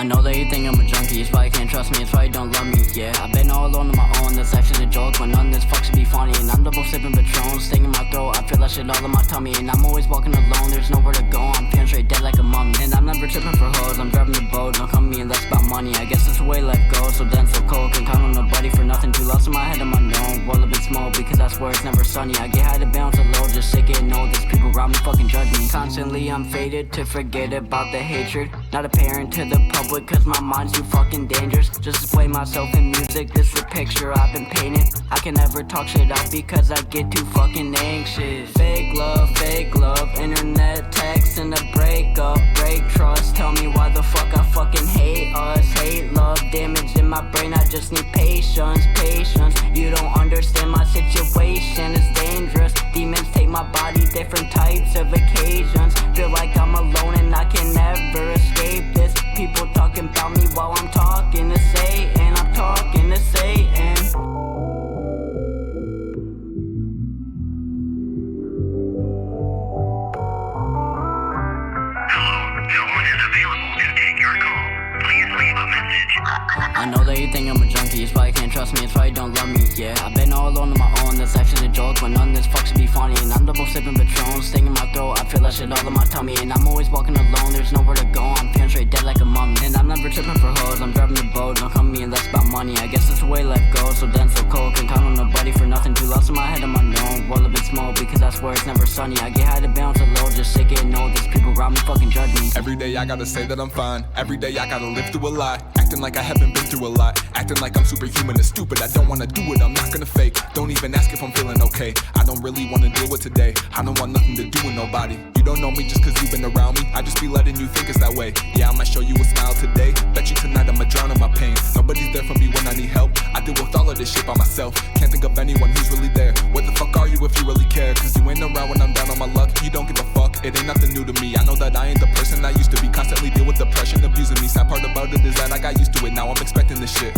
I know that you think I'm a junkie, it's why you can't trust me, it's why you don't love me, yeah. I've been all alone on my own, that's actually a joke, but none of this fuck should be funny. And I'm double sipping Patron, sting in my throat, I feel that shit all in my tummy. And I'm always walking alone, there's nowhere to go, I'm feeling straight dead like a mummy. And I'm never tripping for hoes, I'm driving the boat, don't come me and that's about money. I guess that's the way life goes, so dense, so cold, can count on nobody for nothing. Too lost in my head, I'm unknown, roll up in smoke, because I swear it's never sunny. I get high to bounce a low, just sick it, know these people around me fucking judge me. Constantly I'm faded to forget about the hatred, not apparent to the public, cause my mind's too fucking dangerous. Just display myself in music, this is a picture I've been painting. I can never talk shit out because I get too fucking anxious. Fake love, internet text and a breakup, break trust. Tell me why the fuck I fucking hate us. Hate love, damage in my brain, I just need patience. You don't understand my situation, it's dangerous. Demons take my body, different types of occasions. Feel like I'm alone and I can never escape this. People talking about me while I'm talking to Satan. I'm talking to Satan. I know that you think I'm a junkie, it's why you can't trust me, it's why you don't love me, yeah. I've been all alone on my own, that's actually a joke, but none of this fuck should be funny. And I'm double sipping Patron, sting in my throat, I feel that shit all in my tummy. And I'm always walking alone, there's nowhere to go, I'm feeling straight dead like a mummy. And I'm never tripping for hoes, I'm driving the boat, don't come me and that's about money. I guess that's the way life goes, so dense, so cold, can count on nobody for nothing. Too lost in my head, I'm unknown, roll up in smoke, because I swear it's never sunny. I get high to bounce a low, just sick it, know these people around me fucking judge me. Every day I gotta say that I'm fine, every day I gotta live through a lie. Acting like I haven't been through a lot, acting like I'm superhuman and stupid. I don't wanna do it, I'm not gonna fake. Don't even ask if I'm feeling okay, I don't really wanna deal with today. I don't want nothing to do with nobody. You don't know me just cause you've been around me, I just be letting you think it's that way. Yeah, I might show you a smile today, bet you tonight I'ma drown in my pain. Nobody's there for me when I need help, I deal with all of this shit by myself. Can't think of anyone who's really there. Where the fuck are you if you really care? Cause you ain't around when I'm down on my luck. You don't give a fuck, it ain't nothing new to me. I know that I ain't the person I used to be. Constantly deal with depression, abusing me. Sad part about it is that I got used to it, now I'm expecting this shit.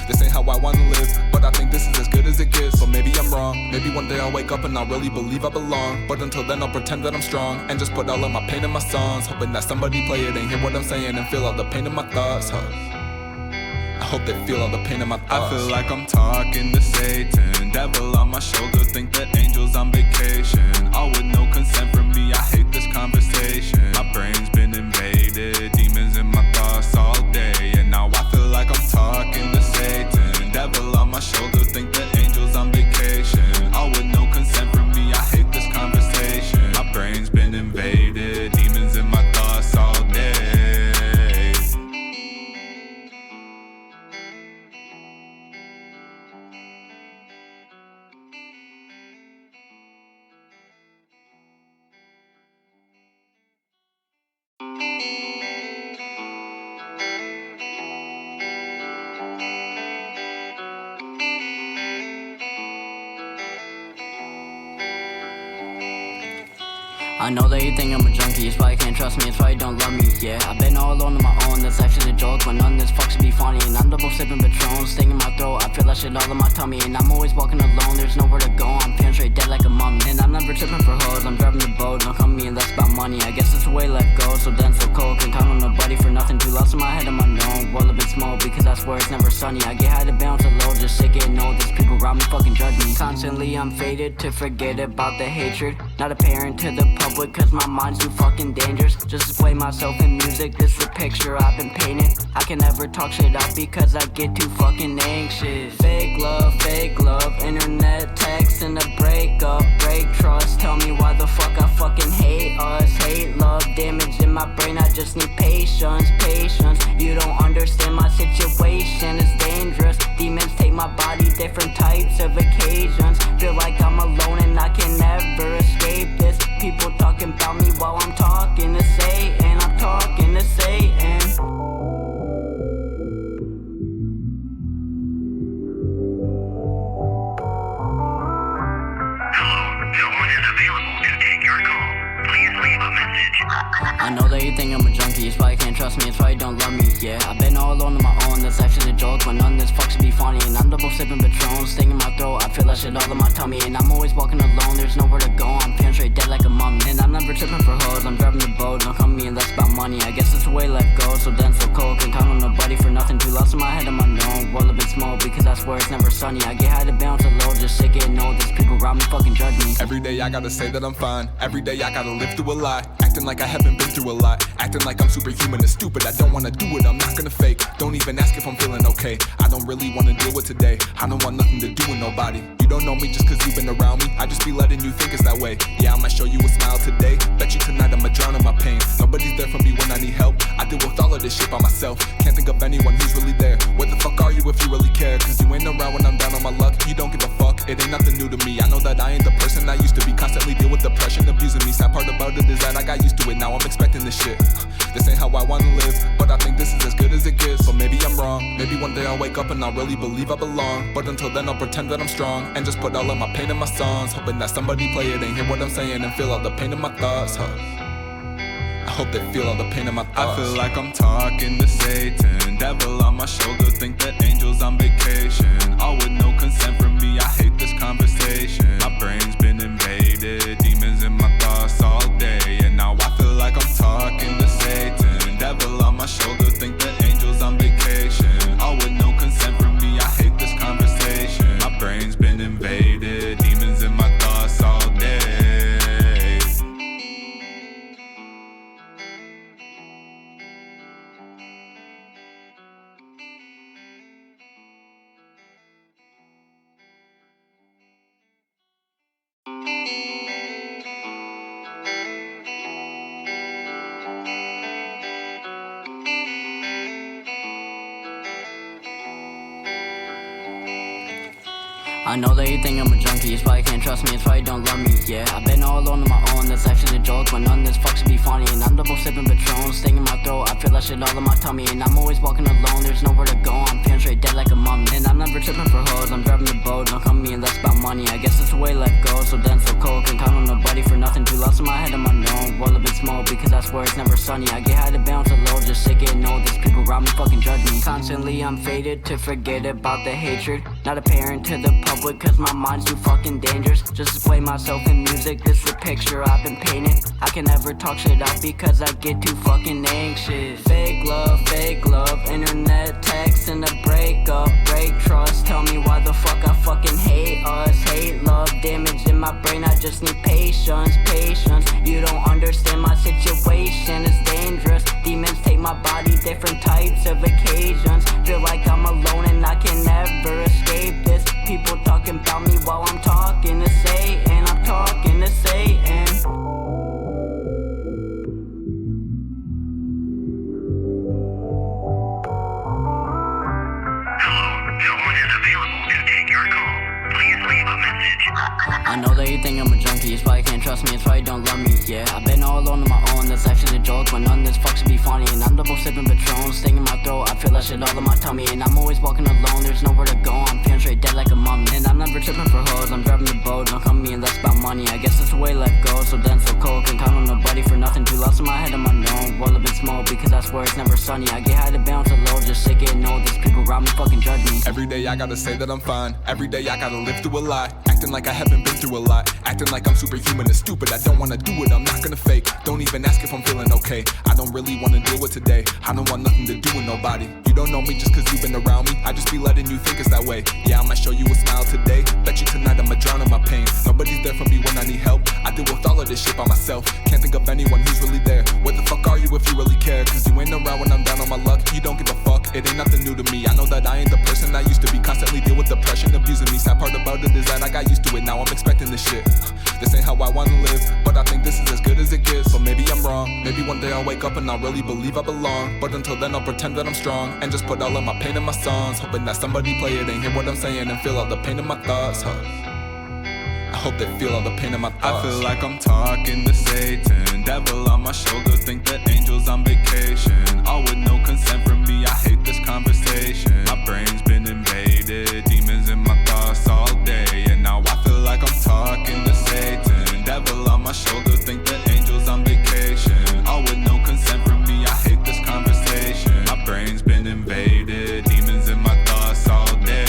This ain't how I wanna live, but I think this is as good as it gets. But maybe I'm wrong, maybe one day I'll wake up and I'll really believe I belong. But until then I'll pretend that I'm strong, and just put all of my pain in my songs, hoping that somebody play it and hear what I'm saying and feel all the pain in my thoughts, I hope they feel all the pain in my thoughts. I feel like I'm talking to Satan, devil on my shoulder, think that angels on vacation. All with no consent from me, I hate this conversation. My brain's been invaded, demons in my thoughts all day. And now I feel like I'm talking to Satan, devil on my shoulder, think that angels on vacation. All with no consent from me, I hate this conversation. My brain's been invaded, demons in my thoughts all day. I know that you think I'm a junkie, it's why you can't trust me, it's why you don't love me, yeah. I've been all alone on my own, that's actually a joke, but none of this fuck should be funny. And I'm double sipping Patron, sting in my throat, I feel that shit all in my tummy. And I'm always walking alone, there's nowhere to go, I'm feeling straight dead like a mummy. And I'm never tripping for hoes, I'm driving the boat, don't come me and that's about money. I guess that's the way life goes, so dense, so cold, can count on nobody for nothing. Too lost in my head, I'm unknown, roll up in smoke, because I swear it's never sunny. I get high to bounce a low, just sick it, know these people around me fucking judge me. Constantly I'm faded to forget about the hatred, not apparent to the public, cause my mind's too fucking dangerous. Just display myself in music, this is a picture I've been painting. I can never talk shit out because I get too fucking anxious. Fake love, internet text and a breakup, break trust. Tell me why the fuck I fucking hate us. Hate love, damage in my brain, I just need patience. You don't understand my situation, it's dangerous. Demons take my body, different types of occasions. Feel like I'm alone and I can never escape this. People talking about me while I'm talking to Satan. I'm talking to Satan. I know that you think I'm a junkie, it's why you can't trust me, it's why you don't love me, yeah. I've been all alone on my own, that's actually a joke, but none of this fuck should be funny. And I'm double sipping Patron, sting in my throat, I feel that shit all in my tummy. And I'm always walking alone, there's nowhere to go, I'm feeling straight dead like a mummy. And I'm never tripping for hoes, I'm driving the boat, don't come me and that's about money. I guess that's the way life goes, so dense, so cold, can count on sunny. I get high to bounce a low, just sick getting old. These people around me fucking judge me. Every day I gotta say that I'm fine. Every day I gotta live through a lie. Acting like I haven't been through a lot. Acting like I'm superhuman and stupid. I don't wanna do it, I'm not gonna fake. Don't even ask if I'm feeling okay. I don't really wanna deal with today. I don't want nothing to do with nobody. You don't know me just cause you've been around me. I just be letting you think it's that way. Yeah, I'ma show you a smile today. Bet you tonight I'ma drown in my pain. Nobody's there for me when I need help. I deal with all of this shit by myself. Can't think of anyone who's really there. Where the fuck are you if you really care? Cause you ain't around when I'm down on my luck. You don't give a fuck, it ain't nothing new to me. I know that I ain't the person I used to be. Constantly deal with depression, abusing me. Sad part about it is that I got used to it. Now I'm expecting this shit. This ain't how I wanna live, but I think this is as good as it gets. But maybe I'm wrong. Maybe one day I'll wake up and I'll really believe I belong. But until then I'll pretend that I'm strong and just put all of my pain in my songs, hoping that somebody play it and hear what I'm saying and feel all the pain in my thoughts. I hope they feel all the pain in my thoughts. I feel like I'm talking to Satan. Devil on my shoulder, think that angels on vacation. All with no consent from me, I hate this conversation. My brain's been invaded, demons in my thoughts all day. And now I feel like I'm talking to Satan. Devil on my shoulder, think that angels on vacation. All with no consent from me, I hate this conversation. My brain's been invaded, demons in my thoughts all day. I know that you think I'm a junkie, it's why you can't trust me, it's why you don't love me, yeah. I've been all alone on my own, that's actually a joke, but none of this fucks should be funny. And I'm double sipping Patron, stinging my throat, I feel that shit all in my tummy. And I'm always walking alone, there's nowhere to go, I'm feeling straight dead like a mummy. And I'm never tripping for hoes, I'm driving the boat, don't come to me unless about money. I guess that's the way life goes, so dense, so cold, can't count on nobody for nothing. Too lost in my head, I'm unknown, roll up in smoke, because I swear it's never sunny. I get high to bounce a low, just sick getting old, these people around me fucking judge me. Constantly I'm faded to forget about the hatred, not apparent to the public, cause my mind's too fucking dangerous. Just display myself in music, this is a picture I've been painting. I can never talk shit out because I get too fucking anxious. Fake love, internet text and a breakup, break trust. Tell me why the fuck I fucking hate us. Hate love, damage in my brain, I just need patience. You don't understand my situation, it's dangerous. Demons take my body, different types of occasions. Feel like I'm alone and I can never escape this. People talking about me while I'm talking to Satan. I'm talking to Satan. I know that you think I'm a junkie, it's why you can't trust me, it's why you don't love me, yeah. I've been all alone on my own, that's actually a joke, but none of this fucks should be funny. And I'm double sipping Patron, stinging my throat, I feel that shit all in my tummy. And I'm always walking alone, there's nowhere to go, I'm feeling straight dead like a mummy. And I'm never tripping for hoes, I'm driving the boat, don't come to me unless about money. I guess that's the way life goes, so dense, so cold, can't count on nobody for nothing. Too lost in my head, I'm unknown, roll up in smoke, because I swear it's never sunny. I get high to bounce a low, just sick getting old, these people around me fucking judge me. Every day I gotta say that I'm fine. Every day I gotta live through a lie. Acting like I haven't been through a lot. Acting like I'm superhuman and stupid. I don't wanna do it, I'm not gonna fake. Don't even ask if I'm feeling okay. I don't really wanna deal with today. I don't want nothing to do with nobody. You don't know me just cause you've been around me. I just be letting you think it's that way. Yeah, I'ma show you a smile today. Bet you tonight I'ma drown in my pain. Nobody's there for me when I need help. I deal with all of this shit by myself. Can't think of anyone who's really there. Where the fuck are you if you really care? Cause you ain't around when I'm down on my luck. You don't give a fuck, it ain't nothing new to me. I know that I ain't the person I used to be. Constantly deal with depression, abusing me. Sad part about it is that I got used to it. Now I'm expecting this shit. This ain't how I wanna live, but I think this is as good as it gets. But maybe I'm wrong. Maybe one day I'll wake up and I'll really believe I belong. But until then I'll pretend that I'm strong and just put all of my pain in my songs, hoping that somebody play it and hear what I'm saying and feel all the pain in my thoughts. I hope they feel all the pain in my thoughts. I feel like I'm talking to Satan. Devil on my shoulder, think that angels on vacation. All with no consent from me, I hate this conversation. My brain's been invaded, demons in my thoughts all day. And now I feel like I'm talking to Satan. Devil on my shoulder, think that angels on vacation. All with no consent from me, I hate this conversation. My brain's been invaded, demons in my thoughts all day.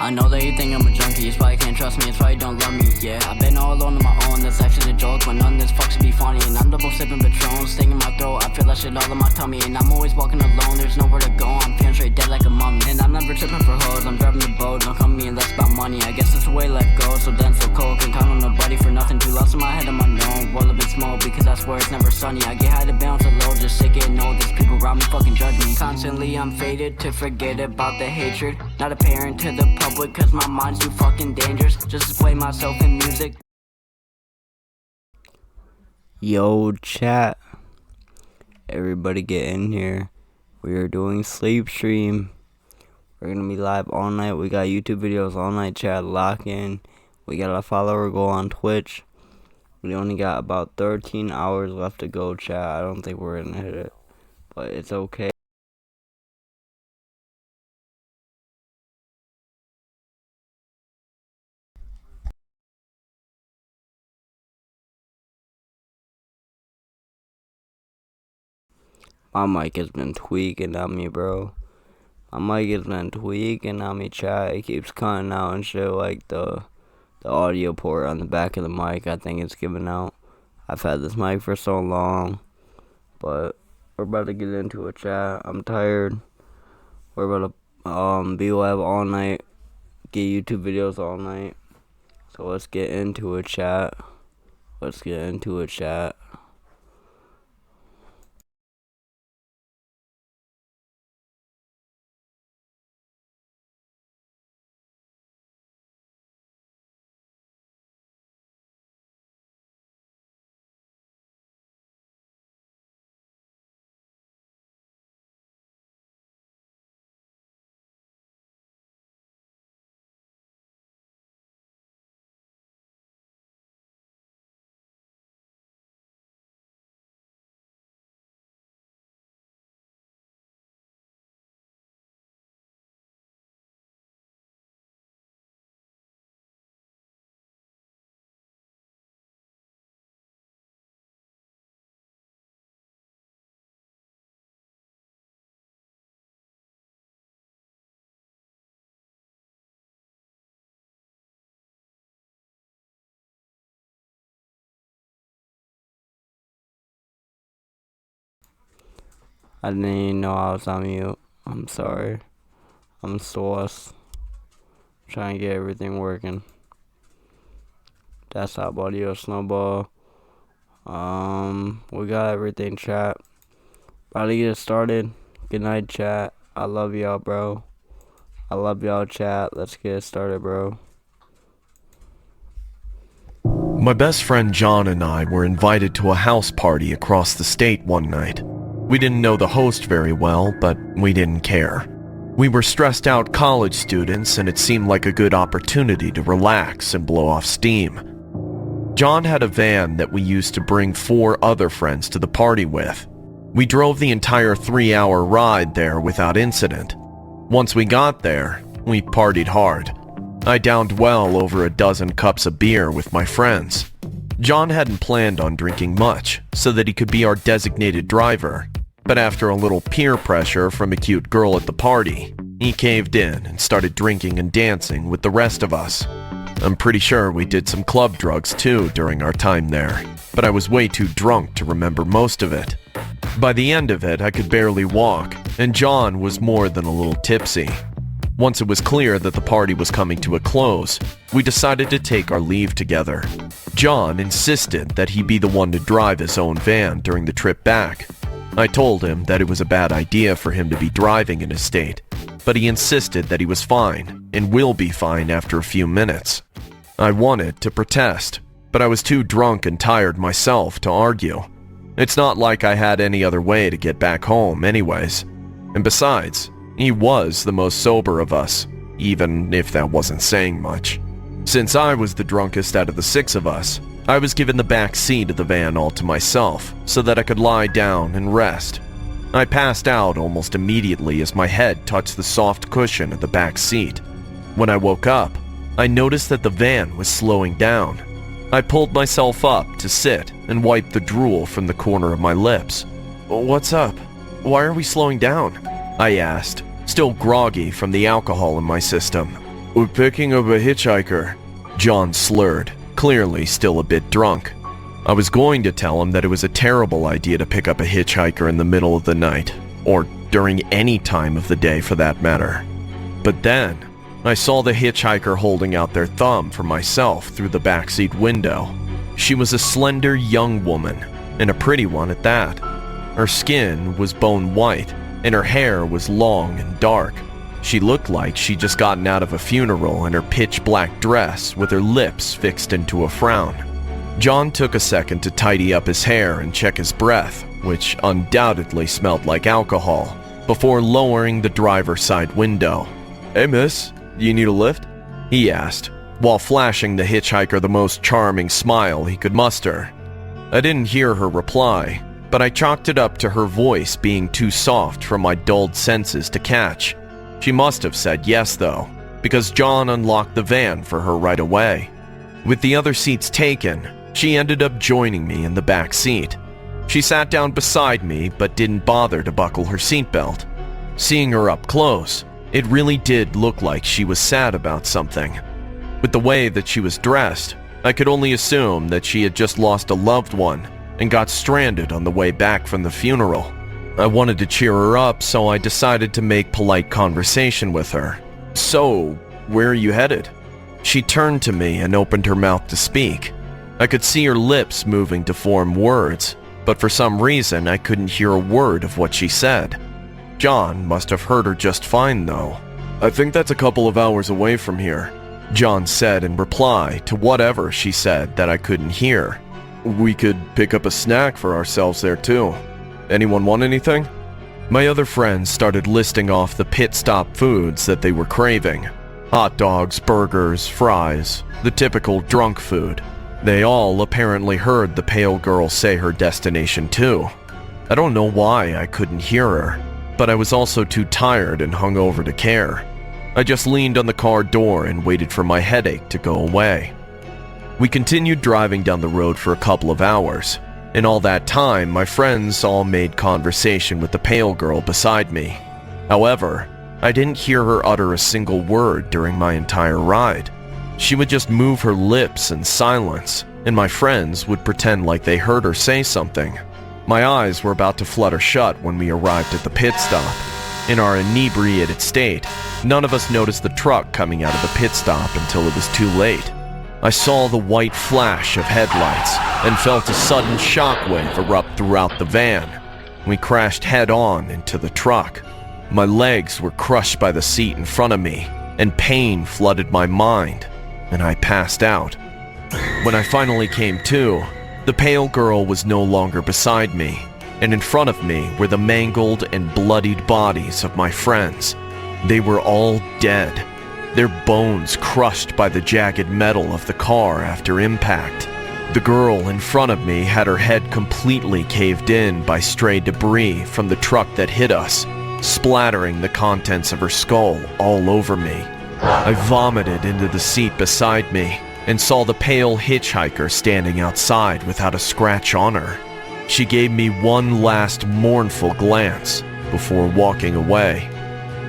I know that you think I'm a junkie, it's why you can't trust me, it's why you don't love me, yeah. I've been all alone on my own, that's actually a joke, but none of this fucks to be funny. And I'm double sipping Patron, sting in my throat, I feel that shit all in my tummy. And I'm always walking alone, there's nowhere to go, I'm feeling straight dead like a mummy. And I'm never tripping for hoes, I'm driving the boat, don't come me unless about money. I guess that's the way life goes, so dense, so cold, can count on nobody for nothing. Too lost in my head, I'm unknown, roll up in smoke, because I swear it's never sunny. I get high to bounce a low, just sick it, know these people around me fucking judge me. Constantly I'm faded to forget about the hatred, not apparent to the public, cause my mind's too fucking dangerous. Just display myself in music. Yo, chat. Everybody get in here. We are doing sleep stream. We're gonna be live all night. We got YouTube videos all night, chat. Lock in. We got a follower goal on Twitch. We only got about 13 hours left to go, chat. I don't think we're gonna hit it, but it's okay. My mic has been tweaking on me, bro. My mic has been tweaking on me, chat. It keeps cutting out and shit, like the audio port on the back of the mic. I think it's giving out. I've had this mic for so long, but we're about to get into it, chat. I'm tired. We're about to be live all night, get YouTube videos all night. So let's get into it, chat. Let's get into it, chat. I didn't even know I was on mute. I'm sorry. I'm sauce. Trying to get everything working. Desktop audio, Snowball. We got everything, chat. About to get started. Good night, chat. I love y'all, bro. I love y'all, chat. Let's get started, bro. My best friend John and I were invited to a house party across the state one night. We didn't know the host very well, but we didn't care. We were stressed out college students, and it seemed like a good opportunity to relax and blow off steam. John had a van that we used to bring 4 other friends to the party with. We drove the entire 3-hour ride there without incident. Once we got there, we partied hard. I downed well over a dozen cups of beer with my friends. John hadn't planned on drinking much, so that he could be our designated driver. But after a little peer pressure from a cute girl at the party, he caved in and started drinking and dancing with the rest of us. I'm pretty sure we did some club drugs too during our time there, but I was way too drunk to remember most of it. By the end of it, I could barely walk, and John was more than a little tipsy. Once it was clear that the party was coming to a close, we decided to take our leave together. John insisted that he be the one to drive his own van during the trip back. I told him that it was a bad idea for him to be driving in his state, but he insisted that he was fine and will be fine after a few minutes. I wanted to protest, but I was too drunk and tired myself to argue. It's not like I had any other way to get back home anyways. And besides, he was the most sober of us, even if that wasn't saying much. Since I was the drunkest out of the 6 of us, I was given the back seat of the van all to myself so that I could lie down and rest. I passed out almost immediately as my head touched the soft cushion of the back seat. When I woke up, I noticed that the van was slowing down. I pulled myself up to sit and wiped the drool from the corner of my lips. "What's up? Why are we slowing down?" I asked, still groggy from the alcohol in my system. "We're picking up a hitchhiker," John slurred, clearly still a bit drunk. I was going to tell him that it was a terrible idea to pick up a hitchhiker in the middle of the night, or during any time of the day for that matter. But then, I saw the hitchhiker holding out their thumb for myself through the backseat window. She was a slender young woman, and a pretty one at that. Her skin was bone white, and her hair was long and dark. She looked like she'd just gotten out of a funeral in her pitch-black dress with her lips fixed into a frown. John took a second to tidy up his hair and check his breath, which undoubtedly smelled like alcohol, before lowering the driver's side window. "Hey miss, do you need a lift?" he asked, while flashing the hitchhiker the most charming smile he could muster. I didn't hear her reply, but I chalked it up to her voice being too soft for my dulled senses to catch. She must have said yes though, because John unlocked the van for her right away. With the other seats taken, she ended up joining me in the back seat. She sat down beside me but didn't bother to buckle her seatbelt. Seeing her up close, it really did look like she was sad about something. With the way that she was dressed, I could only assume that she had just lost a loved one and got stranded on the way back from the funeral. I wanted to cheer her up, so I decided to make polite conversation with her. "So, where are you headed?" She turned to me and opened her mouth to speak. I could see her lips moving to form words, but for some reason I couldn't hear a word of what she said. John must have heard her just fine though. "I think that's a couple of hours away from here," John said in reply to whatever she said that I couldn't hear. "We could pick up a snack for ourselves there too. Anyone want anything?" My other friends started listing off the pit stop foods that they were craving. Hot dogs, burgers, fries, the typical drunk food. They all apparently heard the pale girl say her destination too. I don't know why I couldn't hear her, but I was also too tired and hungover to care. I just leaned on the car door and waited for my headache to go away. We continued driving down the road for a couple of hours. In all that time, my friends all made conversation with the pale girl beside me. However, I didn't hear her utter a single word during my entire ride. She would just move her lips in silence, and my friends would pretend like they heard her say something. My eyes were about to flutter shut when we arrived at the pit stop. In our inebriated state, none of us noticed the truck coming out of the pit stop until it was too late. I saw the white flash of headlights and felt a sudden shockwave erupt throughout the van. We crashed head-on into the truck. My legs were crushed by the seat in front of me, and pain flooded my mind, and I passed out. When I finally came to, the pale girl was no longer beside me, and in front of me were the mangled and bloodied bodies of my friends. They were all dead, their bones crushed by the jagged metal of the car after impact. The girl in front of me had her head completely caved in by stray debris from the truck that hit us, splattering the contents of her skull all over me. I vomited into the seat beside me and saw the pale hitchhiker standing outside without a scratch on her. She gave me one last mournful glance before walking away.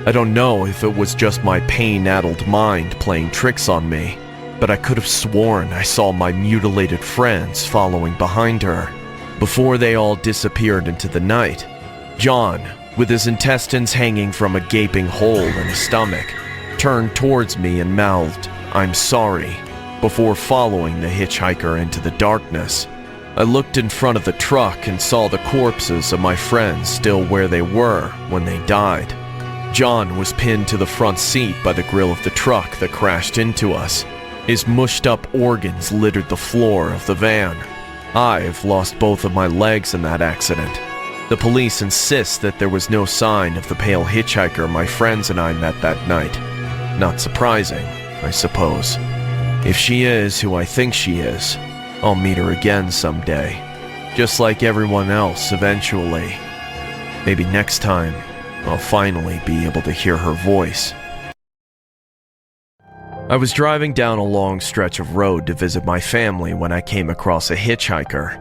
I don't know if it was just my pain-addled mind playing tricks on me, but I could have sworn I saw my mutilated friends following behind her. Before they all disappeared into the night, John, with his intestines hanging from a gaping hole in his stomach, turned towards me and mouthed, "I'm sorry," before following the hitchhiker into the darkness. I looked in front of the truck and saw the corpses of my friends still where they were when they died. John was pinned to the front seat by the grill of the truck that crashed into us. His mushed-up organs littered the floor of the van. I've lost both of my legs in that accident. The police insist that there was no sign of the pale hitchhiker my friends and I met that night. Not surprising, I suppose. If she is who I think she is, I'll meet her again someday. Just like everyone else eventually. Maybe next time, I'll finally be able to hear her voice. I was driving down a long stretch of road to visit my family when I came across a hitchhiker.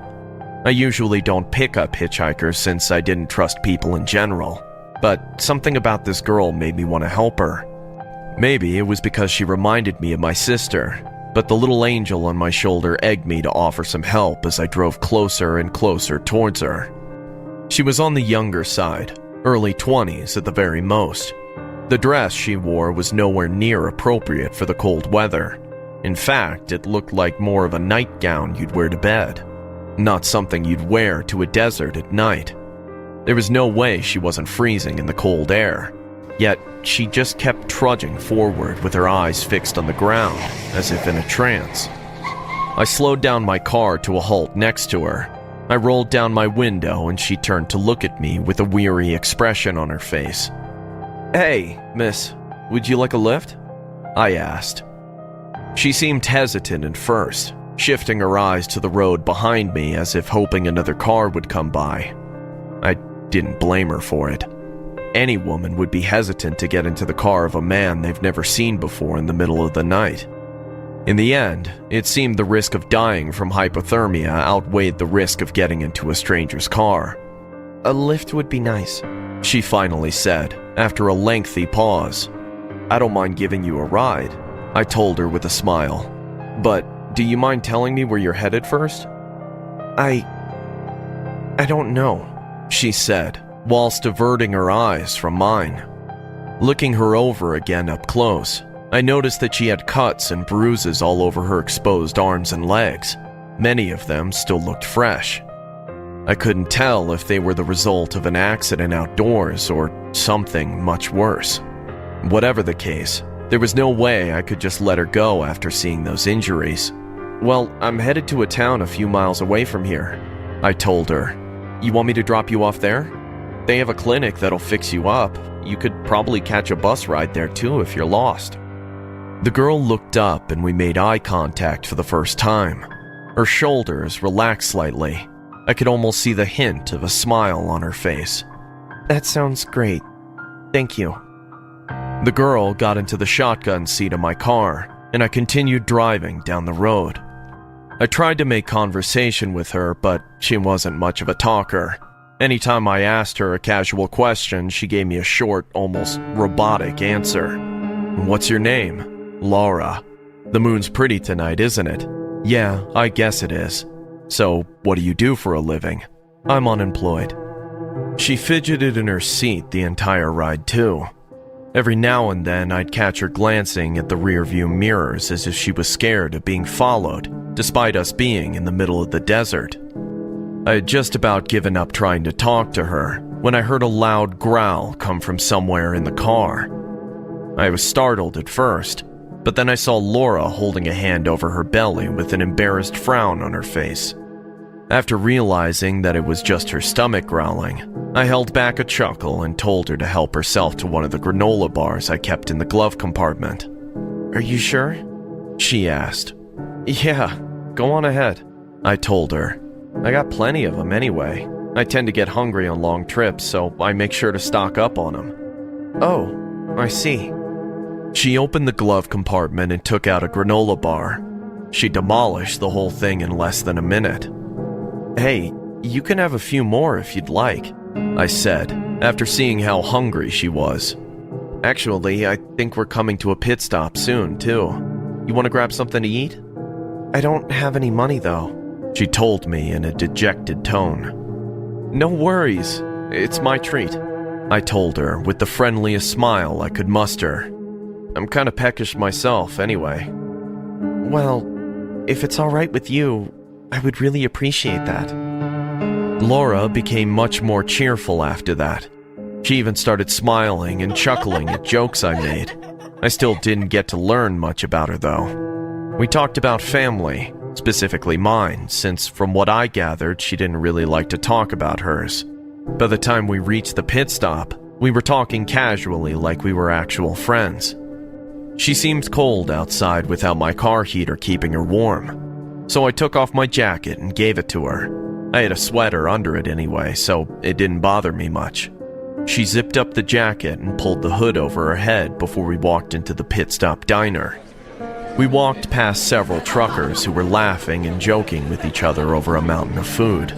I usually don't pick up hitchhikers since I didn't trust people in general, but something about this girl made me want to help her. Maybe it was because she reminded me of my sister, but the little angel on my shoulder egged me to offer some help as I drove closer and closer towards her. She was on the younger side, early 20s at the very most. The dress she wore was nowhere near appropriate for the cold weather. In fact, it looked like more of a nightgown you'd wear to bed, not something you'd wear to a desert at night. There was no way she wasn't freezing in the cold air, yet she just kept trudging forward with her eyes fixed on the ground, as if in a trance. I slowed down my car to a halt next to her. I rolled down my window and she turned to look at me with a weary expression on her face. "Hey, miss, would you like a lift?" I asked. She seemed hesitant at first, shifting her eyes to the road behind me as if hoping another car would come by. I didn't blame her for it. Any woman would be hesitant to get into the car of a man they've never seen before in the middle of the night. In the end, it seemed the risk of dying from hypothermia outweighed the risk of getting into a stranger's car. "A lift would be nice," she finally said, after a lengthy pause. "I don't mind giving you a ride," I told her with a smile. "But do you mind telling me where you're headed first?" I don't know," she said, whilst averting her eyes from mine. Looking her over again up close, I noticed that she had cuts and bruises all over her exposed arms and legs. Many of them still looked fresh. I couldn't tell if they were the result of an accident outdoors or something much worse. Whatever the case, there was no way I could just let her go after seeing those injuries. "Well, I'm headed to a town a few miles away from here," I told her. "You want me to drop you off there? They have a clinic that'll fix you up. You could probably catch a bus ride there too if you're lost." The girl looked up and we made eye contact for the first time. Her shoulders relaxed slightly. I could almost see the hint of a smile on her face. "That sounds great. Thank you." The girl got into the shotgun seat of my car, and I continued driving down the road. I tried to make conversation with her, but she wasn't much of a talker. Anytime I asked her a casual question, she gave me a short, almost robotic answer. "What's your name?" "Laura." "The moon's pretty tonight, isn't it?" "Yeah, I guess it is." "So, what do you do for a living?" "I'm unemployed." She fidgeted in her seat the entire ride too. Every now and then I'd catch her glancing at the rearview mirrors as if she was scared of being followed, despite us being in the middle of the desert. I had just about given up trying to talk to her when I heard a loud growl come from somewhere in the car. I was startled at first, but then I saw Laura holding a hand over her belly with an embarrassed frown on her face. After realizing that it was just her stomach growling, I held back a chuckle and told her to help herself to one of the granola bars I kept in the glove compartment. "Are you sure?" she asked. "Yeah, go on ahead," I told her. "I got plenty of them anyway. I tend to get hungry on long trips, so I make sure to stock up on them." "Oh, I see." She opened the glove compartment and took out a granola bar. She demolished the whole thing in less than a minute. "Hey, you can have a few more if you'd like," I said, after seeing how hungry she was. "Actually, I think we're coming to a pit stop soon, too. You want to grab something to eat?" "I don't have any money, though," she told me in a dejected tone. "No worries. It's my treat," I told her with the friendliest smile I could muster. "I'm kind of peckish myself, anyway." "Well, if it's all right with you, I would really appreciate that." Laura became much more cheerful after that. She even started smiling and chuckling at jokes I made. I still didn't get to learn much about her, though. We talked about family, specifically mine, since from what I gathered, she didn't really like to talk about hers. By the time we reached the pit stop, we were talking casually like we were actual friends. She seemed cold outside without my car heater keeping her warm, so I took off my jacket and gave it to her. I had a sweater under it anyway, so it didn't bother me much. She zipped up the jacket and pulled the hood over her head before we walked into the pit stop diner. We walked past several truckers who were laughing and joking with each other over a mountain of food.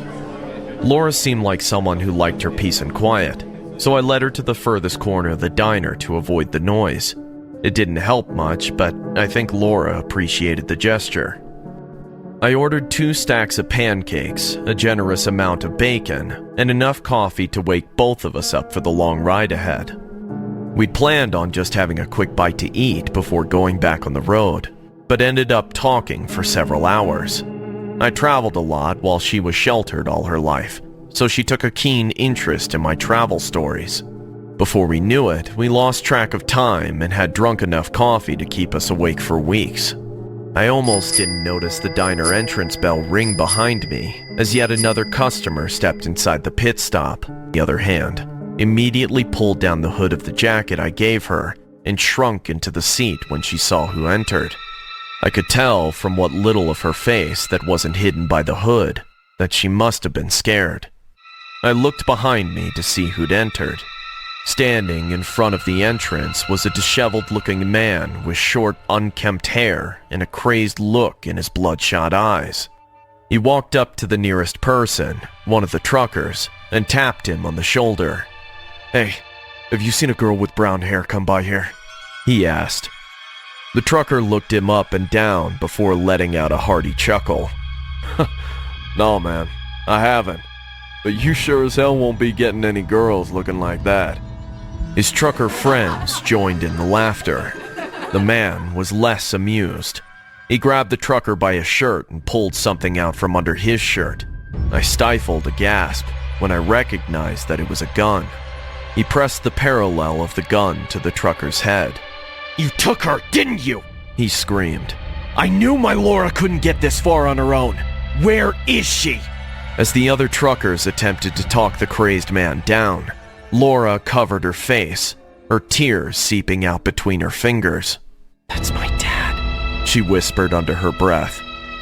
Laura seemed like someone who liked her peace and quiet, so I led her to the furthest corner of the diner to avoid the noise. It didn't help much, but I think Laura appreciated the gesture. I ordered 2 stacks of pancakes, a generous amount of bacon, and enough coffee to wake both of us up for the long ride ahead. We'd planned on just having a quick bite to eat before going back on the road, but ended up talking for several hours. I traveled a lot while she was sheltered all her life, so she took a keen interest in my travel stories. Before we knew it, we lost track of time and had drunk enough coffee to keep us awake for weeks. I almost didn't notice the diner entrance bell ring behind me as yet another customer stepped inside the pit stop. On the other hand, immediately pulled down the hood of the jacket I gave her and shrunk into the seat when she saw who entered. I could tell from what little of her face that wasn't hidden by the hood that she must have been scared. I looked behind me to see who'd entered. Standing in front of the entrance was a disheveled-looking man with short, unkempt hair and a crazed look in his bloodshot eyes. He walked up to the nearest person, one of the truckers, and tapped him on the shoulder. "Hey, have you seen a girl with brown hair come by here?" he asked. The trucker looked him up and down before letting out a hearty chuckle. "No, man, I haven't. But you sure as hell won't be getting any girls looking like that." His trucker friends joined in the laughter. The man was less amused. He grabbed the trucker by his shirt and pulled something out from under his shirt. I stifled a gasp when I recognized that it was a gun. He pressed the parallel of the gun to the trucker's head. "You took her, didn't you?" he screamed. "I knew my Laura couldn't get this far on her own. Where is she?" As the other truckers attempted to talk the crazed man down, Laura covered her face, her tears seeping out between her fingers. "That's my dad," she whispered under her breath.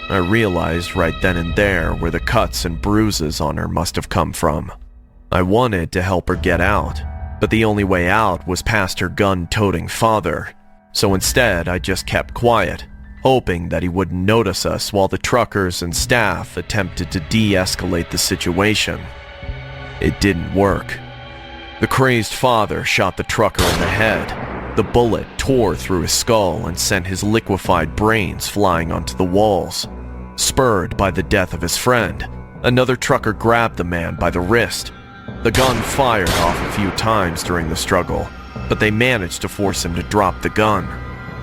I realized right then and there where the cuts and bruises on her must have come from. I wanted to help her get out, but the only way out was past her gun-toting father, so instead I just kept quiet, hoping that he wouldn't notice us while the truckers and staff attempted to de-escalate the situation. It didn't work. The crazed father shot the trucker in the head. The bullet tore through his skull and sent his liquefied brains flying onto the walls. Spurred by the death of his friend, another trucker grabbed the man by the wrist. The gun fired off a few times during the struggle, but they managed to force him to drop the gun.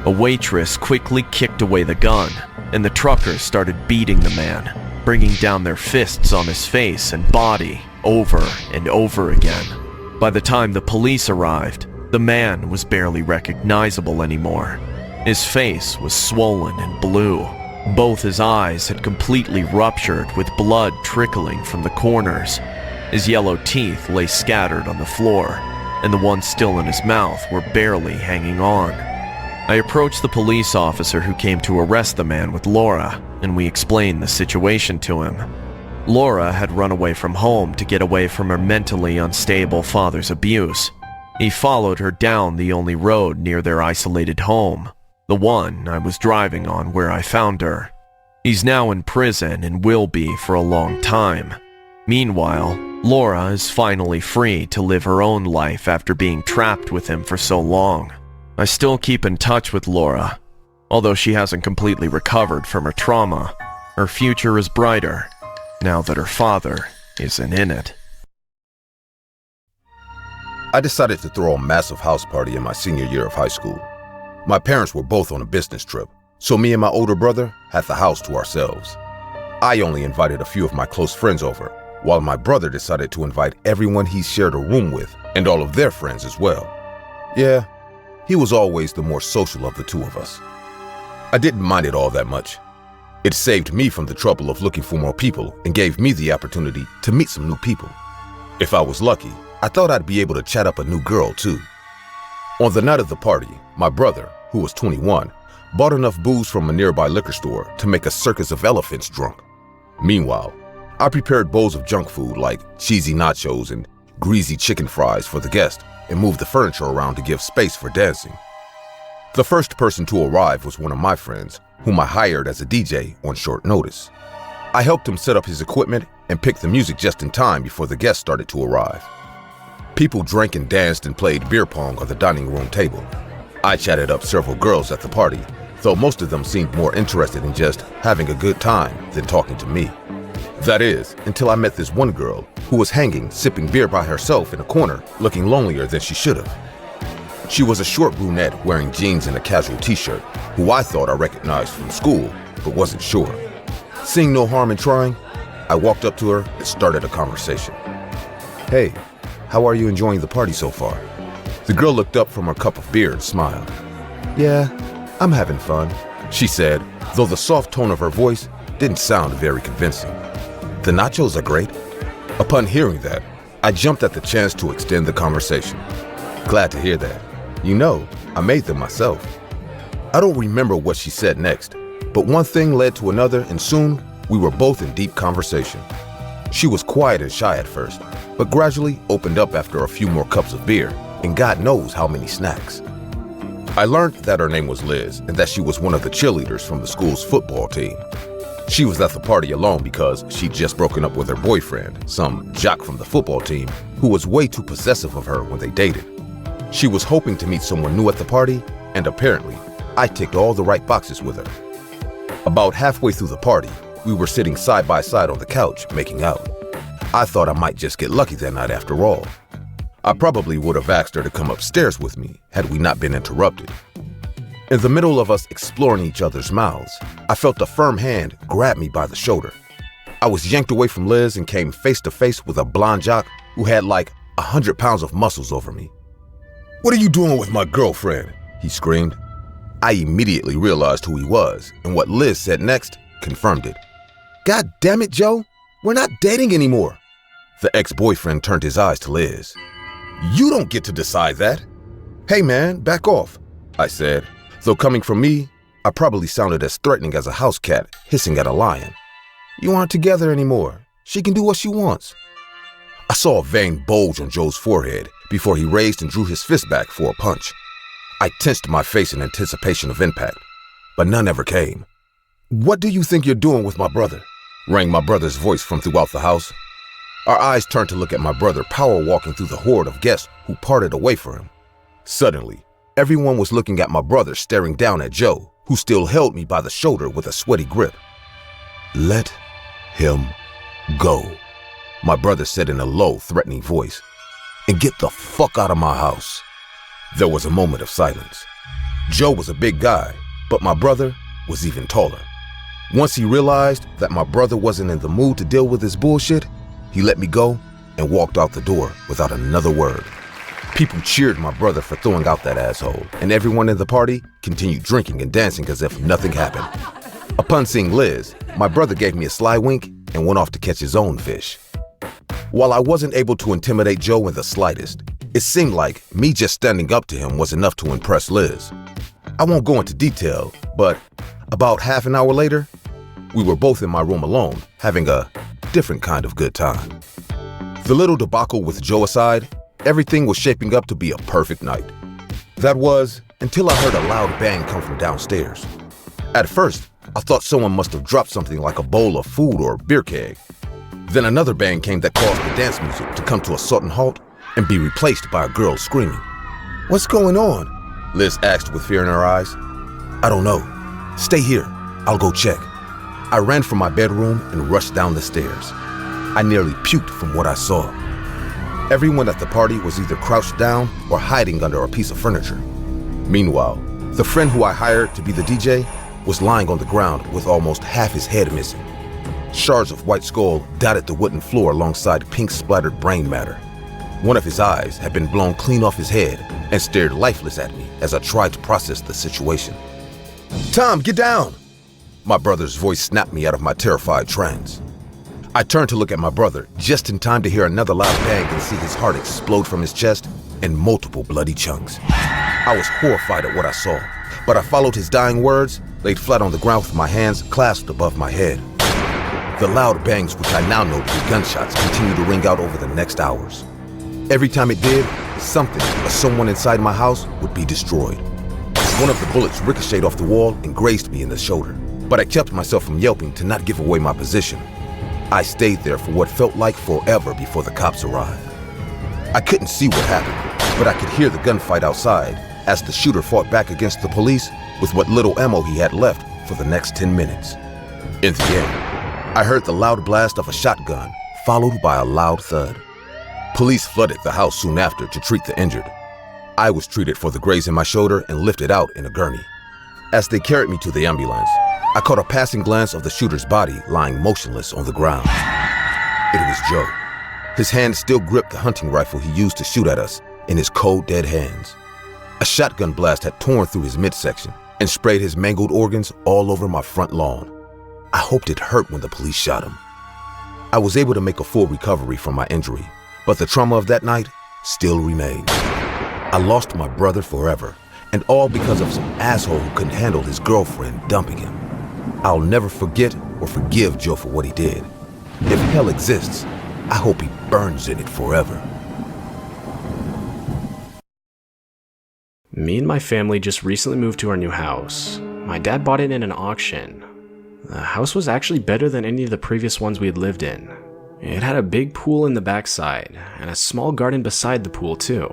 A waitress quickly kicked away the gun, and the truckers started beating the man, bringing down their fists on his face and body over and over again. By the time the police arrived, the man was barely recognizable anymore. His face was swollen and blue. Both his eyes had completely ruptured with blood trickling from the corners. His yellow teeth lay scattered on the floor, and the ones still in his mouth were barely hanging on. I approached the police officer who came to arrest the man with Laura, and we explained the situation to him. Laura had run away from home to get away from her mentally unstable father's abuse. He followed her down the only road near their isolated home, the one I was driving on where I found her. He's now in prison and will be for a long time. Meanwhile, Laura is finally free to live her own life after being trapped with him for so long. I still keep in touch with Laura. Although she hasn't completely recovered from her trauma, her future is brighter now that her father isn't in it. I decided to throw a massive house party in my senior year of high school. My parents were both on a business trip, so me and my older brother had the house to ourselves. I only invited a few of my close friends over, while my brother decided to invite everyone he shared a room with and all of their friends as well. Yeah, he was always the more social of the two of us. I didn't mind it all that much. It saved me from the trouble of looking for more people and gave me the opportunity to meet some new people. If I was lucky, I thought I'd be able to chat up a new girl too. On the night of the party, my brother, who was 21, bought enough booze from a nearby liquor store to make a circus of elephants drunk. Meanwhile, I prepared bowls of junk food like cheesy nachos and greasy chicken fries for the guest and moved the furniture around to give space for dancing. The first person to arrive was one of my friends, whom I hired as a DJ on short notice. I helped him set up his equipment and pick the music just in time before the guests started to arrive. People drank and danced and played beer pong on the dining room table. I chatted up several girls at the party, though most of them seemed more interested in just having a good time than talking to me. That is, until I met this one girl who was hanging, sipping beer by herself in a corner, looking lonelier than she should have. She was a short brunette wearing jeans and a casual t-shirt, who I thought I recognized from school, but wasn't sure. Seeing no harm in trying, I walked up to her and started a conversation. "Hey, how are you enjoying the party so far?" The girl looked up from her cup of beer and smiled. "Yeah, I'm having fun," she said, though the soft tone of her voice didn't sound very convincing. "The nachos are great." Upon hearing that, I jumped at the chance to extend the conversation. "Glad to hear that. You know, I made them myself." I don't remember what she said next, but one thing led to another, and soon we were both in deep conversation. She was quiet and shy at first, but gradually opened up after a few more cups of beer, and God knows how many snacks. I learned that her name was Liz, and that she was one of the cheerleaders from the school's football team. She was at the party alone because she'd just broken up with her boyfriend, some jock from the football team, who was way too possessive of her when they dated. She was hoping to meet someone new at the party, and apparently, I ticked all the right boxes with her. About halfway through the party, we were sitting side by side on the couch, making out. I thought I might just get lucky that night after all. I probably would have asked her to come upstairs with me had we not been interrupted. In the middle of us exploring each other's mouths, I felt a firm hand grab me by the shoulder. I was yanked away from Liz and came face to face with a blonde jock who had like 100 pounds of muscles over me. "What are you doing with my girlfriend?" he screamed. I immediately realized who he was, and what Liz said next confirmed it. "God damn it, Joe, we're not dating anymore." The ex-boyfriend turned his eyes to Liz. "You don't get to decide that." "Hey man, back off," I said, though coming from me, I probably sounded as threatening as a house cat hissing at a lion. "You aren't together anymore. She can do what she wants." I saw a vein bulge on Joe's forehead before he raised and drew his fist back for a punch. I tensed my face in anticipation of impact, but none ever came. "What do you think you're doing with my brother?" rang my brother's voice from throughout the house. Our eyes turned to look at my brother power walking through the horde of guests who parted away for him. Suddenly, everyone was looking at my brother staring down at Joe, who still held me by the shoulder with a sweaty grip. "Let him go," my brother said in a low, threatening voice, "and get the fuck out of my house." There was a moment of silence. Joe was a big guy, but my brother was even taller. Once he realized that my brother wasn't in the mood to deal with this bullshit, he let me go and walked out the door without another word. People cheered my brother for throwing out that asshole, and everyone in the party continued drinking and dancing as if nothing happened. Upon seeing Liz, my brother gave me a sly wink and went off to catch his own fish. While I wasn't able to intimidate Joe in the slightest, it seemed like me just standing up to him was enough to impress Liz. I won't go into detail, but about half an hour later, we were both in my room alone, having a different kind of good time. The little debacle with Joe aside, everything was shaping up to be a perfect night. That was until I heard a loud bang come from downstairs. At first, I thought someone must have dropped something like a bowl of food or beer keg. Then another bang came that caused the dance music to come to a sudden halt and be replaced by a girl screaming. "What's going on?" Liz asked with fear in her eyes. "I don't know. Stay here. I'll go check." I ran from my bedroom and rushed down the stairs. I nearly puked from what I saw. Everyone at the party was either crouched down or hiding under a piece of furniture. Meanwhile, the friend who I hired to be the DJ was lying on the ground with almost half his head missing. Shards of white skull dotted the wooden floor alongside pink-splattered brain matter. One of his eyes had been blown clean off his head and stared lifeless at me as I tried to process the situation. "Tom, get down!" My brother's voice snapped me out of my terrified trance. I turned to look at my brother just in time to hear another loud bang and see his heart explode from his chest in multiple bloody chunks. I was horrified at what I saw, but I followed his dying words, laid flat on the ground with my hands clasped above my head. The loud bangs, which I now know to be gunshots, continued to ring out over the next hours. Every time it did, something or someone inside my house would be destroyed. One of the bullets ricocheted off the wall and grazed me in the shoulder, but I kept myself from yelping to not give away my position. I stayed there for what felt like forever before the cops arrived. I couldn't see what happened, but I could hear the gunfight outside as the shooter fought back against the police with what little ammo he had left for the next 10 minutes. In the end, I heard the loud blast of a shotgun, followed by a loud thud. Police flooded the house soon after to treat the injured. I was treated for the graze in my shoulder and lifted out in a gurney. As they carried me to the ambulance, I caught a passing glance of the shooter's body lying motionless on the ground. It was Joe. His hand still gripped the hunting rifle he used to shoot at us in his cold, dead hands. A shotgun blast had torn through his midsection and sprayed his mangled organs all over my front lawn. I hoped it hurt when the police shot him. I was able to make a full recovery from my injury, but the trauma of that night still remains. I lost my brother forever, and all because of some asshole who couldn't handle his girlfriend dumping him. I'll never forget or forgive Joe for what he did. If hell exists, I hope he burns in it forever. Me and my family just recently moved to our new house. My dad bought it in an auction. The house was actually better than any of the previous ones we had lived in. It had a big pool in the backside, and a small garden beside the pool too.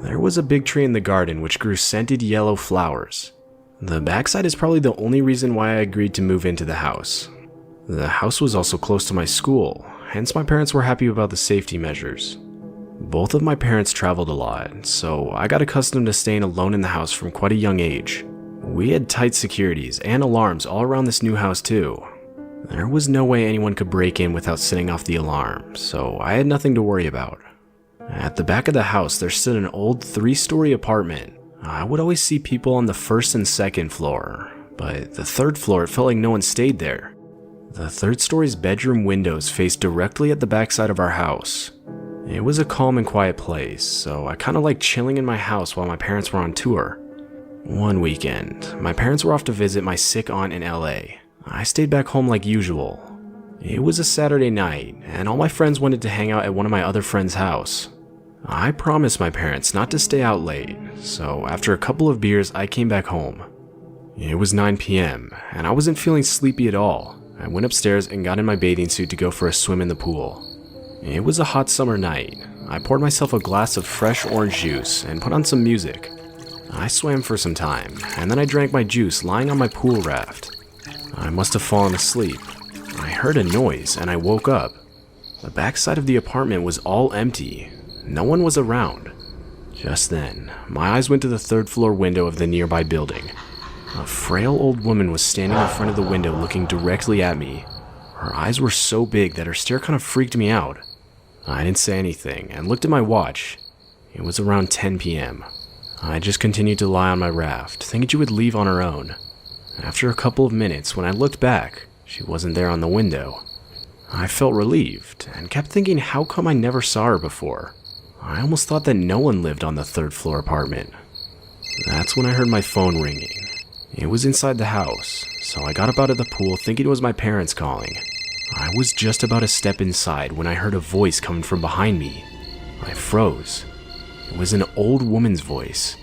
There was a big tree in the garden which grew scented yellow flowers. The backside is probably the only reason why I agreed to move into the house. The house was also close to my school, hence my parents were happy about the safety measures. Both of my parents traveled a lot, so I got accustomed to staying alone in the house from quite a young age. We had tight securities and alarms all around this new house too. There was no way anyone could break in without setting off the alarm, so I had nothing to worry about. At the back of the house, there stood an old 3-story apartment. I would always see people on the first and second floor, but the third floor, it felt like no one stayed there. The third story's bedroom windows faced directly at the backside of our house. It was a calm and quiet place, so I kind of liked chilling in my house while my parents were on tour. One weekend, my parents were off to visit my sick aunt in LA. I stayed back home like usual. It was a Saturday night, and all my friends wanted to hang out at one of my other friends' house. I promised my parents not to stay out late, so after a couple of beers, I came back home. It was 9 p.m., and I wasn't feeling sleepy at all. I went upstairs and got in my bathing suit to go for a swim in the pool. It was a hot summer night. I poured myself a glass of fresh orange juice and put on some music. I swam for some time, and then I drank my juice lying on my pool raft. I must have fallen asleep. I heard a noise, and I woke up. The backside of the apartment was all empty. No one was around. Just then, my eyes went to the third floor window of the nearby building. A frail old woman was standing in front of the window looking directly at me. Her eyes were so big that her stare kind of freaked me out. I didn't say anything and looked at my watch. It was around 10 p.m. I just continued to lie on my raft, thinking she would leave on her own. After a couple of minutes, when I looked back, she wasn't there on the window. I felt relieved and kept thinking, how come I never saw her before? I almost thought that no one lived on the third floor apartment. That's when I heard my phone ringing. It was inside the house, so I got up out of the pool thinking it was my parents calling. I was just about to step inside when I heard a voice coming from behind me. I froze. It was an old woman's voice.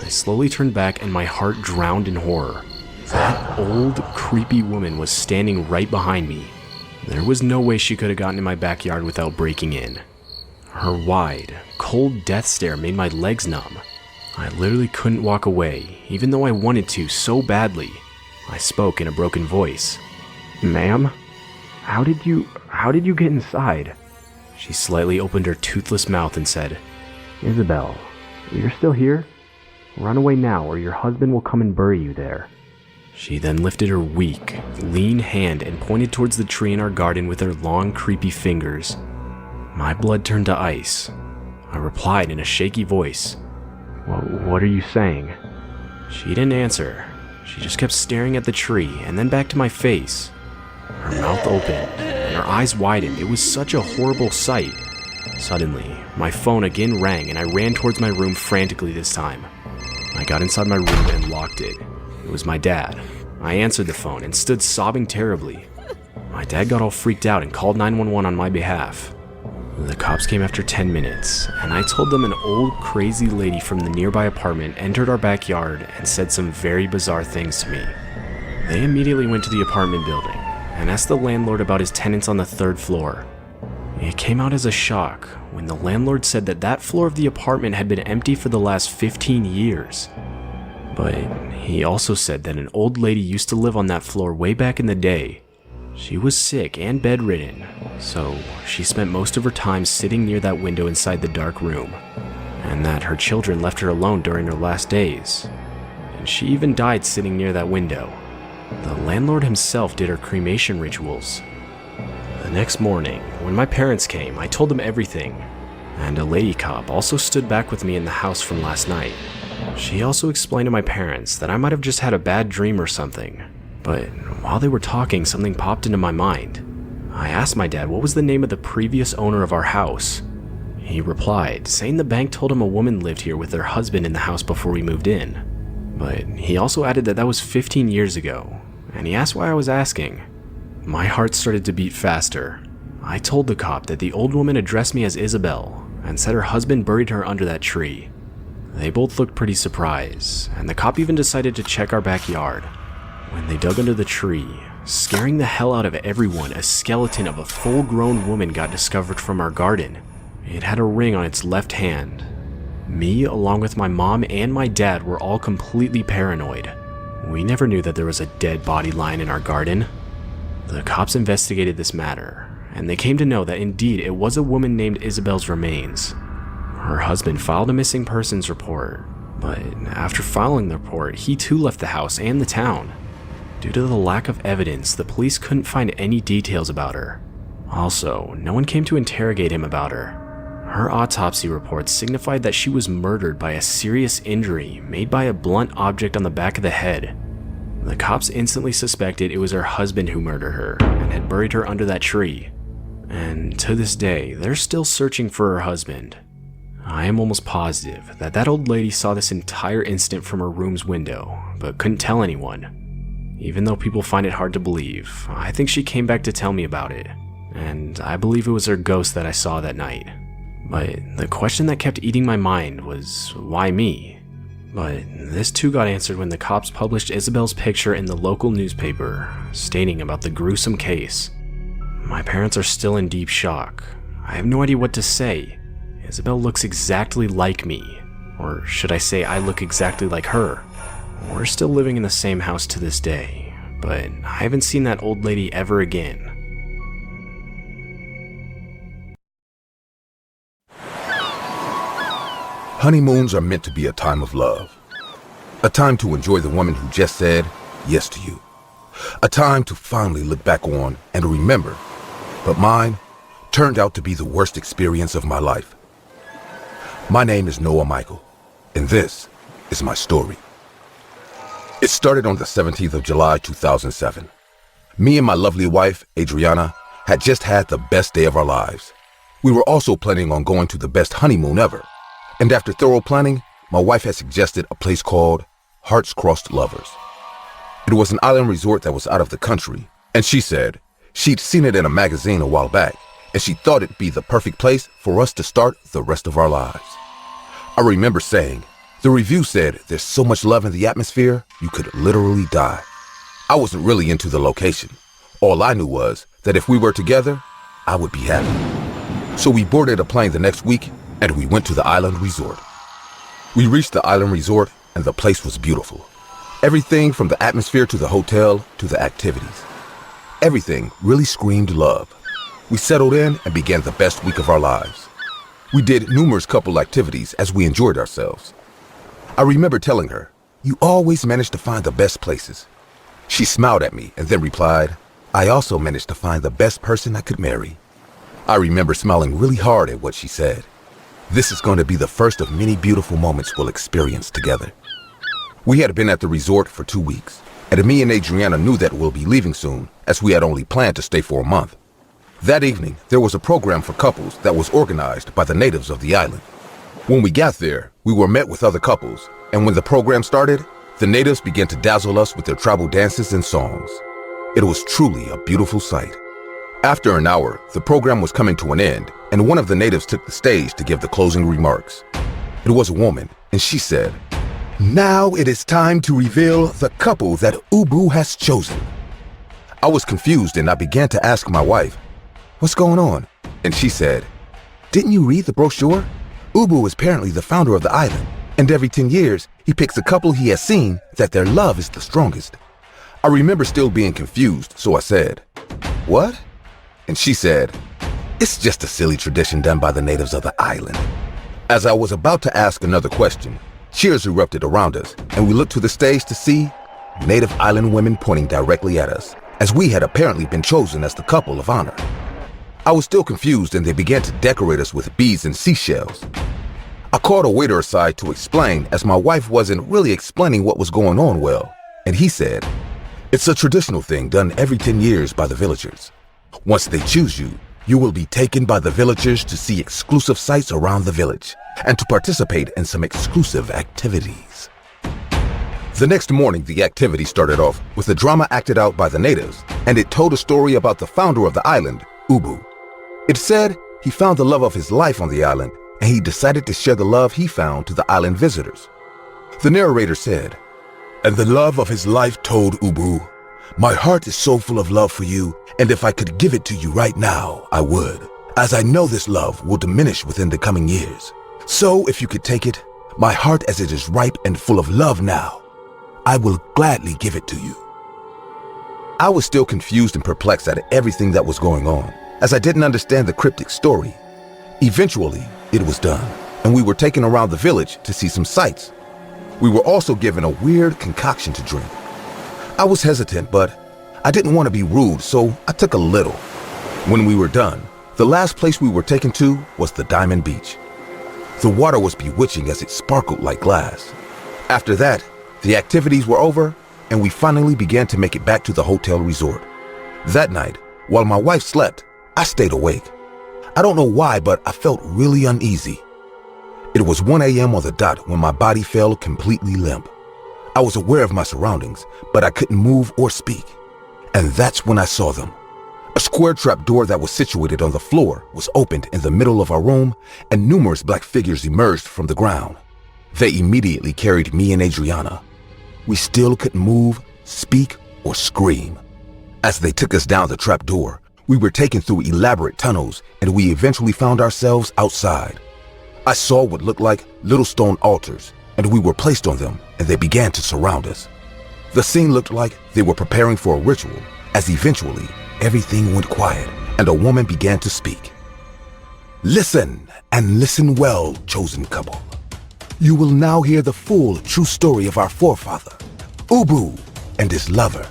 I slowly turned back and my heart drowned in horror. That old, creepy woman was standing right behind me. There was no way she could have gotten in my backyard without breaking in. Her wide, cold death stare made my legs numb. I literally couldn't walk away, even though I wanted to so badly. I spoke in a broken voice. "Ma'am, how did you get inside?" She slightly opened her toothless mouth and said, "Isabel, you're still here? Run away now or your husband will come and bury you there." She then lifted her weak, lean hand and pointed towards the tree in our garden with her long, creepy fingers. My blood turned to ice. I replied in a shaky voice, "What are you saying?" She didn't answer. She just kept staring at the tree and then back to my face. Her mouth opened and her eyes widened. It was such a horrible sight. Suddenly, my phone again rang and I ran towards my room frantically this time. I got inside my room and locked it. It was my dad. I answered the phone and stood sobbing terribly. My dad got all freaked out and called 911 on my behalf. The cops came after 10 minutes, and I told them an old crazy lady from the nearby apartment entered our backyard and said some very bizarre things to me. They immediately went to the apartment building and asked the landlord about his tenants on the third floor. It came out as a shock when the landlord said that that floor of the apartment had been empty for the last 15 years. But he also said that an old lady used to live on that floor way back in the day. She was sick and bedridden, so she spent most of her time sitting near that window inside the dark room, and that her children left her alone during her last days. And she even died sitting near that window. The landlord himself did her cremation rituals. The next morning, when my parents came, I told them everything, and a lady cop also stood back with me in the house from last night. She also explained to my parents that I might have just had a bad dream or something, but while they were talking, something popped into my mind. I asked my dad what was the name of the previous owner of our house. He replied, saying the bank told him a woman lived here with their husband in the house before we moved in. But he also added that that was 15 years ago, and he asked why I was asking. My heart started to beat faster. I told the cop that the old woman addressed me as Isabel and said her husband buried her under that tree. They both looked pretty surprised, and the cop even decided to check our backyard. When they dug under the tree, scaring the hell out of everyone, a skeleton of a full-grown woman got discovered from our garden. It had a ring on its left hand. Me, along with my mom and my dad, were all completely paranoid. We never knew that there was a dead body lying in our garden. The cops investigated this matter, and they came to know that indeed it was a woman named Isabel's remains. Her husband filed a missing persons report, but after filing the report, he too left the house and the town. Due to the lack of evidence, the police couldn't find any details about her. Also, no one came to interrogate him about her. Her autopsy report signified that she was murdered by a serious injury made by a blunt object on the back of the head. The cops instantly suspected it was her husband who murdered her and had buried her under that tree. And to this day, they're still searching for her husband. I am almost positive that that old lady saw this entire incident from her room's window, but couldn't tell anyone. Even though people find it hard to believe, I think she came back to tell me about it, and I believe it was her ghost that I saw that night. But the question that kept eating my mind was, why me? But this too got answered when the cops published Isabel's picture in the local newspaper, stating about the gruesome case. My parents are still in deep shock. I have no idea what to say. Isabel looks exactly like me, or should I say I look exactly like her. We're still living in the same house to this day, but I haven't seen that old lady ever again. Honeymoons are meant to be a time of love. A time to enjoy the woman who just said yes to you. A time to finally look back on and remember. But mine turned out to be the worst experience of my life. My name is Noah Michael, and this is my story. It started on the 17th of July, 2007. Me and my lovely wife, Adriana, had just had the best day of our lives. We were also planning on going to the best honeymoon ever. And after thorough planning, my wife had suggested a place called Hearts Crossed Lovers. It was an island resort that was out of the country, and she said she'd seen it in a magazine a while back, and she thought it'd be the perfect place for us to start the rest of our lives. I remember saying, the review said there's so much love in the atmosphere, you could literally die. I wasn't really into the location. All I knew was that if we were together, I would be happy. So we boarded a plane the next week, and we went to the island resort. We reached the island resort, and the place was beautiful. Everything from the atmosphere to the hotel to the activities. Everything really screamed love. We settled in and began the best week of our lives. We did numerous couple activities as we enjoyed ourselves. I remember telling her, "You always manage to find the best places." She smiled at me and then replied, "I also managed to find the best person I could marry." I remember smiling really hard at what she said. This is going to be the first of many beautiful moments we'll experience together. We had been at the resort for 2 weeks, and me and Adriana knew that we'll be leaving soon, as we had only planned to stay for a month. That evening, there was a program for couples that was organized by the natives of the island. When we got there, we were met with other couples, and when the program started, the natives began to dazzle us with their tribal dances and songs. It was truly a beautiful sight. After an hour, the program was coming to an end, and one of the natives took the stage to give the closing remarks. It was a woman, and she said, "Now it is time to reveal the couple that Ubu has chosen." I was confused, and I began to ask my wife, "What's going on?" and she said, "Didn't you read the brochure? Ubu is apparently the founder of the island, and every 10 years, he picks a couple he has seen that their love is the strongest." I remember still being confused, so I said, "What?" And she said, "It's just a silly tradition done by the natives of the island." As I was about to ask another question, cheers erupted around us, and we looked to the stage to see native island women pointing directly at us, as we had apparently been chosen as the couple of honor. I was still confused, and they began to decorate us with beads and seashells. I called a waiter aside to explain, as my wife wasn't really explaining what was going on well, and he said, "It's a traditional thing done every 10 years by the villagers. Once they choose you, you will be taken by the villagers to see exclusive sites around the village and to participate in some exclusive activities." The next morning, the activity started off with a drama acted out by the natives, and it told a story about the founder of the island, Ubu. It said he found the love of his life on the island, and he decided to share the love he found to the island visitors. The narrator said, "And the love of his life told Ubu, 'My heart is so full of love for you, and if I could give it to you right now, I would, as I know this love will diminish within the coming years. So if you could take it, my heart as it is ripe and full of love now, I will gladly give it to you." I was still confused and perplexed at everything that was going on, as I didn't understand the cryptic story. Eventually, it was done, and we were taken around the village to see some sights. We were also given a weird concoction to drink. I was hesitant, but I didn't want to be rude, so I took a little. When we were done, the last place we were taken to was the Diamond Beach. The water was bewitching as it sparkled like glass. After that, the activities were over, and we finally began to make it back to the hotel resort. That night, while my wife slept, I stayed awake. I don't know why, but I felt really uneasy. It was 1 a.m. on the dot when my body fell completely limp. I was aware of my surroundings, but I couldn't move or speak. And that's when I saw them. A square trap door that was situated on the floor was opened in the middle of our room, and numerous black figures emerged from the ground. They immediately carried me and Adriana. We still couldn't move, speak, or scream. As they took us down the trap door, we were taken through elaborate tunnels, and we eventually found ourselves outside. I saw what looked like little stone altars, and we were placed on them, and they began to surround us. The scene looked like they were preparing for a ritual, as eventually everything went quiet, and a woman began to speak. "Listen, and listen well, chosen couple. You will now hear the full, true story of our forefather, Ubu, and his lover.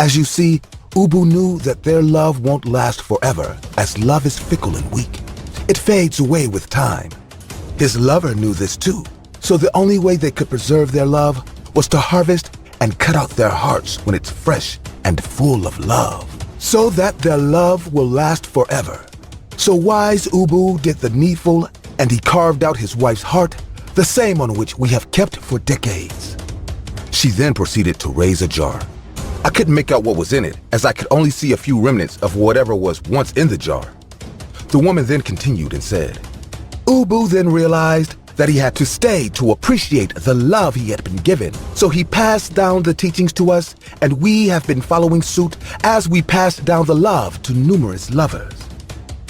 As you see, Ubu knew that their love won't last forever, as love is fickle and weak. It fades away with time. His lover knew this too, so the only way they could preserve their love was to harvest and cut out their hearts when it's fresh and full of love, so that their love will last forever. So wise Ubu did the needful, and he carved out his wife's heart, the same on which we have kept for decades." She then proceeded to raise a jar. I couldn't make out what was in it, as I could only see a few remnants of whatever was once in the jar. The woman then continued and said, "Ubu then realized that he had to stay to appreciate the love he had been given. So he passed down the teachings to us, and we have been following suit as we passed down the love to numerous lovers."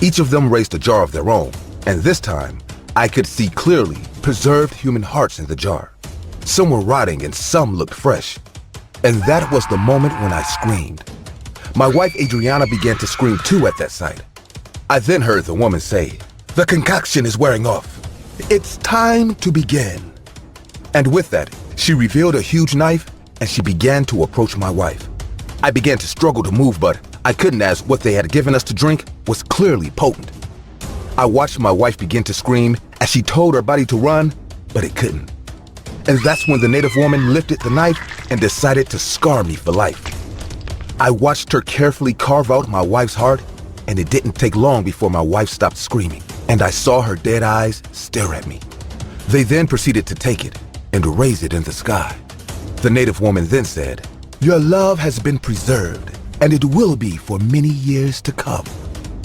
Each of them raised a jar of their own, and this time, I could see clearly preserved human hearts in the jar. Some were rotting and some looked fresh. And that was the moment when I screamed. My wife Adriana began to scream too at that sight. I then heard the woman say, "The concoction is wearing off. It's time to begin." And with that, she revealed a huge knife and she began to approach my wife. I began to struggle to move, but I couldn't, as what they had given us to drink was clearly potent. I watched my wife begin to scream as she told her body to run, but it couldn't. And that's when the native woman lifted the knife and decided to scar me for life. I watched her carefully carve out my wife's heart, and it didn't take long before my wife stopped screaming, and I saw her dead eyes stare at me. They then proceeded to take it and raise it in the sky. The native woman then said, "Your love has been preserved, and it will be for many years to come."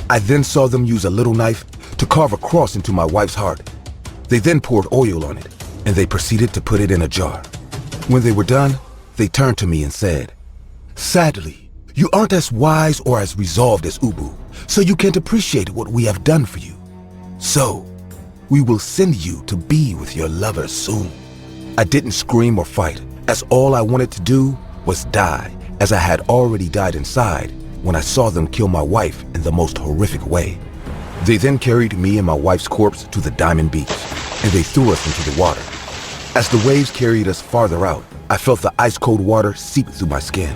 I then saw them use a little knife to carve a cross into my wife's heart. They then poured oil on it, and they proceeded to put it in a jar. When they were done, they turned to me and said, "Sadly, You aren't as wise or as resolved as Ubu, so you can't appreciate what we have done for you. So, we will send you to be with your lover soon. I didn't scream or fight, as all I wanted to do was die, as I had already died inside when I saw them kill my wife in the most horrific way. They then carried me and my wife's corpse to the Diamond Beach, and they threw us into the water. As the waves carried us farther out, I felt the ice-cold water seep through my skin.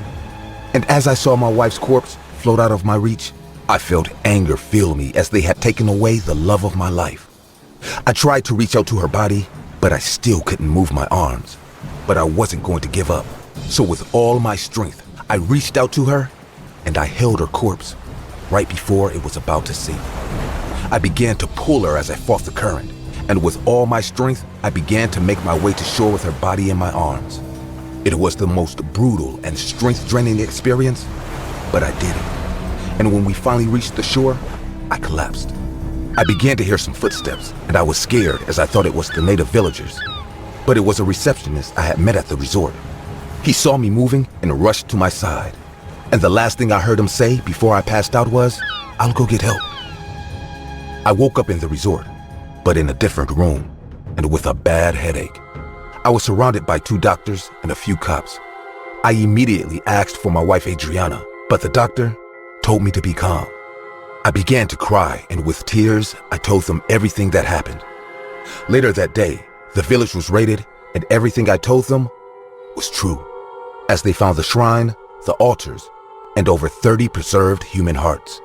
And as I saw my wife's corpse float out of my reach, I felt anger fill me as they had taken away the love of my life. I tried to reach out to her body, but I still couldn't move my arms. But I wasn't going to give up. So with all my strength, I reached out to her and I held her corpse right before it was about to sink. I began to pull her as I fought the current, and with all my strength, I began to make my way to shore with her body in my arms. It was the most brutal and strength-draining experience, but I did it. And when we finally reached the shore, I collapsed. I began to hear some footsteps, and I was scared as I thought it was the native villagers. But it was a receptionist I had met at the resort. He saw me moving and rushed to my side. And the last thing I heard him say before I passed out was, "I'll go get help." I woke up in the resort, but in a different room, and with a bad headache. I was surrounded by 2 doctors and a few cops. I immediately asked for my wife Adriana, but the doctor told me to be calm. I began to cry, and with tears, I told them everything that happened. Later that day, the village was raided, and everything I told them was true, as they found the shrine, the altars, and over 30 preserved human hearts.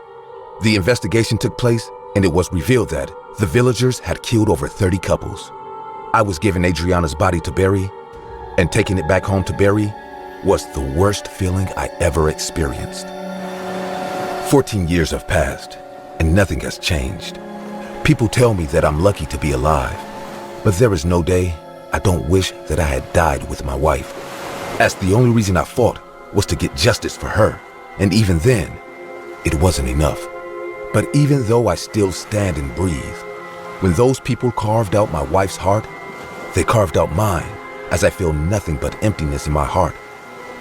The investigation took place, and it was revealed that the villagers had killed over 30 couples. I was given Adriana's body to bury, and taking it back home to bury was the worst feeling I ever experienced. 14 years have passed, and nothing has changed. People tell me that I'm lucky to be alive, but there is no day I don't wish that I had died with my wife, as the only reason I fought was to get justice for her, and even then, it wasn't enough. But even though I still stand and breathe, when those people carved out my wife's heart, they carved out mine, as I feel nothing but emptiness in my heart.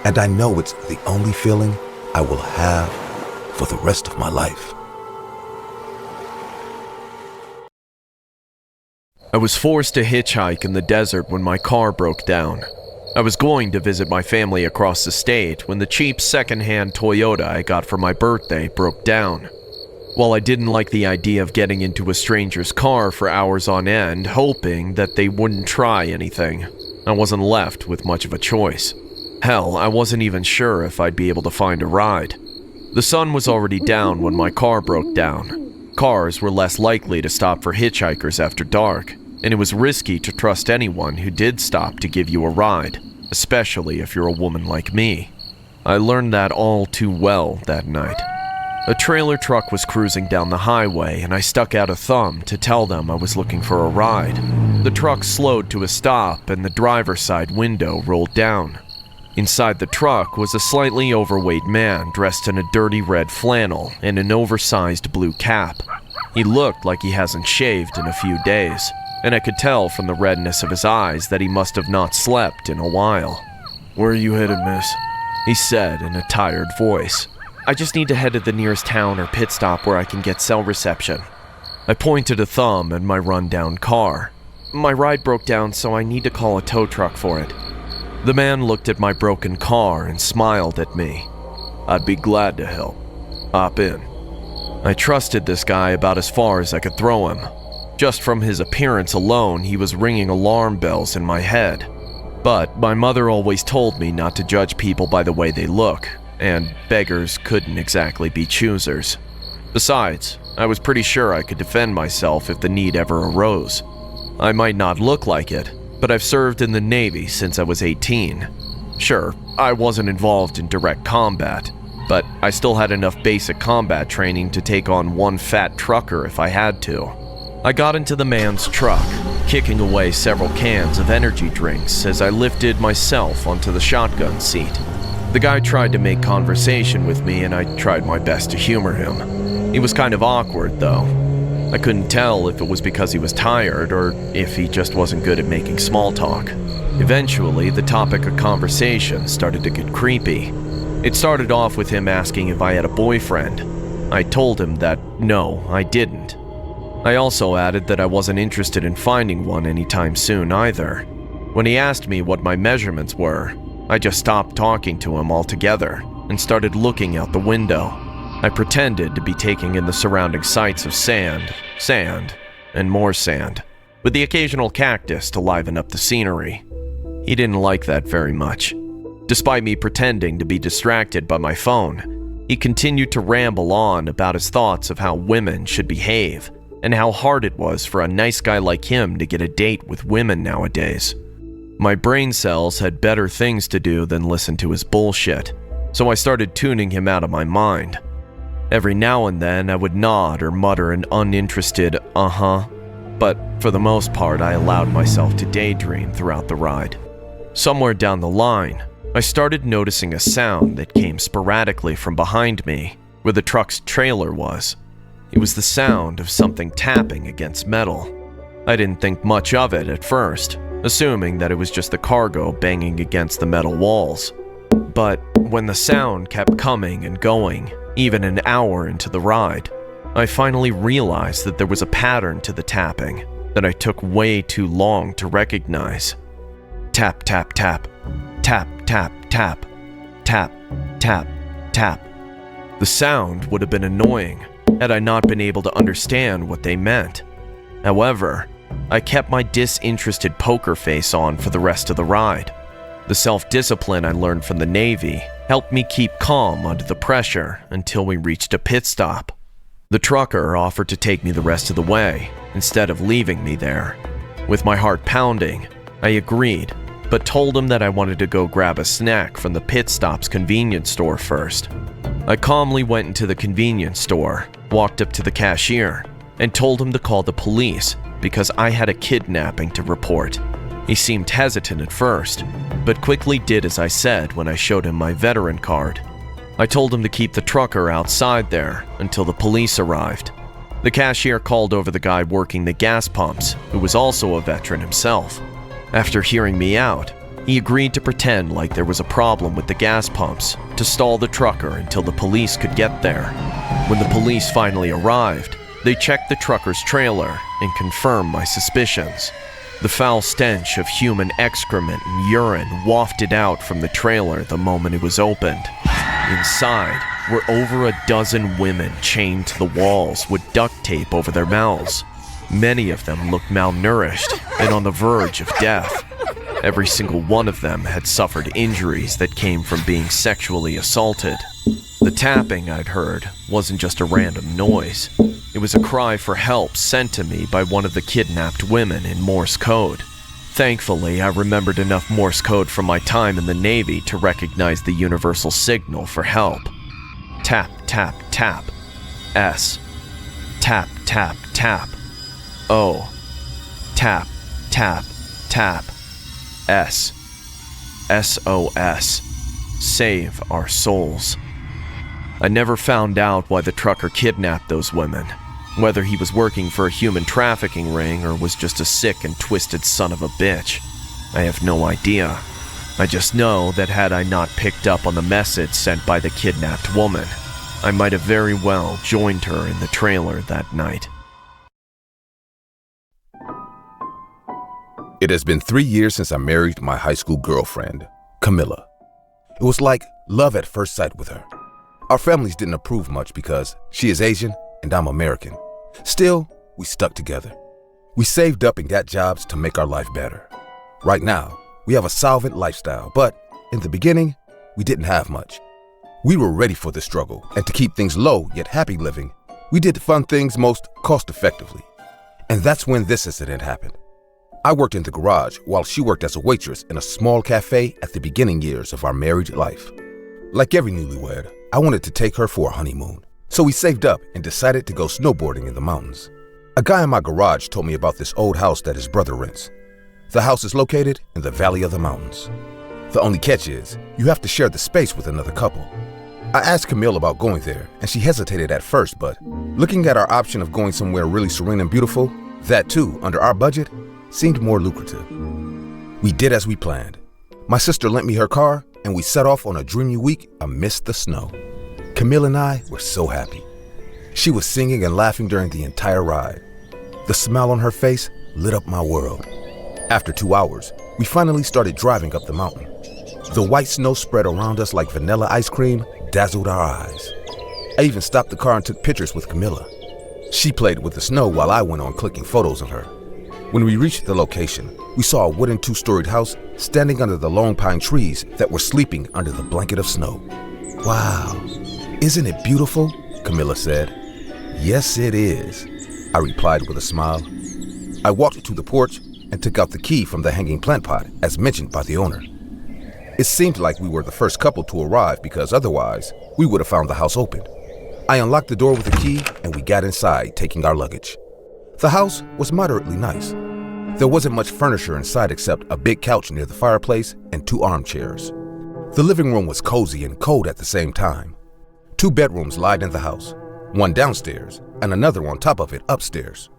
And I know it's the only feeling I will have for the rest of my life. I was forced to hitchhike in the desert when my car broke down. I was going to visit my family across the state when the cheap second-hand Toyota I got for my birthday broke down. While I didn't like the idea of getting into a stranger's car for hours on end, hoping that they wouldn't try anything, I wasn't left with much of a choice. Hell, I wasn't even sure if I'd be able to find a ride. The sun was already down when my car broke down. Cars were less likely to stop for hitchhikers after dark, and it was risky to trust anyone who did stop to give you a ride, especially if you're a woman like me. I learned that all too well that night. A trailer truck was cruising down the highway, and I stuck out a thumb to tell them I was looking for a ride. The truck slowed to a stop, and the driver's side window rolled down. Inside the truck was a slightly overweight man dressed in a dirty red flannel and an oversized blue cap. He looked like he hasn't shaved in a few days, and I could tell from the redness of his eyes that he must have not slept in a while. "Where are you headed, miss?" he said in a tired voice. "I just need to head to the nearest town or pit stop where I can get cell reception." I pointed a thumb at my run-down car. "My ride broke down, so I need to call a tow truck for it." The man looked at my broken car and smiled at me. "I'd be glad to help. Hop in." I trusted this guy about as far as I could throw him. Just from his appearance alone, he was ringing alarm bells in my head. But my mother always told me not to judge people by the way they look, and beggars couldn't exactly be choosers. Besides, I was pretty sure I could defend myself if the need ever arose. I might not look like it, but I've served in the Navy since I was 18. Sure, I wasn't involved in direct combat, but I still had enough basic combat training to take on one fat trucker if I had to. I got into the man's truck, kicking away several cans of energy drinks as I lifted myself onto the shotgun seat. The guy tried to make conversation with me, and I tried my best to humor him. He was kind of awkward, though. I couldn't tell if it was because he was tired or if he just wasn't good at making small talk. Eventually, the topic of conversation started to get creepy. It started off with him asking if I had a boyfriend. I told him that no, I didn't. I also added that I wasn't interested in finding one anytime soon either. When he asked me what my measurements were, I just stopped talking to him altogether and started looking out the window. I pretended to be taking in the surrounding sights of sand, and more sand, with the occasional cactus to liven up the scenery. He didn't like that very much. Despite me pretending to be distracted by my phone, he continued to ramble on about his thoughts of how women should behave and how hard it was for a nice guy like him to get a date with women nowadays. My brain cells had better things to do than listen to his bullshit, so I started tuning him out of my mind. Every now and then I would nod or mutter an uninterested uh-huh, but for the most part I allowed myself to daydream throughout the ride. Somewhere down the line, I started noticing a sound that came sporadically from behind me, where the truck's trailer was. It was the sound of something tapping against metal. I didn't think much of it at first, assuming that it was just the cargo banging against the metal walls. But when the sound kept coming and going, even an hour into the ride, I finally realized that there was a pattern to the tapping that I took way too long to recognize. Tap, tap, tap. Tap, tap, tap. Tap, tap, tap. The sound would have been annoying had I not been able to understand what they meant. However, I kept my disinterested poker face on for the rest of the ride. The self-discipline I learned from the Navy helped me keep calm under the pressure until we reached a pit stop. The trucker offered to take me the rest of the way instead of leaving me there. With my heart pounding, I agreed, but told him that I wanted to go grab a snack from the pit stop's convenience store first. I calmly went into the convenience store, walked up to the cashier, and told him to call the police because I had a kidnapping to report. He seemed hesitant at first, but quickly did as I said when I showed him my veteran card. I told him to keep the trucker outside there until the police arrived. The cashier called over the guy working the gas pumps, who was also a veteran himself. After hearing me out, he agreed to pretend like there was a problem with the gas pumps to stall the trucker until the police could get there. When the police finally arrived, they checked the trucker's trailer and confirmed my suspicions. The foul stench of human excrement and urine wafted out from the trailer the moment it was opened. Inside were over a dozen women chained to the walls with duct tape over their mouths. Many of them looked malnourished and on the verge of death. Every single one of them had suffered injuries that came from being sexually assaulted. The tapping I'd heard wasn't just a random noise. It was a cry for help sent to me by one of the kidnapped women in Morse code. Thankfully, I remembered enough Morse code from my time in the Navy to recognize the universal signal for help. Tap, tap, tap. S. Tap, tap, tap. O. Tap, tap, tap. S. SOS. Save our souls. I never found out why the trucker kidnapped those women, whether he was working for a human trafficking ring or was just a sick and twisted son of a bitch. I have no idea. I just know that had I not picked up on the message sent by the kidnapped woman, I might have very well joined her in the trailer that night. It has been 3 years since I married my high school girlfriend, Camilla. It was like love at first sight with her. Our families didn't approve much because she is Asian and I'm American. Still, we stuck together. We saved up and got jobs to make our life better. Right now, we have a solvent lifestyle, but in the beginning, we didn't have much. We were ready for the struggle, and to keep things low yet happy living, we did fun things most cost-effectively. And that's when this incident happened. I worked in the garage while she worked as a waitress in a small cafe at the beginning years of our married life. Like every newlywed, I wanted to take her for a honeymoon, so we saved up and decided to go snowboarding in the mountains. A guy in my garage told me about this old house that his brother rents. The house is located in the valley of the mountains. The only catch is, you have to share the space with another couple. I asked Camille about going there, and she hesitated at first, but looking at our option of going somewhere really serene and beautiful, that too, under our budget, seemed more lucrative. We did as we planned. My sister lent me her car, and we set off on a dreamy week amidst the snow. Camille and I were so happy. She was singing and laughing during the entire ride. The smile on her face lit up my world. After 2 hours, we finally started driving up the mountain. The white snow spread around us like vanilla ice cream dazzled our eyes. I even stopped the car and took pictures with Camilla. She played with the snow while I went on clicking photos of her. When we reached the location, we saw a wooden 2-storied house standing under the long pine trees that were sleeping under the blanket of snow. "Wow, isn't it beautiful?" Camilla said. "Yes, it is," I replied with a smile. I walked to the porch and took out the key from the hanging plant pot as mentioned by the owner. It seemed like we were the first couple to arrive because otherwise we would have found the house open. I unlocked the door with the key and we got inside, taking our luggage. The house was moderately nice. There wasn't much furniture inside except a big couch near the fireplace and 2 armchairs. The living room was cozy and cold at the same time. 2 bedrooms lied in the house, one downstairs and another on top of it upstairs.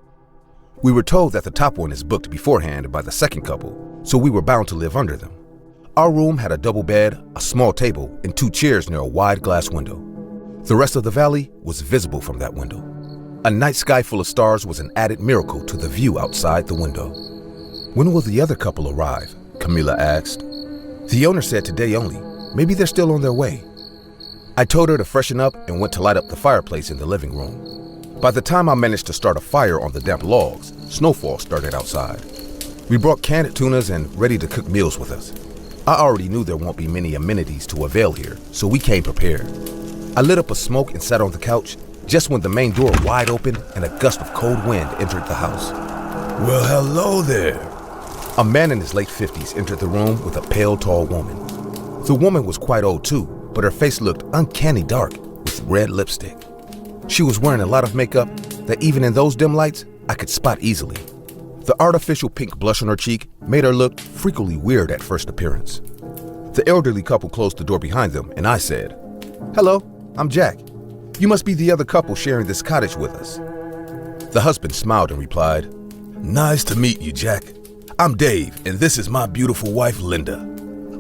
We were told that the top one is booked beforehand by the second couple, so we were bound to live under them. Our room had a double bed, a small table, and 2 chairs near a wide glass window. The rest of the valley was visible from that window. A night sky full of stars was an added miracle to the view outside the window. "When will the other couple arrive?" Camilla asked. The owner said today only. Maybe they're still on their way. I told her to freshen up and went to light up the fireplace in the living room. By the time I managed to start a fire on the damp logs, snowfall started outside. We brought canned tunas and ready-to-cook meals with us. I already knew there won't be many amenities to avail here, so we came prepared. I lit up a smoke and sat on the couch just when the main door wide opened and a gust of cold wind entered the house. "Well, hello there." A man in his late 50s entered the room with a pale, tall woman. The woman was quite old too, but her face looked uncanny dark with red lipstick. She was wearing a lot of makeup that even in those dim lights, I could spot easily. The artificial pink blush on her cheek made her look freakily weird at first appearance. The elderly couple closed the door behind them and I said, "Hello, I'm Jack. You must be the other couple sharing this cottage with us." The husband smiled and replied, "Nice to meet you, Jack. I'm Dave, and this is my beautiful wife, Linda."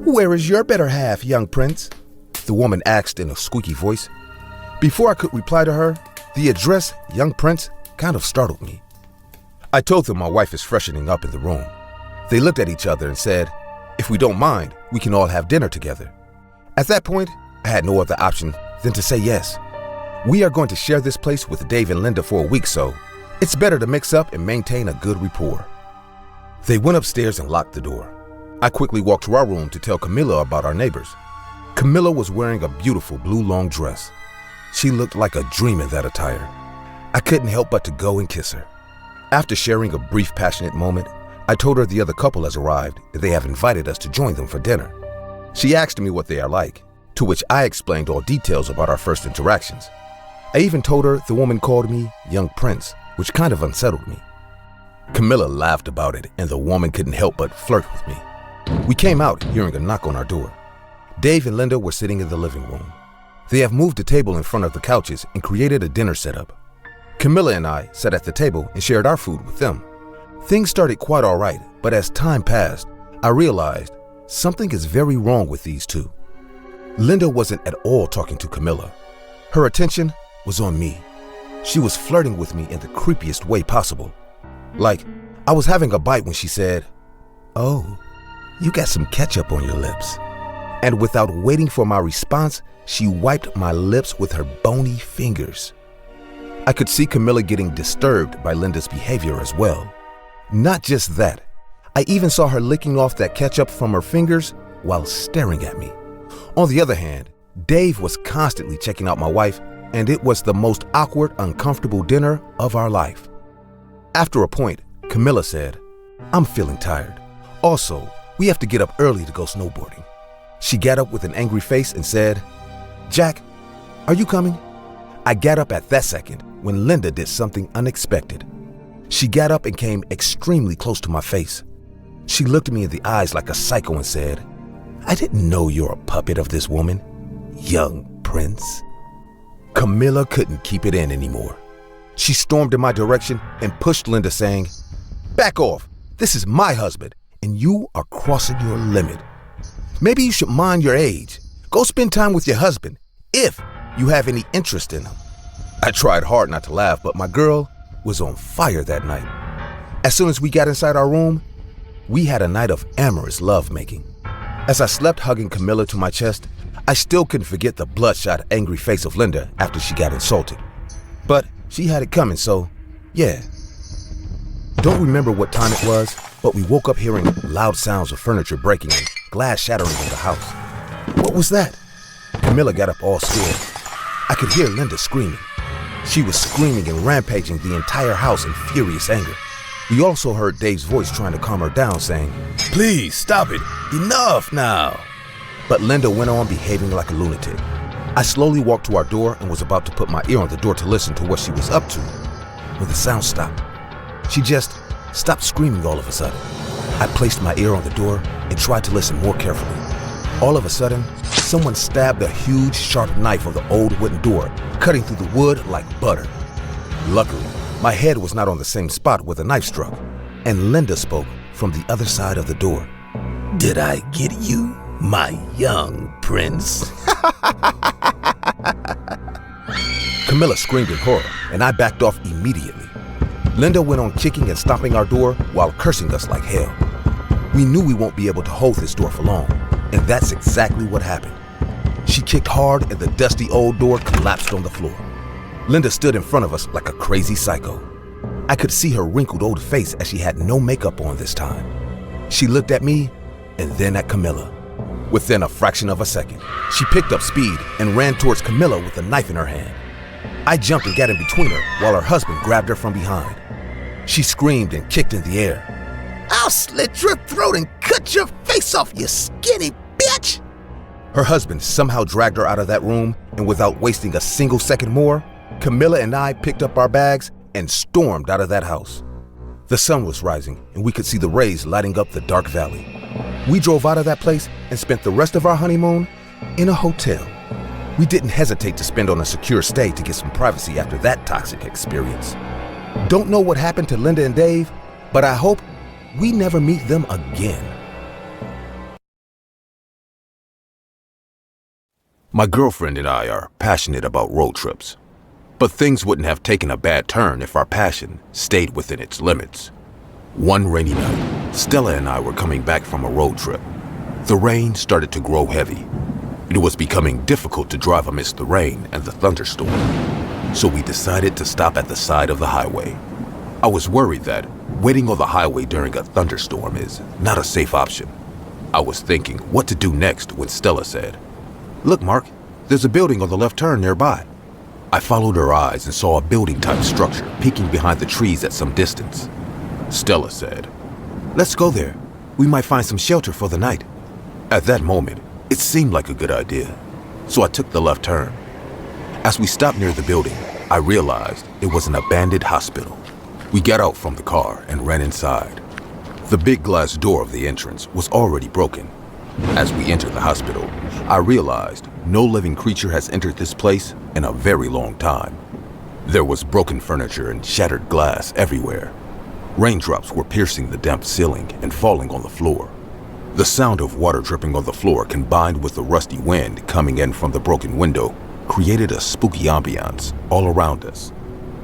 "Where is your better half, young prince?" the woman asked in a squeaky voice. Before I could reply to her, the address, young prince, kind of startled me. I told them my wife is freshening up in the room. They looked at each other and said, "If we don't mind, we can all have dinner together." At that point, I had no other option than to say yes. We are going to share this place with Dave and Linda for a week, so it's better to mix up and maintain a good rapport. They went upstairs and locked the door. I quickly walked to our room to tell Camilla about our neighbors. Camilla was wearing a beautiful blue long dress. She looked like a dream in that attire. I couldn't help but to go and kiss her. After sharing a brief, passionate moment, I told her the other couple has arrived and they have invited us to join them for dinner. She asked me what they are like, to which I explained all details about our first interactions. I even told her the woman called me young prince, which kind of unsettled me. Camilla laughed about it and the woman couldn't help but flirt with me. We came out hearing a knock on our door. Dave and Linda were sitting in the living room. They have moved a table in front of the couches and created a dinner setup. Camilla and I sat at the table and shared our food with them. Things started quite all right, but as time passed, I realized something is very wrong with these two. Linda wasn't at all talking to Camilla. Her attention was on me. She was flirting with me in the creepiest way possible. Like, I was having a bite when she said, "Oh, you got some ketchup on your lips." And without waiting for my response, she wiped my lips with her bony fingers. I could see Camilla getting disturbed by Linda's behavior as well. Not just that, I even saw her licking off that ketchup from her fingers while staring at me. On the other hand, Dave was constantly checking out my wife, and it was the most awkward, uncomfortable dinner of our life. After a point, Camilla said, "I'm feeling tired. Also, we have to get up early to go snowboarding." She got up with an angry face and said, "Jack, are you coming?" I got up at that second when Linda did something unexpected. She got up and came extremely close to my face. She looked me in the eyes like a psycho and said, "I didn't know you're a puppet of this woman, young prince." Camilla couldn't keep it in anymore. She stormed in my direction and pushed Linda, saying, "Back off. This is my husband, and you are crossing your limit." Maybe you should mind your age. Go spend time with your husband, if you have any interest in him. I tried hard not to laugh, but my girl was on fire that night. As soon as we got inside our room, we had a night of amorous lovemaking. As I slept hugging Camilla to my chest, I still couldn't forget the bloodshot, angry face of Linda after she got insulted. But she had it coming, so yeah. Don't remember what time it was, but we woke up hearing loud sounds of furniture breaking and glass shattering in the house. What was that? Camilla got up all scared. I could hear Linda screaming. She was screaming and rampaging the entire house in furious anger. We also heard Dave's voice trying to calm her down, saying, "Please, stop it. Enough now." But Linda went on behaving like a lunatic. I slowly walked to our door and was about to put my ear on the door to listen to what she was up to when the sound stopped. She just stopped screaming all of a sudden. I placed my ear on the door and tried to listen more carefully. All of a sudden, someone stabbed a huge, sharp knife on the old wooden door, cutting through the wood like butter. Luckily, my head was not on the same spot where the knife struck, and Linda spoke from the other side of the door. "Did I get you, my young prince?" Camilla screamed in horror, and I backed off immediately. Linda went on kicking and stomping our door while cursing us like hell. We knew we won't be able to hold this door for long, and that's exactly what happened. She kicked hard and the dusty old door collapsed on the floor. Linda stood in front of us like a crazy psycho. I could see her wrinkled old face as she had no makeup on this time. She looked at me and then at Camilla. Within a fraction of a second, she picked up speed and ran towards Camilla with a knife in her hand. I jumped and got in between her while her husband grabbed her from behind. She screamed and kicked in the air. "I'll slit your throat and cut your face off, you skinny bitch!" Her husband somehow dragged her out of that room, and without wasting a single second more, Camilla and I picked up our bags and stormed out of that house. The sun was rising, and we could see the rays lighting up the dark valley. We drove out of that place and spent the rest of our honeymoon in a hotel. We didn't hesitate to spend on a secure stay to get some privacy after that toxic experience. Don't know what happened to Linda and Dave, but I hope we never meet them again. My girlfriend and I are passionate about road trips, but things wouldn't have taken a bad turn if our passion stayed within its limits. One rainy night, Stella and I were coming back from a road trip. The rain started to grow heavy. It was becoming difficult to drive amidst the rain and the thunderstorm, so we decided to stop at the side of the highway. I was worried that waiting on the highway during a thunderstorm is not a safe option. I was thinking what to do next when Stella said, "Look, Mark, there's a building on the left turn nearby." I followed her eyes and saw a building-type structure peeking behind the trees at some distance. Stella said, "Let's go there. We might find some shelter for the night." At that moment, it seemed like a good idea, so I took the left turn. As we stopped near the building, I realized it was an abandoned hospital. We got out from the car and ran inside. The big glass door of the entrance was already broken. As we entered the hospital, I realized no living creature has entered this place in a very long time. There was broken furniture and shattered glass everywhere. Raindrops were piercing the damp ceiling and falling on the floor. The sound of water dripping on the floor combined with the rusty wind coming in from the broken window created a spooky ambiance all around us.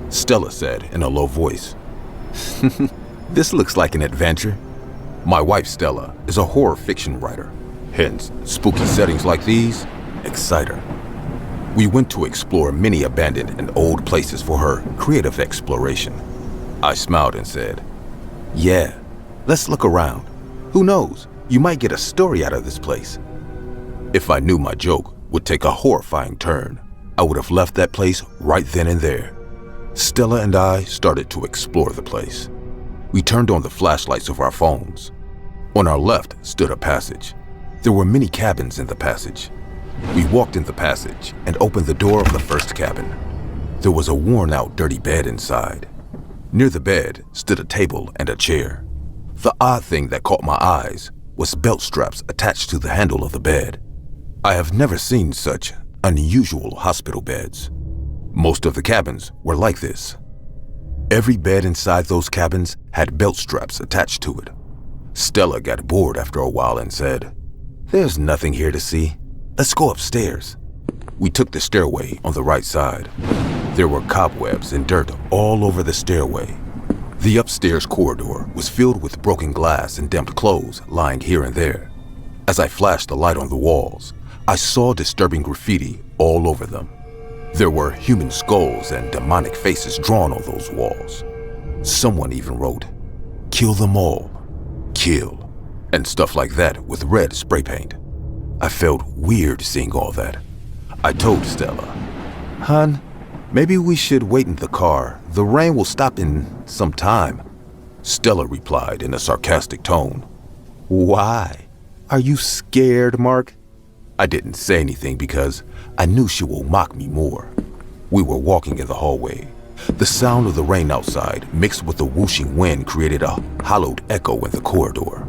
Stella said in a low voice, "This looks like an adventure." My wife Stella is a horror fiction writer, hence spooky settings like these excite her. We went to explore many abandoned and old places for her creative exploration. I smiled and said, "Yeah, let's look around. Who knows? You might get a story out of this place." If I knew my joke would take a horrifying turn, I would have left that place right then and there. Stella and I started to explore the place. We turned on the flashlights of our phones. On our left stood a passage. There were many cabins in the passage. We walked in the passage and opened the door of the first cabin. There was a worn-out, dirty bed inside. Near the bed stood a table and a chair. The odd thing that caught my eyes was belt straps attached to the handle of the bed. I have never seen such unusual hospital beds. Most of the cabins were like this. Every bed inside those cabins had belt straps attached to it. Stella got bored after a while and said, There's nothing here to see. Let's go upstairs. We took the stairway on the right side. There were cobwebs and dirt all over the stairway. The upstairs corridor was filled with broken glass and damp clothes lying here and there. As I flashed the light on the walls, I saw disturbing graffiti all over them. There were human skulls and demonic faces drawn on those walls. Someone even wrote, "Kill them all, kill," and stuff like that with red spray paint. I felt weird seeing all that. I told Stella, "Hun, maybe we should wait in the car. The rain will stop in some time." Stella replied in a sarcastic tone, "Why? Are you scared, Mark?" I didn't say anything because I knew she will mock me more. We were walking in the hallway. The sound of the rain outside mixed with the whooshing wind created a hollowed echo in the corridor.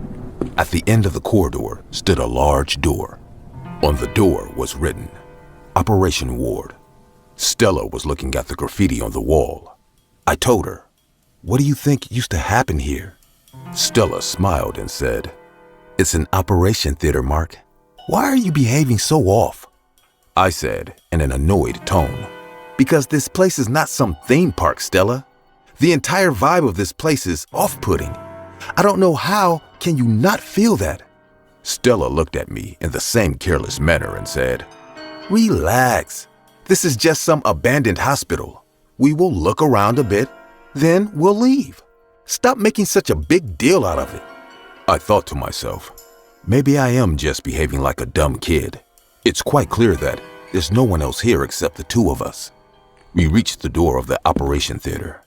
At the end of the corridor stood a large door. On the door was written, "Operation Ward." Stella was looking at the graffiti on the wall. I told her, "What do you think used to happen here?" Stella smiled and said, "It's an operation theater, Mark. Why are you behaving so off?" I said in an annoyed tone, "Because this place is not some theme park, Stella. The entire vibe of this place is off-putting. I don't know how can you not feel that?" Stella looked at me in the same careless manner and said, "Relax. This is just some abandoned hospital. We will look around a bit, then we'll leave. Stop making such a big deal out of it." I thought to myself, maybe I am just behaving like a dumb kid. It's quite clear that there's no one else here except the two of us. We reached the door of the operation theater.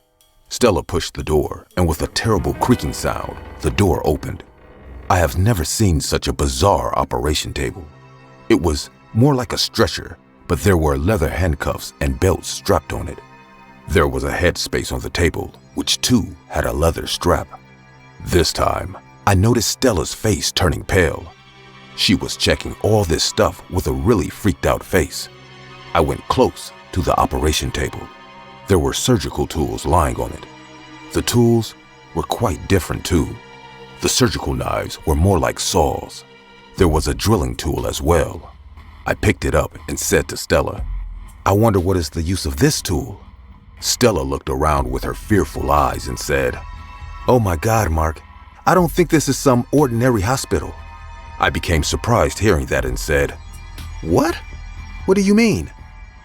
Stella pushed the door, and with a terrible creaking sound, the door opened. I have never seen such a bizarre operation table. It was more like a stretcher, but there were leather handcuffs and belts strapped on it. There was a headspace on the table, which too had a leather strap. This time, I noticed Stella's face turning pale. She was checking all this stuff with a really freaked out face. I went close to the operation table. There were surgical tools lying on it. The tools were quite different too. The surgical knives were more like saws. There was a drilling tool as well. I picked it up and said to Stella, "I wonder what is the use of this tool?" Stella looked around with her fearful eyes and said, "Oh my God, Mark, I don't think this is some ordinary hospital." I became surprised hearing that and said, "What? What do you mean?"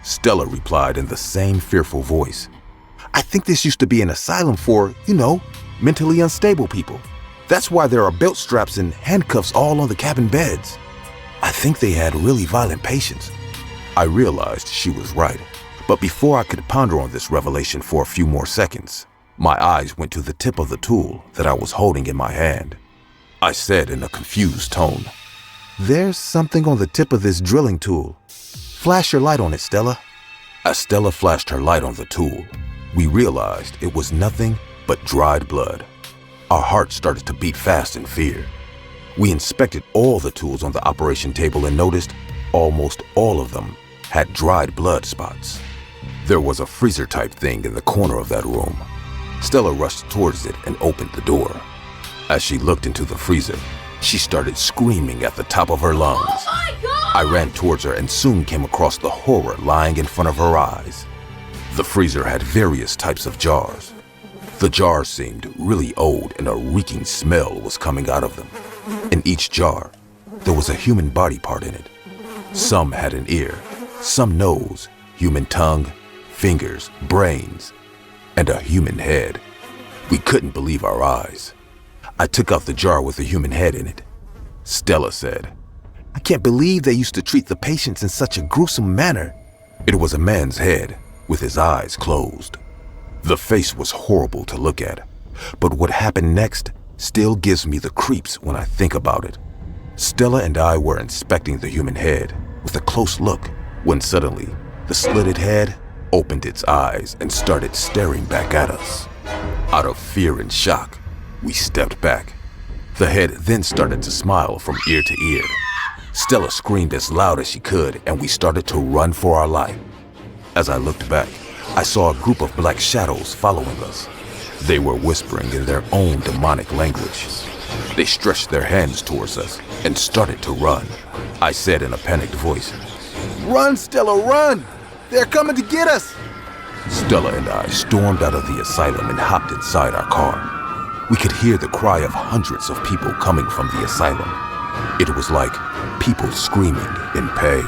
Stella replied in the same fearful voice, "I think this used to be an asylum for, mentally unstable people. That's why there are belt straps and handcuffs all on the cabin beds. I think they had really violent patients." I realized she was right, but before I could ponder on this revelation for a few more seconds, my eyes went to the tip of the tool that I was holding in my hand. I said in a confused tone, "There's something on the tip of this drilling tool. Flash your light on it, Stella." As Stella flashed her light on the tool, we realized it was nothing but dried blood. Our hearts started to beat fast in fear. We inspected all the tools on the operation table and noticed almost all of them had dried blood spots. There was a freezer-type thing in the corner of that room. Stella rushed towards it and opened the door. As she looked into the freezer, she started screaming at the top of her lungs. Oh my God! I ran towards her and soon came across the horror lying in front of her eyes. The freezer had various types of jars. The jars seemed really old and a reeking smell was coming out of them. In each jar, there was a human body part in it. Some had an ear, some nose, human tongue, fingers, brains, and a human head. We couldn't believe our eyes. I took out the jar with the human head in it. Stella said, "I can't believe they used to treat the patients in such a gruesome manner." It was a man's head with his eyes closed. The face was horrible to look at, but what happened next still gives me the creeps when I think about it. Stella and I were inspecting the human head with a close look when suddenly the slitted head opened its eyes and started staring back at us. Out of fear and shock, we stepped back. The head then started to smile from ear to ear. Stella screamed as loud as she could, and we started to run for our life. As I looked back, I saw a group of black shadows following us. They were whispering in their own demonic language. They stretched their hands towards us and started to run. I said in a panicked voice, "Run, Stella, run! They're coming to get us!" Stella and I stormed out of the asylum and hopped inside our car. We could hear the cry of hundreds of people coming from the asylum. It was like people screaming in pain.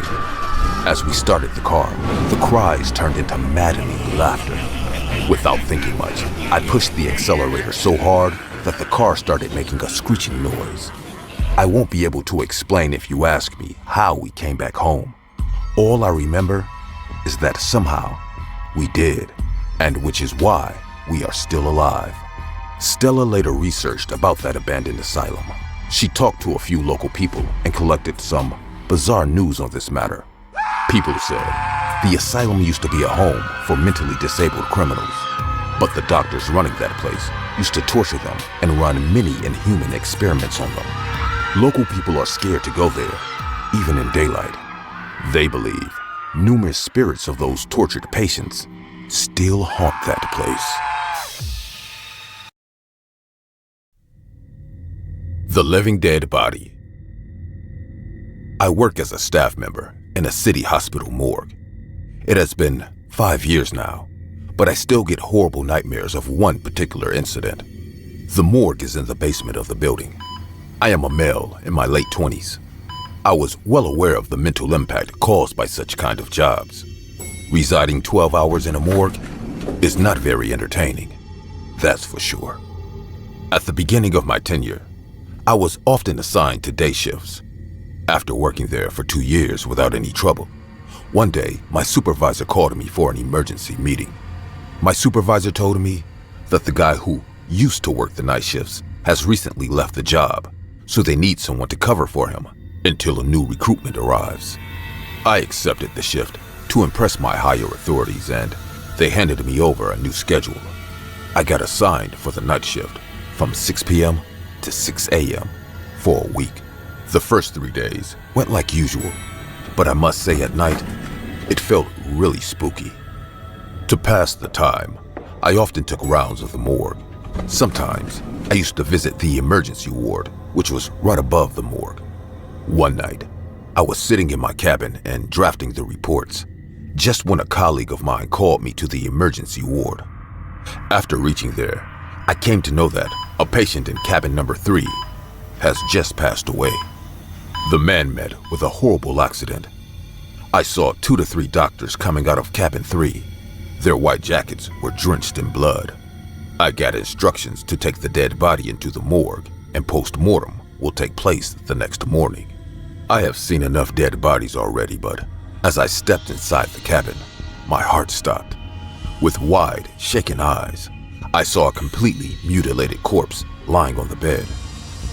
As we started the car, the cries turned into maddening laughter. Without thinking much, I pushed the accelerator so hard that the car started making a screeching noise. I won't be able to explain if you ask me how we came back home. All I remember is that somehow we did, and which is why we are still alive. Stella later researched about that abandoned asylum. She talked to a few local people and collected some bizarre news on this matter. People said the asylum used to be a home for mentally disabled criminals, but the doctors running that place used to torture them and run many inhuman experiments on them. Local people are scared to go there, even in daylight. They believe numerous spirits of those tortured patients still haunt that place. The Living Dead Body. I work as a staff member in a city hospital morgue. It has been 5 years now, but I still get horrible nightmares of one particular incident. The morgue is in the basement of the building. I am a male in my late 20s. I was well aware of the mental impact caused by such kind of jobs. Residing 12 hours in a morgue is not very entertaining, that's for sure. At the beginning of my tenure, I was often assigned to day shifts. After working there for 2 years without any trouble, one day my supervisor called me for an emergency meeting. My supervisor told me that the guy who used to work the night shifts has recently left the job, so they need someone to cover for him until a new recruitment arrives. I accepted the shift to impress my higher authorities, and they handed me over a new schedule. I got assigned for the night shift from 6 p.m. to 6 a.m. for a week. The first 3 days went like usual, but I must say at night, it felt really spooky. To pass the time, I often took rounds of the morgue. Sometimes, I used to visit the emergency ward, which was right above the morgue. One night, I was sitting in my cabin and drafting the reports, just when a colleague of mine called me to the emergency ward. After reaching there, I came to know that a patient in cabin number 3 has just passed away. The man met with a horrible accident. I saw 2 to 3 doctors coming out of cabin 3. Their white jackets were drenched in blood. I got instructions to take the dead body into the morgue, and post-mortem will take place the next morning. I have seen enough dead bodies already, but as I stepped inside the cabin, my heart stopped. With wide, shaken eyes, I saw a completely mutilated corpse lying on the bed.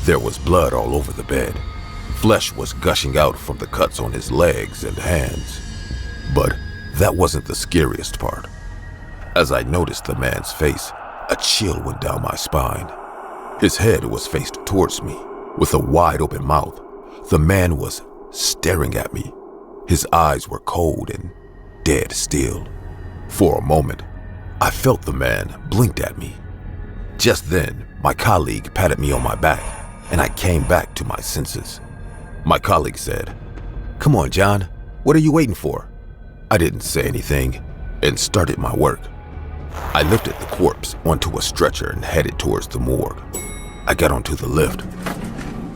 There was blood all over the bed. Flesh was gushing out from the cuts on his legs and hands. But that wasn't the scariest part. As I noticed the man's face, a chill went down my spine. His head was faced towards me. With a wide open mouth, the man was staring at me. His eyes were cold and dead still. For a moment, I felt the man blinked at me. Just then, my colleague patted me on my back, and I came back to my senses. My colleague said, "Come on, John, what are you waiting for?" I didn't say anything and started my work. I lifted the corpse onto a stretcher and headed towards the morgue. I got onto the lift.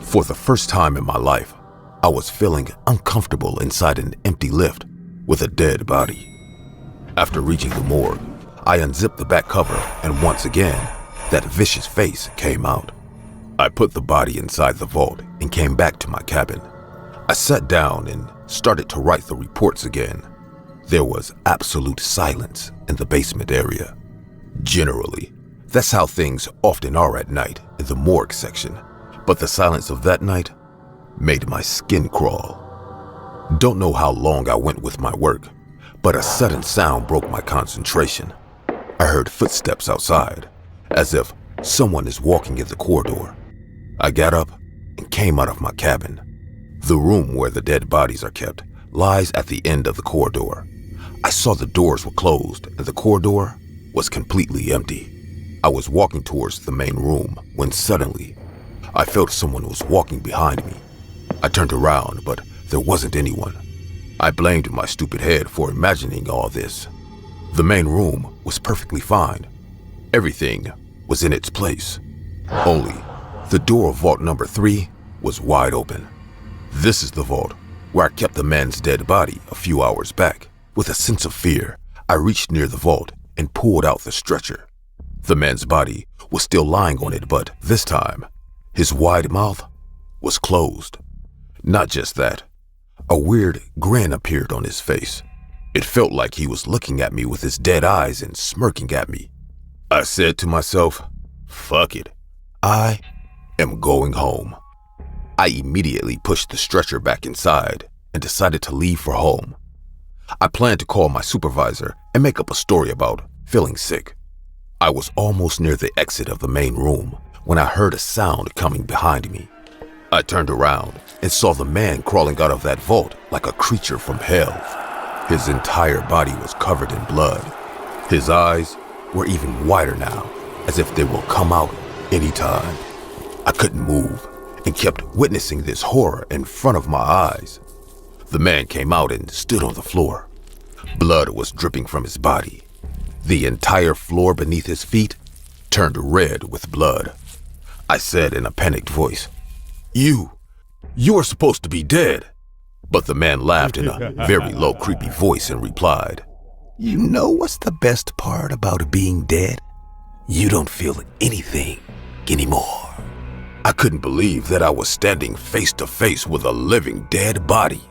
For the first time in my life, I was feeling uncomfortable inside an empty lift with a dead body. After reaching the morgue, I unzipped the back cover, and once again, that vicious face came out. I put the body inside the vault and came back to my cabin. I sat down and started to write the reports again. There was absolute silence in the basement area. Generally, that's how things often are at night in the morgue section, but the silence of that night made my skin crawl. Don't know how long I went with my work, but a sudden sound broke my concentration. I heard footsteps outside, as if someone is walking in the corridor. I got up and came out of my cabin. The room where the dead bodies are kept lies at the end of the corridor. I saw the doors were closed and the corridor was completely empty. I was walking towards the main room when suddenly I felt someone was walking behind me. I turned around, but there wasn't anyone. I blamed my stupid head for imagining all this. The main room was perfectly fine. Everything was in its place. Only the door of vault number 3 was wide open. This is the vault where I kept the man's dead body a few hours back. With a sense of fear, I reached near the vault and pulled out the stretcher. The man's body was still lying on it, but this time, his wide mouth was closed. Not just that, a weird grin appeared on his face. It felt like he was looking at me with his dead eyes and smirking at me. I said to myself, fuck it, I am going home. I immediately pushed the stretcher back inside and decided to leave for home. I planned to call my supervisor and make up a story about feeling sick. I was almost near the exit of the main room when I heard a sound coming behind me. I turned around and saw the man crawling out of that vault like a creature from hell. His entire body was covered in blood. His eyes were even wider now, as if they will come out anytime. I couldn't move and kept witnessing this horror in front of my eyes. The man came out and stood on the floor. Blood was dripping from his body. The entire floor beneath his feet turned red with blood. I said in a panicked voice, You are supposed to be dead." But the man laughed in a very low, creepy voice and replied, "You know what's the best part about being dead? You don't feel anything anymore." I couldn't believe that I was standing face to face with a living dead body.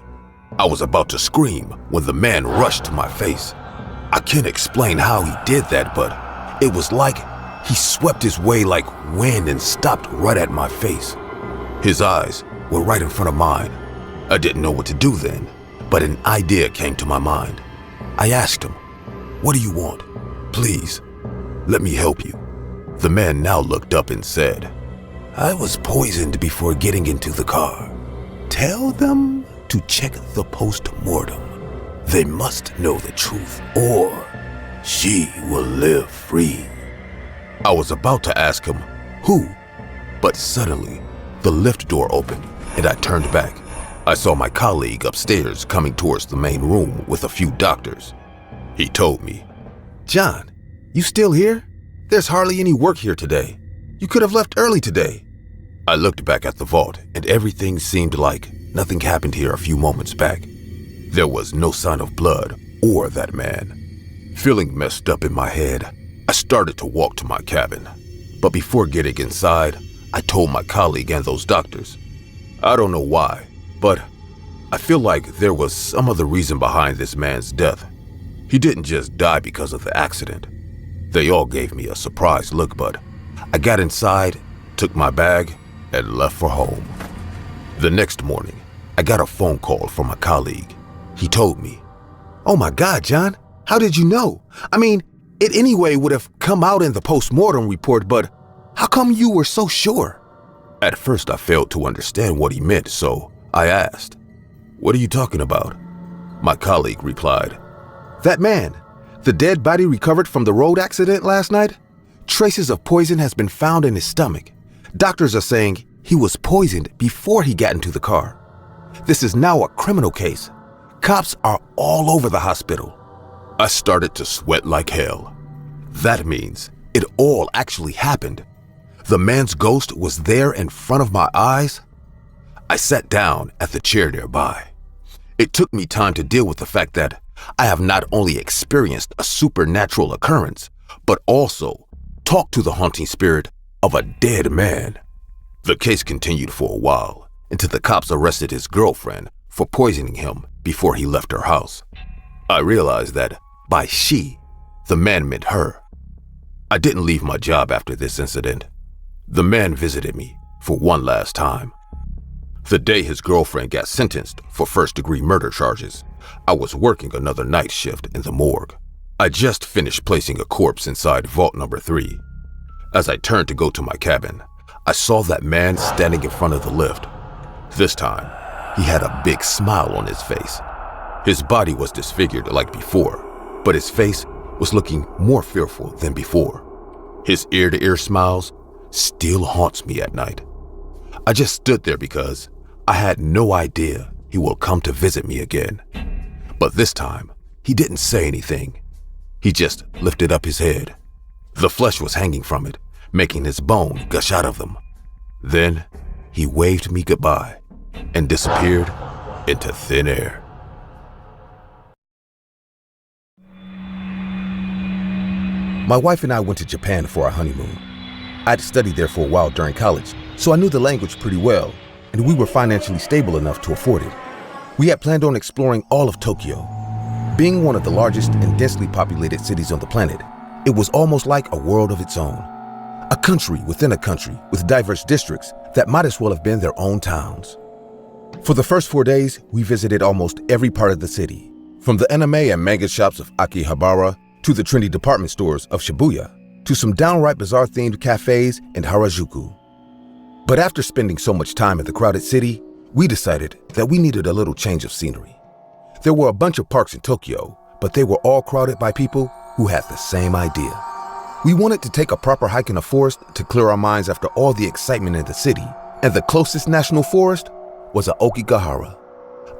I was about to scream when the man rushed to my face. I can't explain how he did that, but it was like he swept his way like wind and stopped right at my face. His eyes were right in front of mine. I didn't know what to do then, but an idea came to my mind. I asked him, "What do you want? Please, let me help you." The man now looked up and said, "I was poisoned before getting into the car. Tell them to check the post-mortem. They must know the truth, or she will live free." I was about to ask him, "Who?" But suddenly, the lift door opened, and I turned back. I saw my colleague upstairs coming towards the main room with a few doctors. He told me, "John, you still here? There's hardly any work here today. You could have left early today." I looked back at the vault, and everything seemed like nothing happened here a few moments back. There was no sign of blood or that man. Feeling messed up in my head, I started to walk to my cabin. But before getting inside, I told my colleague and those doctors. I don't know why, but I feel like there was some other reason behind this man's death. He didn't just die because of the accident. They all gave me a surprised look, but I got inside, took my bag, and left for home. The next morning, I got a phone call from a colleague. He told me, "Oh my God, John, how did you know? I mean, it anyway would have come out in the post-mortem report, but how come you were so sure?" At first, I failed to understand what he meant, so I asked, "What are you talking about?" My colleague replied, "That man, the dead body recovered from the road accident last night, traces of poison has been found in his stomach. Doctors are saying he was poisoned before he got into the car. This is now a criminal case. Cops are all over the hospital." I started to sweat like hell. That means it all actually happened. The man's ghost was there in front of my eyes. I sat down at the chair nearby. It took me time to deal with the fact that I have not only experienced a supernatural occurrence, but also talked to the haunting spirit of a dead man. The case continued for a while until the cops arrested his girlfriend for poisoning him before he left her house. I realized that by she, the man meant her. I didn't leave my job after this incident. The man visited me for one last time. The day his girlfriend got sentenced for first-degree murder charges, I was working another night shift in the morgue. I just finished placing a corpse inside vault number 3. As I turned to go to my cabin, I saw that man standing in front of the lift. This time, he had a big smile on his face. His body was disfigured like before, but his face was looking more fearful than before. His ear-to-ear smiles still haunts me at night. I just stood there because I had no idea he will come to visit me again. But this time, he didn't say anything. He just lifted up his head. The flesh was hanging from it, making his bone gush out of them. Then he waved me goodbye and disappeared into thin air. My wife and I went to Japan for our honeymoon. I'd studied there for a while during college, so I knew the language pretty well, and we were financially stable enough to afford it. We had planned on exploring all of Tokyo. Being one of the largest and densely populated cities on the planet, it was almost like a world of its own. A country within a country with diverse districts that might as well have been their own towns. For the first 4 days, we visited almost every part of the city, from the anime and manga shops of Akihabara to the trendy department stores of Shibuya, to some downright bizarre-themed cafes in Harajuku. But after spending so much time in the crowded city, we decided that we needed a little change of scenery. There were a bunch of parks in Tokyo, but they were all crowded by people who had the same idea. We wanted to take a proper hike in a forest to clear our minds after all the excitement in the city, and the closest national forest was Aokigahara,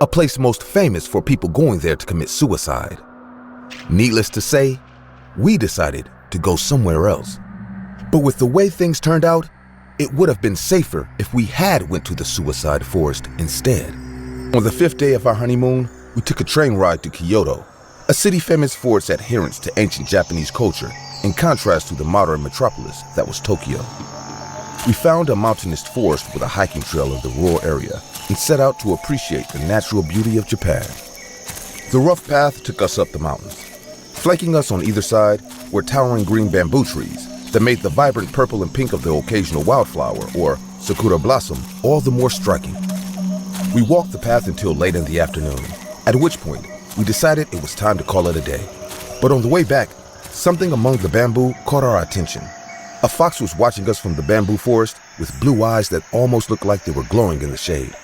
a place most famous for people going there to commit suicide. Needless to say, we decided to go somewhere else. But with the way things turned out, it would have been safer if we had went to the suicide forest instead. On the 5th day of our honeymoon, we took a train ride to Kyoto, a city famous for its adherence to ancient Japanese culture, in contrast to the modern metropolis that was Tokyo. We found a mountainous forest with a hiking trail in the rural area and set out to appreciate the natural beauty of Japan. The rough path took us up the mountains. Flanking us on either side were towering green bamboo trees that made the vibrant purple and pink of the occasional wildflower, or sakura blossom, all the more striking. We walked the path until late in the afternoon, at which point we decided it was time to call it a day. But on the way back, something among the bamboo caught our attention. A fox was watching us from the bamboo forest with blue eyes that almost looked like they were glowing in the shade.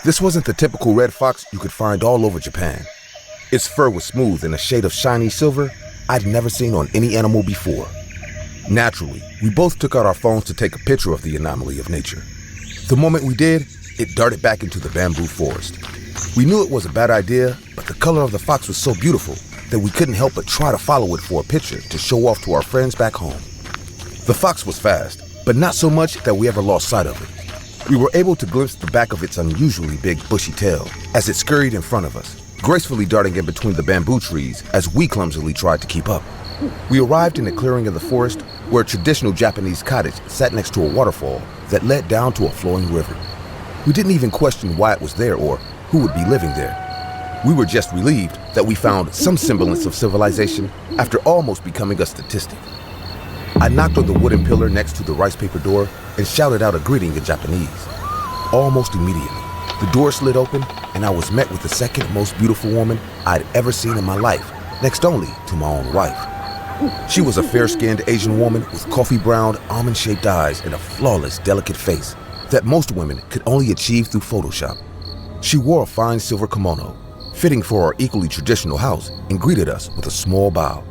This wasn't the typical red fox you could find all over Japan. Its fur was smooth and a shade of shiny silver I'd never seen on any animal before. Naturally, we both took out our phones to take a picture of the anomaly of nature. The moment we did, it darted back into the bamboo forest. We knew it was a bad idea, but the color of the fox was so beautiful that we couldn't help but try to follow it for a picture to show off to our friends back home. The fox was fast, but not so much that we ever lost sight of it. We were able to glimpse the back of its unusually big bushy tail as it scurried in front of us, gracefully darting in between the bamboo trees as we clumsily tried to keep up. We arrived in a clearing in the forest where a traditional Japanese cottage sat next to a waterfall that led down to a flowing river. We didn't even question why it was there or who would be living there. We were just relieved that we found some semblance of civilization after almost becoming a statistic. I knocked on the wooden pillar next to the rice paper door and shouted out a greeting in Japanese. Almost immediately, the door slid open and I was met with the second most beautiful woman I'd ever seen in my life, next only to my own wife. She was a fair-skinned Asian woman with coffee-brown, almond-shaped eyes and a flawless, delicate face that most women could only achieve through Photoshop. She wore a fine silver kimono, fitting for our equally traditional house, and greeted us with a small bow.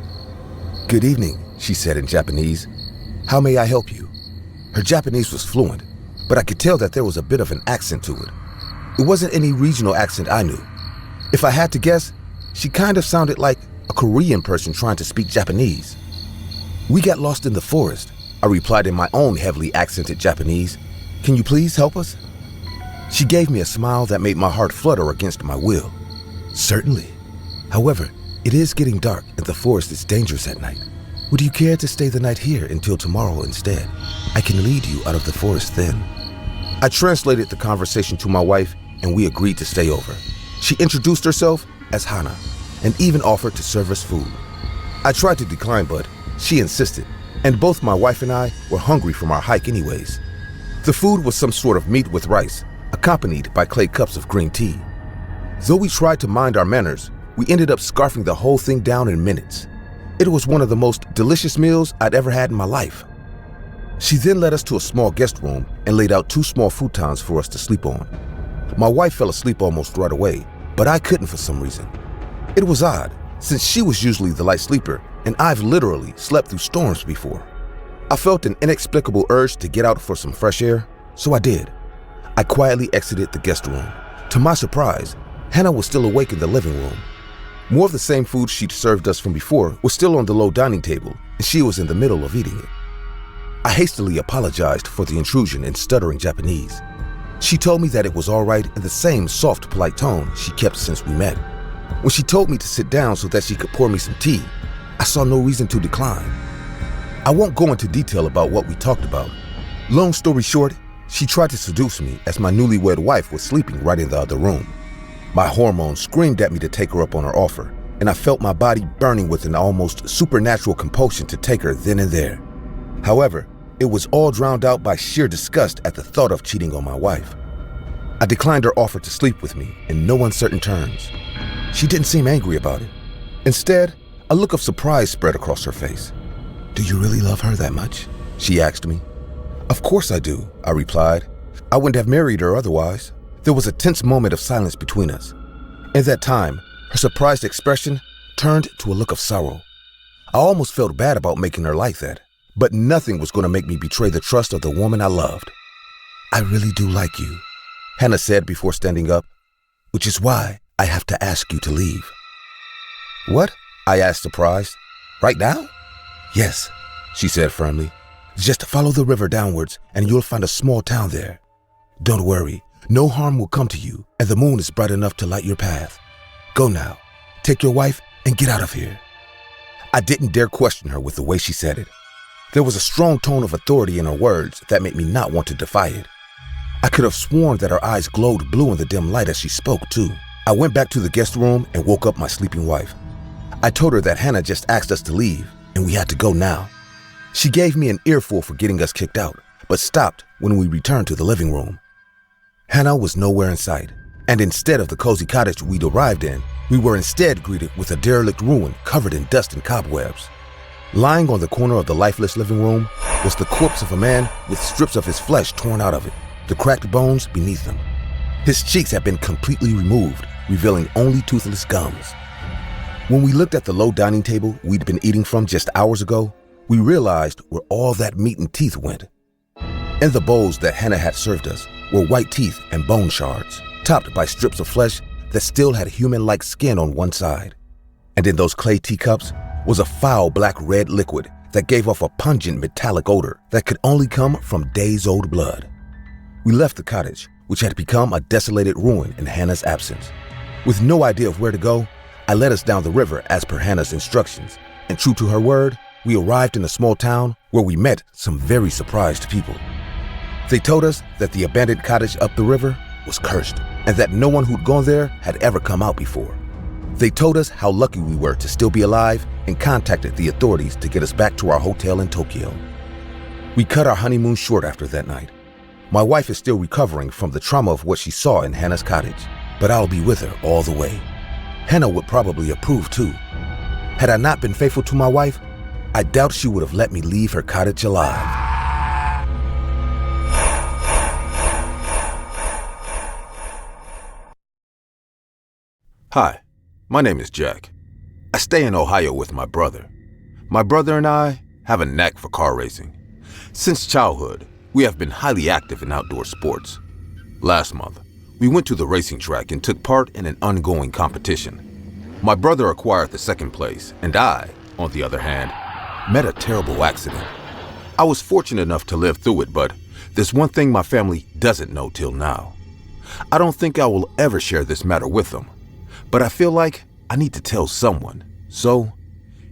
"Good evening," she said in Japanese. "How may I help you?" Her Japanese was fluent, but I could tell that there was a bit of an accent to it. It wasn't any regional accent I knew. If I had to guess, she kind of sounded like a Korean person trying to speak Japanese. "We got lost in the forest," I replied in my own heavily accented Japanese. "Can you please help us?" She gave me a smile that made my heart flutter against my will. "Certainly. However, it is getting dark and the forest is dangerous at night. Would you care to stay the night here until tomorrow instead? I can lead you out of the forest then." I translated the conversation to my wife and we agreed to stay over. She introduced herself as Hana and even offered to serve us food. I tried to decline, but she insisted, and both my wife and I were hungry from our hike anyways. The food was some sort of meat with rice, accompanied by clay cups of green tea. Though we tried to mind our manners, we ended up scarfing the whole thing down in minutes. It was one of the most delicious meals I'd ever had in my life. She then led us to a small guest room and laid out 2 small futons for us to sleep on. My wife fell asleep almost right away, but I couldn't for some reason. It was odd, since she was usually the light sleeper, and I've literally slept through storms before. I felt an inexplicable urge to get out for some fresh air, so I did. I quietly exited the guest room. To my surprise, Hannah was still awake in the living room. More of the same food she'd served us from before was still on the low dining table, and she was in the middle of eating it. I hastily apologized for the intrusion in stuttering Japanese. She told me that it was all right in the same soft, polite tone she kept since we met. When she told me to sit down so that she could pour me some tea, I saw no reason to decline. I won't go into detail about what we talked about. Long story short, she tried to seduce me as my newlywed wife was sleeping right in the other room. My hormones screamed at me to take her up on her offer, and I felt my body burning with an almost supernatural compulsion to take her then and there. However, it was all drowned out by sheer disgust at the thought of cheating on my wife. I declined her offer to sleep with me in no uncertain terms. She didn't seem angry about it. Instead, a look of surprise spread across her face. "Do you really love her that much?" she asked me. "Of course I do," I replied. "I wouldn't have married her otherwise." There was a tense moment of silence between us. In that time, her surprised expression turned to a look of sorrow. I almost felt bad about making her like that, but nothing was going to make me betray the trust of the woman I loved. "I really do like you," Hannah said before standing up, "which is why I have to ask you to leave." "What?" I asked, surprised. "Right now?" "Yes," she said firmly. "Just follow the river downwards and you'll find a small town there. Don't worry, no harm will come to you, and the moon is bright enough to light your path. Go now, take your wife and get out of here." I didn't dare question her with the way she said it. There was a strong tone of authority in her words that made me not want to defy it. I could have sworn that her eyes glowed blue in the dim light as she spoke, too. I went back to the guest room and woke up my sleeping wife. I told her that Hannah just asked us to leave, and we had to go now. She gave me an earful for getting us kicked out, but stopped when we returned to the living room. Hannah was nowhere in sight, and instead of the cozy cottage we'd arrived in, we were instead greeted with a derelict ruin covered in dust and cobwebs. Lying on the corner of the lifeless living room was the corpse of a man with strips of his flesh torn out of it, the cracked bones beneath them. His cheeks had been completely removed, revealing only toothless gums. When we looked at the low dining table we'd been eating from just hours ago, we realized where all that meat and teeth went. In the bowls that Hannah had served us were white teeth and bone shards, topped by strips of flesh that still had human-like skin on one side. And in those clay teacups was a foul black-red liquid that gave off a pungent metallic odor that could only come from days-old blood. We left the cottage, which had become a desolated ruin in Hannah's absence. With no idea of where to go, I led us down the river as per Hannah's instructions, and true to her word, we arrived in a small town where we met some very surprised people. They told us that the abandoned cottage up the river was cursed, and that no one who'd gone there had ever come out before. They told us how lucky we were to still be alive and contacted the authorities to get us back to our hotel in Tokyo. We cut our honeymoon short after that night. My wife is still recovering from the trauma of what she saw in Hannah's cottage, but I'll be with her all the way. Hannah would probably approve too. Had I not been faithful to my wife, I doubt she would have let me leave her cottage alive. Hi, my name is Jack. I stay in Ohio with my brother. My brother and I have a knack for car racing. Since childhood, we have been highly active in outdoor sports. Last month, we went to the racing track and took part in an ongoing competition. My brother acquired the second place, and I, on the other hand, met a terrible accident. I was fortunate enough to live through it, but there's one thing my family doesn't know till now. I don't think I will ever share this matter with them, but I feel like I need to tell someone. So,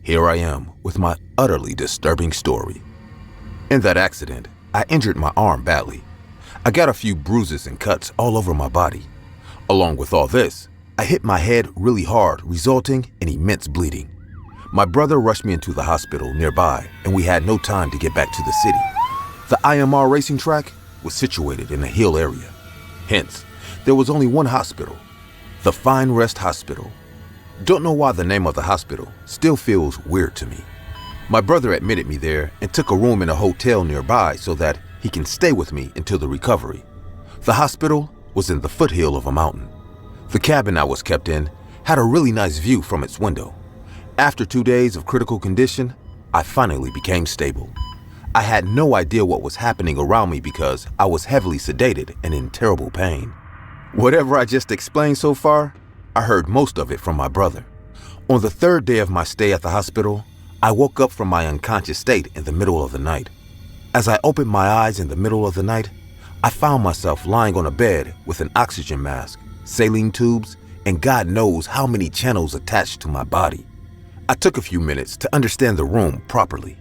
here I am with my utterly disturbing story. In that accident, I injured my arm badly. I got a few bruises and cuts all over my body. Along with all this, I hit my head really hard, resulting in immense bleeding. My brother rushed me into the hospital nearby, and we had no time to get back to the city. The IMR racing track was situated in a hill area. Hence, there was only one hospital, the Fine Rest Hospital. Don't know why the name of the hospital still feels weird to me. My brother admitted me there and took a room in a hotel nearby so that he can stay with me until the recovery. The hospital was in the foothill of a mountain. The cabin I was kept in had a really nice view from its window. After 2 days of critical condition, I finally became stable. I had no idea what was happening around me because I was heavily sedated and in terrible pain. Whatever I just explained so far, I heard most of it from my brother. On the third day of my stay at the hospital, I woke up from my unconscious state in the middle of the night. As I opened my eyes in the middle of the night, I found myself lying on a bed with an oxygen mask, saline tubes, and God knows how many channels attached to my body. I took a few minutes to understand the room properly.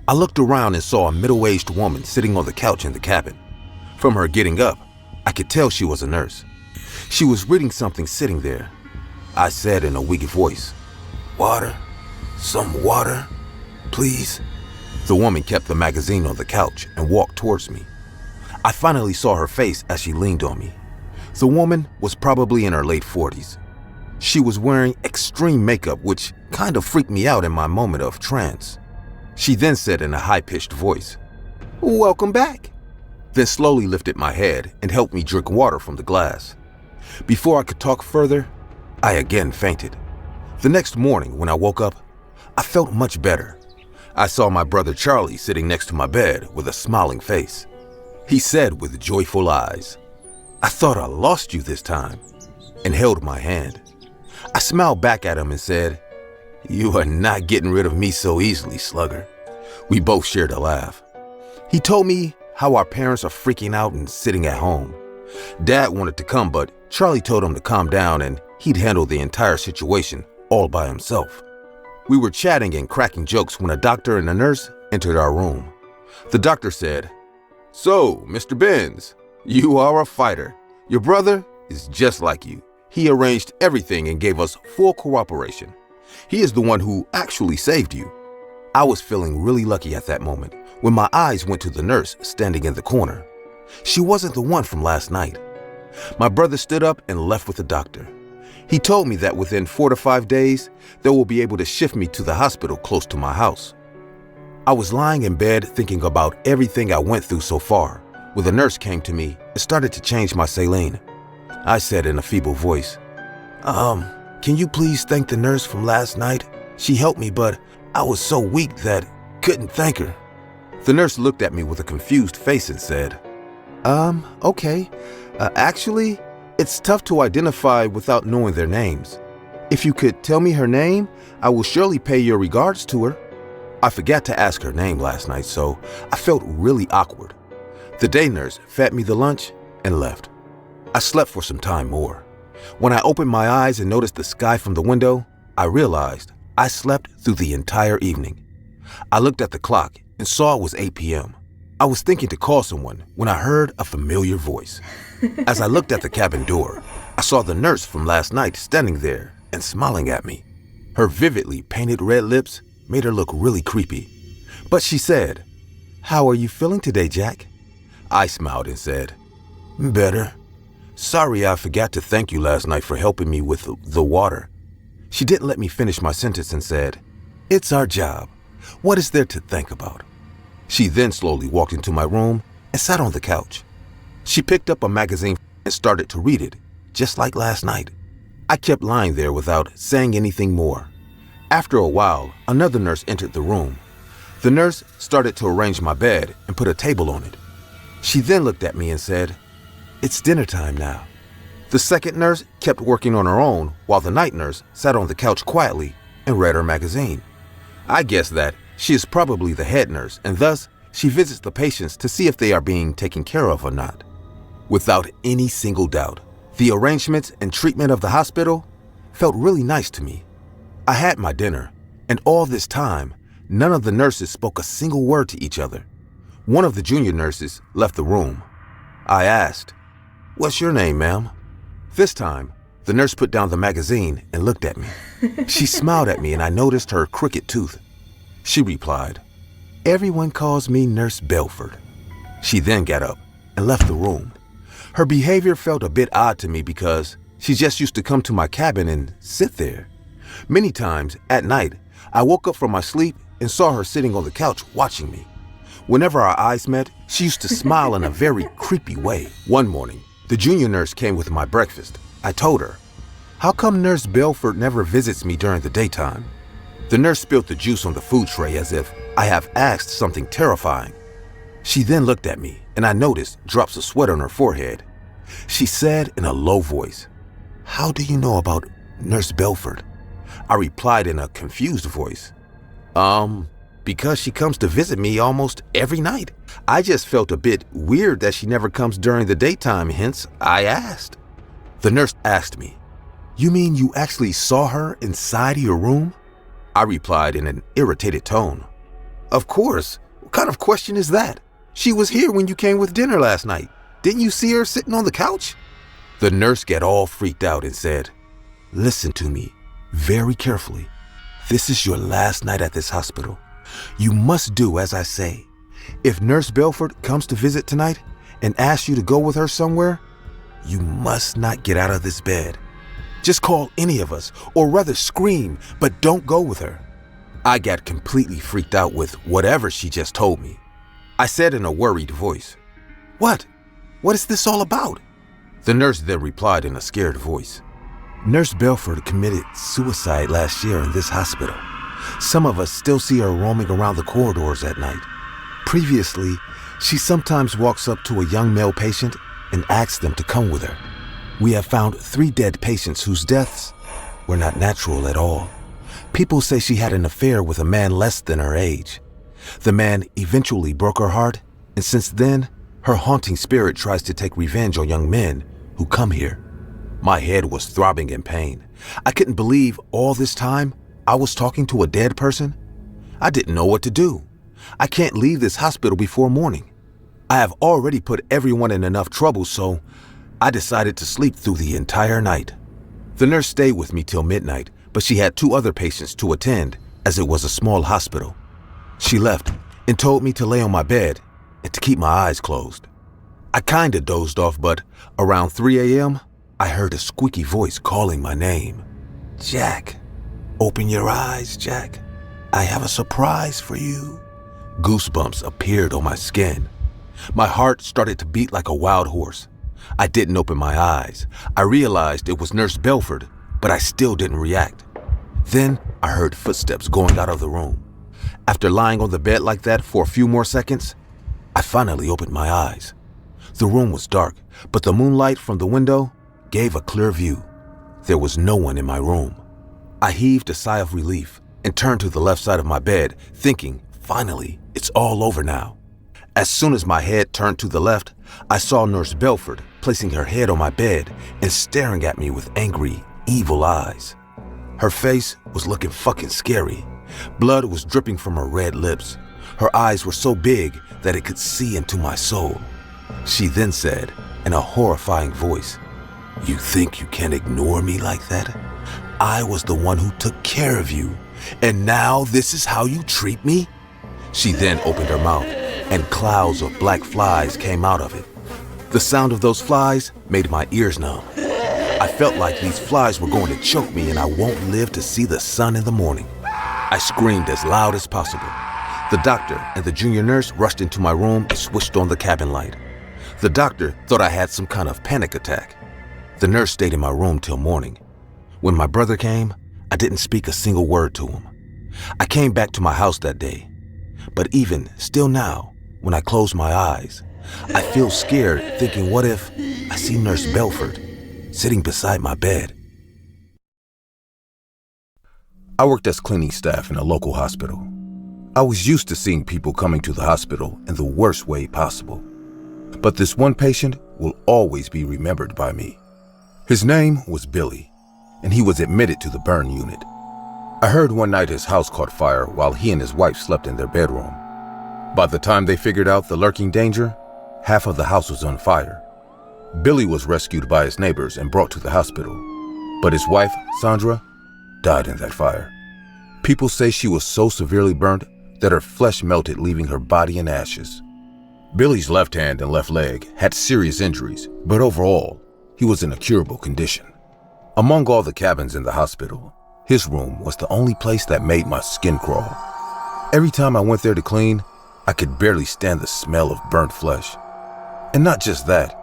I looked around and saw a middle-aged woman sitting on the couch in the cabin. From her getting up, I could tell she was a nurse. She was reading something sitting there. I said in a weak voice, "Water? Some water? Please?" The woman kept the magazine on the couch and walked towards me. I finally saw her face as she leaned on me. The woman was probably in her late 40s. She was wearing extreme makeup, which kind of freaked me out in my moment of trance. She then said in a high-pitched voice, "Welcome back," then slowly lifted my head and helped me drink water from the glass. Before I could talk further, I again fainted. The next morning when I woke up, I felt much better. I saw my brother Charlie sitting next to my bed with a smiling face. He said with joyful eyes, "I thought I lost you this time," and held my hand. I smiled back at him and said, "You are not getting rid of me so easily, slugger." We both shared a laugh. He told me how our parents are freaking out and sitting at home. Dad wanted to come, but Charlie told him to calm down and he'd handle the entire situation all by himself. We were chatting and cracking jokes when a doctor and a nurse entered our room. The doctor said, "So, Mr. Benz, you are a fighter. Your brother is just like you. He arranged everything and gave us full cooperation. He is the one who actually saved you." I was feeling really lucky at that moment when my eyes went to the nurse standing in the corner. She wasn't the one from last night. My brother stood up and left with the doctor. He told me that within 4 to 5 days, they will be able to shift me to the hospital close to my house. I was lying in bed thinking about everything I went through so far when the nurse came to me and started to change my saline. I said in a feeble voice, "Can you please thank the nurse from last night? She helped me, but I was so weak that couldn't thank her." The nurse looked at me with a confused face and said, Okay. Actually, it's tough to identify without knowing their names. If you could tell me her name, I will surely pay your regards to her." I forgot to ask her name last night, so I felt really awkward. The day nurse fed me the lunch and left. I slept for some time more. When I opened my eyes and noticed the sky from the window, I realized I slept through the entire evening. I looked at the clock and saw it was 8 p.m. I was thinking to call someone when I heard a familiar voice. As I looked at the cabin door, I saw the nurse from last night standing there and smiling at me. Her vividly painted red lips made her look really creepy. But she said, "How are you feeling today, Jack?" I smiled and said, "Better. Sorry I forgot to thank you last night for helping me with the water." She didn't let me finish my sentence and said, "It's our job. What is there to think about?" She then slowly walked into my room and sat on the couch. She picked up a magazine and started to read it, just like last night. I kept lying there without saying anything more. After a while, another nurse entered the room. The nurse started to arrange my bed and put a table on it. She then looked at me and said, "It's dinner time now." The second nurse kept working on her own while the night nurse sat on the couch quietly and read her magazine. I guess that she is probably the head nurse, and thus she visits the patients to see if they are being taken care of or not. Without any single doubt, the arrangements and treatment of the hospital felt really nice to me. I had my dinner, and all this time, none of the nurses spoke a single word to each other. One of the junior nurses left the room. I asked, "What's your name, ma'am?" This time, the nurse put down the magazine and looked at me. She smiled at me and I noticed her crooked tooth. She replied, "Everyone calls me Nurse Belford." She then got up and left the room. Her behavior felt a bit odd to me because she just used to come to my cabin and sit there. Many times at night, I woke up from my sleep and saw her sitting on the couch watching me. Whenever our eyes met, she used to smile in a very creepy way. One morning, the junior nurse came with my breakfast. I told her, "How come Nurse Belford never visits me during the daytime?" The nurse spilled the juice on the food tray as if I have asked something terrifying. She then looked at me, and I noticed drops of sweat on her forehead. She said in a low voice, "How do you know about Nurse Belford?" I replied in a confused voice, because she comes to visit me almost every night. I just felt a bit weird that she never comes during the daytime, hence I asked. The nurse asked me, "You mean you actually saw her inside your room?" I replied in an irritated tone, "Of course. What kind of question is that? She was here when you came with dinner last night. Didn't you see her sitting on the couch?" The nurse got all freaked out and said, "Listen to me very carefully. This is your last night at this hospital. You must do as I say. If Nurse Belford comes to visit tonight and asks you to go with her somewhere, you must not get out of this bed. Just call any of us, or rather scream, but don't go with her." I got completely freaked out with whatever she just told me. I said in a worried voice, "What? What is this all about?" The nurse then replied in a scared voice, "Nurse Belford committed suicide last year in this hospital. Some of us still see her roaming around the corridors at night. Previously, she sometimes walks up to a young male patient and asks them to come with her. We have found 3 dead patients whose deaths were not natural at all. People say she had an affair with a man less than her age. The man eventually broke her heart, and since then, her haunting spirit tries to take revenge on young men who come here." My head was throbbing in pain. I couldn't believe all this time I was talking to a dead person. I didn't know what to do. I can't leave this hospital before morning. I have already put everyone in enough trouble, so I decided to sleep through the entire night. The nurse stayed with me till midnight, but she had 2 other patients to attend as it was a small hospital. She left and told me to lay on my bed and to keep my eyes closed. I kinda dozed off, but around 3 a.m., I heard a squeaky voice calling my name. "Jack, open your eyes, Jack. I have a surprise for you." Goosebumps appeared on my skin. My heart started to beat like a wild horse. I didn't open my eyes. I realized it was Nurse Belford, but I still didn't react. Then I heard footsteps going out of the room. After lying on the bed like that for a few more seconds, I finally opened my eyes. The room was dark, but the moonlight from the window gave a clear view. There was no one in my room. I heaved a sigh of relief and turned to the left side of my bed, thinking, finally, it's all over now. As soon as my head turned to the left, I saw Nurse Belford placing her head on my bed and staring at me with angry, evil eyes. Her face was looking fucking scary. Blood was dripping from her red lips. Her eyes were so big that it could see into my soul. She then said, in a horrifying voice, "You think you can ignore me like that? I was the one who took care of you, and now this is how you treat me?" She then opened her mouth, and clouds of black flies came out of it. The sound of those flies made my ears numb. I felt like these flies were going to choke me and I won't live to see the sun in the morning. I screamed as loud as possible. The doctor and the junior nurse rushed into my room and switched on the cabin light. The doctor thought I had some kind of panic attack. The nurse stayed in my room till morning. When my brother came, I didn't speak a single word to him. I came back to my house that day. But even still now, when I close my eyes, I feel scared thinking, what if I see Nurse Belford sitting beside my bed? I worked as cleaning staff in a local hospital. I was used to seeing people coming to the hospital in the worst way possible. But this one patient will always be remembered by me. His name was Billy, and he was admitted to the burn unit. I heard one night his house caught fire while he and his wife slept in their bedroom. By the time they figured out the lurking danger, half of the house was on fire. Billy was rescued by his neighbors and brought to the hospital, but his wife, Sandra, died in that fire. People say she was so severely burnt that her flesh melted, leaving her body in ashes. Billy's left hand and left leg had serious injuries, but overall, he was in a curable condition. Among all the cabins in the hospital, his room was the only place that made my skin crawl. Every time I went there to clean, I could barely stand the smell of burnt flesh. And not just that,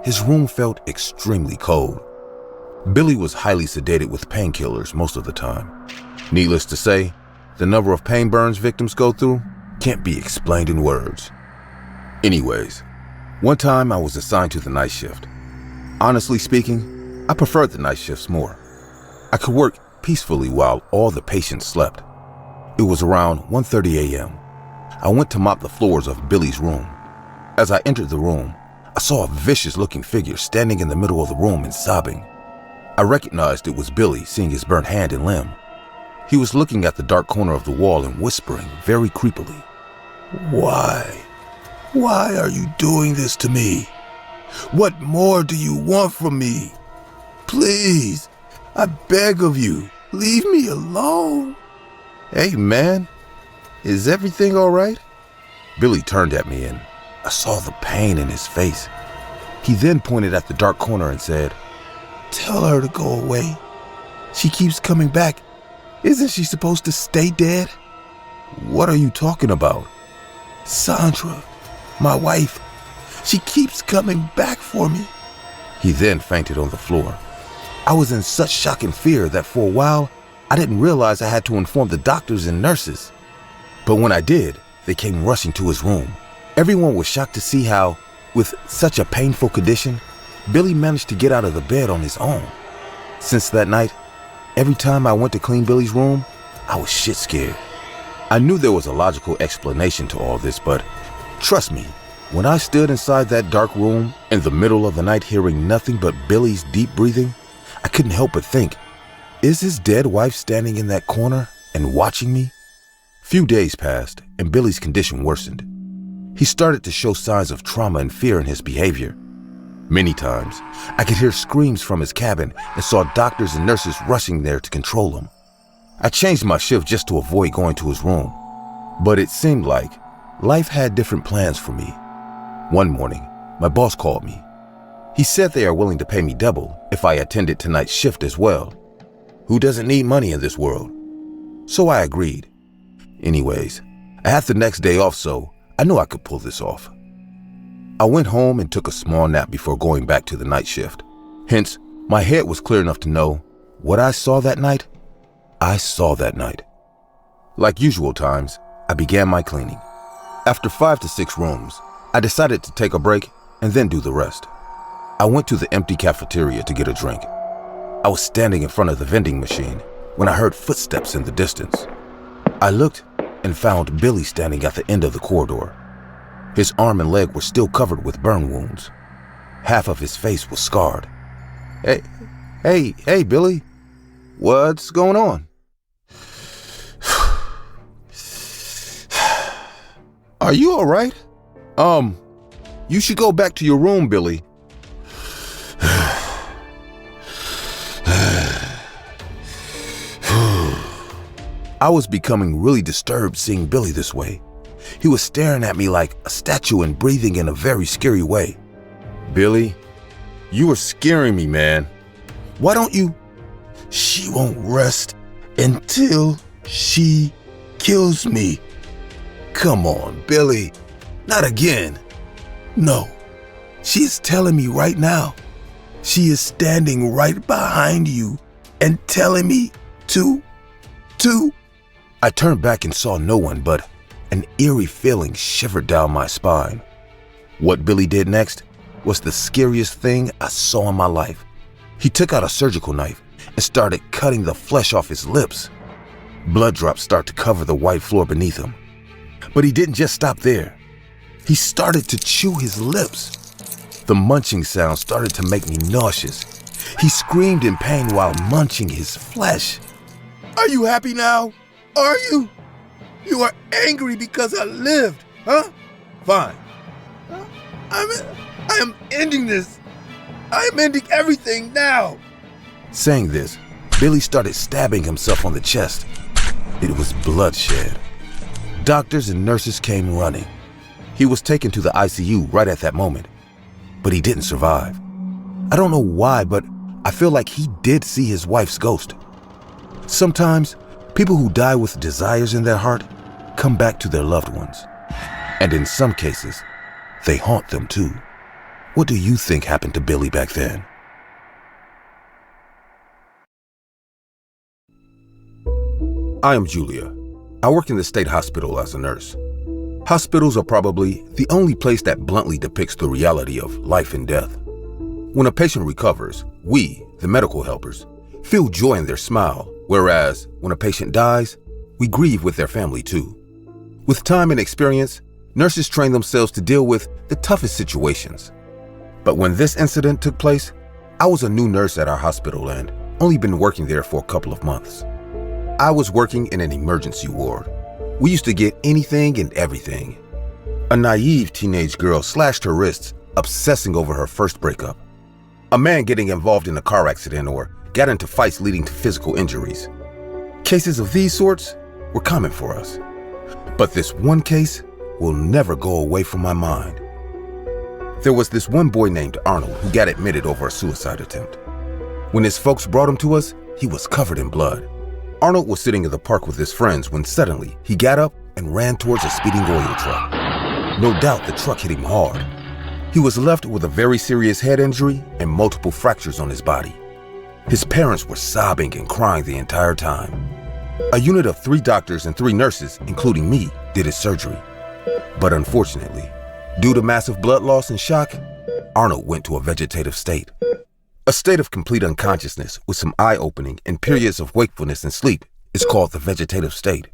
his room felt extremely cold. Billy was highly sedated with painkillers most of the time. Needless to say, the number of pain burns victims go through can't be explained in words. Anyways, one time I was assigned to the night shift. Honestly speaking, I preferred the night shifts more. I could work peacefully while all the patients slept. It was around 1:30 a.m. I went to mop the floors of Billy's room. As I entered the room, I saw a vicious-looking figure standing in the middle of the room and sobbing. I recognized it was Billy, seeing his burnt hand and limb. He was looking at the dark corner of the wall and whispering very creepily, "Why? Why are you doing this to me? What more do you want from me? Please, I beg of you, leave me alone." "Hey, man, is everything all right?" Billy turned at me and I saw the pain in his face. He then pointed at the dark corner and said, "Tell her to go away. She keeps coming back. Isn't she supposed to stay dead?" "What are you talking about?" "Sandra, my wife. She keeps coming back for me." He then fainted on the floor. I was in such shock and fear that for a while, I didn't realize I had to inform the doctors and nurses. But when I did, they came rushing to his room. Everyone was shocked to see how, with such a painful condition, Billy managed to get out of the bed on his own. Since that night, every time I went to clean Billy's room, I was shit scared. I knew there was a logical explanation to all this, but trust me, when I stood inside that dark room in the middle of the night hearing nothing but Billy's deep breathing, I couldn't help but think, is his dead wife standing in that corner and watching me? Few days passed and Billy's condition worsened. He started to show signs of trauma and fear in his behavior. Many times, I could hear screams from his cabin and saw doctors and nurses rushing there to control him. I changed my shift just to avoid going to his room, but it seemed like life had different plans for me. One morning, my boss called me. He said they are willing to pay me double if I attended tonight's shift as well. Who doesn't need money in this world? So I agreed. Anyways, I had the next day off, so I knew I could pull this off. I went home and took a small nap before going back to the night shift. Hence, my head was clear enough to know what I saw that night, I saw that night. Like usual times, I began my cleaning. After 5 to 6 rooms, I decided to take a break and then do the rest. I went to the empty cafeteria to get a drink. I was standing in front of the vending machine when I heard footsteps in the distance. I looked and found Billy standing at the end of the corridor. His arm and leg were still covered with burn wounds. Half of his face was scarred. Hey, Billy. What's going on? Are you all right? You should go back to your room, Billy. I was becoming really disturbed seeing Billy this way. He was staring at me like a statue and breathing in a very scary way. Billy, you are scaring me, man. Why don't you? She won't rest until she kills me. Come on, Billy. Not again. No, she is telling me right now. She is standing right behind you and telling me to. I turned back and saw no one, but an eerie feeling shivered down my spine. What Billy did next was the scariest thing I saw in my life. He took out a surgical knife and started cutting the flesh off his lips. Blood drops started to cover the white floor beneath him. But he didn't just stop there. He started to chew his lips. The munching sound started to make me nauseous. He screamed in pain while munching his flesh. Are you happy now? Are you? You are angry because I lived, huh? Fine. I am ending this. I am ending everything now. Saying this, Billy started stabbing himself on the chest. It was bloodshed. Doctors and nurses came running. He was taken to the ICU right at that moment, but he didn't survive. I don't know why, but I feel like he did see his wife's ghost. Sometimes, people who die with desires in their heart come back to their loved ones. And in some cases, they haunt them too. What do you think happened to Billy back then? I am Julia, I work in the state hospital as a nurse. Hospitals are probably the only place that bluntly depicts the reality of life and death. When a patient recovers, we, the medical helpers, feel joy in their smile, whereas when a patient dies, we grieve with their family too. With time and experience, nurses train themselves to deal with the toughest situations. But when this incident took place, I was a new nurse at our hospital and only been working there for a couple of months. I was working in an emergency ward. We used to get anything and everything. A naive teenage girl slashed her wrists, obsessing over her first breakup. A man getting involved in a car accident or got into fights leading to physical injuries. Cases of these sorts were common for us. But this one case will never go away from my mind. There was this one boy named Arnold who got admitted over a suicide attempt. When his folks brought him to us, he was covered in blood. Arnold was sitting in the park with his friends when suddenly he got up and ran towards a speeding oil truck. No doubt the truck hit him hard. He was left with a very serious head injury and multiple fractures on his body. His parents were sobbing and crying the entire time. A unit of 3 doctors and 3 nurses, including me, did his surgery. But unfortunately, due to massive blood loss and shock, Arnold went to a vegetative state. A state of complete unconsciousness with some eye-opening and periods of wakefulness and sleep is called the vegetative state.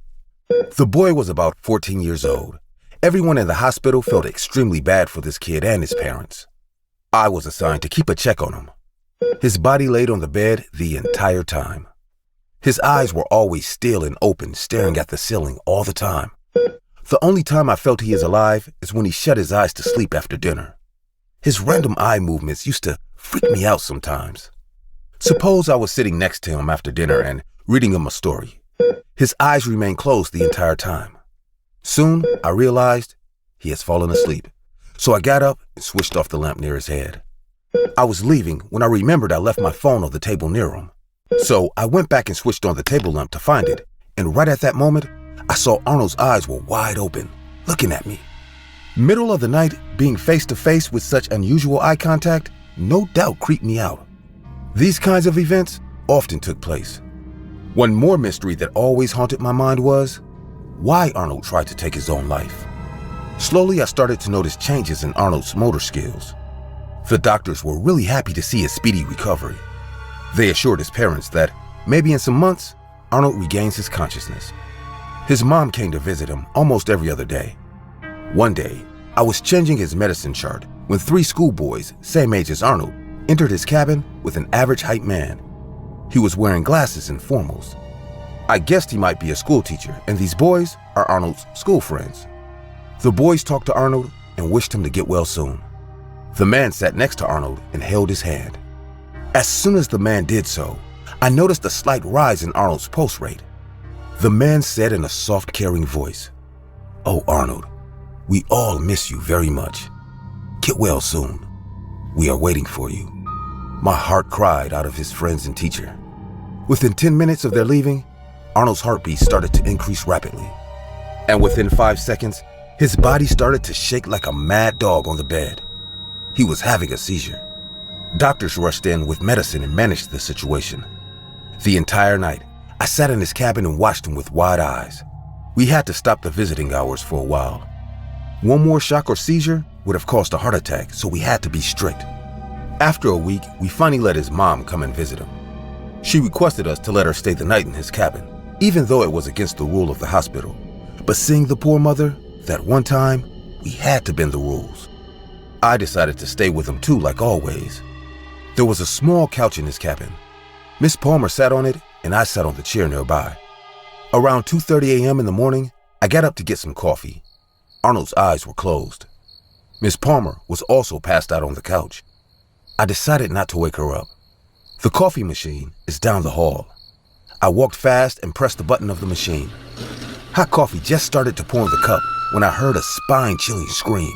The boy was about 14 years old. Everyone in the hospital felt extremely bad for this kid and his parents. I was assigned to keep a check on him. His body laid on the bed the entire time. His eyes were always still and open, staring at the ceiling all the time. The only time I felt he is alive is when he shut his eyes to sleep after dinner. His random eye movements used to freak me out sometimes. Suppose I was sitting next to him after dinner and reading him a story. His eyes remained closed the entire time. Soon, I realized he has fallen asleep, so I got up and switched off the lamp near his head. I was leaving when I remembered I left my phone on the table near him. So I went back and switched on the table lamp to find it, and right at that moment, I saw Arnold's eyes were wide open, looking at me. Middle of the night, being face to face with such unusual eye contact, no doubt creeped me out. These kinds of events often took place. One more mystery that always haunted my mind was why Arnold tried to take his own life. Slowly, I started to notice changes in Arnold's motor skills. The doctors were really happy to see his speedy recovery. They assured his parents that maybe in some months, Arnold regains his consciousness. His mom came to visit him almost every other day. One day, I was changing his medicine chart when 3 schoolboys, same age as Arnold, entered his cabin with an average height man. He was wearing glasses and formals. I guessed he might be a school teacher, and these boys are Arnold's school friends. The boys talked to Arnold and wished him to get well soon. The man sat next to Arnold and held his hand. As soon as the man did so, I noticed a slight rise in Arnold's pulse rate. The man said in a soft, caring voice, "Oh, Arnold, we all miss you very much. Get well soon. We are waiting for you." My heart cried out of his friends and teacher. Within 10 minutes of their leaving, Arnold's heartbeat started to increase rapidly. And within 5 seconds, his body started to shake like a mad dog on the bed. He was having a seizure. Doctors rushed in with medicine and managed the situation. The entire night, I sat in his cabin and watched him with wide eyes. We had to stop the visiting hours for a while. One more shock or seizure would have caused a heart attack, so we had to be strict. After a week, we finally let his mom come and visit him. She requested us to let her stay the night in his cabin, even though it was against the rule of the hospital. But seeing the poor mother, that one time, we had to bend the rules. I decided to stay with him too, like always. There was a small couch in his cabin. Miss Palmer sat on it, and I sat on the chair nearby. Around 2:30 a.m. in the morning, I got up to get some coffee. Arnold's eyes were closed. Miss Palmer was also passed out on the couch. I decided not to wake her up. The coffee machine is down the hall. I walked fast and pressed the button of the machine. Hot coffee just started to pour in the cup when I heard a spine-chilling scream.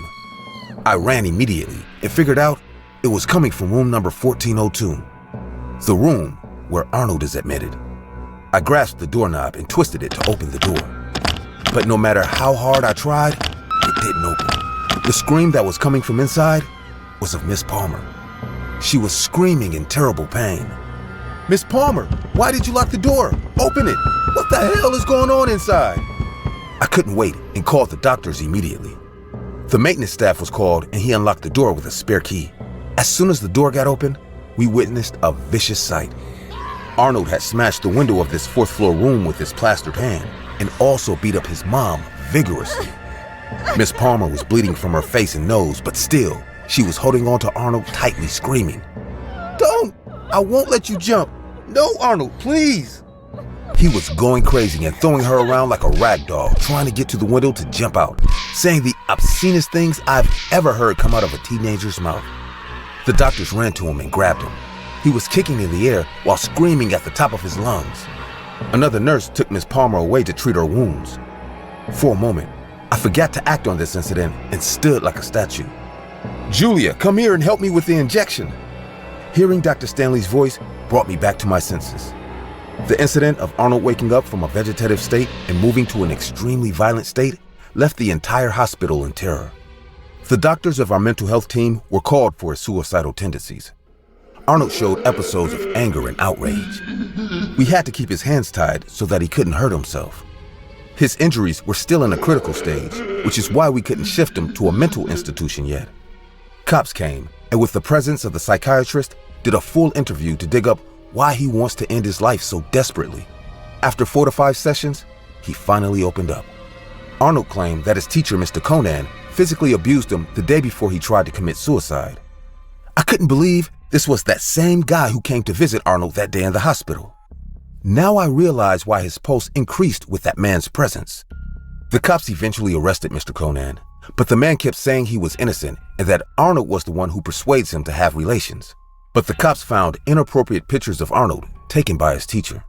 I ran immediately and figured out it was coming from room number 1402, the room where Arnold is admitted. I grasped the doorknob and twisted it to open the door. But no matter how hard I tried, it didn't open. The scream that was coming from inside was of Miss Palmer. She was screaming in terrible pain. "Miss Palmer, why did you lock the door? Open it! What the hell is going on inside?" I couldn't wait and called the doctors immediately. The maintenance staff was called and he unlocked the door with a spare key. As soon as the door got open, we witnessed a vicious sight. Arnold had smashed the window of this fourth-floor room with his plastered hand and also beat up his mom vigorously. Miss Palmer was bleeding from her face and nose, but still, she was holding on to Arnold tightly, screaming, "Don't! I won't let you jump! No, Arnold, please!" He was going crazy and throwing her around like a rag doll, trying to get to the window to jump out, saying the obscenest things I've ever heard come out of a teenager's mouth. The doctors ran to him and grabbed him. He was kicking in the air while screaming at the top of his lungs. Another nurse took Miss Palmer away to treat her wounds. For a moment, I forgot to act on this incident and stood like a statue. "Julia, come here and help me with the injection." Hearing Dr. Stanley's voice brought me back to my senses. The incident of Arnold waking up from a vegetative state and moving to an extremely violent state left the entire hospital in terror. The doctors of our mental health team were called for his suicidal tendencies. Arnold showed episodes of anger and outrage. We had to keep his hands tied so that he couldn't hurt himself. His injuries were still in a critical stage, which is why we couldn't shift him to a mental institution yet. Cops came, and with the presence of the psychiatrist, did a full interview to dig up why he wants to end his life so desperately. After 4 to 5 sessions, he finally opened up. Arnold claimed that his teacher, Mr. Conan, physically abused him the day before he tried to commit suicide. I couldn't believe this was that same guy who came to visit Arnold that day in the hospital. Now I realize why his pulse increased with that man's presence. The cops eventually arrested Mr. Conan, but the man kept saying he was innocent and that Arnold was the one who persuades him to have relations. But the cops found inappropriate pictures of Arnold taken by his teacher.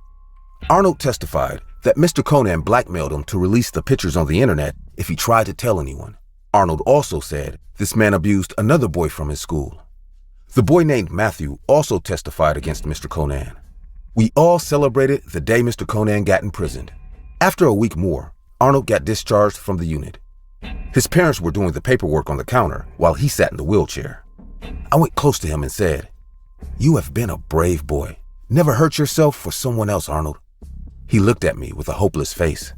Arnold testified that Mr. Conan blackmailed him to release the pictures on the internet if he tried to tell anyone. Arnold also said this man abused another boy from his school. The boy named Matthew also testified against Mr. Conan. We all celebrated the day Mr. Conan got imprisoned. After a week more, Arnold got discharged from the unit. His parents were doing the paperwork on the counter while he sat in the wheelchair. I went close to him and said, "You have been a brave boy. Never hurt yourself for someone else, Arnold." He looked at me with a hopeless face.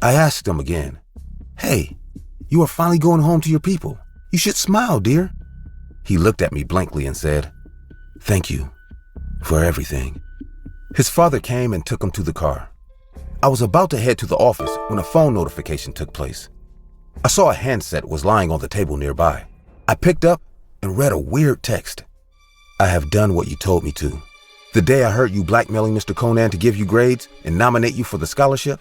I asked him again, "Hey, you are finally going home to your people. You should smile, dear." He looked at me blankly and said, "Thank you for everything." His father came and took him to the car. I was about to head to the office when a phone notification took place. I saw a handset was lying on the table nearby. I picked up and read a weird text. "I have done what you told me to. The day I heard you blackmailing Mr. Conan to give you grades and nominate you for the scholarship,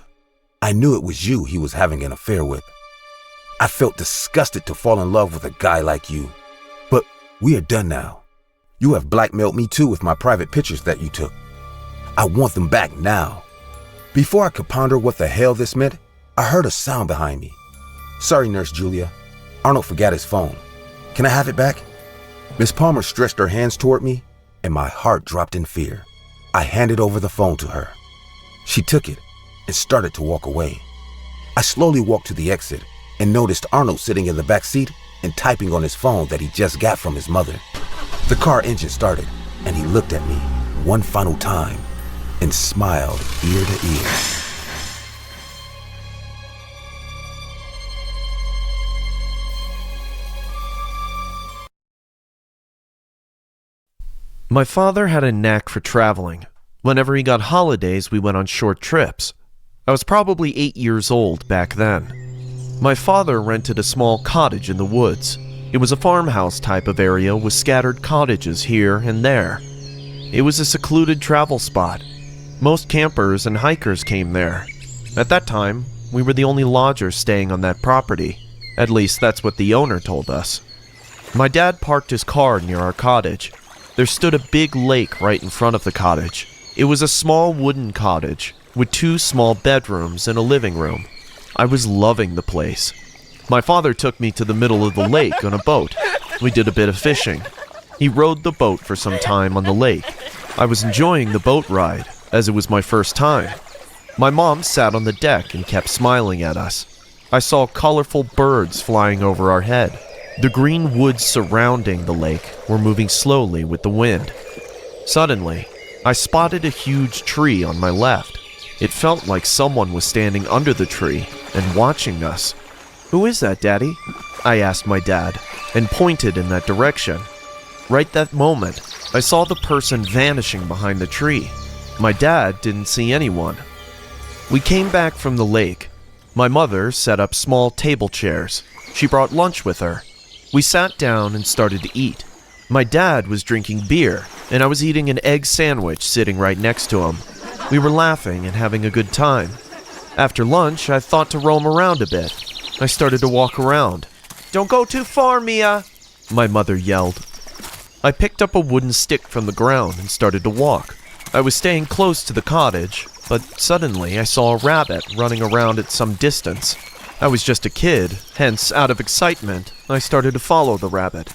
I knew it was you he was having an affair with. I felt disgusted to fall in love with a guy like you. But we are done now. You have blackmailed me too with my private pictures that you took. I want them back now." Before I could ponder what the hell this meant, I heard a sound behind me. "Sorry, Nurse Julia. Arnold forgot his phone. Can I have it back?" Miss Palmer stretched her hands toward me, and my heart dropped in fear. I handed over the phone to her. She took it and started to walk away. I slowly walked to the exit and noticed Arnold sitting in the back seat and typing on his phone that he just got from his mother. The car engine started, and he looked at me one final time and smiled ear to ear. My father had a knack for traveling. Whenever he got holidays, we went on short trips. I was probably 8 years old back then. My father rented a small cottage in the woods. It was a farmhouse type of area with scattered cottages here and there. It was a secluded travel spot. Most campers and hikers came there. At that time, we were the only lodgers staying on that property. At least that's what the owner told us. My dad parked his car near our cottage. There stood a big lake right in front of the cottage. It was a small wooden cottage with 2 small bedrooms and a living room. I was loving the place. My father took me to the middle of the lake on a boat. We did a bit of fishing. He rowed the boat for some time on the lake. I was enjoying the boat ride, as it was my first time. My mom sat on the deck and kept smiling at us. I saw colorful birds flying over our head. The green woods surrounding the lake were moving slowly with the wind. Suddenly, I spotted a huge tree on my left. It felt like someone was standing under the tree, and watching us. "Who is that, Daddy?" I asked my dad, and pointed in that direction. Right that moment, I saw the person vanishing behind the tree. My dad didn't see anyone. We came back from the lake. My mother set up small table chairs. She brought lunch with her. We sat down and started to eat. My dad was drinking beer, and I was eating an egg sandwich sitting right next to him. We were laughing and having a good time. After lunch, I thought to roam around a bit. I started to walk around. "Don't go too far, Mia," my mother yelled. I picked up a wooden stick from the ground and started to walk. I was staying close to the cottage, but suddenly I saw a rabbit running around at some distance. I was just a kid, hence, out of excitement, I started to follow the rabbit.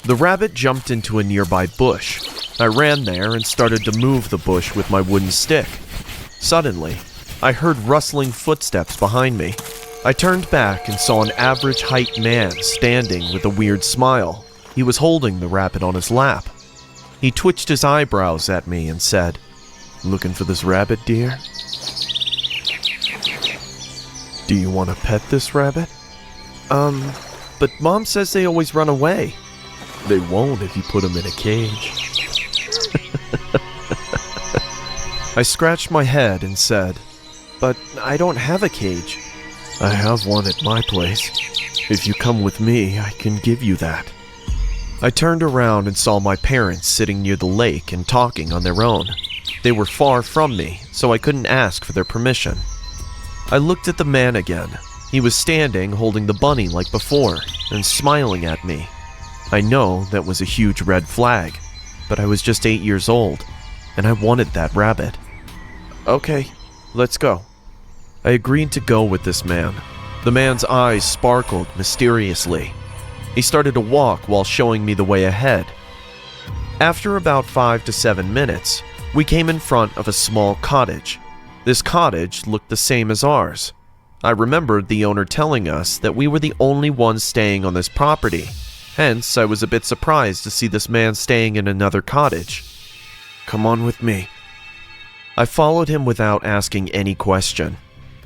The rabbit jumped into a nearby bush. I ran there and started to move the bush with my wooden stick. Suddenly, I heard rustling footsteps behind me. I turned back and saw an average height man standing with a weird smile. He was holding the rabbit on his lap. He twitched his eyebrows at me and said, "Looking for this rabbit, dear? Do you want to pet this rabbit?" But Mom says they always run away." "They won't if you put them in a cage." I scratched my head and said, "But I don't have a cage." "I have one at my place. If you come with me, I can give you that." I turned around and saw my parents sitting near the lake and talking on their own. They were far from me, so I couldn't ask for their permission. I looked at the man again. He was standing holding the bunny like before and smiling at me. I know that was a huge red flag, but I was just 8 years old, and I wanted that rabbit. "Okay, let's go." I agreed to go with this man. The man's eyes sparkled mysteriously. He started to walk while showing me the way ahead. After about 5 to 7 minutes, we came in front of a small cottage. This cottage looked the same as ours. I remembered the owner telling us that we were the only ones staying on this property. Hence, I was a bit surprised to see this man staying in another cottage. "Come on with me." I followed him without asking any question.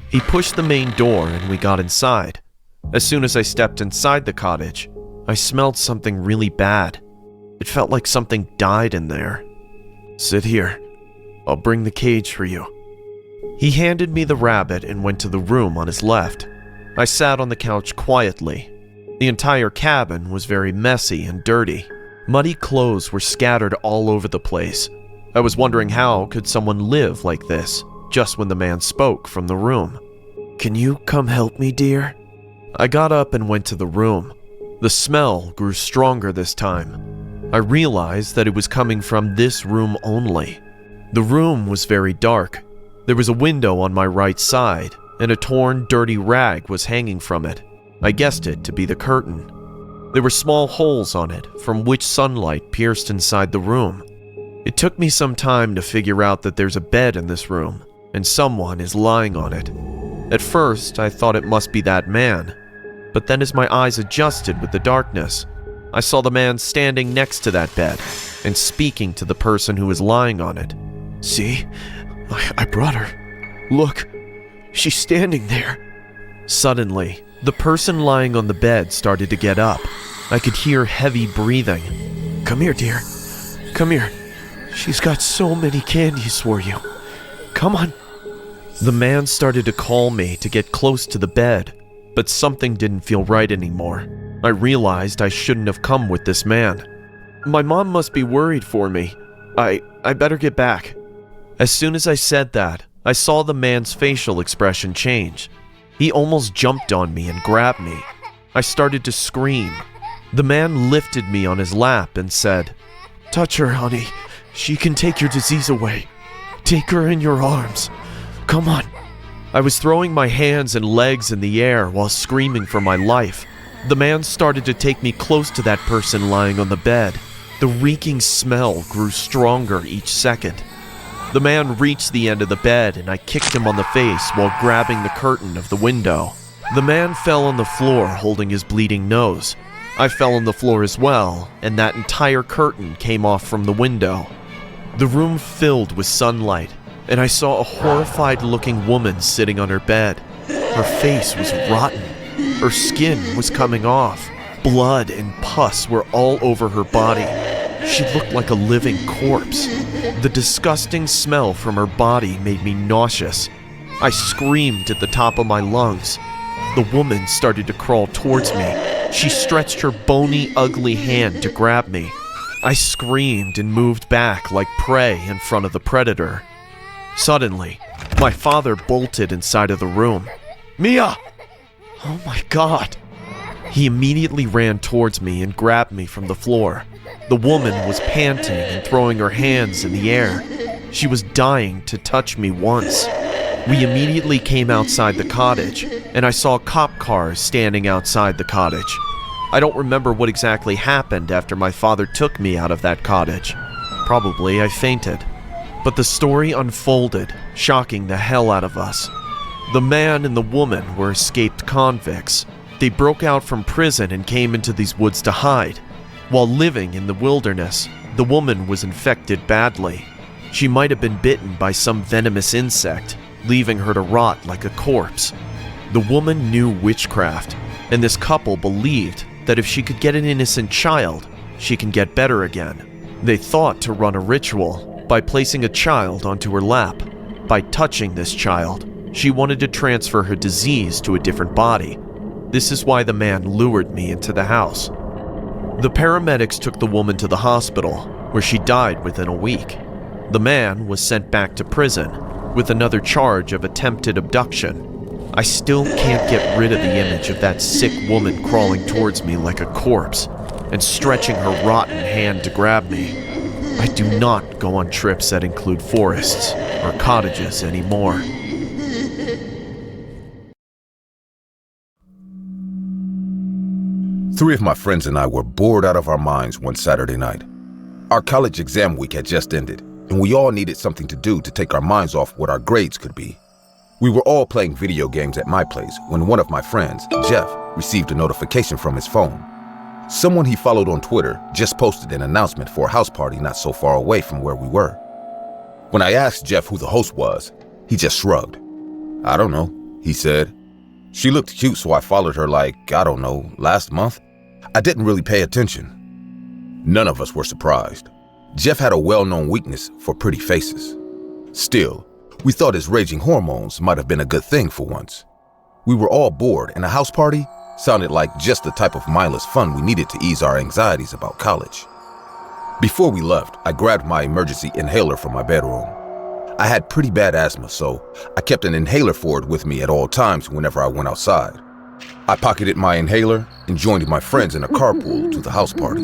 He pushed the main door and we got inside. As soon as I stepped inside the cottage, I smelled something really bad. It felt like something died in there. "Sit here. I'll bring the cage for you." He handed me the rabbit and went to the room on his left. I sat on the couch quietly. The entire cabin was very messy and dirty. Muddy clothes were scattered all over the place. I was wondering how could someone live like this, just when the man spoke from the room. "Can you come help me, dear?" I got up and went to the room. The smell grew stronger this time. I realized that it was coming from this room only. The room was very dark. There was a window on my right side, and a torn, dirty rag was hanging from it. I guessed it to be the curtain. There were small holes on it, from which sunlight pierced inside the room. It took me some time to figure out that there's a bed in this room, and someone is lying on it. At first, I thought it must be that man, but then as my eyes adjusted with the darkness, I saw the man standing next to that bed and speaking to the person who was lying on it. "See? I brought her. Look, she's standing there." Suddenly, the person lying on the bed started to get up. I could hear heavy breathing. "Come here, dear. Come here. She's got so many candies for you. Come on." The man started to call me to get close to the bed, but something didn't feel right anymore. I realized I shouldn't have come with this man. "My mom must be worried for me. I better get back." As soon as I said that, I saw the man's facial expression change. He almost jumped on me and grabbed me. I started to scream. The man lifted me on his lap and said, "Touch her, honey. She can take your disease away. Take her in your arms. Come on." I was throwing my hands and legs in the air while screaming for my life. The man started to take me close to that person lying on the bed. The reeking smell grew stronger each second. The man reached the end of the bed and I kicked him on the face while grabbing the curtain of the window. The man fell on the floor holding his bleeding nose. I fell on the floor as well, and that entire curtain came off from the window. The room filled with sunlight, and I saw a horrified-looking woman sitting on her bed. Her face was rotten. Her skin was coming off. Blood and pus were all over her body. She looked like a living corpse. The disgusting smell from her body made me nauseous. I screamed at the top of my lungs. The woman started to crawl towards me. She stretched her bony, ugly hand to grab me. I screamed and moved back like prey in front of the predator. Suddenly, my father bolted inside of the room. "Mia!" Oh my God. He immediately ran towards me and grabbed me from the floor. The woman was panting and throwing her hands in the air. She was dying to touch me once. We immediately came outside the cottage, and I saw cop cars standing outside the cottage. I don't remember what exactly happened after my father took me out of that cottage. Probably I fainted. But the story unfolded, shocking the hell out of us. The man and the woman were escaped convicts. They broke out from prison and came into these woods to hide. While living in the wilderness, the woman was infected badly. She might have been bitten by some venomous insect, leaving her to rot like a corpse. The woman knew witchcraft, and this couple believed that if she could get an innocent child, she can get better again. They thought to run a ritual by placing a child onto her lap. By touching this child, she wanted to transfer her disease to a different body. This is why the man lured me into the house. The paramedics took the woman to the hospital, where she died within a week. The man was sent back to prison with another charge of attempted abduction. I still can't get rid of the image of that sick woman crawling towards me like a corpse and stretching her rotten hand to grab me. I do not go on trips that include forests or cottages anymore. Three of my friends and I were bored out of our minds one Saturday night. Our college exam week had just ended, and we all needed something to do to take our minds off what our grades could be. We were all playing video games at my place when one of my friends, Jeff, received a notification from his phone. Someone he followed on Twitter just posted an announcement for a house party not so far away from where we were. When I asked Jeff who the host was, he just shrugged. "I don't know," he said. "She looked cute, so I followed her last month. I didn't really pay attention." None of us were surprised. Jeff had a well-known weakness for pretty faces. Still, we thought his raging hormones might have been a good thing for once. We were all bored, and a house party sounded like just the type of mindless fun we needed to ease our anxieties about college. Before we left, I grabbed my emergency inhaler from my bedroom. I had pretty bad asthma, so I kept an inhaler for it with me at all times whenever I went outside. I pocketed my inhaler and joined my friends in a carpool to the house party.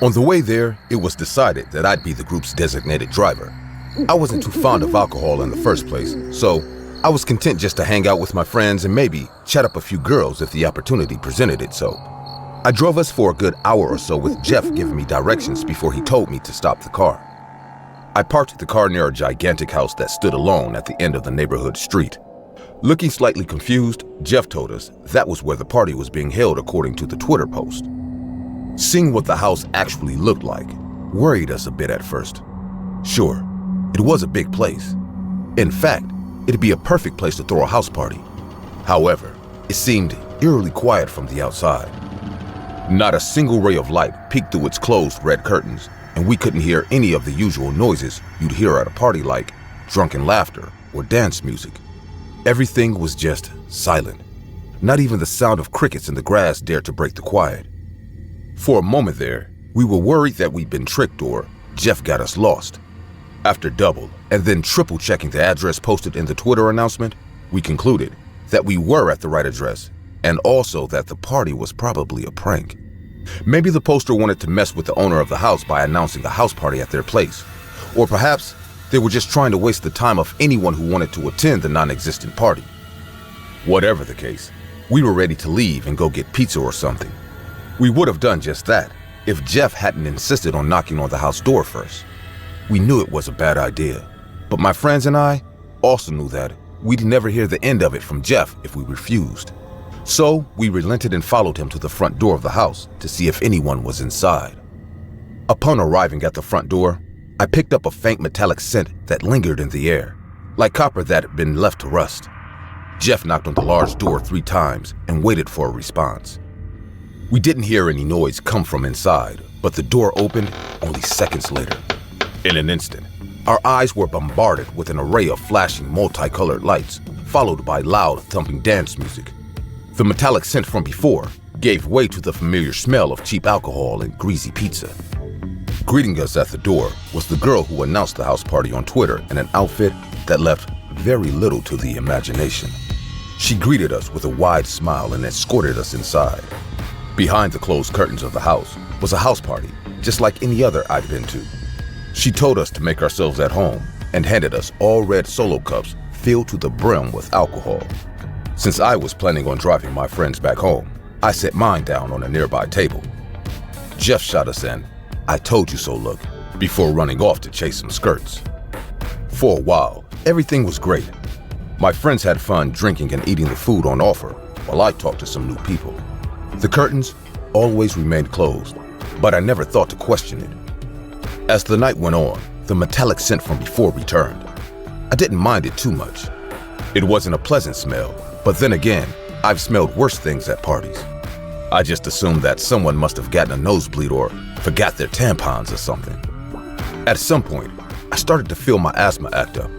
On the way there, it was decided that I'd be the group's designated driver. I wasn't too fond of alcohol in the first place, so I was content just to hang out with my friends and maybe chat up a few girls if the opportunity presented itself. I drove us for a good hour or so with Jeff giving me directions before he told me to stop the car. I parked the car near a gigantic house that stood alone at the end of the neighborhood street. Looking slightly confused, Jeff told us that was where the party was being held according to the Twitter post. Seeing what the house actually looked like worried us a bit at first. Sure, it was a big place. In fact, it'd be a perfect place to throw a house party. However, it seemed eerily quiet from the outside. Not a single ray of light peeked through its closed red curtains, and we couldn't hear any of the usual noises you'd hear at a party like drunken laughter or dance music. Everything was just silent. Not even the sound of crickets in the grass dared to break the quiet. For a moment there, we were worried that we'd been tricked or Jeff got us lost. After double and then triple checking the address posted in the Twitter announcement, we concluded that we were at the right address and also that the party was probably a prank. Maybe the poster wanted to mess with the owner of the house by announcing a house party at their place. Or perhaps they were just trying to waste the time of anyone who wanted to attend the non-existent party. Whatever the case, we were ready to leave and go get pizza or something. We would have done just that if Jeff hadn't insisted on knocking on the house door first. We knew it was a bad idea, but my friends and I also knew that we'd never hear the end of it from Jeff if we refused. So we relented and followed him to the front door of the house to see if anyone was inside. Upon arriving at the front door, I picked up a faint metallic scent that lingered in the air, like copper that had been left to rust. Jeff knocked on the large door 3 times and waited for a response. We didn't hear any noise come from inside, but the door opened only seconds later. In an instant, our eyes were bombarded with an array of flashing multicolored lights, followed by loud thumping dance music. The metallic scent from before gave way to the familiar smell of cheap alcohol and greasy pizza. Greeting us at the door was the girl who announced the house party on Twitter in an outfit that left very little to the imagination. She greeted us with a wide smile and escorted us inside. Behind the closed curtains of the house was a house party, just like any other I'd been to. She told us to make ourselves at home and handed us all red Solo cups filled to the brim with alcohol. Since I was planning on driving my friends back home, I set mine down on a nearby table. Jeff shot us an "I told you so" look before running off to chase some skirts. For a while, everything was great. My friends had fun drinking and eating the food on offer while I talked to some new people. The curtains always remained closed, but I never thought to question it. As the night went on, the metallic scent from before returned. I didn't mind it too much. It wasn't a pleasant smell, but then again, I've smelled worse things at parties. I just assumed that someone must have gotten a nosebleed or forgot their tampons or something. At some point, I started to feel my asthma act up,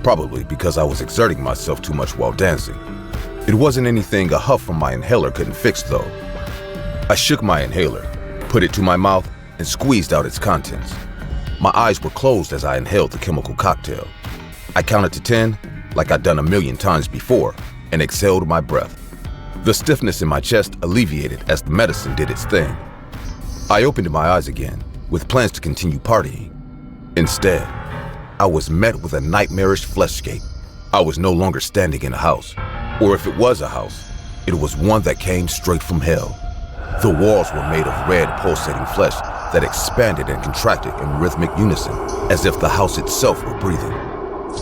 probably because I was exerting myself too much while dancing. It wasn't anything a huff from my inhaler couldn't fix though. I shook my inhaler, put it to my mouth, and squeezed out its contents. My eyes were closed as I inhaled the chemical cocktail. I counted to 10, like I'd done a million times before, and exhaled my breath. The stiffness in my chest alleviated as the medicine did its thing. I opened my eyes again, with plans to continue partying. Instead, I was met with a nightmarish fleshscape. I was no longer standing in a house, or if it was a house, it was one that came straight from hell. The walls were made of red pulsating flesh that expanded and contracted in rhythmic unison, as if the house itself were breathing.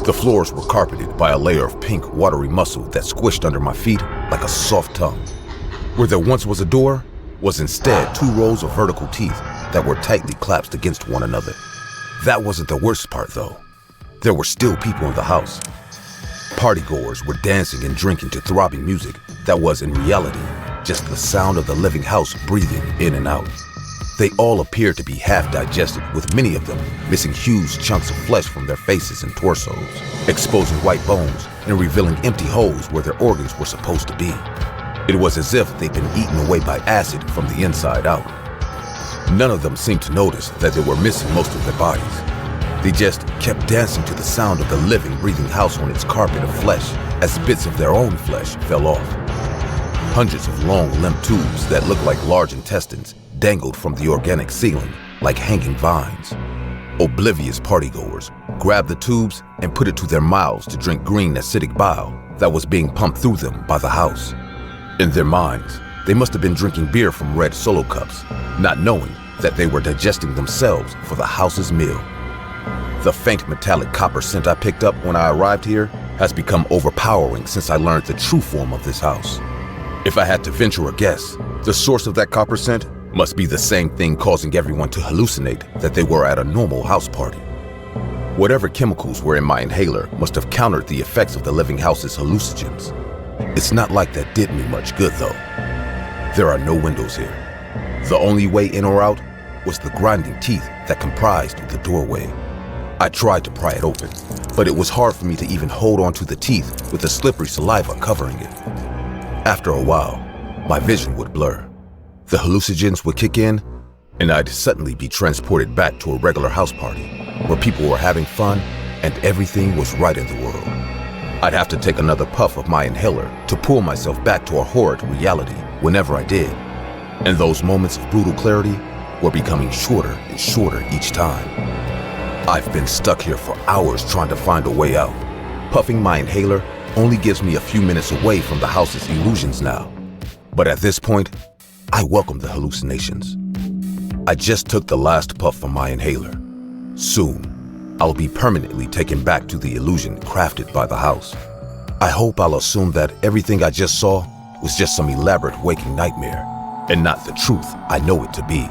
The floors were carpeted by a layer of pink, watery muscle that squished under my feet like a soft tongue. Where there once was a door, was instead 2 rows of vertical teeth that were tightly clasped against one another. That wasn't the worst part, though. There were still people in the house. Partygoers were dancing and drinking to throbbing music that was, in reality, just the sound of the living house breathing in and out. They all appeared to be half digested, with many of them missing huge chunks of flesh from their faces and torsos, exposing white bones and revealing empty holes where their organs were supposed to be. It was as if they'd been eaten away by acid from the inside out. None of them seemed to notice that they were missing most of their bodies. They just kept dancing to the sound of the living, breathing house on its carpet of flesh as bits of their own flesh fell off. Hundreds of long, limp tubes that looked like large intestines dangled from the organic ceiling like hanging vines. Oblivious partygoers grabbed the tubes and put it to their mouths to drink green acidic bile that was being pumped through them by the house. In their minds, they must have been drinking beer from red Solo cups, not knowing that they were digesting themselves for the house's meal. The faint metallic copper scent I picked up when I arrived here has become overpowering since I learned the true form of this house. If I had to venture a guess, the source of that copper scent must be the same thing causing everyone to hallucinate that they were at a normal house party. Whatever chemicals were in my inhaler must have countered the effects of the living house's hallucinogens. It's not like that did me much good though. There are no windows here. The only way in or out was the grinding teeth that comprised the doorway. I tried to pry it open, but it was hard for me to even hold onto the teeth with the slippery saliva covering it. After a while, my vision would blur. The hallucinogens would kick in, and I'd suddenly be transported back to a regular house party where people were having fun and everything was right in the world. I'd have to take another puff of my inhaler to pull myself back to a horrid reality whenever I did, and those moments of brutal clarity were becoming shorter and shorter each time. I've been stuck here for hours trying to find a way out. Puffing my inhaler only gives me a few minutes away from the house's illusions now. But at this point, I welcome the hallucinations. I just took the last puff from my inhaler. Soon, I'll be permanently taken back to the illusion crafted by the house. I hope I'll assume that everything I just saw was just some elaborate waking nightmare, and not the truth I know it to be.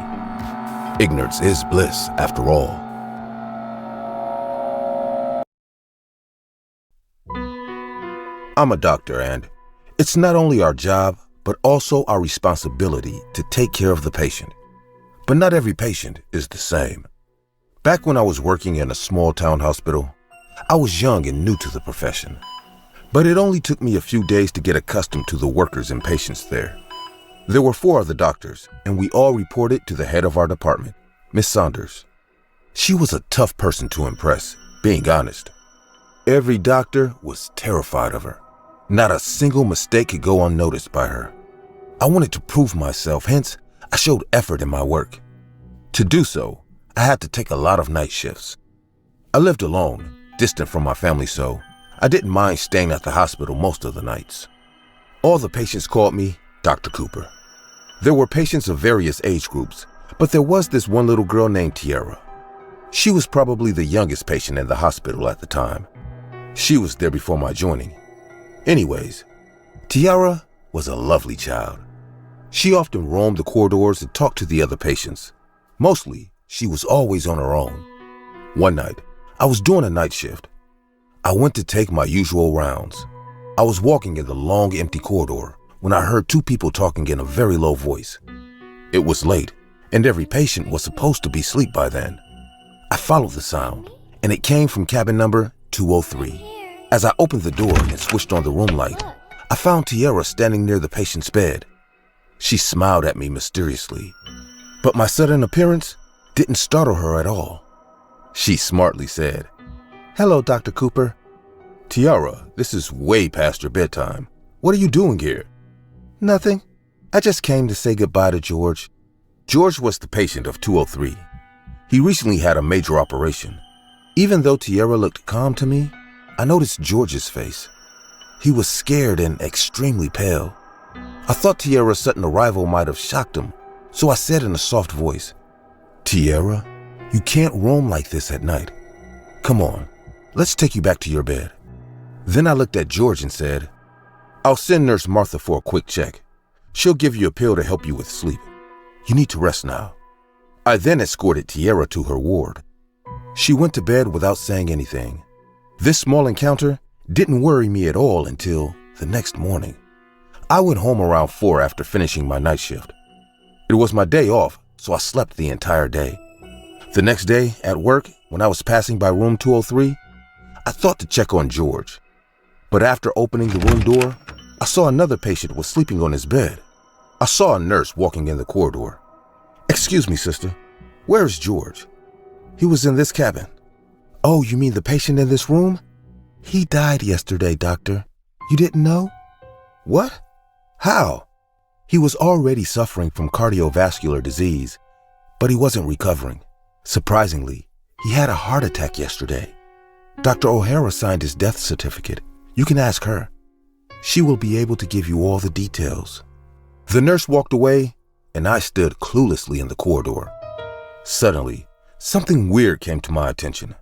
Ignorance is bliss, after all. I'm a doctor, and it's not only our job, but also our responsibility to take care of the patient. But not every patient is the same. Back when I was working in a small town hospital, I was young and new to the profession. But it only took me a few days to get accustomed to the workers and patients there. There were 4 other doctors, and we all reported to the head of our department, Miss Saunders. She was a tough person to impress, being honest. Every doctor was terrified of her. Not a single mistake could go unnoticed by her. I wanted to prove myself, hence I showed effort in my work. To do so, I had to take a lot of night shifts. I lived alone, distant from my family, so I didn't mind staying at the hospital most of the nights. All the patients called me Dr. Cooper. There were patients of various age groups, but there was this one little girl named Tiara. She was probably the youngest patient in the hospital at the time. She was there before my joining. Anyways, Tiara was a lovely child. She often roamed the corridors and talked to the other patients. Mostly, she was always on her own. One night, I was doing a night shift. I went to take my usual rounds. I was walking in the long, empty corridor when I heard 2 people talking in a very low voice. It was late, and every patient was supposed to be asleep by then. I followed the sound, and it came from cabin number 203. As I opened the door and switched on the room light, I found Tiara standing near the patient's bed. She smiled at me mysteriously, but my sudden appearance didn't startle her at all. She smartly said, "Hello, Dr. Cooper." "Tiara, this is way past your bedtime. What are you doing here?" "Nothing. I just came to say goodbye to George." George was the patient of 203. He recently had a major operation. Even though Tiara looked calm to me, I noticed George's face. He was scared and extremely pale. I thought Tiara's sudden arrival might have shocked him, so I said in a soft voice, "Tiara, you can't roam like this at night. Come on, let's take you back to your bed." Then I looked at George and said, "I'll send Nurse Martha for a quick check. She'll give you a pill to help you with sleep. You need to rest now." I then escorted Tiara to her ward. She went to bed without saying anything. This small encounter didn't worry me at all until the next morning. I went home around 4 after finishing my night shift. It was my day off, so I slept the entire day. The next day, at work, when I was passing by room 203, I thought to check on George. But after opening the room door, I saw another patient was sleeping on his bed. I saw a nurse walking in the corridor. "Excuse me, sister, where is George?" "He was in this cabin." "Oh, you mean the patient in this room?" "He died yesterday, doctor. You didn't know?" "What? How?" "He was already suffering from cardiovascular disease, but he wasn't recovering. Surprisingly, he had a heart attack yesterday. Dr. O'Hara signed his death certificate. You can ask her. She will be able to give you all the details." The nurse walked away, and I stood cluelessly in the corridor. Suddenly, something weird came to my attention.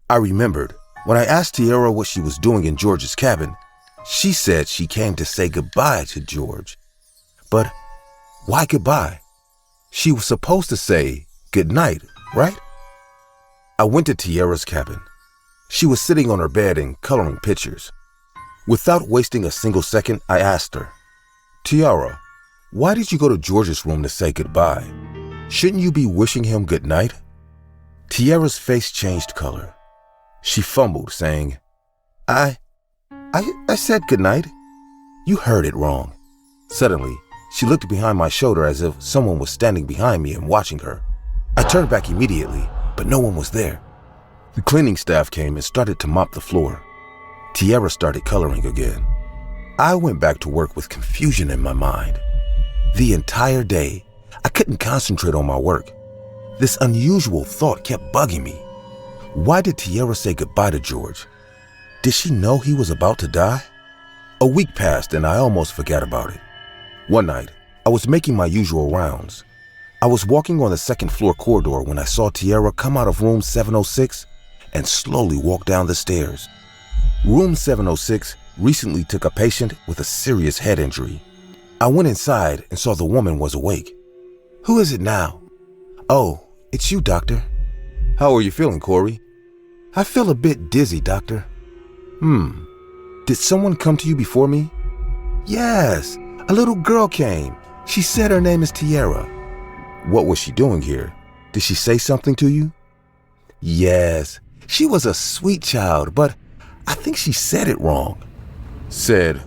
I remembered when I asked Tiara what she was doing in George's cabin, she said she came to say goodbye to George. But why goodbye? She was supposed to say good night, right? I went to Tiara's cabin. She was sitting on her bed and coloring pictures. Without wasting a single second, I asked her, "Tiara, why did you go to George's room to say goodbye? Shouldn't you be wishing him good night?" Tiara's face changed color. She fumbled, saying, I said good night." "You heard it wrong." Suddenly, she looked behind my shoulder as if someone was standing behind me and watching her. I turned back immediately, but no one was there. The cleaning staff came and started to mop the floor. Tiara started coloring again. I went back to work with confusion in my mind. The entire day, I couldn't concentrate on my work. This unusual thought kept bugging me. Why did Tiara say goodbye to George? Did she know he was about to die? A week passed and I almost forgot about it. One night, I was making my usual rounds. I was walking on the second floor corridor when I saw Tiara come out of room 706 and slowly walk down the stairs. Room 706 recently took a patient with a serious head injury. I went inside and saw the woman was awake. "Who is it now?" "Oh, it's you, doctor." "How are you feeling, Corey?" "I feel a bit dizzy, doctor." Did someone come to you before me? Yes, a little girl came. She said her name is Tierra. What was she doing here? Did she say something to you? Yes, she was a sweet child, but I think she said it wrong. Said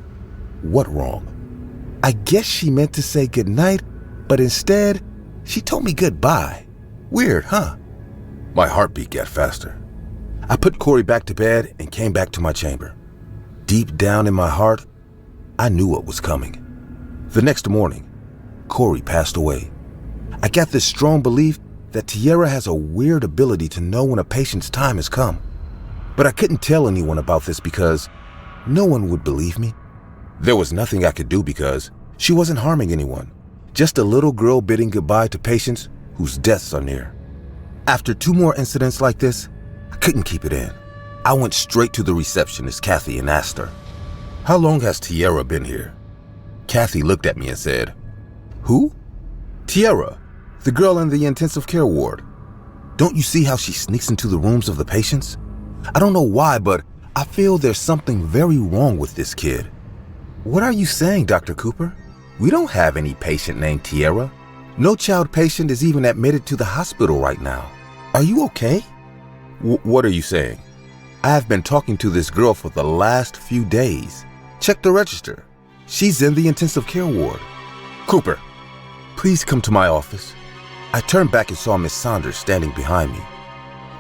what wrong? I guess she meant to say goodnight, but instead, she told me goodbye. Weird, huh? My heartbeat got faster. I put Corey back to bed and came back to my chamber. Deep down in my heart, I knew what was coming. The next morning, Corey passed away. I got this strong belief that Tierra has a weird ability to know when a patient's time has come. But I couldn't tell anyone about this because no one would believe me. There was nothing I could do because she wasn't harming anyone. Just a little girl bidding goodbye to patients whose deaths are near. After 2 more incidents like this, I couldn't keep it in. I went straight to the receptionist, Kathy, and asked her, "How long has Tierra been here?" Kathy looked at me and said, "Who?" "Tierra, the girl in the intensive care ward. Don't you see how she sneaks into the rooms of the patients? I don't know why, but I feel there's something very wrong with this kid." "What are you saying, Dr. Cooper? We don't have any patient named Tierra. No child patient is even admitted to the hospital right now. Are you okay?" What are you saying?" "I have been talking to this girl for the last few days. Check the register. She's in the intensive care ward." "Cooper, please come to my office." I turned back and saw Miss Saunders standing behind me.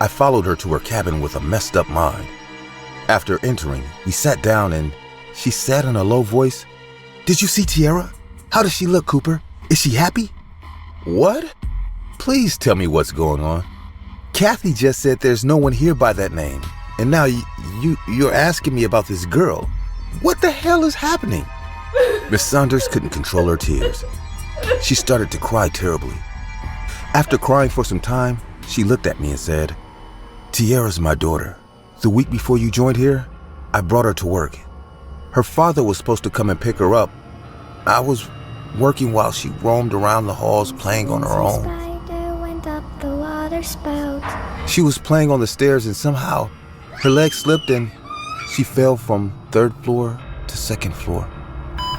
I followed her to her cabin with a messed up mind. After entering, we sat down and she said in a low voice, "Did you see Tierra? How does she look, Cooper? Is she happy?" "What? Please tell me what's going on." "Kathy just said there's no one here by that name. And now you're asking me about this girl. What the hell is happening?" Miss Saunders couldn't control her tears. She started to cry terribly. After crying for some time, she looked at me and said, "Tierra's my daughter. The week before you joined here, I brought her to work. Her father was supposed to come and pick her up. I was working while she roamed around the halls playing on her own. She was playing on the stairs and somehow her leg slipped and she fell from 3rd floor to 2nd floor.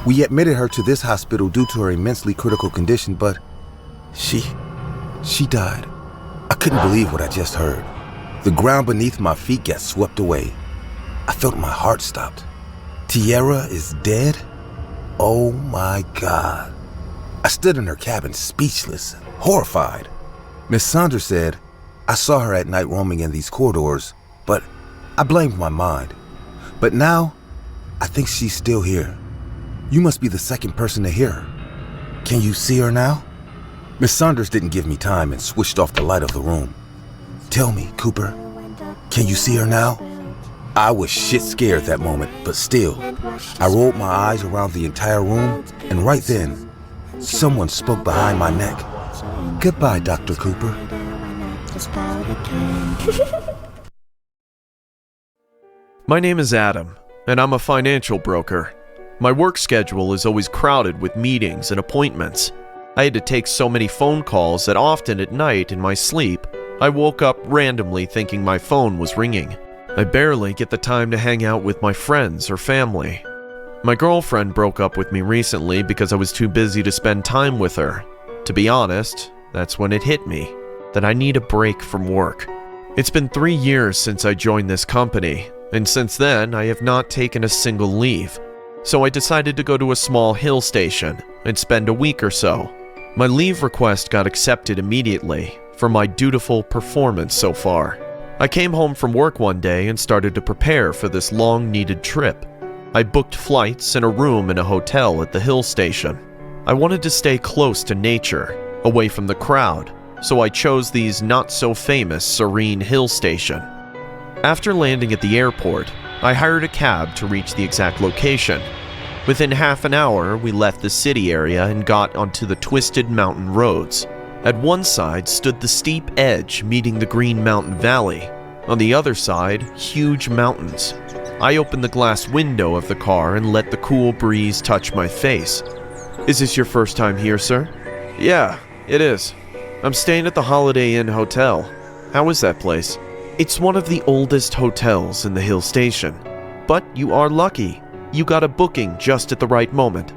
We admitted her to this hospital due to her immensely critical condition, but she died. I couldn't believe what I just heard. The ground beneath my feet got swept away. I felt my heart stopped. Tierra is dead? Oh my God. I stood in her cabin speechless, horrified. Miss Saunders said, "I saw her at night roaming in these corridors, but I blamed my mind. But now, I think she's still here. You must be the second person to hear her. Can you see her now?" Miss Saunders didn't give me time and switched off the light of the room. "Tell me, Cooper, can you see her now?" I was shit scared that moment, but still, I rolled my eyes around the entire room, and right then, someone spoke behind my neck. "Goodbye, Dr. Cooper." My name is Adam, and I'm a financial broker. My work schedule is always crowded with meetings and appointments. I had to take so many phone calls that often at night in my sleep, I woke up randomly thinking my phone was ringing. I barely get the time to hang out with my friends or family. My girlfriend broke up with me recently because I was too busy to spend time with her. To be honest, that's when it hit me, that I need a break from work. It's been 3 years since I joined this company, and since then I have not taken a single leave. So I decided to go to a small hill station and spend a week or so. My leave request got accepted immediately for my dutiful performance so far. I came home from work one day and started to prepare for this long-needed trip. I booked flights and a room in a hotel at the hill station. I wanted to stay close to nature, away from the crowd, so I chose these not-so-famous Serene Hill Station. After landing at the airport, I hired a cab to reach the exact location. Within half an hour, we left the city area and got onto the twisted mountain roads. At one side stood the steep edge meeting the Green Mountain Valley. On the other side, huge mountains. I opened the glass window of the car and let the cool breeze touch my face. "Is this your first time here, sir?" "Yeah, it is. I'm staying at the Holiday Inn Hotel. How is that place?" "It's one of the oldest hotels in the hill station. But you are lucky. You got a booking just at the right moment.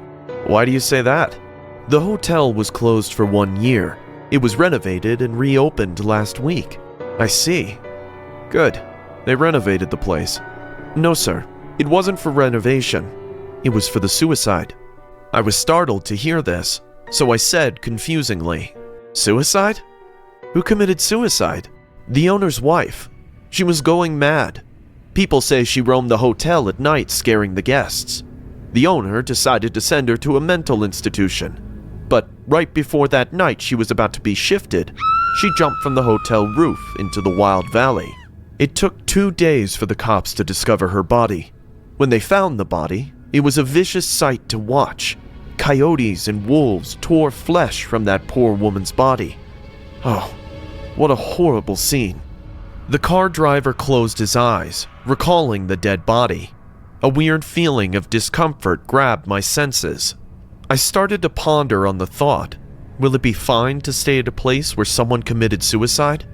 Why do you say that? The hotel was closed for 1 year. It was renovated and reopened last week. I see. Good. They renovated the place. No, sir. It wasn't for renovation. It was for the suicide. I was startled to hear this, so I said confusingly, "Suicide? Who committed suicide?" "The owner's wife. She was going mad. People say she roamed the hotel at night scaring the guests. The owner decided to send her to a mental institution. But right before that night she was about to be shifted, she jumped from the hotel roof into the wild valley. It took 2 days for the cops to discover her body. When they found the body, it was a vicious sight to watch. Coyotes and wolves tore flesh from that poor woman's body. Oh, what a horrible scene." The car driver closed his eyes, recalling the dead body. A weird feeling of discomfort grabbed my senses. I started to ponder on the thought, will it be fine to stay at a place where someone committed suicide?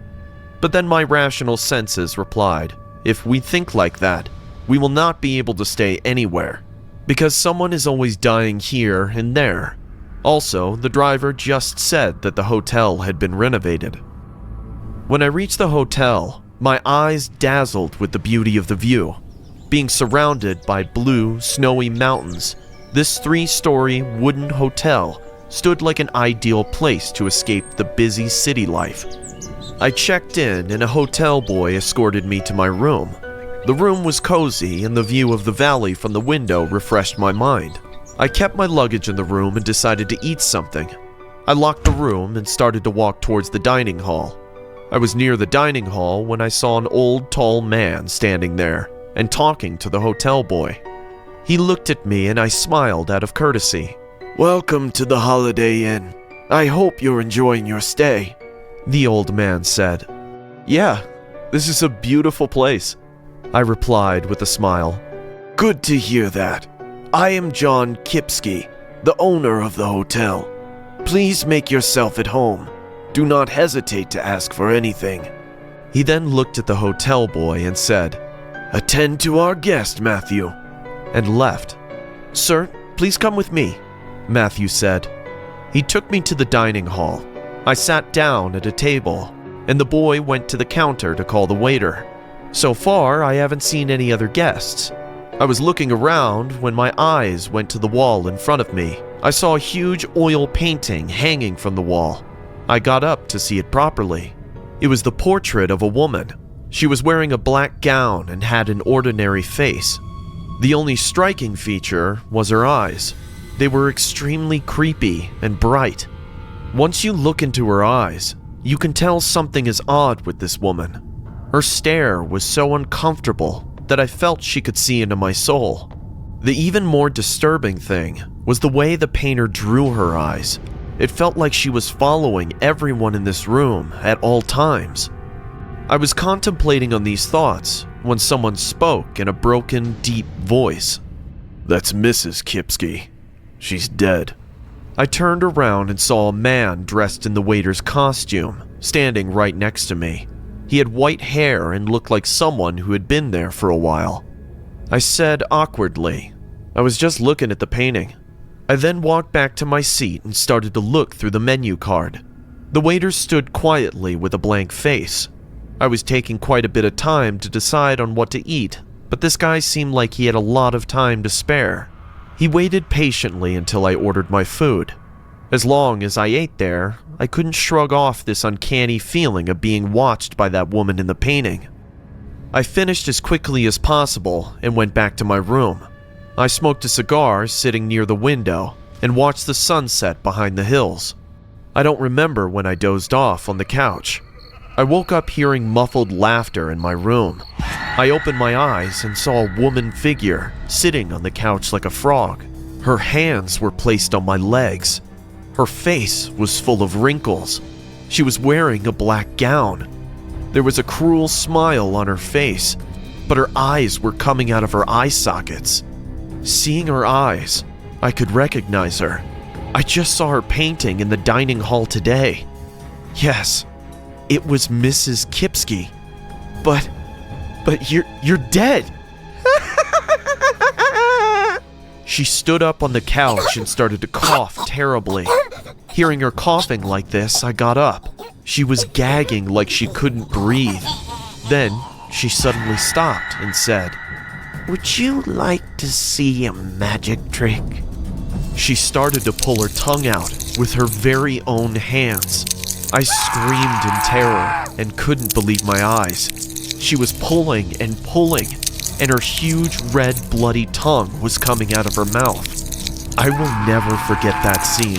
But then my rational senses replied, if we think like that, we will not be able to stay anywhere, because someone is always dying here and there. Also, the driver just said that the hotel had been renovated. When I reached the hotel, my eyes dazzled with the beauty of the view. Being surrounded by blue, snowy mountains, this 3-story wooden hotel stood like an ideal place to escape the busy city life. I checked in and a hotel boy escorted me to my room. The room was cozy and the view of the valley from the window refreshed my mind. I kept my luggage in the room and decided to eat something. I locked the room and started to walk towards the dining hall. I was near the dining hall when I saw an old, tall man standing there and talking to the hotel boy. He looked at me and I smiled out of courtesy. "Welcome to the Holiday Inn. I hope you're enjoying your stay," the old man said. "Yeah, this is a beautiful place," I replied with a smile. "Good to hear that. I am John Kipsky, the owner of the hotel. Please make yourself at home. Do not hesitate to ask for anything." He then looked at the hotel boy and said, "Attend to our guest, Matthew," and left. "Sir, please come with me," Matthew said. He took me to the dining hall. I sat down at a table, and the boy went to the counter to call the waiter. So far, I haven't seen any other guests. I was looking around when my eyes went to the wall in front of me. I saw a huge oil painting hanging from the wall. I got up to see it properly. It was the portrait of a woman. She was wearing a black gown and had an ordinary face. The only striking feature was her eyes. They were extremely creepy and bright. Once you look into her eyes, you can tell something is odd with this woman. Her stare was so uncomfortable that I felt she could see into my soul. The even more disturbing thing was the way the painter drew her eyes. It felt like she was following everyone in this room at all times. I was contemplating on these thoughts when someone spoke in a broken, deep voice. "That's Mrs. Kipsky. She's dead." I turned around and saw a man dressed in the waiter's costume, standing right next to me. He had white hair and looked like someone who had been there for a while. I said awkwardly, "I was just looking at the painting." I then walked back to my seat and started to look through the menu card. The waiter stood quietly with a blank face. I was taking quite a bit of time to decide on what to eat, but this guy seemed like he had a lot of time to spare. He waited patiently until I ordered my food. As long as I ate there, I couldn't shrug off this uncanny feeling of being watched by that woman in the painting. I finished as quickly as possible and went back to my room. I smoked a cigar sitting near the window and watched the sunset behind the hills. I don't remember when I dozed off on the couch. I woke up hearing muffled laughter in my room. I opened my eyes and saw a woman figure sitting on the couch like a frog. Her hands were placed on my legs. Her face was full of wrinkles. She was wearing a black gown. There was a cruel smile on her face, but her eyes were coming out of her eye sockets. Seeing her eyes, I could recognize her. I just saw her painting in the dining hall today. Yes, it was Mrs. Kipsky. But you're dead. She stood up on the couch and started to cough terribly. Hearing her coughing like this, I got up. She was gagging like she couldn't breathe. Then she suddenly stopped and said, "Would you like to see a magic trick?" She started to pull her tongue out with her very own hands. I screamed in terror and couldn't believe my eyes. She was pulling and pulling, and her huge red bloody tongue was coming out of her mouth. I will never forget that scene.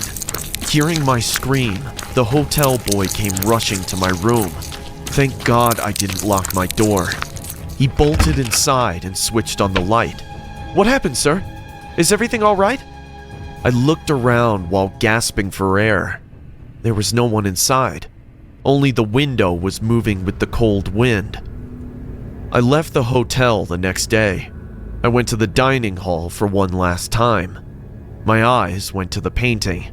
Hearing my scream, the hotel boy came rushing to my room. Thank God I didn't lock my door. He bolted inside and switched on the light. "What happened, sir? Is everything all right?" I looked around while gasping for air. There was no one inside. Only the window was moving with the cold wind. I left the hotel the next day. I went to the dining hall for one last time. My eyes went to the painting.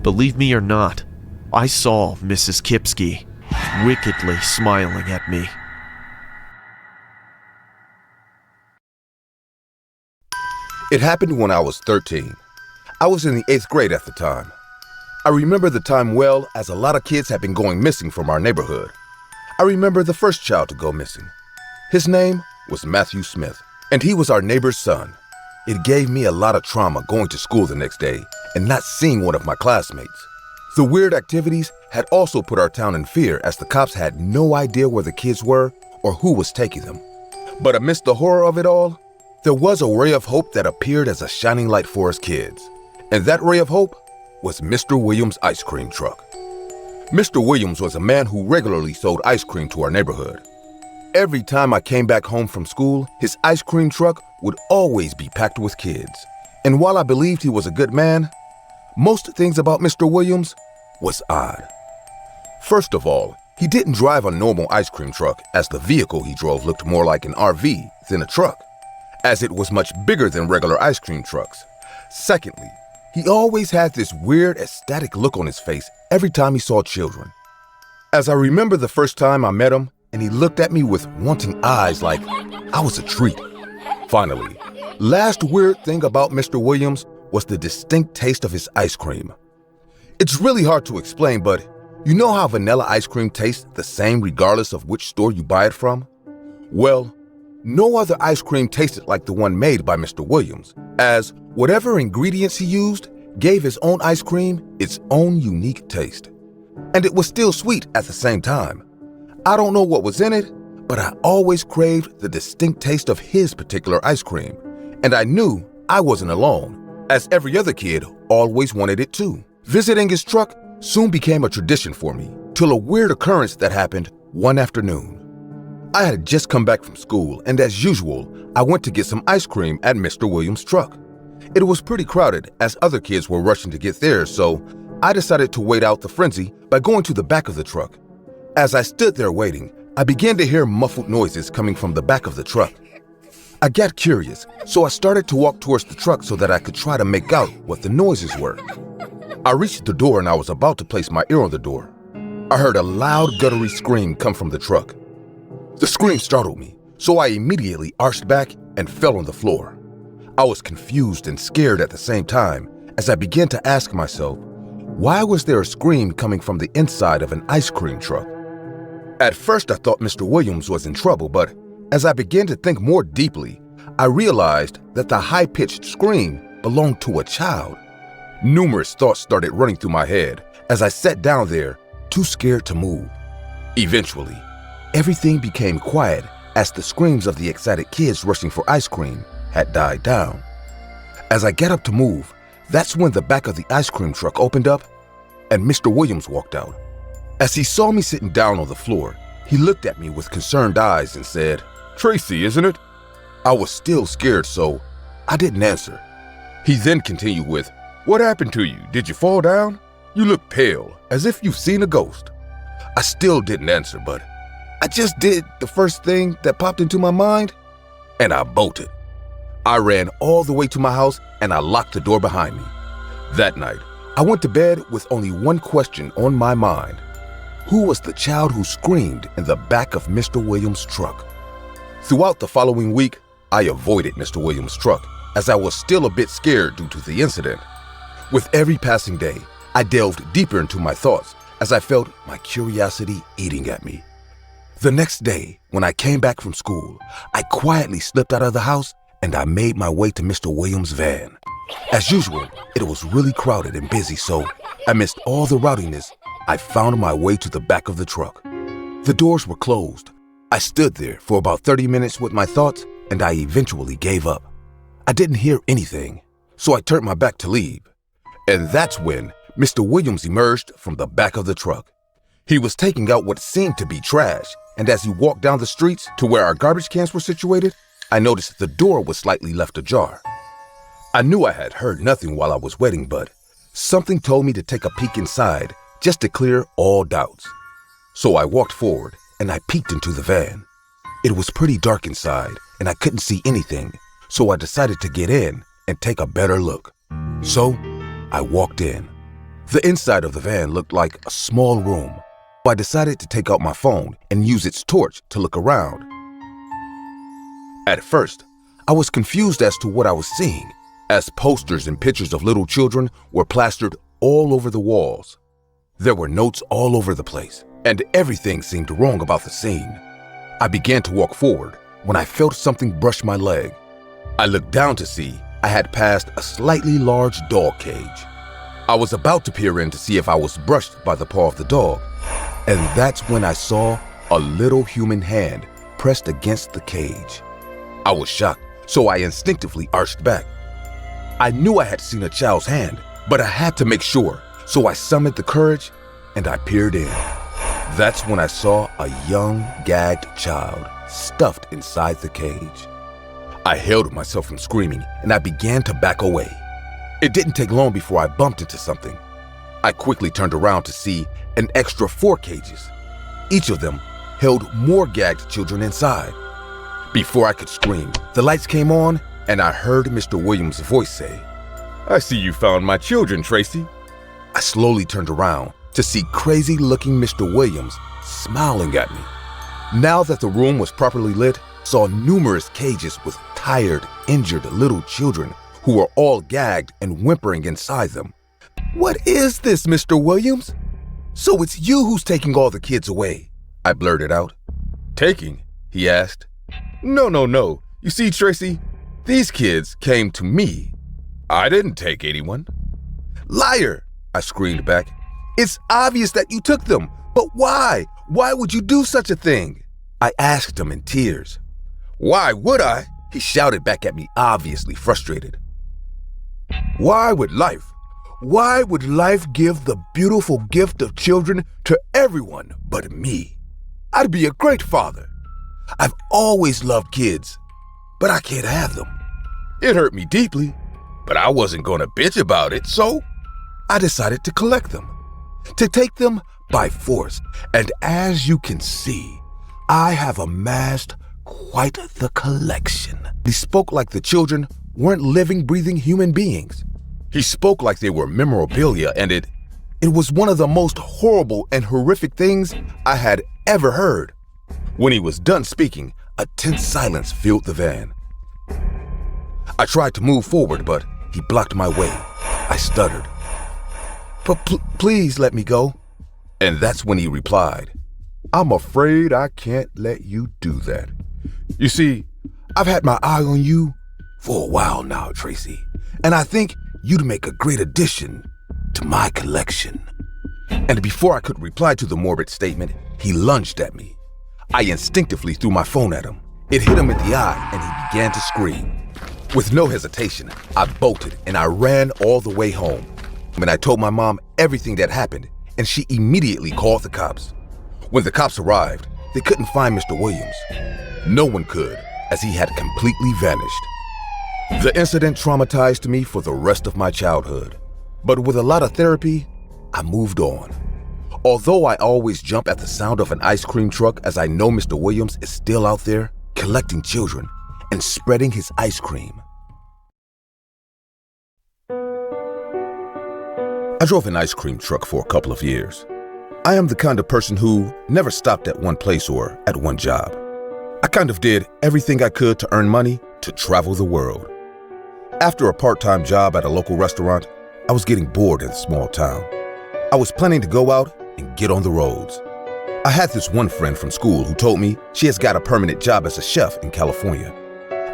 Believe me or not, I saw Mrs. Kipsky wickedly smiling at me. It happened when I was 13. I was in the 8th grade at the time. I remember the time well, as a lot of kids had been going missing from our neighborhood. I remember the first child to go missing. His name was Matthew Smith, and he was our neighbor's son. It gave me a lot of trauma going to school the next day and not seeing one of my classmates. The weird activities had also put our town in fear, as the cops had no idea where the kids were or who was taking them. But amidst the horror of it all, there was a ray of hope that appeared as a shining light for us kids. And that ray of hope was Mr. Williams' ice cream truck. Mr. Williams was a man who regularly sold ice cream to our neighborhood. Every time I came back home from school, his ice cream truck would always be packed with kids. And while I believed he was a good man, most things about Mr. Williams was odd. First of all, he didn't drive a normal ice cream truck, as the vehicle he drove looked more like an RV than a truck, as it was much bigger than regular ice cream trucks. Secondly, he always had this weird, ecstatic look on his face every time he saw children. As I remember the first time I met him, and he looked at me with wanting eyes like I was a treat. Finally, last weird thing about Mr. Williams was the distinct taste of his ice cream. It's really hard to explain, but you know how vanilla ice cream tastes the same regardless of which store you buy it from? Well, no other ice cream tasted like the one made by Mr. Williams, as whatever ingredients he used gave his own ice cream its own unique taste. And it was still sweet at the same time. I don't know what was in it, but I always craved the distinct taste of his particular ice cream. And I knew I wasn't alone, as every other kid always wanted it too. Visiting his truck soon became a tradition for me, till a weird occurrence that happened one afternoon. I had just come back from school, and as usual, I went to get some ice cream at Mr. Williams' truck. It was pretty crowded, as other kids were rushing to get theirs, so I decided to wait out the frenzy by going to the back of the truck. As I stood there waiting, I began to hear muffled noises coming from the back of the truck. I got curious, so I started to walk towards the truck so that I could try to make out what the noises were. I reached the door and I was about to place my ear on the door. I heard a loud, guttury scream come from the truck. The scream startled me, so I immediately arched back and fell on the floor. I was confused and scared at the same time as I began to ask myself, why was there a scream coming from the inside of an ice cream truck? At first I thought Mr. Williams was in trouble, but as I began to think more deeply, I realized that the high-pitched scream belonged to a child. Numerous thoughts started running through my head as I sat down there, too scared to move. Eventually, everything became quiet as the screams of the excited kids rushing for ice cream had died down. As I got up to move, that's when the back of the ice cream truck opened up and Mr. Williams walked out. As he saw me sitting down on the floor, he looked at me with concerned eyes and said, "Tracy, isn't it?" I was still scared, so I didn't answer. He then continued with, "What happened to you? Did you fall down? You look pale, as if you've seen a ghost." I still didn't answer, but I just did the first thing that popped into my mind, and I bolted. I ran all the way to my house and I locked the door behind me. That night, I went to bed with only one question on my mind. Who was the child who screamed in the back of Mr. Williams' truck? Throughout the following week, I avoided Mr. Williams' truck as I was still a bit scared due to the incident. With every passing day, I delved deeper into my thoughts as I felt my curiosity eating at me. The next day, when I came back from school, I quietly slipped out of the house and I made my way to Mr. Williams' van. As usual, it was really crowded and busy, so amidst all the rowdiness, I found my way to the back of the truck. The doors were closed. I stood there for about 30 minutes with my thoughts, and I eventually gave up. I didn't hear anything, so I turned my back to leave. And that's when Mr. Williams emerged from the back of the truck. He was taking out what seemed to be trash, and as he walked down the streets to where our garbage cans were situated, I noticed the door was slightly left ajar. I knew I had heard nothing while I was waiting, but something told me to take a peek inside just to clear all doubts. So I walked forward and I peeked into the van. It was pretty dark inside and I couldn't see anything, so I decided to get in and take a better look. So I walked in. The inside of the van looked like a small room. I decided to take out my phone and use its torch to look around. At first, I was confused as to what I was seeing, as posters and pictures of little children were plastered all over the walls. There were notes all over the place, and everything seemed wrong about the scene. I began to walk forward when I felt something brush my leg. I looked down to see I had passed a slightly large dog cage. I was about to peer in to see if I was brushed by the paw of the dog, and that's when I saw a little human hand pressed against the cage. I was shocked, so I instinctively arched back. I knew I had seen a child's hand, but I had to make sure, so I summoned the courage and I peered in. That's when I saw a young, gagged child stuffed inside the cage. I held myself from screaming and I began to back away. It didn't take long before I bumped into something. I quickly turned around to see an extra 4 cages. Each of them held more gagged children inside. Before I could scream, the lights came on and I heard Mr. Williams' voice say, "I see you found my children, Tracy." I slowly turned around to see crazy-looking Mr. Williams smiling at me. Now that the room was properly lit, I saw numerous cages with tired, injured little children who were all gagged and whimpering inside them. "What is this, Mr. Williams? So it's you who's taking all the kids away," I blurted out. "Taking?" he asked. No. You see, Tracy, these kids came to me. I didn't take anyone." "Liar," I screamed back. "It's obvious that you took them, but why? Why would you do such a thing?" I asked him in tears. "Why would I?" he shouted back at me, obviously frustrated. Why would life give the beautiful gift of children to everyone but me? I'd be a great father. I've always loved kids, but I can't have them. It hurt me deeply, but I wasn't going to bitch about it, so I decided to collect them, to take them by force. And as you can see, I have amassed quite the collection. He spoke like the children weren't living, breathing human beings. He spoke like they were memorabilia, and it was one of the most horrible and horrific things I had ever heard. When he was done speaking, a tense silence filled the van. I tried to move forward, but he blocked my way. I stuttered. Please let me go." And that's when he replied, "I'm afraid I can't let you do that. You see, I've had my eye on you for a while now, Tracy, and I think you'd make a great addition to my collection." And before I could reply to the morbid statement, he lunged at me. I instinctively threw my phone at him. It hit him in the eye and he began to scream. With no hesitation, I bolted and I ran all the way home. And I told my mom everything that happened, and she immediately called the cops. When the cops arrived, they couldn't find Mr. Williams. No one could, as he had completely vanished. The incident traumatized me for the rest of my childhood, but with a lot of therapy, I moved on. Although I always jump at the sound of an ice cream truck, as I know Mr. Williams is still out there collecting children and spreading his ice cream. I drove an ice cream truck for a couple of years. I am the kind of person who never stopped at one place or at one job. I kind of did everything I could to earn money to travel the world. After a part-time job at a local restaurant, I was getting bored in the small town. I was planning to go out and get on the roads. I had this one friend from school who told me she has got a permanent job as a chef in California.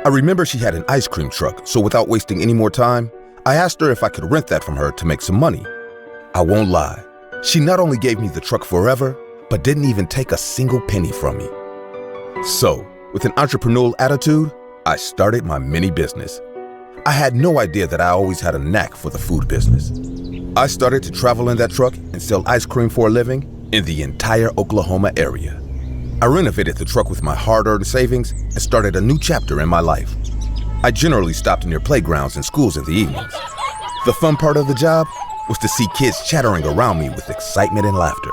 I remember she had an ice cream truck, so without wasting any more time, I asked her if I could rent that from her to make some money. I won't lie, she not only gave me the truck forever, but didn't even take a single penny from me. So, with an entrepreneurial attitude, I started my mini business. I had no idea that I always had a knack for the food business. I started to travel in that truck and sell ice cream for a living in the entire Oklahoma area. I renovated the truck with my hard-earned savings and started a new chapter in my life. I generally stopped near playgrounds and schools in the evenings. The fun part of the job was to see kids chattering around me with excitement and laughter.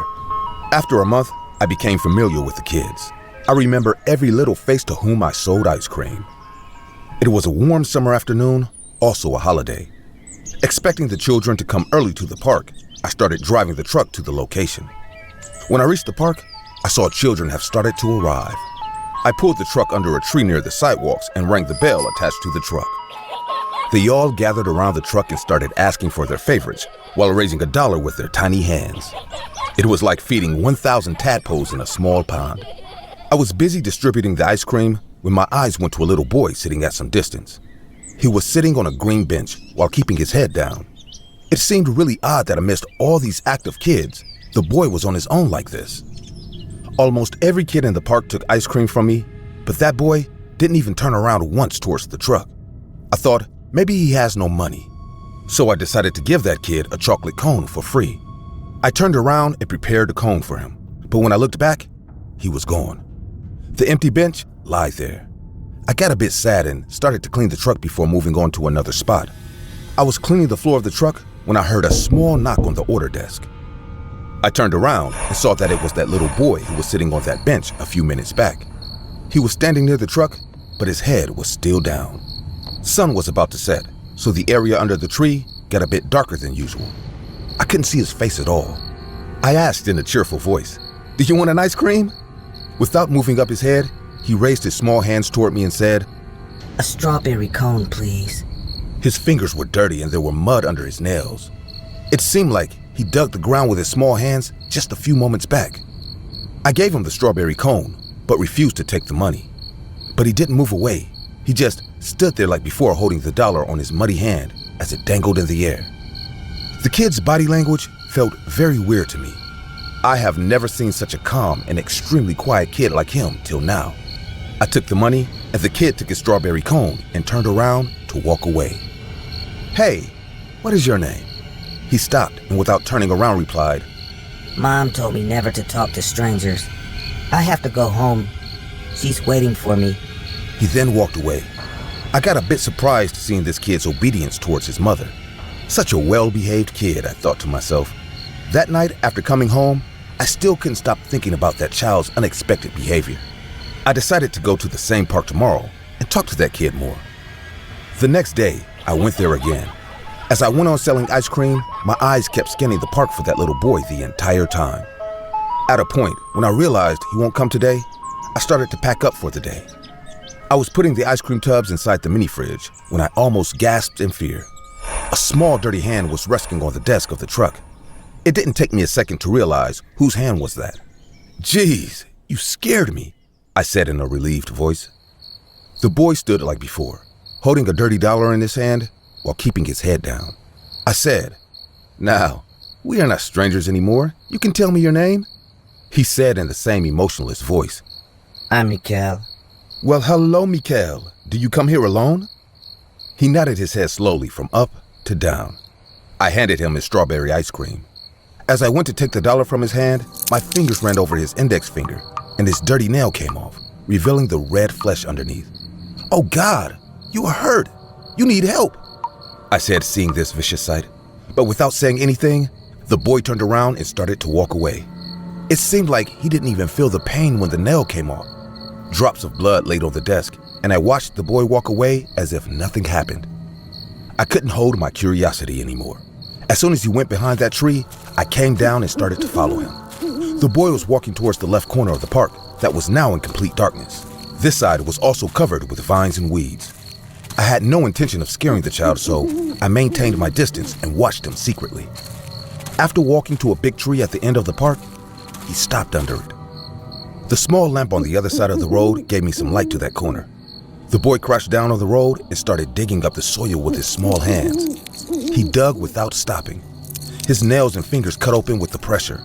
After a month, I became familiar with the kids. I remember every little face to whom I sold ice cream. It was a warm summer afternoon, also a holiday. Expecting the children to come early to the park, I started driving the truck to the location. When I reached the park, I saw children have started to arrive. I pulled the truck under a tree near the sidewalks and rang the bell attached to the truck. They all gathered around the truck and started asking for their favorites while raising $1 with their tiny hands. It was like feeding 1,000 tadpoles in a small pond. I was busy distributing the ice cream when my eyes went to a little boy sitting at some distance. He was sitting on a green bench while keeping his head down. It seemed really odd that amidst all these active kids, the boy was on his own like this. Almost every kid in the park took ice cream from me, but that boy didn't even turn around once towards the truck. I thought maybe he has no money. So I decided to give that kid a chocolate cone for free. I turned around and prepared the cone for him, but when I looked back, he was gone. The empty bench lied there. I got a bit sad and started to clean the truck before moving on to another spot. I was cleaning the floor of the truck when I heard a small knock on the order desk. I turned around and saw that it was that little boy who was sitting on that bench a few minutes back. He was standing near the truck, but his head was still down. Sun was about to set, so the area under the tree got a bit darker than usual. I couldn't see his face at all. I asked in a cheerful voice, "Do you want an ice cream?" Without moving up his head, he raised his small hands toward me and said, "A strawberry cone, please." His fingers were dirty and there were mud under his nails. It seemed like he dug the ground with his small hands just a few moments back. I gave him the strawberry cone, but refused to take the money. But he didn't move away. He just stood there like before, holding the $1 on his muddy hand as it dangled in the air. The kid's body language felt very weird to me. I have never seen such a calm and extremely quiet kid like him till now. I took the money and the kid took his strawberry cone and turned around to walk away. "Hey, what is your name?" He stopped and without turning around replied, "Mom told me never to talk to strangers. I have to go home. She's waiting for me." He then walked away. I got a bit surprised seeing this kid's obedience towards his mother. Such a well-behaved kid, I thought to myself. That night, after coming home, I still couldn't stop thinking about that child's unexpected behavior. I decided to go to the same park tomorrow and talk to that kid more. The next day, I went there again. As I went on selling ice cream, my eyes kept scanning the park for that little boy the entire time. At a point, when I realized he won't come today, I started to pack up for the day. I was putting the ice cream tubs inside the mini fridge when I almost gasped in fear. A small dirty hand was resting on the desk of the truck. It didn't take me a second to realize whose hand was that. "Jeez, you scared me," I said in a relieved voice. The boy stood like before, holding a dirty $1 in his hand while keeping his head down. I said, "Now, we are not strangers anymore. You can tell me your name?" He said in the same emotionless voice, "I'm Mikael." "Well, hello, Mikael. Do you come here alone?" He nodded his head slowly from up to down. I handed him his strawberry ice cream. As I went to take the $1 from his hand, my fingers ran over his index finger, and his dirty nail came off, revealing the red flesh underneath. "Oh God, you are hurt. You need help," I said, seeing this vicious sight. But without saying anything, the boy turned around and started to walk away. It seemed like he didn't even feel the pain when the nail came off. Drops of blood laid on the desk, and I watched the boy walk away as if nothing happened. I couldn't hold my curiosity anymore. As soon as he went behind that tree, I came down and started to follow him. The boy was walking towards the left corner of the park that was now in complete darkness. This side was also covered with vines and weeds. I had no intention of scaring the child, so I maintained my distance and watched him secretly. After walking to a big tree at the end of the park, he stopped under it. The small lamp on the other side of the road gave me some light to that corner. The boy crouched down on the road and started digging up the soil with his small hands. He dug without stopping. His nails and fingers cut open with the pressure.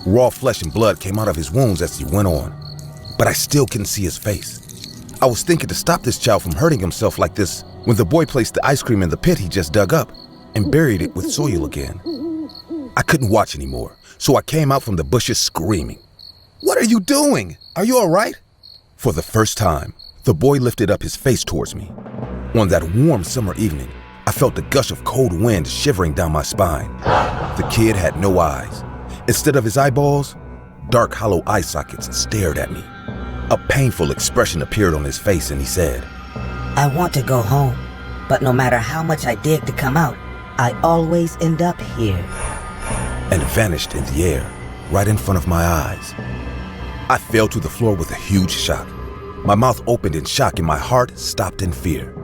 Raw flesh and blood came out of his wounds as he went on. But I still couldn't see his face. I was thinking to stop this child from hurting himself like this when the boy placed the ice cream in the pit he just dug up and buried it with soil again. I couldn't watch anymore, so I came out from the bushes screaming. "What are you doing? Are you all right?" For the first time, the boy lifted up his face towards me. On that warm summer evening, I felt a gush of cold wind shivering down my spine. The kid had no eyes. Instead of his eyeballs, dark hollow eye sockets stared at me. A painful expression appeared on his face and he said, "I want to go home, but no matter how much I dig to come out, I always end up here." And vanished in the air, right in front of my eyes. I fell to the floor with a huge shock. My mouth opened in shock and my heart stopped in fear.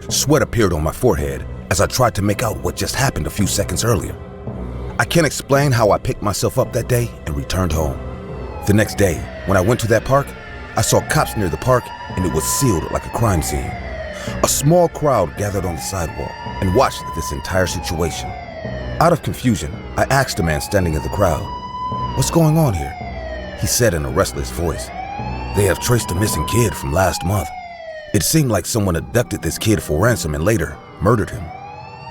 Sweat appeared on my forehead as I tried to make out what just happened a few seconds earlier. I can't explain how I picked myself up that day and returned home. The next day, when I went to that park, I saw cops near the park and it was sealed like a crime scene. A small crowd gathered on the sidewalk and watched this entire situation. Out of confusion, I asked a man standing in the crowd, "What's going on here?" He said in a restless voice, "They have traced a missing kid from last month. It seemed like someone abducted this kid for ransom and later murdered him.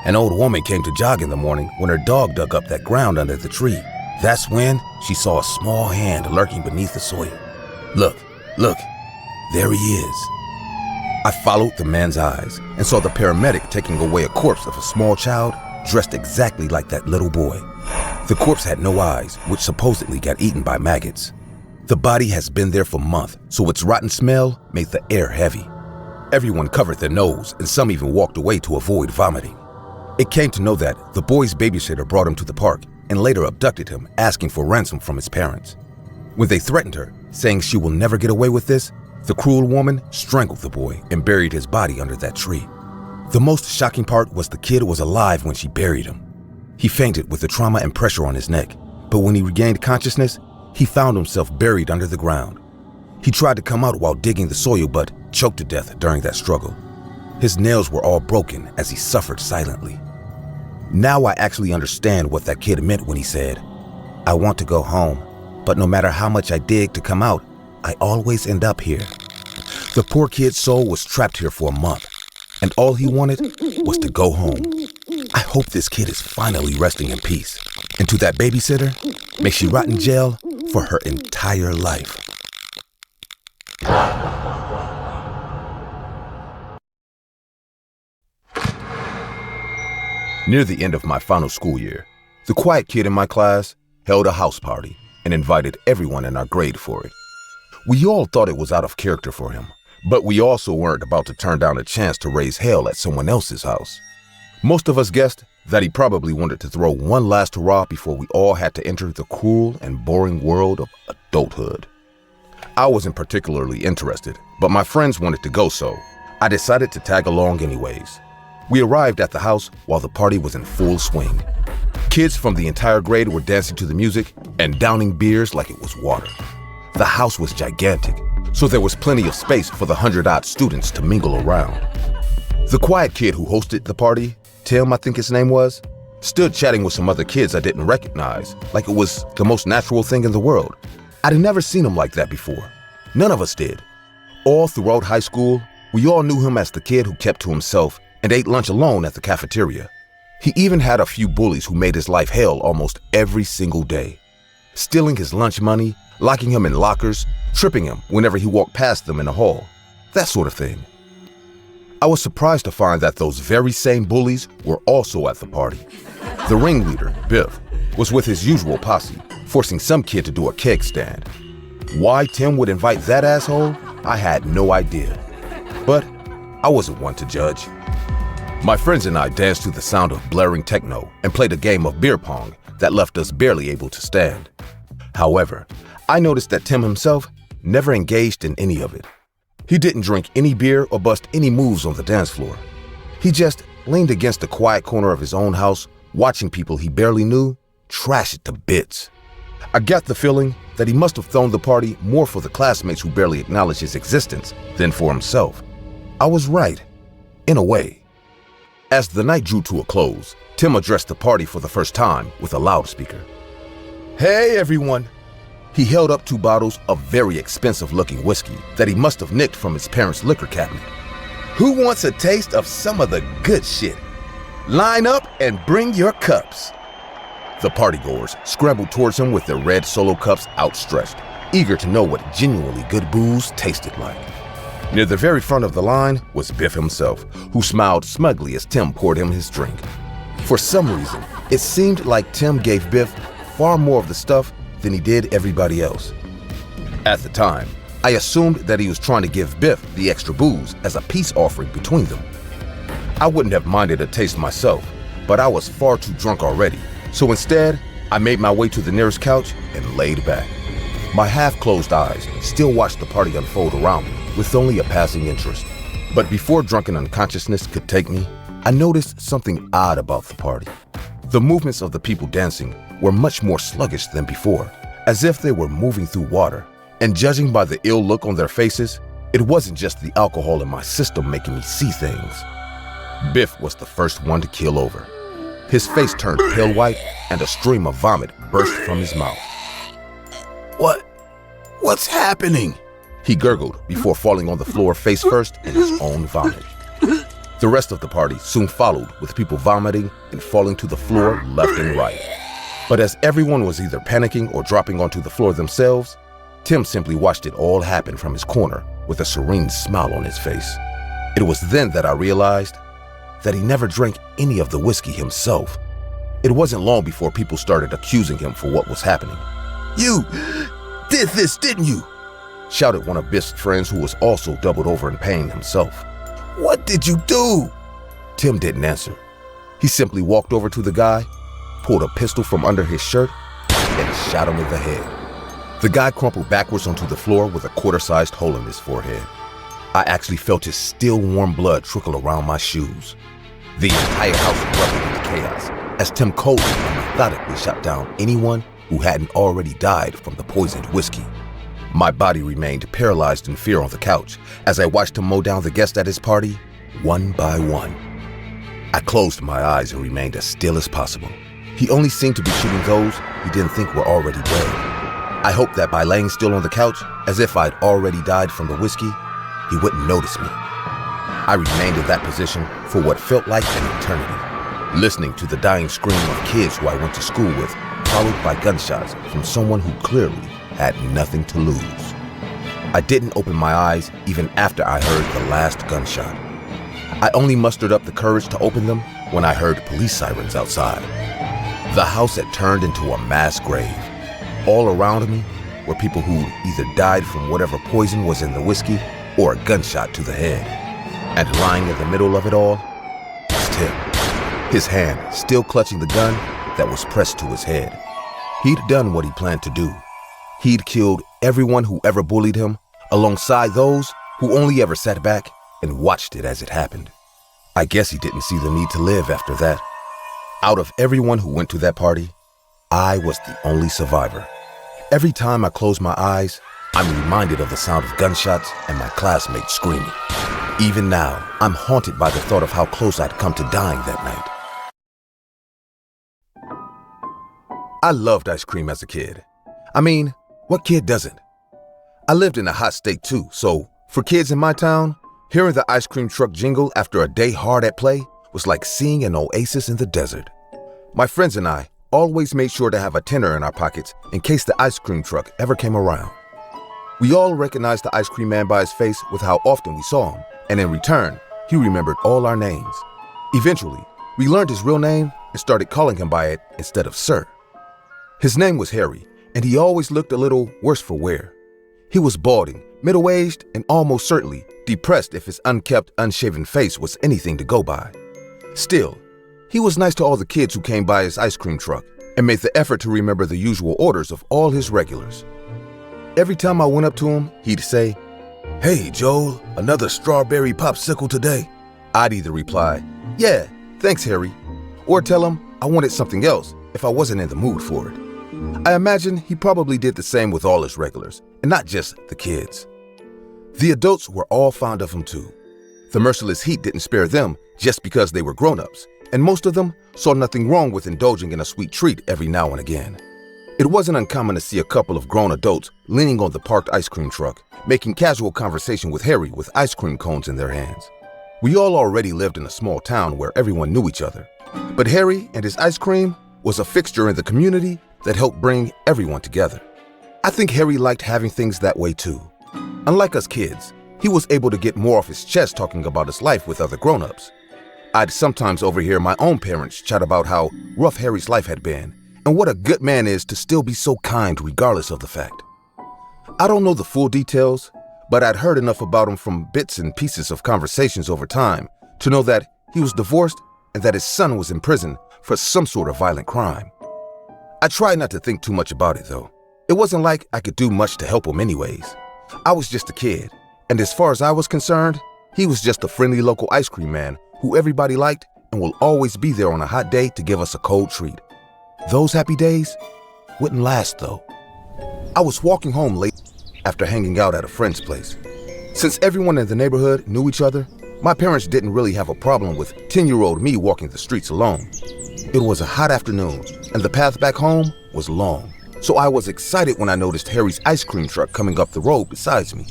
An old woman came to jog in the morning when her dog dug up that ground under the tree. That's when she saw a small hand lurking beneath the soil. Look, there he is." I followed the man's eyes and saw the paramedic taking away a corpse of a small child dressed exactly like that little boy. The corpse had no eyes, which supposedly got eaten by maggots. The body has been there for months, so its rotten smell made the air heavy. Everyone covered their nose, and some even walked away to avoid vomiting. It came to know that the boy's babysitter brought him to the park and later abducted him, asking for ransom from his parents. When they threatened her, saying she will never get away with this, the cruel woman strangled the boy and buried his body under that tree. The most shocking part was the kid was alive when she buried him. He fainted with the trauma and pressure on his neck, but when he regained consciousness, he found himself buried under the ground. He tried to come out while digging the soil but choked to death during that struggle. His nails were all broken as he suffered silently. Now I actually understand what that kid meant when he said, "I want to go home, but no matter how much I dig to come out, I always end up here." The poor kid's soul was trapped here for a month, and all he wanted was to go home. I hope this kid is finally resting in peace. And to that babysitter, may she rot in jail for her entire life. Near the end of my final school year, the quiet kid in my class held a house party and invited everyone in our grade for it. We all thought it was out of character for him, but we also weren't about to turn down a chance to raise hell at someone else's house. Most of us guessed that he probably wanted to throw one last hurrah before we all had to enter the cruel and boring world of adulthood. I wasn't particularly interested, but my friends wanted to go, so I decided to tag along anyways. We arrived at the house while the party was in full swing. Kids from the entire grade were dancing to the music and downing beers like it was water. The house was gigantic, so there was plenty of space for the 100-odd students to mingle around. The quiet kid who hosted the party, Tim, I think his name was, stood chatting with some other kids I didn't recognize, like it was the most natural thing in the world. I'd never seen him like that before. None of us did. All throughout high school, we all knew him as the kid who kept to himself and ate lunch alone at the cafeteria. He even had a few bullies who made his life hell almost every single day, stealing his lunch money, locking him in lockers, tripping him whenever he walked past them in the hall, that sort of thing. I was surprised to find that those very same bullies were also at the party. The ringleader, Biff, was with his usual posse, forcing some kid to do a keg stand. Why Tim would invite that asshole, I had no idea. But I wasn't one to judge. My friends and I danced to the sound of blaring techno and played a game of beer pong that left us barely able to stand. However, I noticed that Tim himself never engaged in any of it. He didn't drink any beer or bust any moves on the dance floor. He just leaned against the quiet corner of his own house, watching people he barely knew trash it to bits. I got the feeling that he must have thrown the party more for the classmates who barely acknowledged his existence than for himself. I was right, in a way. As the night drew to a close, Tim addressed the party for the first time with a loudspeaker. "Hey, everyone." He held up 2 bottles of very expensive-looking whiskey that he must have nicked from his parents' liquor cabinet. "Who wants a taste of some of the good shit? Line up and bring your cups." The partygoers scrambled towards him with their red Solo cups outstretched, eager to know what genuinely good booze tasted like. Near the very front of the line was Biff himself, who smiled smugly as Tim poured him his drink. For some reason, it seemed like Tim gave Biff far more of the stuff than he did everybody else. At the time, I assumed that he was trying to give Biff the extra booze as a peace offering between them. I wouldn't have minded a taste myself, but I was far too drunk already, so instead, I made my way to the nearest couch and laid back. My half-closed eyes still watched the party unfold around me with only a passing interest. But before drunken unconsciousness could take me, I noticed something odd about the party. The movements of the people dancing were much more sluggish than before, as if they were moving through water. And judging by the ill look on their faces, it wasn't just the alcohol in my system making me see things. Biff was the first one to keel over. His face turned pale white and a stream of vomit burst from his mouth. What's happening?" he gurgled before falling on the floor face first in his own vomit. The rest of the party soon followed, with people vomiting and falling to the floor left and right. But as everyone was either panicking or dropping onto the floor themselves, Tim simply watched it all happen from his corner with a serene smile on his face. It was then that I realized that he never drank any of the whiskey himself. It wasn't long before people started accusing him for what was happening. "You did this, didn't you?" shouted one of Biff's friends, who was also doubled over in pain himself. "What did you do?" Tim didn't answer. He simply walked over to the guy, pulled a pistol from under his shirt, and shot him in the head. The guy crumpled backwards onto the floor with a quarter-sized hole in his forehead. I actually felt his still warm blood trickle around my shoes. The entire house erupted into chaos as Tim coldly and methodically shot down anyone who hadn't already died from the poisoned whiskey. My body remained paralyzed in fear on the couch as I watched him mow down the guests at his party, one by one. I closed my eyes and remained as still as possible. He only seemed to be shooting those he didn't think were already dead. I hoped that by laying still on the couch, as if I'd already died from the whiskey, he wouldn't notice me. I remained in that position for what felt like an eternity, listening to the dying scream of kids who I went to school with, followed by gunshots from someone who clearly had nothing to lose. I didn't open my eyes even after I heard the last gunshot. I only mustered up the courage to open them when I heard police sirens outside. The house had turned into a mass grave. All around me were people who either died from whatever poison was in the whiskey or a gunshot to the head. And lying in the middle of it all was Tim, his hand still clutching the gun that was pressed to his head. He'd done what he planned to do. He'd killed everyone who ever bullied him, alongside those who only ever sat back and watched it as it happened. I guess he didn't see the need to live after that. Out of everyone who went to that party, I was the only survivor. Every time I close my eyes, I'm reminded of the sound of gunshots and my classmates screaming. Even now, I'm haunted by the thought of how close I'd come to dying that night. I loved ice cream as a kid. I mean, what kid doesn't? I lived in a hot state too, so for kids in my town, hearing the ice cream truck jingle after a day hard at play was like seeing an oasis in the desert. My friends and I always made sure to have a tenner in our pockets in case the ice cream truck ever came around. We all recognized the ice cream man by his face with how often we saw him, and in return, he remembered all our names. Eventually, we learned his real name and started calling him by it instead of sir. His name was Harry, and he always looked a little worse for wear. He was balding, middle-aged, and almost certainly depressed if his unkempt, unshaven face was anything to go by. Still, he was nice to all the kids who came by his ice cream truck and made the effort to remember the usual orders of all his regulars. Every time I went up to him, he'd say, "Hey, Joel, another strawberry popsicle today?" I'd either reply, Yeah, thanks, Harry. Or tell him I wanted something else if I wasn't in the mood for it. I imagine he probably did the same with all his regulars, and not just the kids. The adults were all fond of him too. The merciless heat didn't spare them just because they were grown-ups, and most of them saw nothing wrong with indulging in a sweet treat every now and again. It wasn't uncommon to see a couple of grown adults leaning on the parked ice cream truck, making casual conversation with Harry with ice cream cones in their hands. We all already lived in a small town where everyone knew each other, but Harry and his ice cream was a fixture in the community that helped bring everyone together. I think Harry liked having things that way too. Unlike us kids, he was able to get more off his chest talking about his life with other grown-ups. I'd sometimes overhear my own parents chat about how rough Harry's life had been, and what a good man is to still be so kind regardless of the fact. I don't know the full details, but I'd heard enough about him from bits and pieces of conversations over time to know that he was divorced and that his son was in prison for some sort of violent crime. I tried not to think too much about it though. It wasn't like I could do much to help him anyways. I was just a kid, and as far as I was concerned, he was just a friendly local ice cream man who everybody liked and will always be there on a hot day to give us a cold treat. Those happy days wouldn't last though. I was walking home late after hanging out at a friend's place. Since everyone in the neighborhood knew each other, my parents didn't really have a problem with 10-year-old me walking the streets alone. It was a hot afternoon, and the path back home was long, so I was excited when I noticed Harry's ice cream truck coming up the road beside me.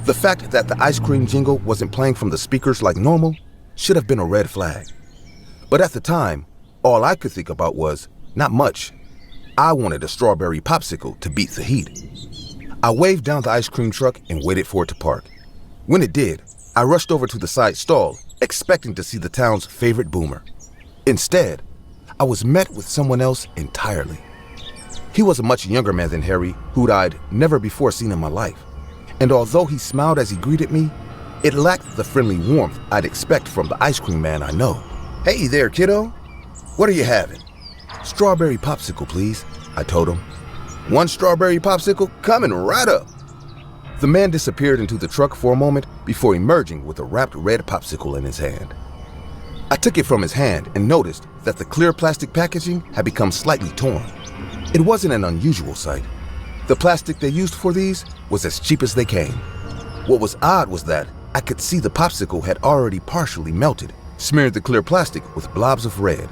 The fact that the ice cream jingle wasn't playing from the speakers like normal should have been a red flag. But at the time, all I could think about was, not much. I wanted a strawberry popsicle to beat the heat. I waved down the ice cream truck and waited for it to park. When it did, I rushed over to the side stall, expecting to see the town's favorite boomer. Instead, I was met with someone else entirely. He was a much younger man than Harry, who I'd never before seen in my life. And although he smiled as he greeted me, it lacked the friendly warmth I'd expect from the ice cream man I know. "Hey there, kiddo. What are you having?" "Strawberry popsicle, please," I told him. "One strawberry popsicle coming right up." The man disappeared into the truck for a moment before emerging with a wrapped red popsicle in his hand. I took it from his hand and noticed that the clear plastic packaging had become slightly torn. It wasn't an unusual sight. The plastic they used for these was as cheap as they came. What was odd was that I could see the popsicle had already partially melted, smeared the clear plastic with blobs of red.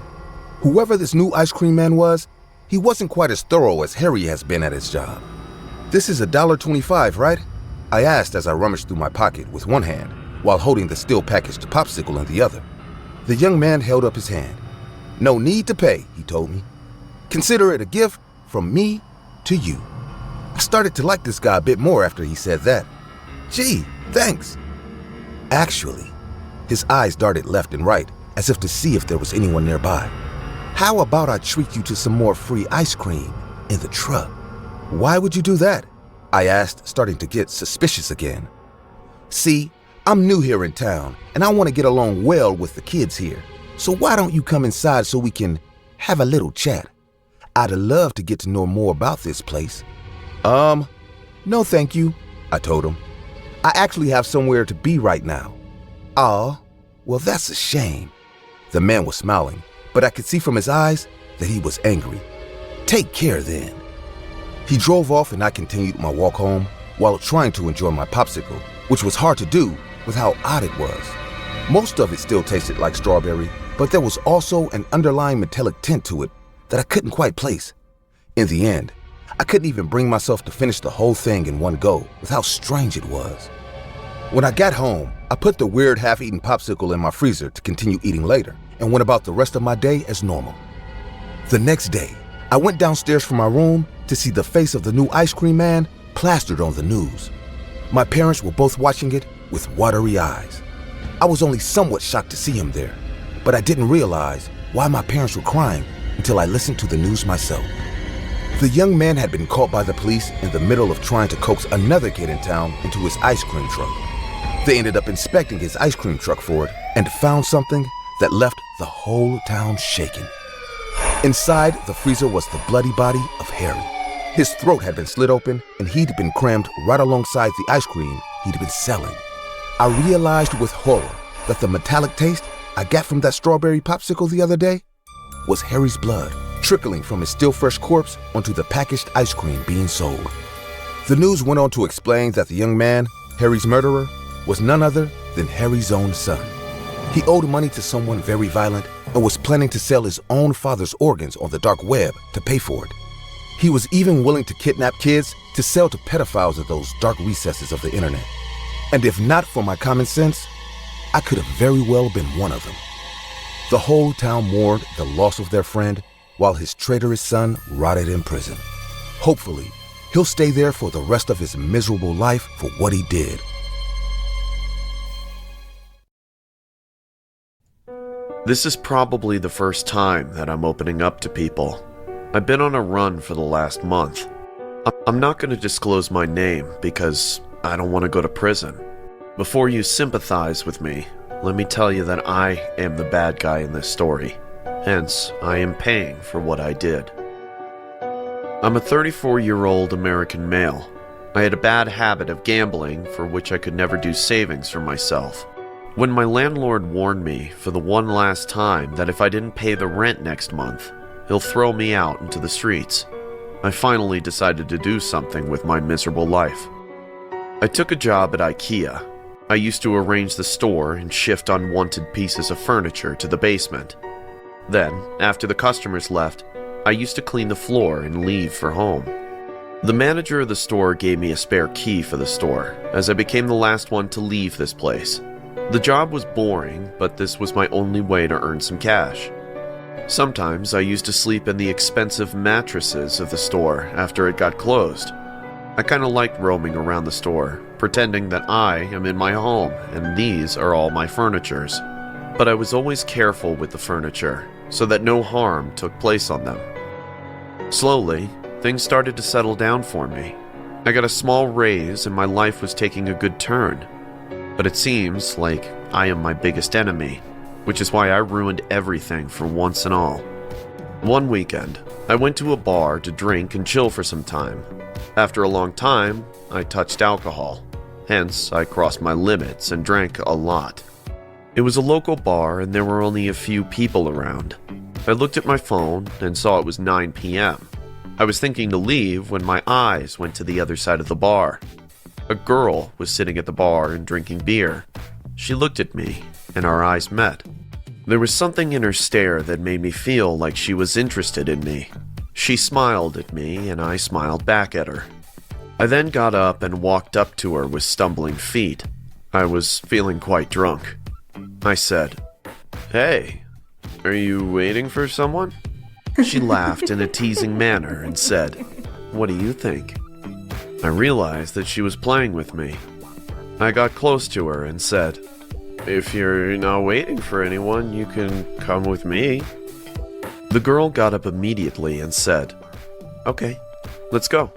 Whoever this new ice cream man was, he wasn't quite as thorough as Harry has been at his job. "This is $1.25, right?" I asked as I rummaged through my pocket with one hand while holding the still packaged popsicle in the other. The young man held up his hand. "No need to pay," he told me. "Consider it a gift from me to you." I started to like this guy a bit more after he said that. "Gee, thanks." Actually, his eyes darted left and right as if to see if there was anyone nearby. "How about I treat you to some more free ice cream in the truck?" "Why would you do that?" I asked, starting to get suspicious again. "See, I'm new here in town, and I want to get along well with the kids here. So why don't you come inside so we can have a little chat? I'd love to get to know more about this place." No thank you," I told him. "I actually have somewhere to be right now." "Aw, well that's a shame." The man was smiling, but I could see from his eyes that he was angry. "Take care then." He drove off and I continued my walk home while trying to enjoy my popsicle, which was hard to do with how odd it was. Most of it still tasted like strawberry, but there was also an underlying metallic tint to it that I couldn't quite place. In the end, I couldn't even bring myself to finish the whole thing in one go with how strange it was. When I got home, I put the weird half-eaten popsicle in my freezer to continue eating later and went about the rest of my day as normal. The next day, I went downstairs from my room to see the face of the new ice cream man plastered on the news. My parents were both watching it with watery eyes. I was only somewhat shocked to see him there, but I didn't realize why my parents were crying until I listened to the news myself. The young man had been caught by the police in the middle of trying to coax another kid in town into his ice cream truck. They ended up inspecting his ice cream truck for it and found something that left the whole town shaking. Inside the freezer was the bloody body of Harry. His throat had been slit open and he'd been crammed right alongside the ice cream he'd been selling. I realized with horror that the metallic taste I got from that strawberry popsicle the other day was Harry's blood trickling from his still fresh corpse onto the packaged ice cream being sold. The news went on to explain that the young man, Harry's murderer, was none other than Harry's own son. He owed money to someone very violent and was planning to sell his own father's organs on the dark web to pay for it. He was even willing to kidnap kids to sell to pedophiles at those dark recesses of the internet. And if not for my common sense, I could have very well been one of them. The whole town mourned the loss of their friend while his traitorous son rotted in prison. Hopefully, he'll stay there for the rest of his miserable life for what he did. This is probably the first time that I'm opening up to people. I've been on a run for the last month. I'm not going to disclose my name because I don't want to go to prison. Before you sympathize with me, let me tell you that I am the bad guy in this story. Hence, I am paying for what I did. I'm a 34-year-old American male. I had a bad habit of gambling for which I could never do savings for myself. When my landlord warned me for the one last time that if I didn't pay the rent next month, he'll throw me out into the streets, I finally decided to do something with my miserable life. I took a job at IKEA. I used to arrange the store and shift unwanted pieces of furniture to the basement. Then, after the customers left, I used to clean the floor and leave for home. The manager of the store gave me a spare key for the store, as I became the last one to leave this place. The job was boring, but this was my only way to earn some cash. Sometimes I used to sleep in the expensive mattresses of the store after it got closed. I kinda liked roaming around the store, pretending that I am in my home and these are all my furnitures. But I was always careful with the furniture, so that no harm took place on them. Slowly, things started to settle down for me. I got a small raise and my life was taking a good turn. But it seems like I am my biggest enemy, which is why I ruined everything for once and all. One weekend, I went to a bar to drink and chill for some time. After a long time, I touched alcohol. Hence, I crossed my limits and drank a lot. It was a local bar and there were only a few people around. I looked at my phone and saw it was 9 p.m. I was thinking to leave when my eyes went to the other side of the bar. A girl was sitting at the bar and drinking beer. She looked at me and our eyes met. There was something in her stare that made me feel like she was interested in me. She smiled at me and I smiled back at her. I then got up and walked up to her with stumbling feet. I was feeling quite drunk. I said, "Hey, are you waiting for someone?" She laughed in a teasing manner and said, "What do you think?" I realized that she was playing with me. I got close to her and said, "If you're not waiting for anyone, you can come with me." The girl got up immediately and said, "Okay, let's go."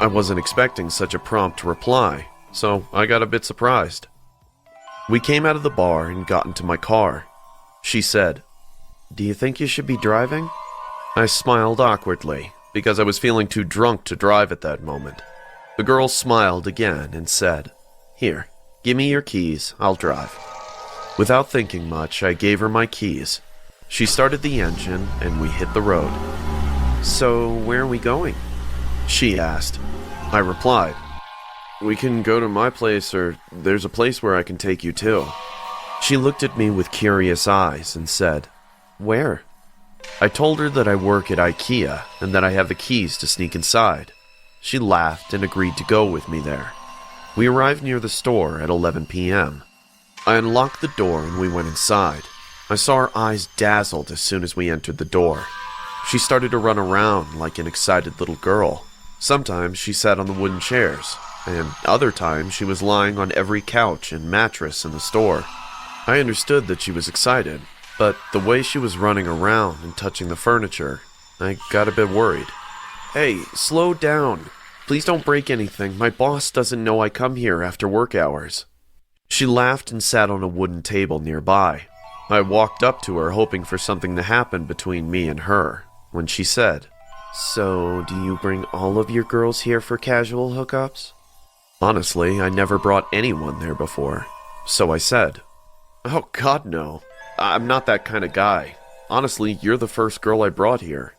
I wasn't expecting such a prompt reply, so I got a bit surprised. We came out of the bar and got into my car. She said, "Do you think you should be driving?" I smiled awkwardly, because I was feeling too drunk to drive at that moment. The girl smiled again and said, "Here, give me your keys, I'll drive." Without thinking much, I gave her my keys. She started the engine and we hit the road. "So, where are we going?" she asked. I replied, "We can go to my place or there's a place where I can take you too." She looked at me with curious eyes and said, "Where?" I told her that I work at IKEA and that I have the keys to sneak inside. She laughed and agreed to go with me there. We arrived near the store at 11 p.m. I unlocked the door and we went inside. I saw her eyes dazzled as soon as we entered the door. She started to run around like an excited little girl. Sometimes she sat on the wooden chairs, and other times she was lying on every couch and mattress in the store. I understood that she was excited, but the way she was running around and touching the furniture, I got a bit worried. "Hey, slow down. Please don't break anything. My boss doesn't know I come here after work hours." She laughed and sat on a wooden table nearby. I walked up to her hoping for something to happen between me and her, when she said, "So, do you bring all of your girls here for casual hookups?" Honestly, I never brought anyone there before, so I said, Oh, God, no. I'm not that kind of guy. Honestly, you're the first girl I brought here.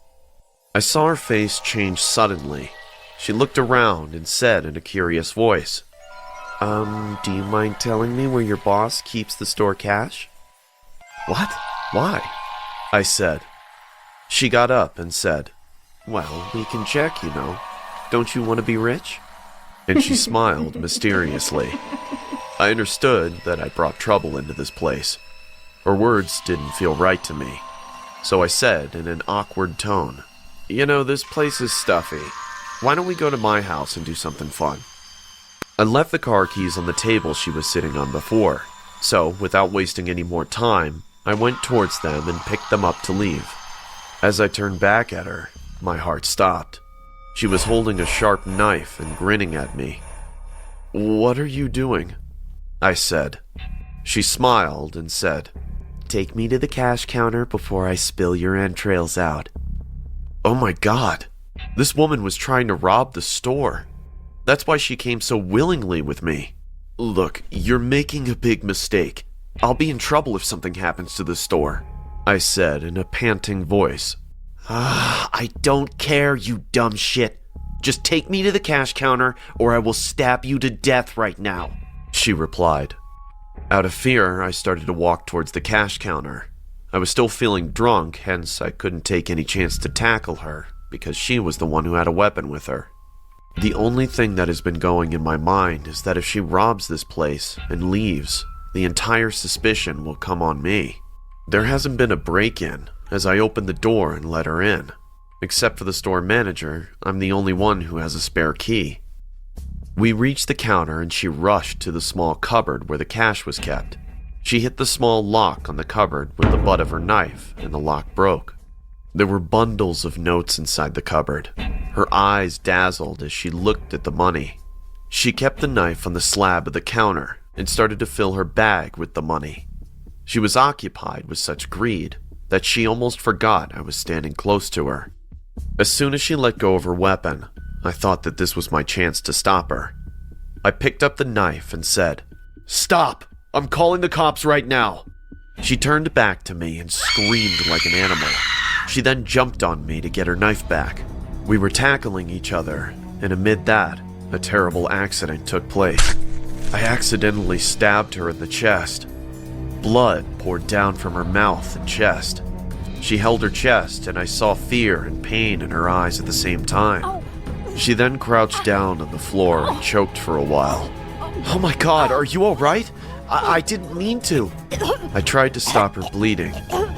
I saw her face change suddenly. She looked around and said in a curious voice, do you mind telling me where your boss keeps the store cash? What? Why? I said. She got up and said, well, we can check, you know. Don't you want to be rich? And she smiled mysteriously. I understood that I brought trouble into this place. Her words didn't feel right to me. So I said in an awkward tone, you know, this place is stuffy. Why don't we go to my house and do something fun? I left the car keys on the table she was sitting on before. So, without wasting any more time, I went towards them and picked them up to leave. As I turned back at her, my heart stopped. She was holding a sharp knife and grinning at me. What are you doing? I said. She smiled and said, take me to the cash counter before I spill your entrails out. Oh my God, this woman was trying to rob the store. That's why she came so willingly with me. Look, you're making a big mistake. I'll be in trouble if something happens to the store, I said in a panting voice. I don't care, you dumb shit. Just take me to the cash counter or I will stab you to death right now, she replied. Out of fear, I started to walk towards the cash counter. I was still feeling drunk, hence I couldn't take any chance to tackle her, because she was the one who had a weapon with her. The only thing that has been going in my mind is that if she robs this place and leaves, the entire suspicion will come on me. There hasn't been a break-in, as I opened the door and let her in. Except for the store manager, I'm the only one who has a spare key. We reached the counter and she rushed to the small cupboard where the cash was kept. She hit the small lock on the cupboard with the butt of her knife and the lock broke. There were bundles of notes inside the cupboard. Her eyes dazzled as she looked at the money. She kept the knife on the slab of the counter and started to fill her bag with the money. She was occupied with such greed that she almost forgot I was standing close to her. As soon as she let go of her weapon, I thought that this was my chance to stop her. I picked up the knife and said, "Stop! I'm calling the cops right now!" She turned back to me and screamed like an animal. She then jumped on me to get her knife back. We were tackling each other, and amid that, a terrible accident took place. I accidentally stabbed her in the chest. Blood poured down from her mouth and chest. She held her chest, and I saw fear and pain in her eyes at the same time. She then crouched down on the floor and choked for a while. "Oh my God, are you all right? I didn't mean to." I tried to stop her bleeding,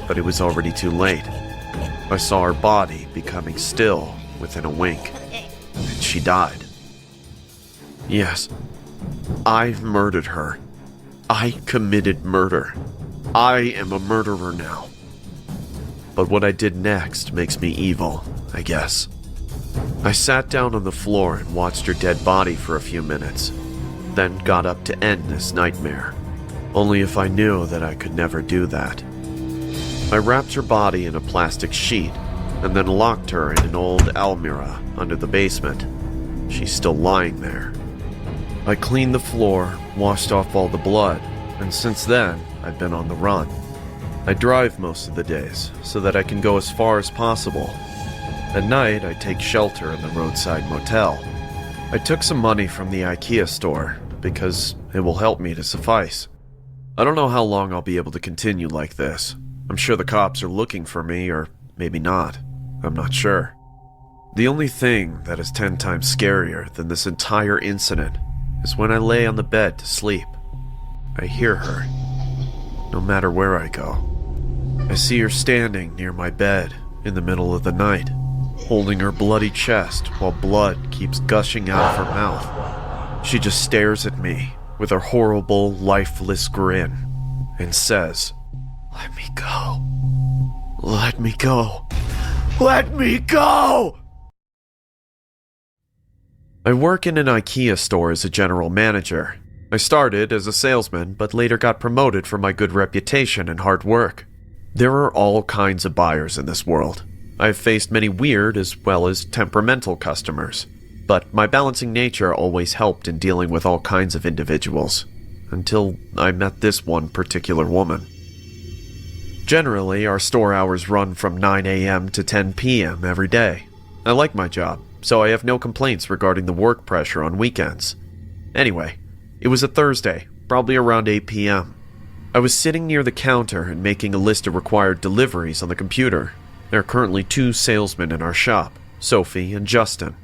but it was already too late. I saw her body becoming still within a wink, and she died. Yes, I murdered her. I committed murder. I am a murderer now. But what I did next makes me evil, I guess. I sat down on the floor and watched her dead body for a few minutes, then got up to end this nightmare. Only if I knew that I could never do that. I wrapped her body in a plastic sheet and then locked her in an old almirah under the basement. She's still lying there. I cleaned the floor, washed off all the blood, and since then, I've been on the run. I drive most of the days so that I can go as far as possible. At night, I take shelter in the roadside motel. I took some money from the IKEA store because it will help me to suffice. I don't know how long I'll be able to continue like this. I'm sure the cops are looking for me, or maybe not. I'm not sure. The only thing that is 10 times scarier than this entire incident is when I lay on the bed to sleep. I hear her, no matter where I go. I see her standing near my bed in the middle of the night, holding her bloody chest while blood keeps gushing out of her mouth. She just stares at me with her horrible, lifeless grin and says, "Let me go. Let me go. Let me go!" I work in an IKEA store as a general manager. I started as a salesman, but later got promoted for my good reputation and hard work. There are all kinds of buyers in this world. I've faced many weird as well as temperamental customers, but my balancing nature always helped in dealing with all kinds of individuals. until I met this one particular woman. Generally, our store hours run from 9 a.m. to 10 p.m. every day. I like my job, so I have no complaints regarding the work pressure on weekends. Anyway, it was a Thursday, probably around 8 p.m. I was sitting near the counter and making a list of required deliveries on the computer. There are currently 2 salesmen in our shop, Sophie and Justin.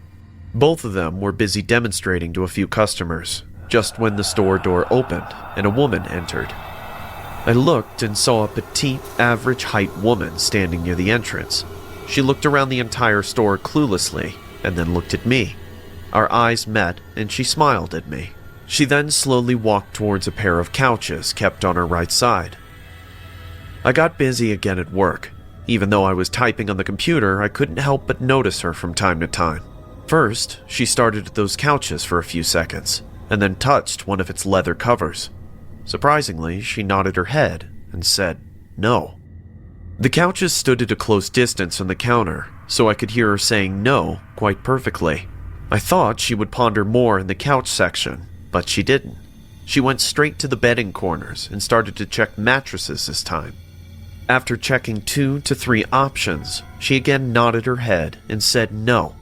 Both of them were busy demonstrating to a few customers, just when the store door opened and a woman entered. I looked and saw a petite, average-height woman standing near the entrance. She looked around the entire store cluelessly, and then looked at me. Our eyes met, and she smiled at me. She then slowly walked towards a pair of couches kept on her right side. I got busy again at work. Even though I was typing on the computer, I couldn't help but notice her from time to time. First, she started at those couches for a few seconds, and then touched one of its leather covers. Surprisingly, she nodded her head and said, "No." The couches stood at a close distance from the counter, so I could hear her saying no quite perfectly. I thought she would ponder more in the couch section, but she didn't. She went straight to the bedding corners and started to check mattresses this time. After checking 2 to 3 options, she again nodded her head and said no.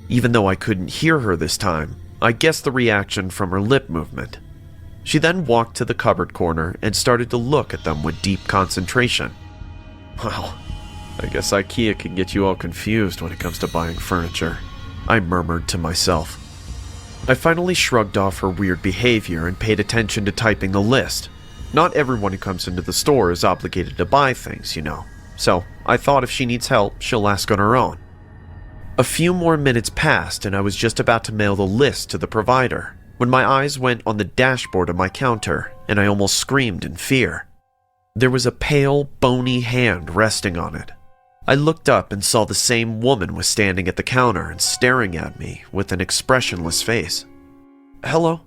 Even though I couldn't hear her this time, I guessed the reaction from her lip movement. She then walked to the cupboard corner and started to look at them with deep concentration. Well, I guess IKEA can get you all confused when it comes to buying furniture, I murmured to myself. I finally shrugged off her weird behavior and paid attention to typing the list. Not everyone who comes into the store is obligated to buy things, you know, so I thought if she needs help, she'll ask on her own. A few more minutes passed and I was just about to mail the list to the provider when my eyes went on the dashboard of my counter and I almost screamed in fear. There was a pale, bony hand resting on it. I looked up and saw the same woman was standing at the counter and staring at me with an expressionless face. "Hello,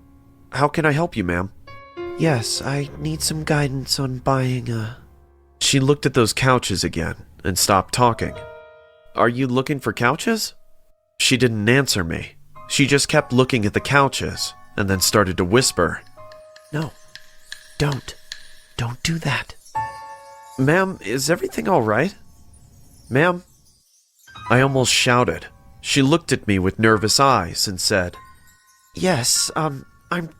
how can I help you, ma'am?" "Yes, I need some guidance on buying a..." She looked at those couches again and stopped talking. "Are you looking for couches?" She didn't answer me. She just kept looking at the couches and then started to whisper, "No, don't do that." "Ma'am, is everything all right? Ma'am?" I almost shouted. She looked at me with nervous eyes and said, "Yes, I'm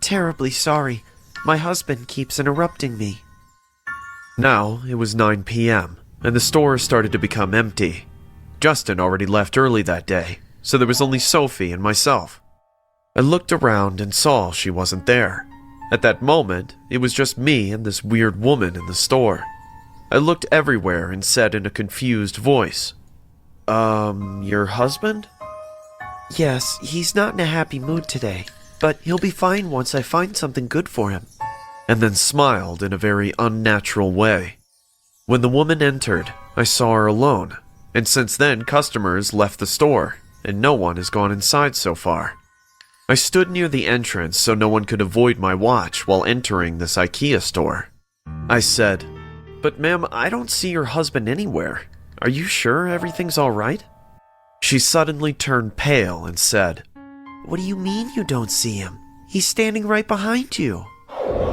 terribly sorry. My husband keeps interrupting me." Now it was 9 p.m., and the store started to become empty. Justin already left early that day, so there was only Sophie and myself. I looked around and saw she wasn't there. At that moment, it was just me and this weird woman in the store. I looked everywhere and said in a confused voice, Your husband?" "Yes, he's not in a happy mood today, but he'll be fine once I find something good for him." And then smiled in a very unnatural way. When the woman entered, I saw her alone, and since then customers left the store, and no one has gone inside so far. I stood near the entrance so no one could avoid my watch while entering this IKEA store. I said, "But ma'am, I don't see your husband anywhere. Are you sure everything's all right?" She suddenly turned pale and said, "What do you mean you don't see him? He's standing right behind you."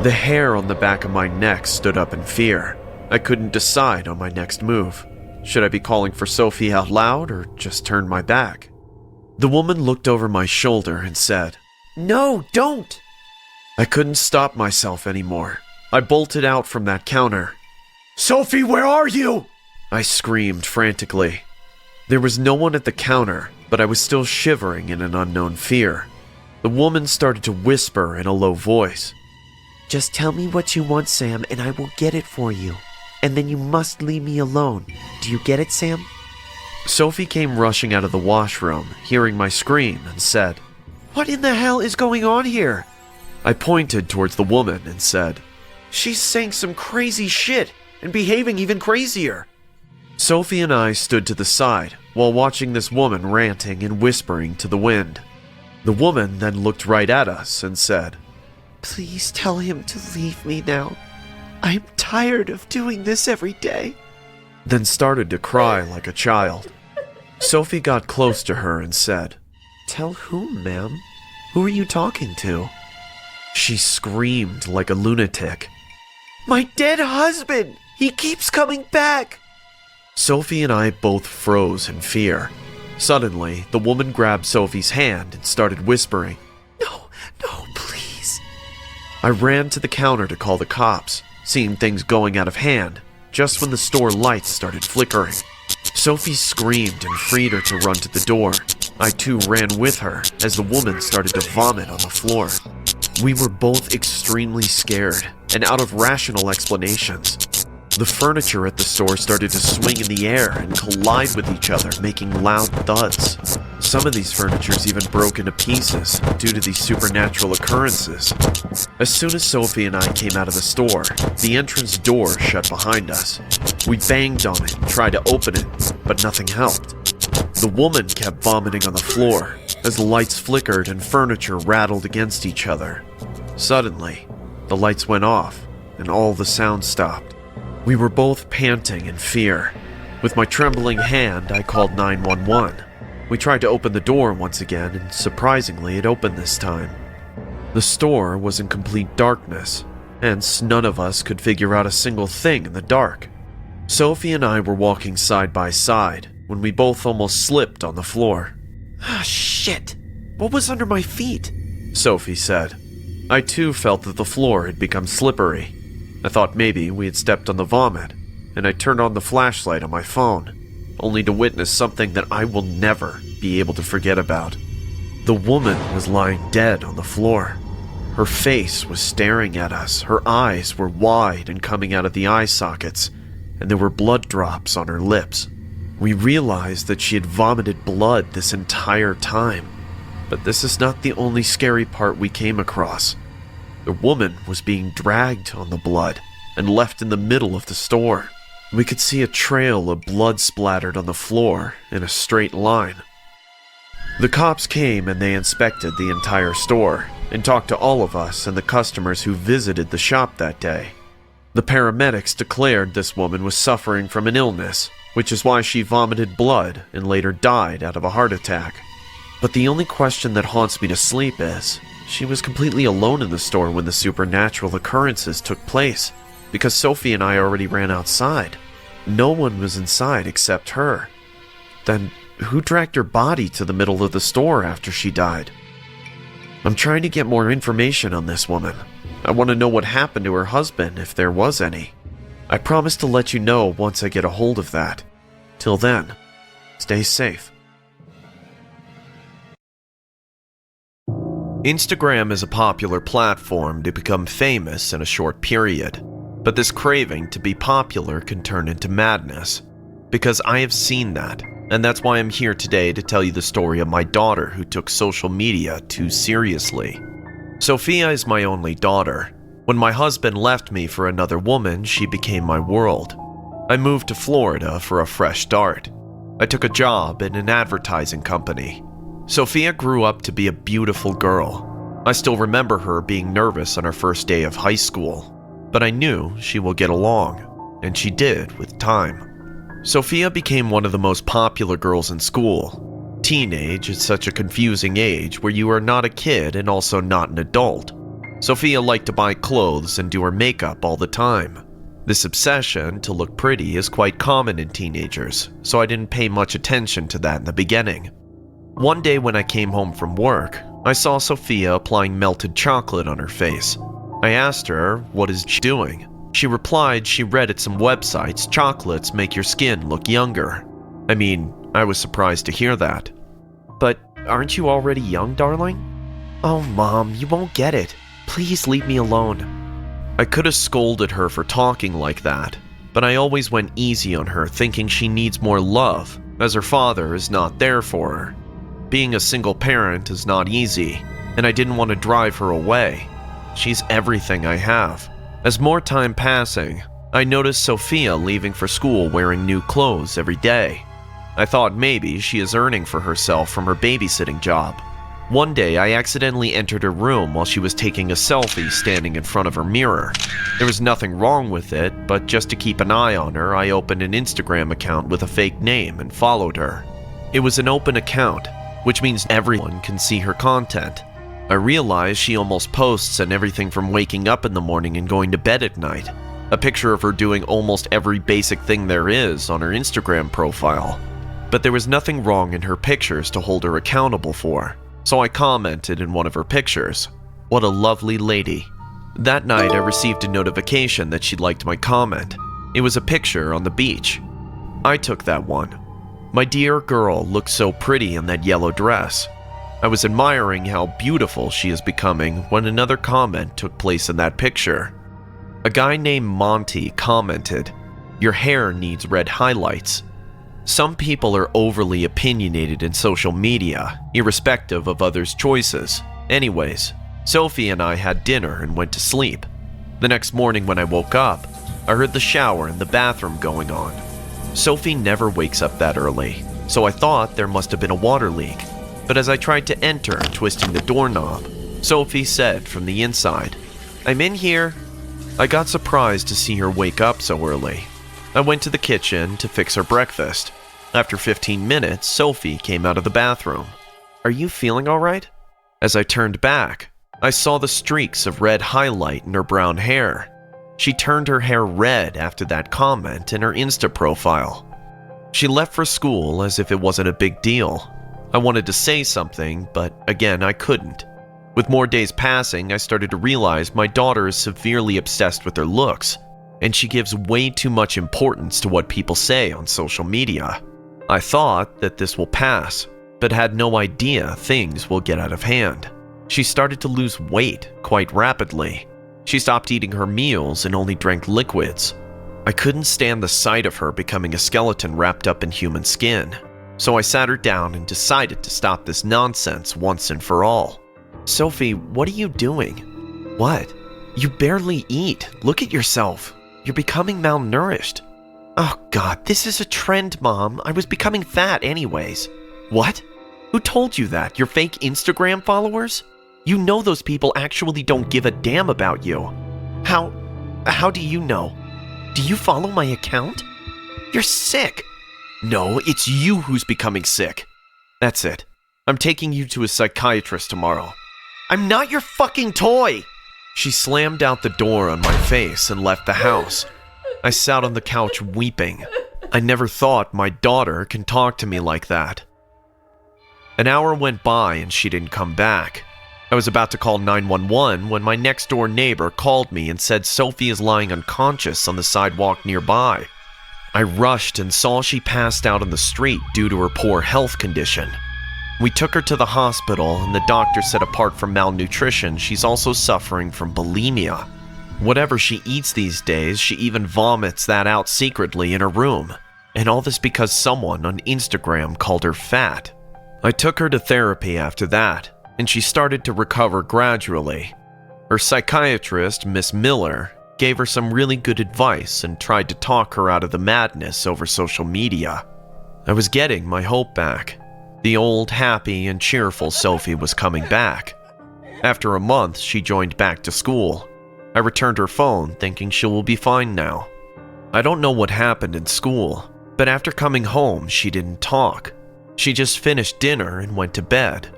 The hair on the back of my neck stood up in fear. I couldn't decide on my next move. Should I be calling for Sophie out loud or just turn my back? The woman looked over my shoulder and said, "No, don't!" I couldn't stop myself anymore. I bolted out from that counter. "Sophie, where are you?" I screamed frantically. There was no one at the counter, but I was still shivering in an unknown fear. The woman started to whisper in a low voice. "Just tell me what you want, Sam, and I will get it for you. And then you must leave me alone. Do you get it, Sam?" Sophie came rushing out of the washroom, hearing my scream, and said, "What in the hell is going on here?" I pointed towards the woman and said, "She's saying some crazy shit and behaving even crazier." Sophie and I stood to the side while watching this woman ranting and whispering to the wind. The woman then looked right at us and said, "Please tell him to leave me now. I'm tired of doing this every day." Then started to cry like a child. Sophie got close to her and said, "Tell whom, ma'am? Who are you talking to?" She screamed like a lunatic. "My dead husband! He keeps coming back!" Sophie and I both froze in fear. Suddenly, the woman grabbed Sophie's hand and started whispering, No, please." I ran to the counter to call the cops, seeing things going out of hand, just when the store lights started flickering. Sophie screamed and freed her to run to the door. I too ran with her as the woman started to vomit on the floor. We were both extremely scared and out of rational explanations. The furniture at the store started to swing in the air and collide with each other, making loud thuds. Some of these furnitures even broke into pieces due to these supernatural occurrences. As soon as Sophie and I came out of the store, the entrance door shut behind us. We banged on it and tried to open it, but nothing helped. The woman kept vomiting on the floor as the lights flickered and furniture rattled against each other. Suddenly, the lights went off and all the sound stopped. We were both panting in fear. With my trembling hand, I called 911. We tried to open the door once again, and surprisingly, it opened this time. The store was in complete darkness, hence none of us could figure out a single thing in the dark. Sophie and I were walking side by side when we both almost slipped on the floor. "Ah, shit! What was under my feet?" Sophie said. I too felt that the floor had become slippery. I thought maybe we had stepped on the vomit, and I turned on the flashlight on my phone, only to witness something that I will never be able to forget about. The woman was lying dead on the floor. Her face was staring at us, her eyes were wide and coming out of the eye sockets, and there were blood drops on her lips. We realized that she had vomited blood this entire time, but this is not the only scary part we came across. The woman was being dragged on the blood and left in the middle of the store. We could see a trail of blood splattered on the floor in a straight line. The cops came and they inspected the entire store and talked to all of us and the customers who visited the shop that day. The paramedics declared this woman was suffering from an illness, which is why she vomited blood and later died out of a heart attack. But the only question that haunts me to sleep is, she was completely alone in the store when the supernatural occurrences took place, because Sophie and I already ran outside. No one was inside except her. Then who dragged her body to the middle of the store after she died? I'm trying to get more information on this woman. I want to know what happened to her husband, if there was any. I promise to let you know once I get a hold of that. Till then, stay safe. Instagram is a popular platform to become famous in a short period, but this craving to be popular can turn into madness, because I have seen that, and that's why I'm here today to tell you the story of my daughter who took social media too seriously. Sophia is my only daughter. When my husband left me for another woman, she became my world. I moved to Florida for a fresh start. I took a job in an advertising company. Sophia grew up to be a beautiful girl. I still remember her being nervous on her first day of high school, but I knew she will get along, and she did with time. Sophia became one of the most popular girls in school. Teenage is such a confusing age where you are not a kid and also not an adult. Sophia liked to buy clothes and do her makeup all the time. This obsession to look pretty is quite common in teenagers, so I didn't pay much attention to that in the beginning. One day when I came home from work, I saw Sophia applying melted chocolate on her face. I asked her, what is she doing? She replied she read at some websites chocolates make your skin look younger. I mean, I was surprised to hear that. But aren't you already young, darling? Oh, Mom, you won't get it. Please leave me alone. I could have scolded her for talking like that, but I always went easy on her, thinking she needs more love, as her father is not there for her. Being a single parent is not easy, and I didn't want to drive her away. She's everything I have. As more time passing, I noticed Sophia leaving for school wearing new clothes every day. I thought maybe she is earning for herself from her babysitting job. One day, I accidentally entered her room while she was taking a selfie standing in front of her mirror. There was nothing wrong with it, but just to keep an eye on her, I opened an Instagram account with a fake name and followed her. It was an open account, which means everyone can see her content. I realized she almost posts on everything from waking up in the morning and going to bed at night. A picture of her doing almost every basic thing there is on her Instagram profile. But there was nothing wrong in her pictures to hold her accountable for, so I commented in one of her pictures, "What a lovely lady." That night I received a notification that she liked my comment. It was a picture on the beach. I took that one. My dear girl looked so pretty in that yellow dress. I was admiring how beautiful she is becoming when another comment took place in that picture. A guy named Monty commented, "Your hair needs red highlights." Some people are overly opinionated in social media, irrespective of others' choices. Anyways, Sophie and I had dinner and went to sleep. The next morning when I woke up, I heard the shower and the bathroom going on. Sophie never wakes up that early, so I thought there must have been a water leak. But as I tried to enter, twisting the doorknob, Sophie said from the inside, "I'm in here." I got surprised to see her wake up so early. I went to the kitchen to fix her breakfast. After 15 minutes, Sophie came out of the bathroom. "Are you feeling all right?" As I turned back, I saw the streaks of red highlight in her brown hair. She turned her hair red after that comment in her Insta profile. She left for school as if it wasn't a big deal. I wanted to say something, but again, I couldn't. With more days passing, I started to realize my daughter is severely obsessed with her looks, and she gives way too much importance to what people say on social media. I thought that this will pass, but had no idea things will get out of hand. She started to lose weight quite rapidly. She stopped eating her meals and only drank liquids. I couldn't stand the sight of her becoming a skeleton wrapped up in human skin. So I sat her down and decided to stop this nonsense once and for all. "Sophie, what are you doing?" "What? You barely eat. Look at yourself. You're becoming malnourished." "Oh God, this is a trend, Mom. I was becoming fat anyways." "What? Who told you that? Your fake Instagram followers? You know those people actually don't give a damn about you." How do you know? Do you follow my account? You're sick." "No, it's you who's becoming sick. That's it. I'm taking you to a psychiatrist tomorrow." "I'm not your fucking toy!" She slammed out the door on my face and left the house. I sat on the couch weeping. I never thought my daughter can talk to me like that. An hour went by and she didn't come back. I was about to call 911 when my next door neighbor called me and said Sophie is lying unconscious on the sidewalk nearby. I rushed and saw she passed out on the street due to her poor health condition. We took her to the hospital and the doctor said apart from malnutrition, she's also suffering from bulimia. Whatever she eats these days, she even vomits that out secretly in her room. And all this because someone on Instagram called her fat. I took her to therapy after that, and she started to recover gradually. Her psychiatrist, Miss Miller, gave her some really good advice and tried to talk her out of the madness over social media. I was getting my hope back. The old, happy, and cheerful Sophie was coming back. After a month, she joined back to school. I returned her phone, thinking she will be fine now. I don't know what happened in school, but after coming home, she didn't talk. She just finished dinner and went to bed.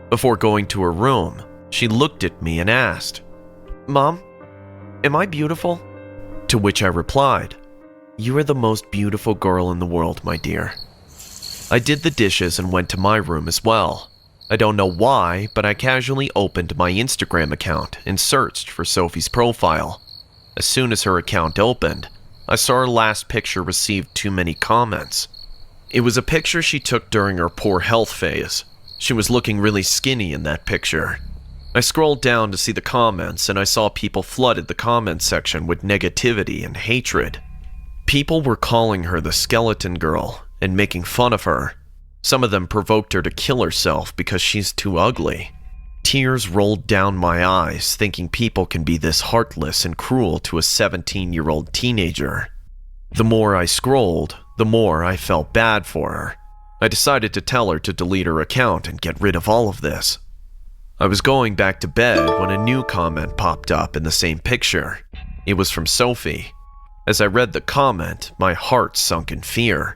Before going to her room, she looked at me and asked, "Mom, am I beautiful?" To which I replied, "You are the most beautiful girl in the world, my dear." I did the dishes and went to my room as well. I don't know why, but I casually opened my Instagram account and searched for Sophie's profile. As soon as her account opened, I saw her last picture received too many comments. It was a picture she took during her poor health phase. She was looking really skinny in that picture. I scrolled down to see the comments and I saw people flooded the comment section with negativity and hatred. People were calling her the skeleton girl and making fun of her. Some of them provoked her to kill herself because she's too ugly. Tears rolled down my eyes, thinking people can be this heartless and cruel to a 17-year-old teenager. The more I scrolled, the more I felt bad for her. I decided to tell her to delete her account and get rid of all of this. I was going back to bed when a new comment popped up in the same picture. It was from Sophie. As I read the comment, my heart sunk in fear.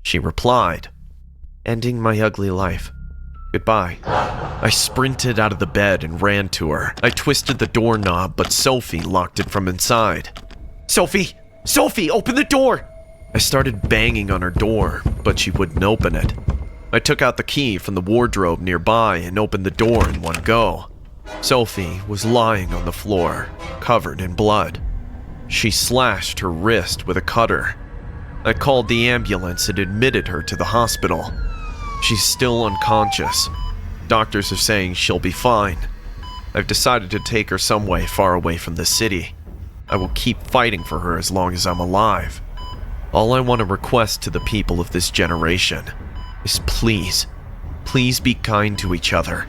She replied, "Ending my ugly life. Goodbye. I sprinted out of the bed and ran to her. I twisted the doorknob, but Sophie locked it from inside. Sophie! Sophie, open the door! I started banging on her door, but she wouldn't open it. I took out the key from the wardrobe nearby and opened the door in one go. Sophie was lying on the floor, covered in blood. She slashed her wrist with a cutter. I called the ambulance and admitted her to the hospital. She's still unconscious. Doctors are saying she'll be fine. I've decided to take her some way far away from the city. I will keep fighting for her as long as I'm alive. All I want to request to the people of this generation is please be kind to each other.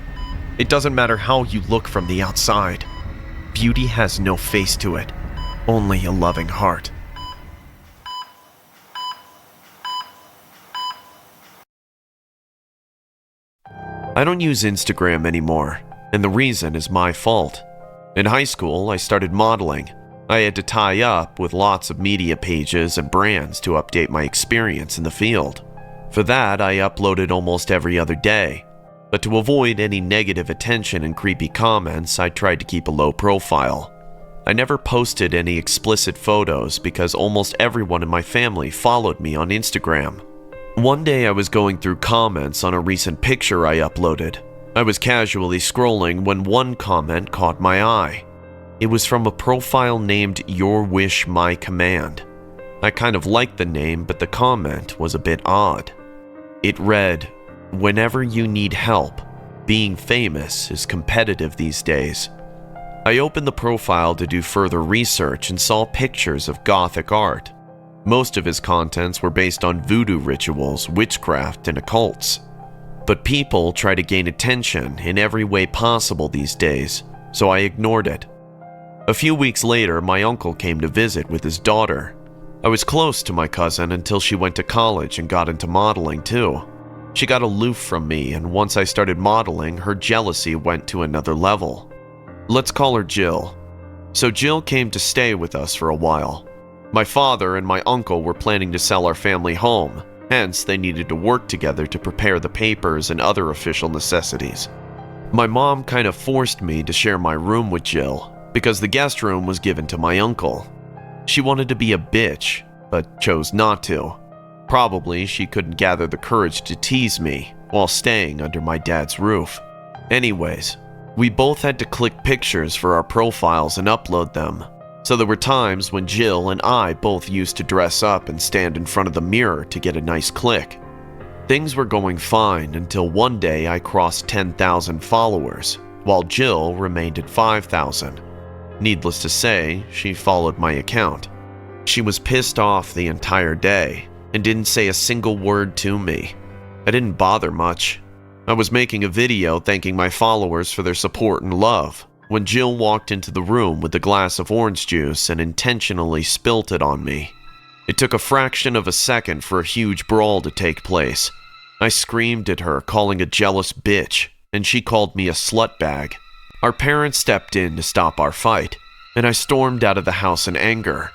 It doesn't matter how you look from the outside. Beauty has no face to it, only a loving heart. I don't use Instagram anymore, and the reason is my fault. In high school, I started modeling. I had to tie up with lots of media pages and brands to update my experience in the field. For that, I uploaded almost every other day. But to avoid any negative attention and creepy comments, I tried to keep a low profile. I never posted any explicit photos because almost everyone in my family followed me on Instagram. One day I was going through comments on a recent picture I uploaded. I was casually scrolling when one comment caught my eye. It was from a profile named Your Wish My Command. I kind of liked the name, but the comment was a bit odd. It read, "Whenever you need help, being famous is competitive these days." I opened the profile to do further research and saw pictures of gothic art. Most of his contents were based on voodoo rituals, witchcraft, and occults. But people try to gain attention in every way possible these days, so I ignored it. A few weeks later, my uncle came to visit with his daughter. I was close to my cousin until she went to college and got into modeling too. She got aloof from me, and once I started modeling, her jealousy went to another level. Let's call her Jill. So Jill came to stay with us for a while. My father and my uncle were planning to sell our family home, hence they needed to work together to prepare the papers and other official necessities. My mom kind of forced me to share my room with Jill, because the guest room was given to my uncle. She wanted to be a bitch, but chose not to. Probably she couldn't gather the courage to tease me while staying under my dad's roof. Anyways, we both had to click pictures for our profiles and upload them, so there were times when Jill and I both used to dress up and stand in front of the mirror to get a nice click. Things were going fine until one day I crossed 10,000 followers, while Jill remained at 5,000. Needless to say, she followed my account. She was pissed off the entire day and didn't say a single word to me. I didn't bother much. I was making a video thanking my followers for their support and love when Jill walked into the room with a glass of orange juice and intentionally spilt it on me. It took a fraction of a second for a huge brawl to take place. I screamed at her, calling a jealous bitch, and she called me a slutbag. Our parents stepped in to stop our fight, and I stormed out of the house in anger.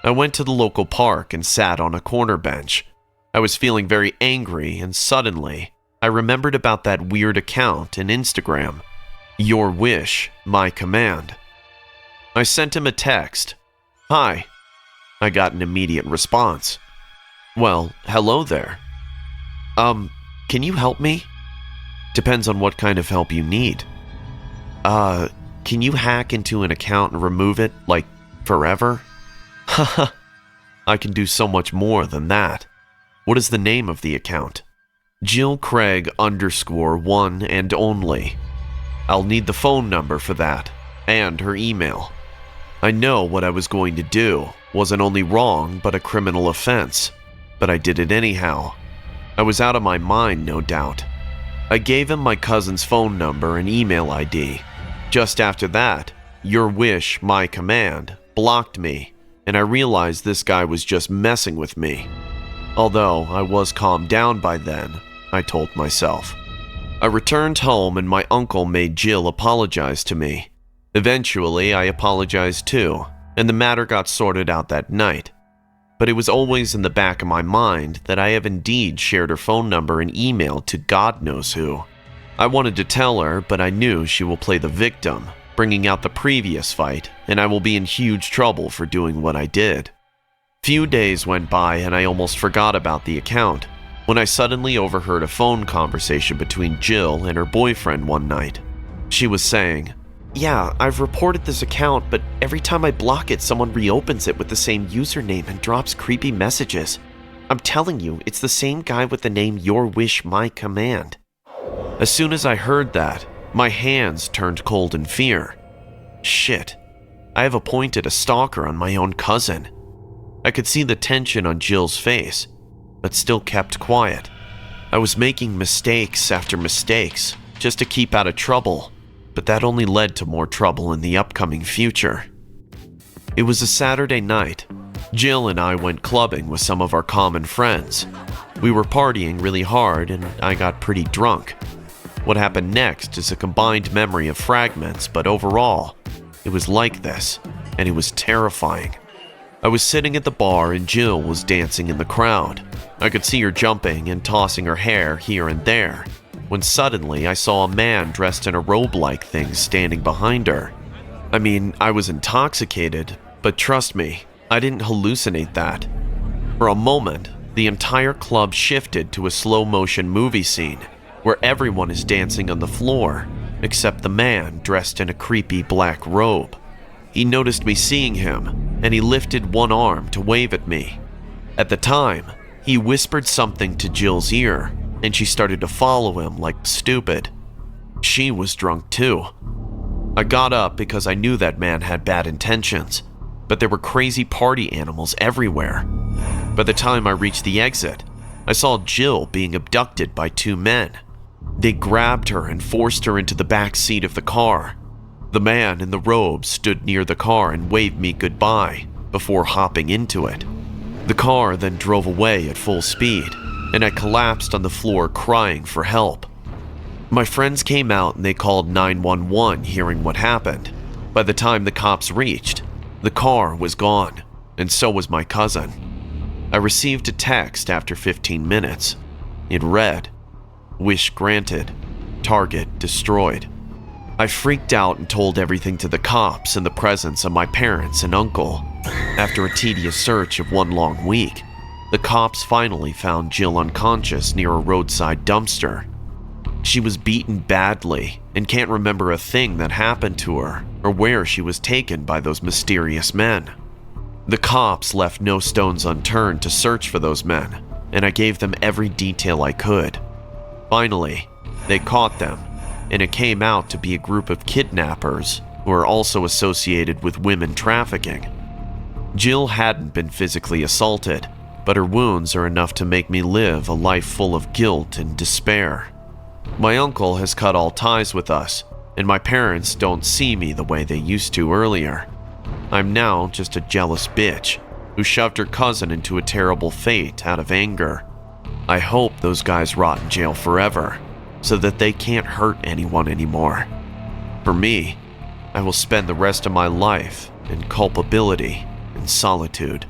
I went to the local park and sat on a corner bench. I was feeling very angry, and suddenly, I remembered about that weird account in Instagram. Your Wish, My Command. I sent him a text. "Hi." I got an immediate response. "Well, hello there. Can you help me?" "Depends on what kind of help you need." Can you hack into an account and remove it, like, forever?" "Haha, I can do so much more than that. What is the name of the account?" "Jill Craig _1 and only. I'll need the phone number for that, and her email." I know what I was going to do wasn't only wrong, but a criminal offense, but I did it anyhow. I was out of my mind, no doubt. I gave him my cousin's phone number and email ID. Just after that, Your Wish, My Command blocked me, and I realized this guy was just messing with me. Although I was calmed down by then, I told myself. I returned home and my uncle made Jill apologize to me. Eventually, I apologized too, and the matter got sorted out that night. But it was always in the back of my mind that I have indeed shared her phone number and email to God knows who. I wanted to tell her, but I knew she will play the victim, bringing out the previous fight, and I will be in huge trouble for doing what I did. Few days went by and I almost forgot about the account, when I suddenly overheard a phone conversation between Jill and her boyfriend one night. She was saying, "Yeah, I've reported this account, but every time I block it, someone reopens it with the same username and drops creepy messages. I'm telling you, it's the same guy with the name Your Wish My Command." As soon as I heard that, my hands turned cold in fear. Shit, I have appointed a stalker on my own cousin. I could see the tension on Jill's face, but still kept quiet. I was making mistakes after mistakes just to keep out of trouble, but that only led to more trouble in the upcoming future. It was a Saturday night. Jill and I went clubbing with some of our common friends. We were partying really hard and I got pretty drunk. What happened next is a combined memory of fragments, but overall, it was like this, and it was terrifying. I was sitting at the bar and Jill was dancing in the crowd. I could see her jumping and tossing her hair here and there, when suddenly I saw a man dressed in a robe-like thing standing behind her. I mean, I was intoxicated, but trust me, I didn't hallucinate that. For a moment, the entire club shifted to a slow-motion movie scene, where everyone is dancing on the floor, except the man dressed in a creepy black robe. He noticed me seeing him, and he lifted one arm to wave at me. At the time, he whispered something to Jill's ear, and she started to follow him like stupid. She was drunk too. I got up because I knew that man had bad intentions, but there were crazy party animals everywhere. By the time I reached the exit, I saw Jill being abducted by two men. They grabbed her and forced her into the back seat of the car. The man in the robe stood near the car and waved me goodbye before hopping into it. The car then drove away at full speed, and I collapsed on the floor crying for help. My friends came out and they called 911 hearing what happened. By the time the cops reached, the car was gone, and so was my cousin. I received a text after 15 minutes. It read, "Wish granted, target destroyed." I freaked out and told everything to the cops in the presence of my parents and uncle. After a tedious search of one long week, the cops finally found Jill unconscious near a roadside dumpster. She was beaten badly and can't remember a thing that happened to her or where she was taken by those mysterious men. The cops left no stones unturned to search for those men, and I gave them every detail I could. Finally, they caught them, and it came out to be a group of kidnappers who are also associated with women trafficking. Jill hadn't been physically assaulted, but her wounds are enough to make me live a life full of guilt and despair. My uncle has cut all ties with us, and my parents don't see me the way they used to earlier. I'm now just a jealous bitch who shoved her cousin into a terrible fate out of anger. I hope those guys rot in jail forever, so that they can't hurt anyone anymore. For me, I will spend the rest of my life in culpability and solitude.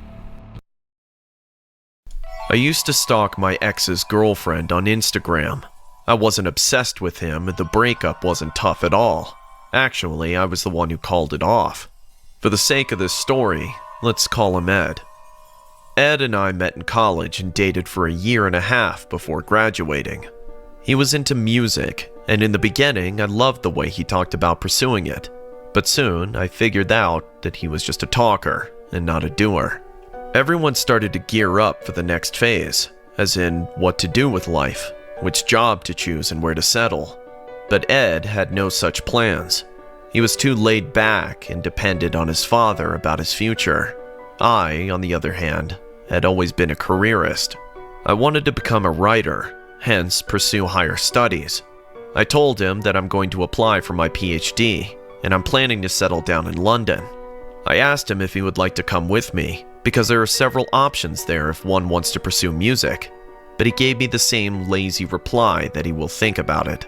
I used to stalk my ex's girlfriend on Instagram. I wasn't obsessed with him, and the breakup wasn't tough at all. Actually, I was the one who called it off. For the sake of this story, let's call him Ed. Ed and I met in college and dated for a year and a half before graduating. He was into music, and in the beginning, I loved the way he talked about pursuing it. But soon, I figured out that he was just a talker and not a doer. Everyone started to gear up for the next phase, as in what to do with life, which job to choose and where to settle. But Ed had no such plans. He was too laid back and depended on his father about his future. I, on the other hand, had always been a careerist. I wanted to become a writer, hence pursue higher studies. I told him that I'm going to apply for my PhD, and I'm planning to settle down in London. I asked him if he would like to come with me, because there are several options there if one wants to pursue music, but he gave me the same lazy reply that he will think about it.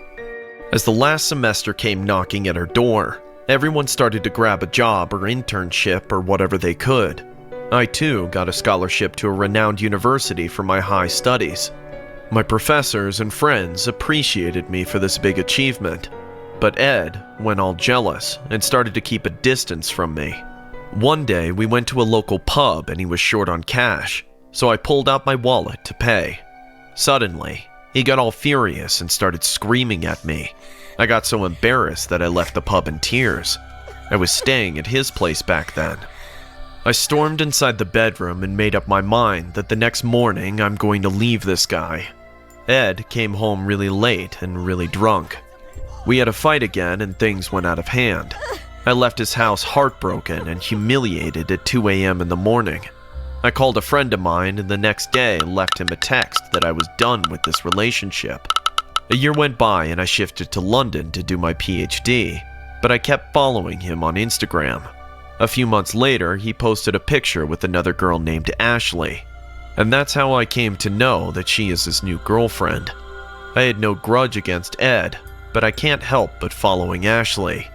As the last semester came knocking at our door, everyone started to grab a job or internship or whatever they could. I too got a scholarship to a renowned university for my high studies. My professors and friends appreciated me for this big achievement, but Ed went all jealous and started to keep a distance from me. One day, we went to a local pub and he was short on cash, so I pulled out my wallet to pay. Suddenly, he got all furious and started screaming at me. I got so embarrassed that I left the pub in tears. I was staying at his place back then. I stormed inside the bedroom and made up my mind that the next morning I'm going to leave this guy. Ed came home really late and really drunk. We had a fight again and things went out of hand. I left his house heartbroken and humiliated at 2 a.m. in the morning. I called a friend of mine and the next day left him a text that I was done with this relationship. A year went by and I shifted to London to do my PhD, but I kept following him on Instagram. A few months later, he posted a picture with another girl named Ashley, and that's how I came to know that she is his new girlfriend. I had no grudge against Ed, but I can't help but following Ashley.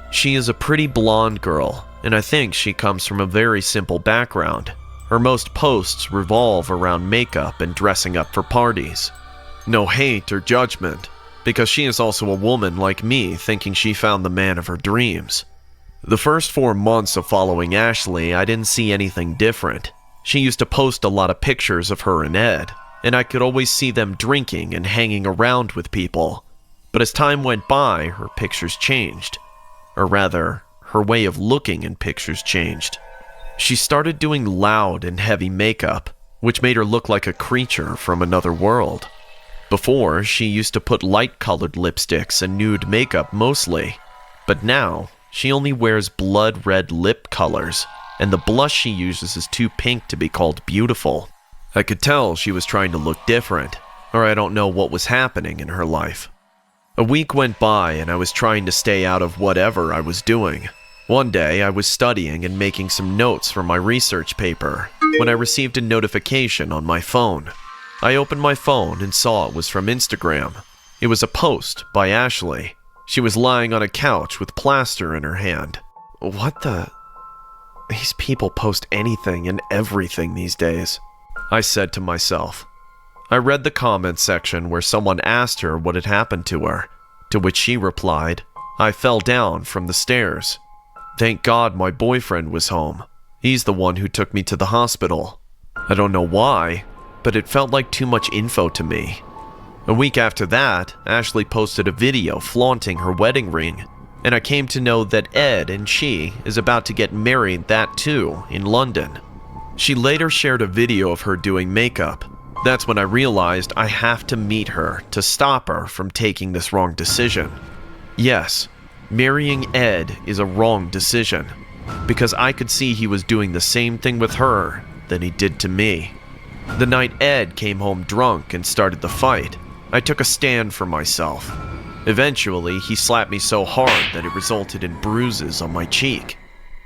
She is a pretty blonde girl, and I think she comes from a very simple background. Her most posts revolve around makeup and dressing up for parties. No hate or judgment, because she is also a woman like me thinking she found the man of her dreams. The first 4 months of following Ashley, I didn't see anything different. She used to post a lot of pictures of her and Ed, and I could always see them drinking and hanging around with people. But as time went by, her pictures changed. Or rather, her way of looking in pictures changed. She started doing loud and heavy makeup, which made her look like a creature from another world. Before, she used to put light-colored lipsticks and nude makeup mostly, but now, she only wears blood red lip colors, and the blush she uses is too pink to be called beautiful. I could tell she was trying to look different, or I don't know what was happening in her life. A week went by and I was trying to stay out of whatever I was doing. One day, I was studying and making some notes for my research paper when I received a notification on my phone. I opened my phone and saw it was from Instagram. It was a post by Ashley. She was lying on a couch with plaster in her hand. What the... These people post anything and everything these days, I said to myself. I read the comments section where someone asked her what had happened to her, to which she replied, "I fell down from the stairs. Thank God my boyfriend was home. He's the one who took me to the hospital." I don't know why, but it felt like too much info to me. A week after that, Ashley posted a video flaunting her wedding ring, and I came to know that Ed and she is about to get married that too in London. She later shared a video of her doing makeup. That's when I realized I have to meet her to stop her from taking this wrong decision. Yes, marrying Ed is a wrong decision, because I could see he was doing the same thing with her that he did to me. The night Ed came home drunk and started the fight, I took a stand for myself. Eventually, he slapped me so hard that it resulted in bruises on my cheek.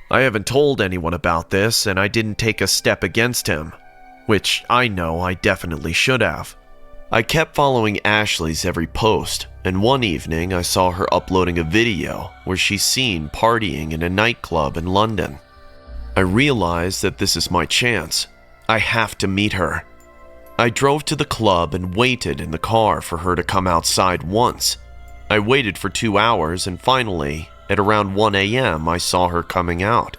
I haven't told anyone about this, and I didn't take a step against him, which I know I definitely should have. I kept following Ashley's every post, and one evening I saw her uploading a video where she's seen partying in a nightclub in London. I realized that this is my chance. I have to meet her. I drove to the club and waited in the car for her to come outside once. I waited for 2 hours and finally, at around 1 a.m., I saw her coming out.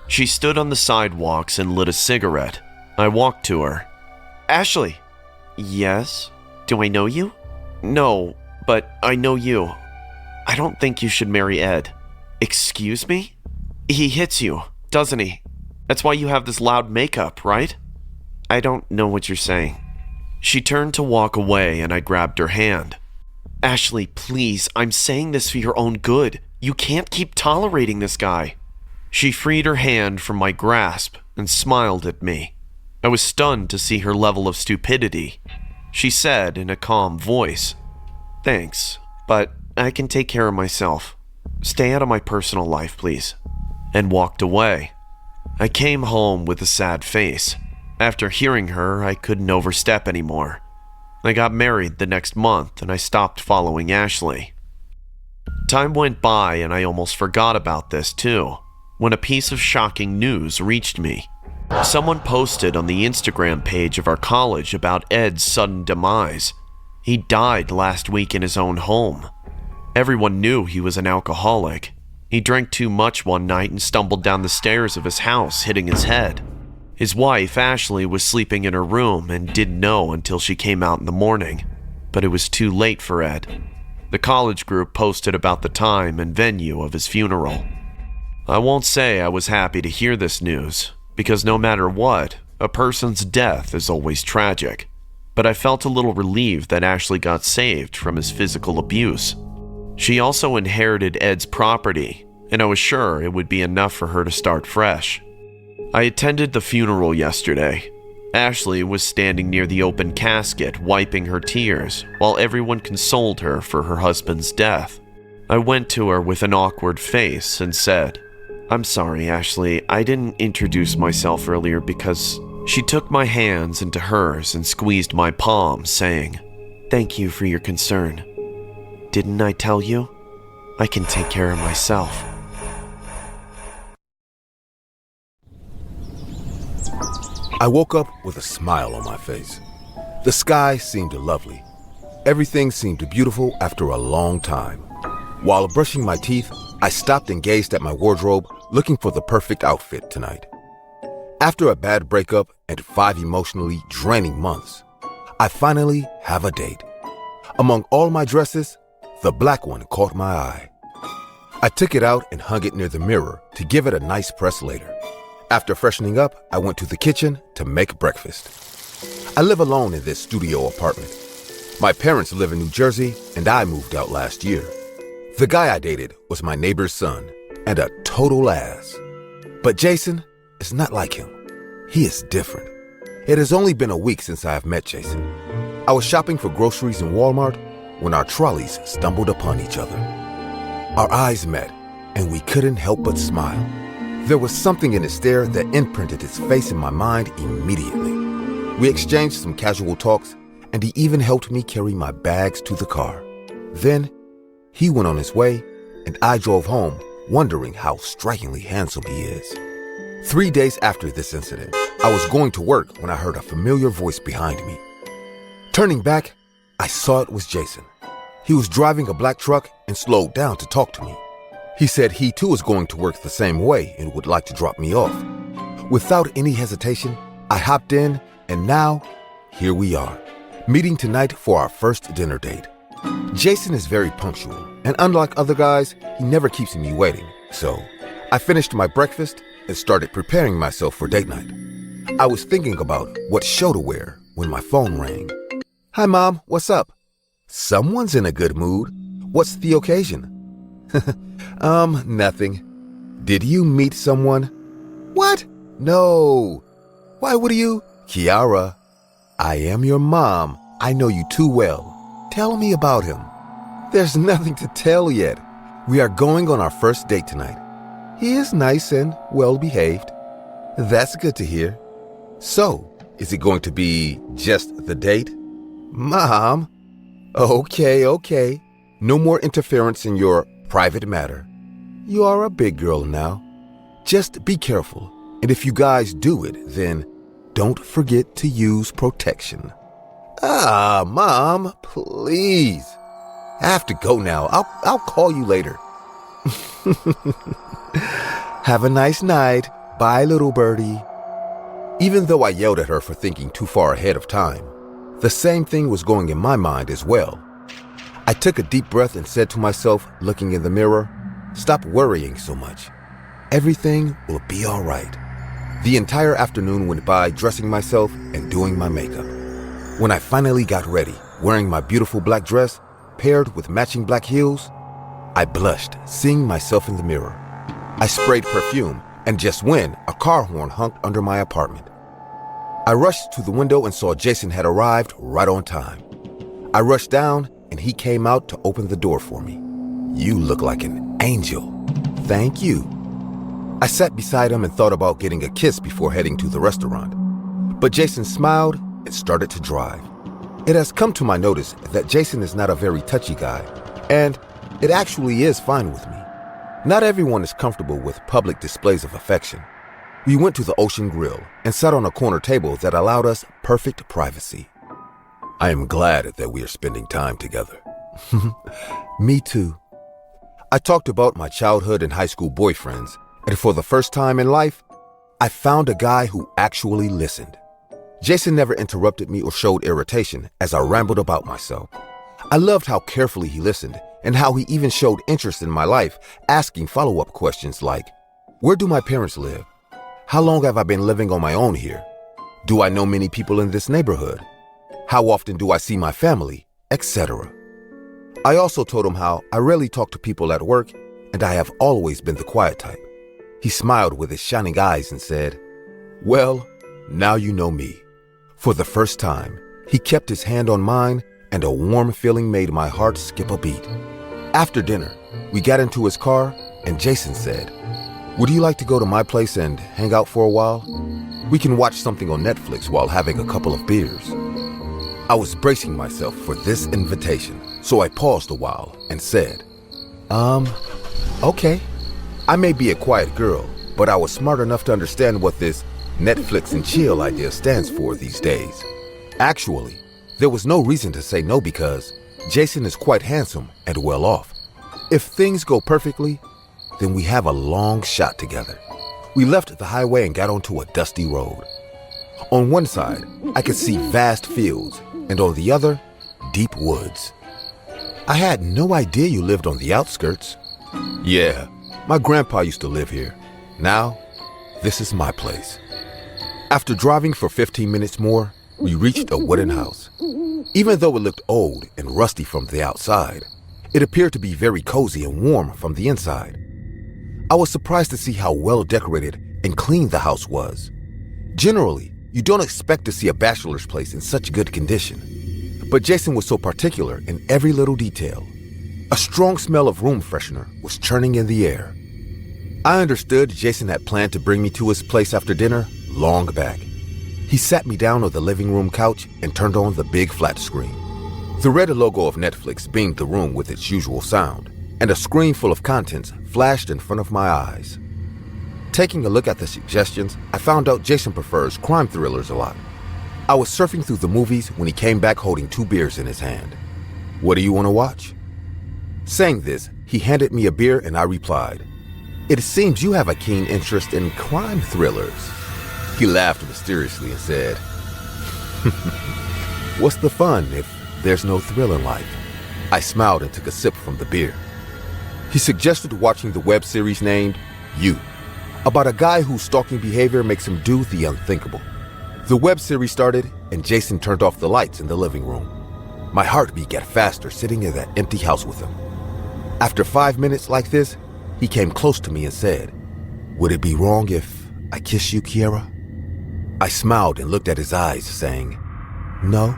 She stood on the sidewalks and lit a cigarette. I walked to her. "Ashley." "Yes? Do I know you?" "No, but I know you. I don't think you should marry Ed." "Excuse me?" "He hits you, doesn't he? That's why you have this loud makeup, right?" "I don't know what you're saying." She turned to walk away and I grabbed her hand. "Ashley, please, I'm saying this for your own good. You can't keep tolerating this guy." She freed her hand from my grasp and smiled at me. I was stunned to see her level of stupidity. She said in a calm voice, "Thanks, but I can take care of myself. Stay out of my personal life, please," and walked away. I came home with a sad face. After hearing her, I couldn't overstep anymore. I got married the next month and I stopped following Ashley. Time went by and I almost forgot about this too, when a piece of shocking news reached me. Someone posted on the Instagram page of our college about Ed's sudden demise. He died last week in his own home. Everyone knew he was an alcoholic. He drank too much one night and stumbled down the stairs of his house, hitting his head. His wife, Ashley, was sleeping in her room and didn't know until she came out in the morning. But it was too late for Ed. The college group posted about the time and venue of his funeral. I won't say I was happy to hear this news, because no matter what, a person's death is always tragic. But I felt a little relieved that Ashley got saved from his physical abuse. She also inherited Ed's property, and I was sure it would be enough for her to start fresh. I attended the funeral yesterday. Ashley was standing near the open casket, wiping her tears, while everyone consoled her for her husband's death. I went to her with an awkward face and said, "I'm sorry, Ashley, I didn't introduce myself earlier," because she took my hands into hers and squeezed my palm, saying, "Thank you for your concern. Didn't I tell you? I can take care of myself." I woke up with a smile on my face. The sky seemed lovely. Everything seemed beautiful after a long time. While brushing my teeth, I stopped and gazed at my wardrobe, looking for the perfect outfit tonight. After a bad breakup and 5 emotionally draining months, I finally have a date. Among all my dresses, the black one caught my eye. I took it out and hung it near the mirror to give it a nice press later. After freshening up, I went to the kitchen to make breakfast. I live alone in this studio apartment. My parents live in New Jersey, and I moved out last year. The guy I dated was my neighbor's son, and a total ass. But Jason is not like him. He is different. It has only been a week since I have met Jason. I was shopping for groceries in Walmart when our trolleys stumbled upon each other. Our eyes met, and we couldn't help but smile. There was something in his stare that imprinted his face in my mind immediately. We exchanged some casual talks, and he even helped me carry my bags to the car. Then, he went on his way, and I drove home, wondering how strikingly handsome he is. 3 days after this incident, I was going to work when I heard a familiar voice behind me. Turning back, I saw it was Jason. He was driving a black truck and slowed down to talk to me. He said he too was going to work the same way and would like to drop me off. Without any hesitation, I hopped in, and now, here we are, meeting tonight for our first dinner date. Jason is very punctual, and unlike other guys, he never keeps me waiting. So, I finished my breakfast and started preparing myself for date night. I was thinking about what show to wear when my phone rang. "Hi, Mom, what's up?" "Someone's in a good mood. What's the occasion?" Nothing. "Did you meet someone?" "What? No. Why would you?" "Kiara, I am your mom. I know you too well. Tell me about him." "There's nothing to tell yet. We are going on our first date tonight. He is nice and well-behaved." "That's good to hear. So, is it going to be just the date?" "Mom." Okay. No more interference in your private matter. You are a big girl now. Just be careful, and if you guys do it, then don't forget to use protection." Mom, please. I have to go now. I'll call you later. Have a nice night. Bye, little birdie. Even though I yelled at her for thinking too far ahead of time, the same thing was going in my mind as well. I took a deep breath and said to myself, looking in the mirror, "Stop worrying so much. Everything will be all right." The entire afternoon went by dressing myself and doing my makeup. When I finally got ready, wearing my beautiful black dress, paired with matching black heels, I blushed, seeing myself in the mirror. I sprayed perfume, and just when, a car horn honked under my apartment. I rushed to the window and saw Jason had arrived right on time. I rushed down, and he came out to open the door for me. "You look like an angel." "Thank you." I sat beside him and thought about getting a kiss before heading to the restaurant. But Jason smiled and started to drive. It has come to my notice that Jason is not a very touchy guy, and it actually is fine with me. Not everyone is comfortable with public displays of affection. We went to the Ocean Grill and sat on a corner table that allowed us perfect privacy. I am glad that we are spending time together. Me too. I talked about my childhood and high school boyfriends, and for the first time in life, I found a guy who actually listened. Jason never interrupted me or showed irritation as I rambled about myself. I loved how carefully he listened and how he even showed interest in my life, asking follow-up questions like, where do my parents live? How long have I been living on my own here? Do I know many people in this neighborhood? How often do I see my family? Etc. I also told him how I rarely talk to people at work and I have always been the quiet type. He smiled with his shining eyes and said, well, now you know me. For the first time, he kept his hand on mine and a warm feeling made my heart skip a beat. After dinner, we got into his car and Jason said, would you like to go to my place and hang out for a while? We can watch something on Netflix while having a couple of beers. I was bracing myself for this invitation, so I paused a while and said, okay. I may be a quiet girl, but I was smart enough to understand what this Netflix and chill idea stands for these days. Actually, there was no reason to say no because Jason is quite handsome and well off. If things go perfectly, then we have a long shot together. We left the highway and got onto a dusty road. On one side, I could see vast fields, and on the other, deep woods. I had no idea you lived on the outskirts. Yeah, my grandpa used to live here. Now, this is my place. After driving for 15 minutes more, we reached a wooden house. Even though it looked old and rusty from the outside, it appeared to be very cozy and warm from the inside. I was surprised to see how well decorated and clean the house was. Generally, you don't expect to see a bachelor's place in such good condition. But Jason was so particular in every little detail. A strong smell of room freshener was churning in the air. I understood Jason had planned to bring me to his place after dinner long back. He sat me down on the living room couch and turned on the big flat screen. The red logo of Netflix beamed the room with its usual sound, and a screen full of contents flashed in front of my eyes. Taking a look at the suggestions, I found out Jason prefers crime thrillers a lot. I was surfing through the movies when he came back holding 2 beers in his hand. What do you want to watch? Saying this, he handed me a beer and I replied, it seems you have a keen interest in crime thrillers. He laughed mysteriously and said, what's the fun if there's no thrill in life? I smiled and took a sip from the beer. He suggested watching the web series named You, about a guy whose stalking behavior makes him do the unthinkable. The web series started and Jason turned off the lights in the living room. My heartbeat got faster sitting in that empty house with him. After 5 minutes like this, he came close to me and said, would it be wrong if I kiss you, Kiera? I smiled and looked at his eyes, saying, no.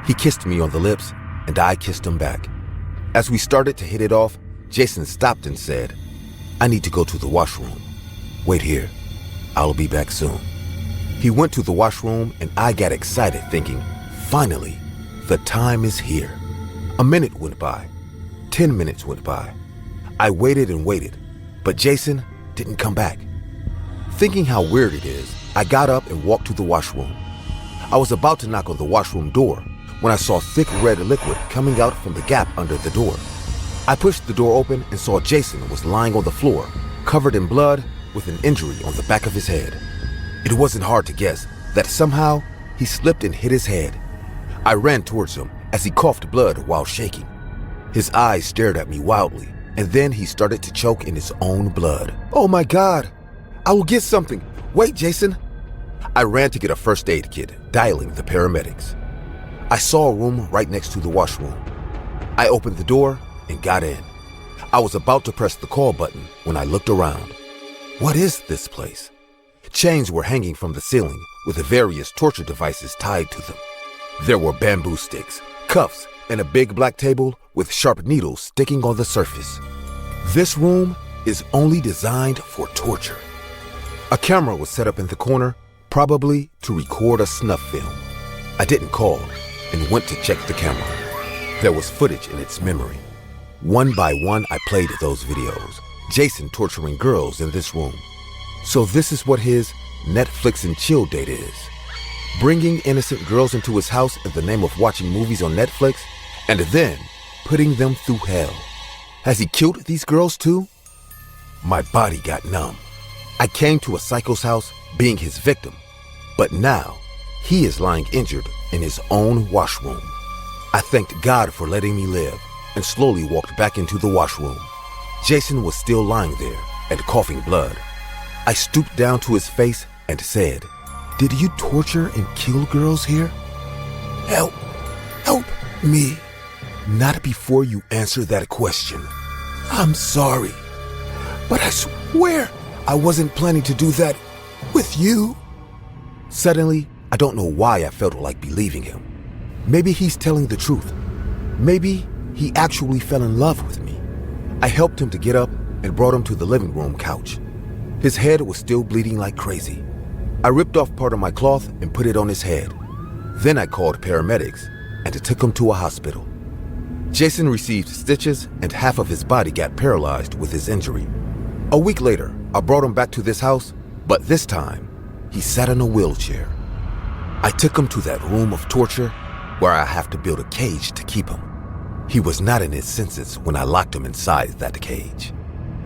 He kissed me on the lips, and I kissed him back. As we started to hit it off, Jason stopped and said, I need to go to the washroom. Wait here. I'll be back soon. He went to the washroom, and I got excited, thinking, finally, the time is here. A minute went by. 10 minutes went by. I waited and waited, but Jason didn't come back. Thinking how weird it is, I got up and walked to the washroom. I was about to knock on the washroom door when I saw thick red liquid coming out from the gap under the door. I pushed the door open and saw Jason was lying on the floor, covered in blood with an injury on the back of his head. It wasn't hard to guess that somehow he slipped and hit his head. I ran towards him as he coughed blood while shaking. His eyes stared at me wildly, and then he started to choke in his own blood. Oh my God! I will get something! Wait, Jason! I ran to get a first aid kit, dialing the paramedics. I saw a room right next to the washroom. I opened the door and got in. I was about to press the call button when I looked around. What is this place? Chains were hanging from the ceiling with various torture devices tied to them. There were bamboo sticks, cuffs, and a big black table with sharp needles sticking on the surface. This room is only designed for torture. A camera was set up in the corner, probably to record a snuff film. I didn't call and went to check the camera. There was footage in its memory. One by one, I played those videos. Jason torturing girls in this room. So this is what his Netflix and chill date is. bringing innocent girls into his house in the name of watching movies on Netflix, and then putting them through hell. Has he killed these girls too? My body got numb. I came to a psycho's house being his victim, but now he is lying injured in his own washroom. I thanked God for letting me live and slowly walked back into the washroom. Jason was still lying there and coughing blood. I stooped down to his face and said, "Did you torture and kill girls here?" Help me. Not before you answer that question. I'm sorry, but I swear I wasn't planning to do that with you. Suddenly, I don't know why I felt like believing him. Maybe he's telling the truth. Maybe he actually fell in love with me. I helped him to get up and brought him to the living room couch. His head was still bleeding like crazy. I ripped off part of my cloth and put it on his head. Then I called paramedics and took him to a hospital. Jason received stitches and half of his body got paralyzed with his injury. A week later, I brought him back to this house, but this time, he sat in a wheelchair. I took him to that room of torture where I have to build a cage to keep him. He was not in his senses when I locked him inside that cage.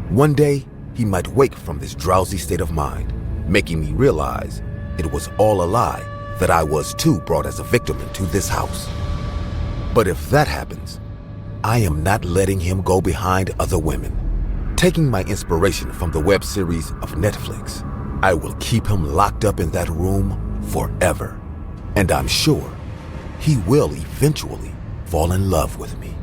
One day, he might wake from this drowsy state of mind, making me realize it was all a lie, that I was too brought as a victim into this house. But if that happens, I am not letting him go behind other women. Taking my inspiration from the web series of Netflix, I will keep him locked up in that room forever. And I'm sure he will eventually fall in love with me.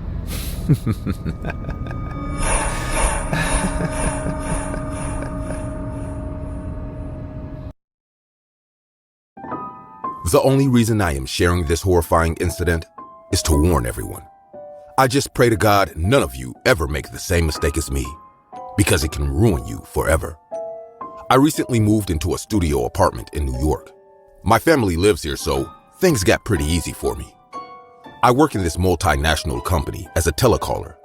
The only reason I am sharing this horrifying incident is to warn everyone. I just pray to God none of you ever make the same mistake as me, because it can ruin you forever. I recently moved into a studio apartment in New York. My family lives here, so things got pretty easy for me. I work in this multinational company as a telecaller.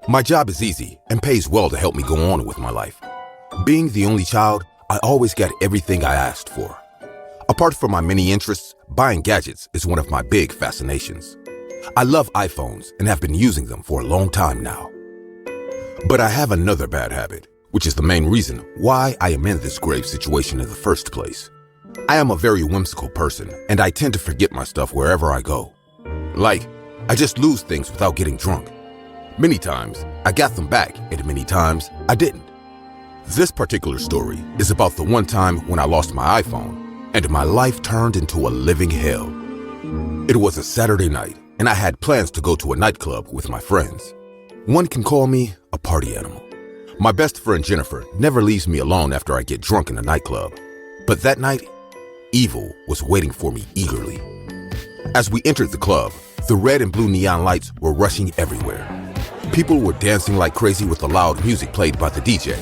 My job is easy and pays well to help me go on with my life. Being the only child, I always got everything I asked for. Apart from my many interests, buying gadgets is one of my big fascinations. I love iPhones and have been using them for a long time now. But I have another bad habit, which is the main reason why I am in this grave situation in the first place. I am a very whimsical person, and I tend to forget my stuff wherever I go. Like, I just lose things without getting drunk. Many times, I got them back, and many times, I didn't. This particular story is about the one time when I lost my iPhone, and my life turned into a living hell. It was a Saturday night, and I had plans to go to a nightclub with my friends. One can call me a party animal. My best friend Jennifer never leaves me alone after I get drunk in a nightclub. But that night, evil was waiting for me eagerly. As we entered the club, the red and blue neon lights were rushing everywhere. People were dancing like crazy with the loud music played by the DJ.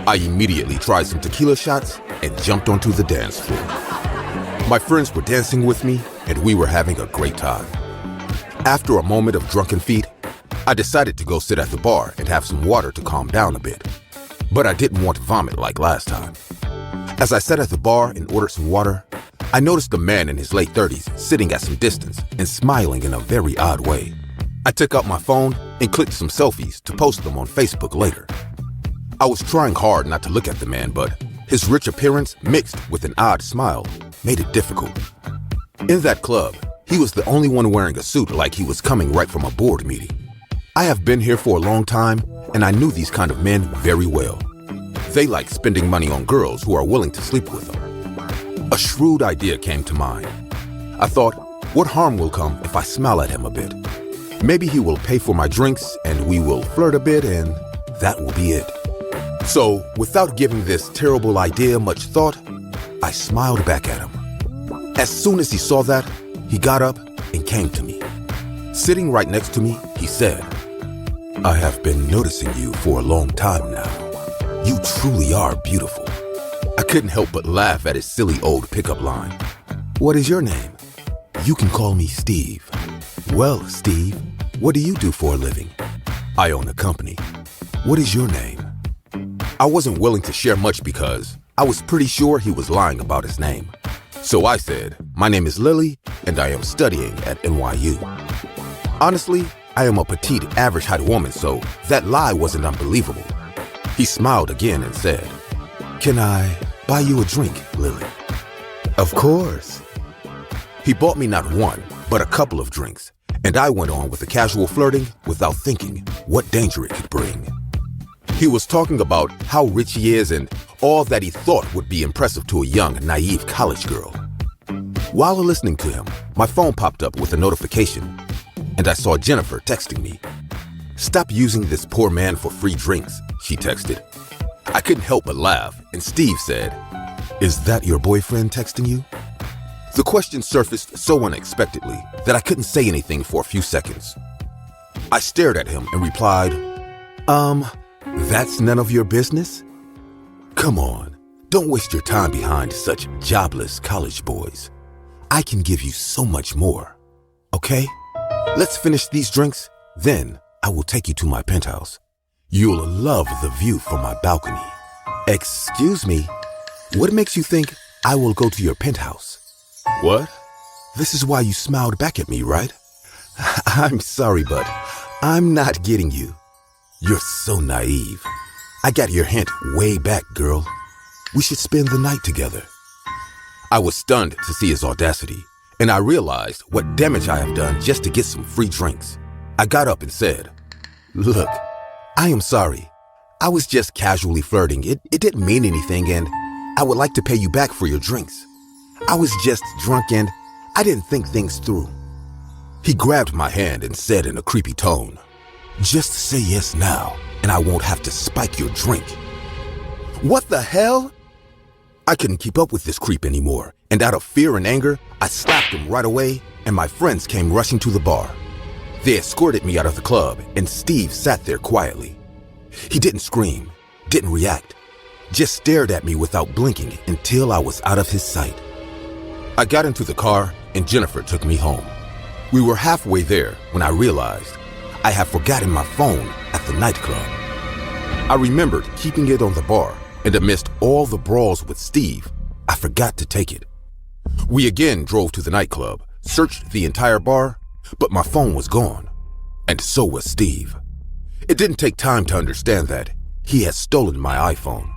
I immediately tried some tequila shots and jumped onto the dance floor. My friends were dancing with me, and we were having a great time. After a moment of drunken feet, I decided to go sit at the bar and have some water to calm down a bit. But I didn't want to vomit like last time. As I sat at the bar and ordered some water, I noticed a man in his late 30s sitting at some distance and smiling in a very odd way. I took out my phone and clicked some selfies to post them on Facebook later. I was trying hard not to look at the man, but his rich appearance mixed with an odd smile made it difficult. In that club, he was the only one wearing a suit like he was coming right from a board meeting. I have been here for a long time, and I knew these kind of men very well. They like spending money on girls who are willing to sleep with them. A shrewd idea came to mind. I thought, what harm will come if I smile at him a bit? Maybe he will pay for my drinks and we will flirt a bit and that will be it. So, without giving this terrible idea much thought, I smiled back at him. As soon as he saw that, he got up and came to me. Sitting right next to me, he said, "I have been noticing you for a long time now. You truly are beautiful." I couldn't help but laugh at his silly old pickup line. "What is your name?" "You can call me Steve." "Well, Steve, what do you do for a living?" "I own a company." "What is your name?" I wasn't willing to share much because I was pretty sure he was lying about his name. So I said, my name is Lily, and I am studying at NYU. Honestly, I am a petite, average-height woman, so that lie wasn't unbelievable. He smiled again and said, "Can I buy you a drink, Lily?" Of course. He bought me not one, but a couple of drinks, and I went on with the casual flirting without thinking what danger it could bring. He was talking about how rich he is and all that he thought would be impressive to a young, naive college girl. While listening to him, my phone popped up with a notification, and I saw Jennifer texting me. "Stop using this poor man for free drinks," she texted. I couldn't help but laugh, and Steve said, "Is that your boyfriend texting you?" The question surfaced so unexpectedly that I couldn't say anything for a few seconds. I stared at him and replied, "That's none of your business? Come on, don't waste your time behind such jobless college boys. I can give you so much more, okay? Let's finish these drinks, then I will take you to my penthouse. You'll love the view from my balcony." Excuse me, what makes you think I will go to your penthouse? What? This is why you smiled back at me, right? I'm sorry, but I'm not getting you. You're so naive. I got your hint way back, girl. We should spend the night together. I was stunned to see his audacity, and I realized what damage I have done just to get some free drinks. I got up and said, "Look, I am sorry. I was just casually flirting. It didn't mean anything, and I would like to pay you back for your drinks. I was just drunk and I didn't think things through." He grabbed my hand and said in a creepy tone, "Just say yes now, and I won't have to spike your drink." What the hell? I couldn't keep up with this creep anymore, and out of fear and anger, I slapped him right away, and my friends came rushing to the bar. They escorted me out of the club, and Steve sat there quietly. He didn't scream, didn't react, just stared at me without blinking until I was out of his sight. I got into the car, and Jennifer took me home. We were halfway there when I realized I had forgotten my phone at the nightclub. I remembered keeping it on the bar, and amidst all the brawls with Steve, I forgot to take it. We again drove to the nightclub, searched the entire bar, but my phone was gone, and so was Steve. It didn't take time to understand that he had stolen my iPhone.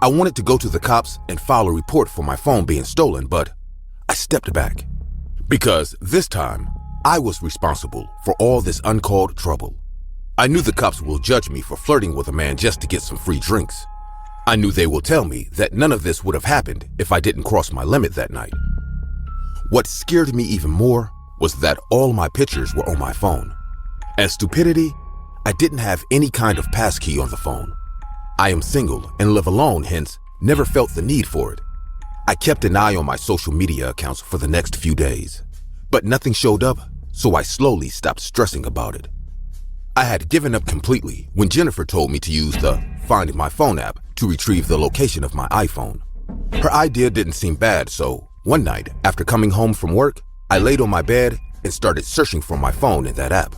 I wanted to go to the cops and file a report for my phone being stolen, but I stepped back, because this time I was responsible for all this uncalled trouble. I knew the cops will judge me for flirting with a man just to get some free drinks. I knew they will tell me that none of this would have happened if I didn't cross my limit that night. What scared me even more was that all my pictures were on my phone. As stupidity, I didn't have any kind of passkey on the phone. I am single and live alone, hence never felt the need for it. I kept an eye on my social media accounts for the next few days, but nothing showed up, so I slowly stopped stressing about it. I had given up completely when Jennifer told me to use the Find My Phone app to retrieve the location of my iPhone. Her idea didn't seem bad, so one night after coming home from work, I laid on my bed and started searching for my phone in that app.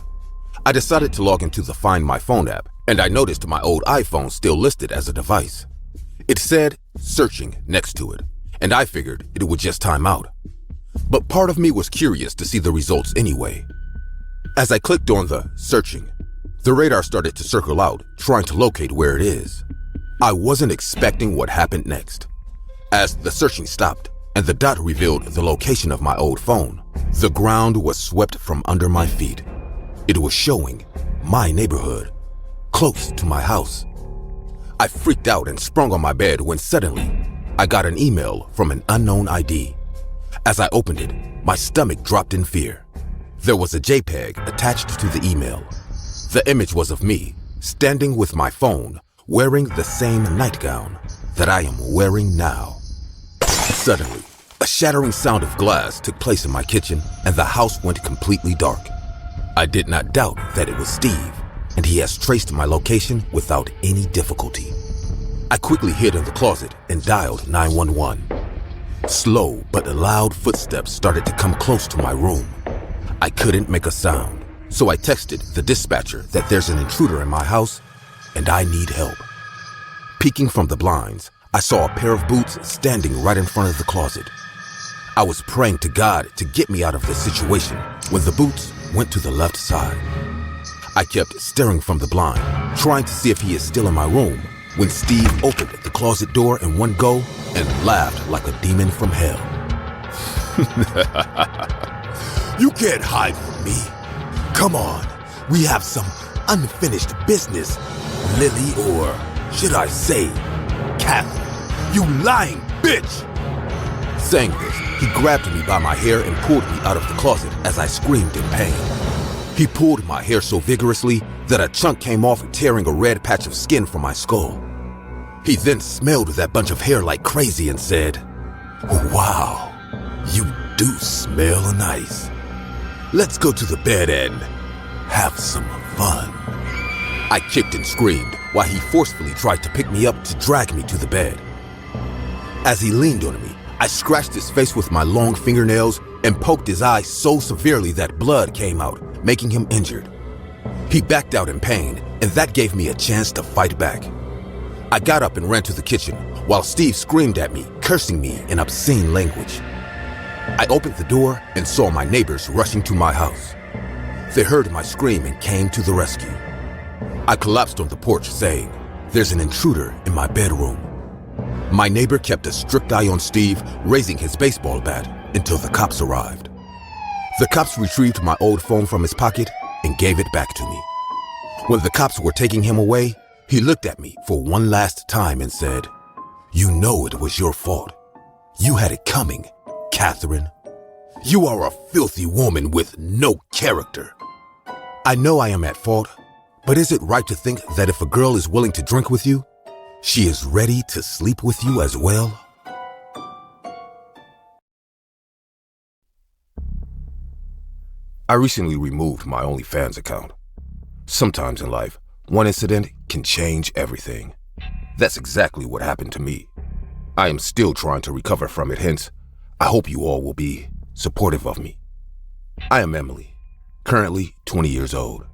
I decided to log into the Find My Phone app, and I noticed my old iPhone still listed as a device. It said searching next to it, and I figured it would just time out. But part of me was curious to see the results anyway. As I clicked on the searching, the radar started to circle out, trying to locate where it is. I wasn't expecting what happened next. As the searching stopped and the dot revealed the location of my old phone, the ground was swept from under my feet. It was showing my neighborhood, close to my house. I freaked out and sprung on my bed when suddenly I got an email from an unknown ID. As I opened it, my stomach dropped in fear. There was a JPEG attached to the email. The image was of me, standing with my phone, wearing the same nightgown that I am wearing now. Suddenly, a shattering sound of glass took place in my kitchen, and the house went completely dark. I did not doubt that it was Steve, and he has traced my location without any difficulty. I quickly hid in the closet and dialed 911. Slow but loud footsteps started to come close to my room. I couldn't make a sound, so I texted the dispatcher that there's an intruder in my house and I need help. Peeking from the blinds, I saw a pair of boots standing right in front of the closet. I was praying to God to get me out of this situation when the boots went to the left side. I kept staring from the blind, trying to see if he is still in my room, when Steve opened the closet door in one go and laughed like a demon from hell. You can't hide from me. Come on, we have some unfinished business, Lily, or should I say, Catherine, you lying bitch! Saying this, he grabbed me by my hair and pulled me out of the closet as I screamed in pain. He pulled my hair so vigorously that a chunk came off, tearing a red patch of skin from my skull. He then smelled that bunch of hair like crazy and said, "Wow, you do smell nice. Let's go to the bed and have some fun." I kicked and screamed while he forcefully tried to pick me up to drag me to the bed. As he leaned on me, I scratched his face with my long fingernails and poked his eye so severely that blood came out, making him injured. He backed out in pain, and that gave me a chance to fight back. I got up and ran to the kitchen, while Steve screamed at me, cursing me in obscene language. I opened the door and saw my neighbors rushing to my house. They heard my scream and came to the rescue. I collapsed on the porch saying, "There's an intruder in my bedroom." My neighbor kept a strict eye on Steve, raising his baseball bat until the cops arrived. The cops retrieved my old phone from his pocket and gave it back to me. When the cops were taking him away, he looked at me for one last time and said, "You know it was your fault. You had it coming, Catherine. You are a filthy woman with no character. I know I am at fault, but is it right to think that if a girl is willing to drink with you, she is ready to sleep with you as well?" I recently removed my OnlyFans account. Sometimes in life, one incident can change everything. That's exactly what happened to me. I am still trying to recover from it, hence, I hope you all will be supportive of me. I am Emily, currently 20 years old.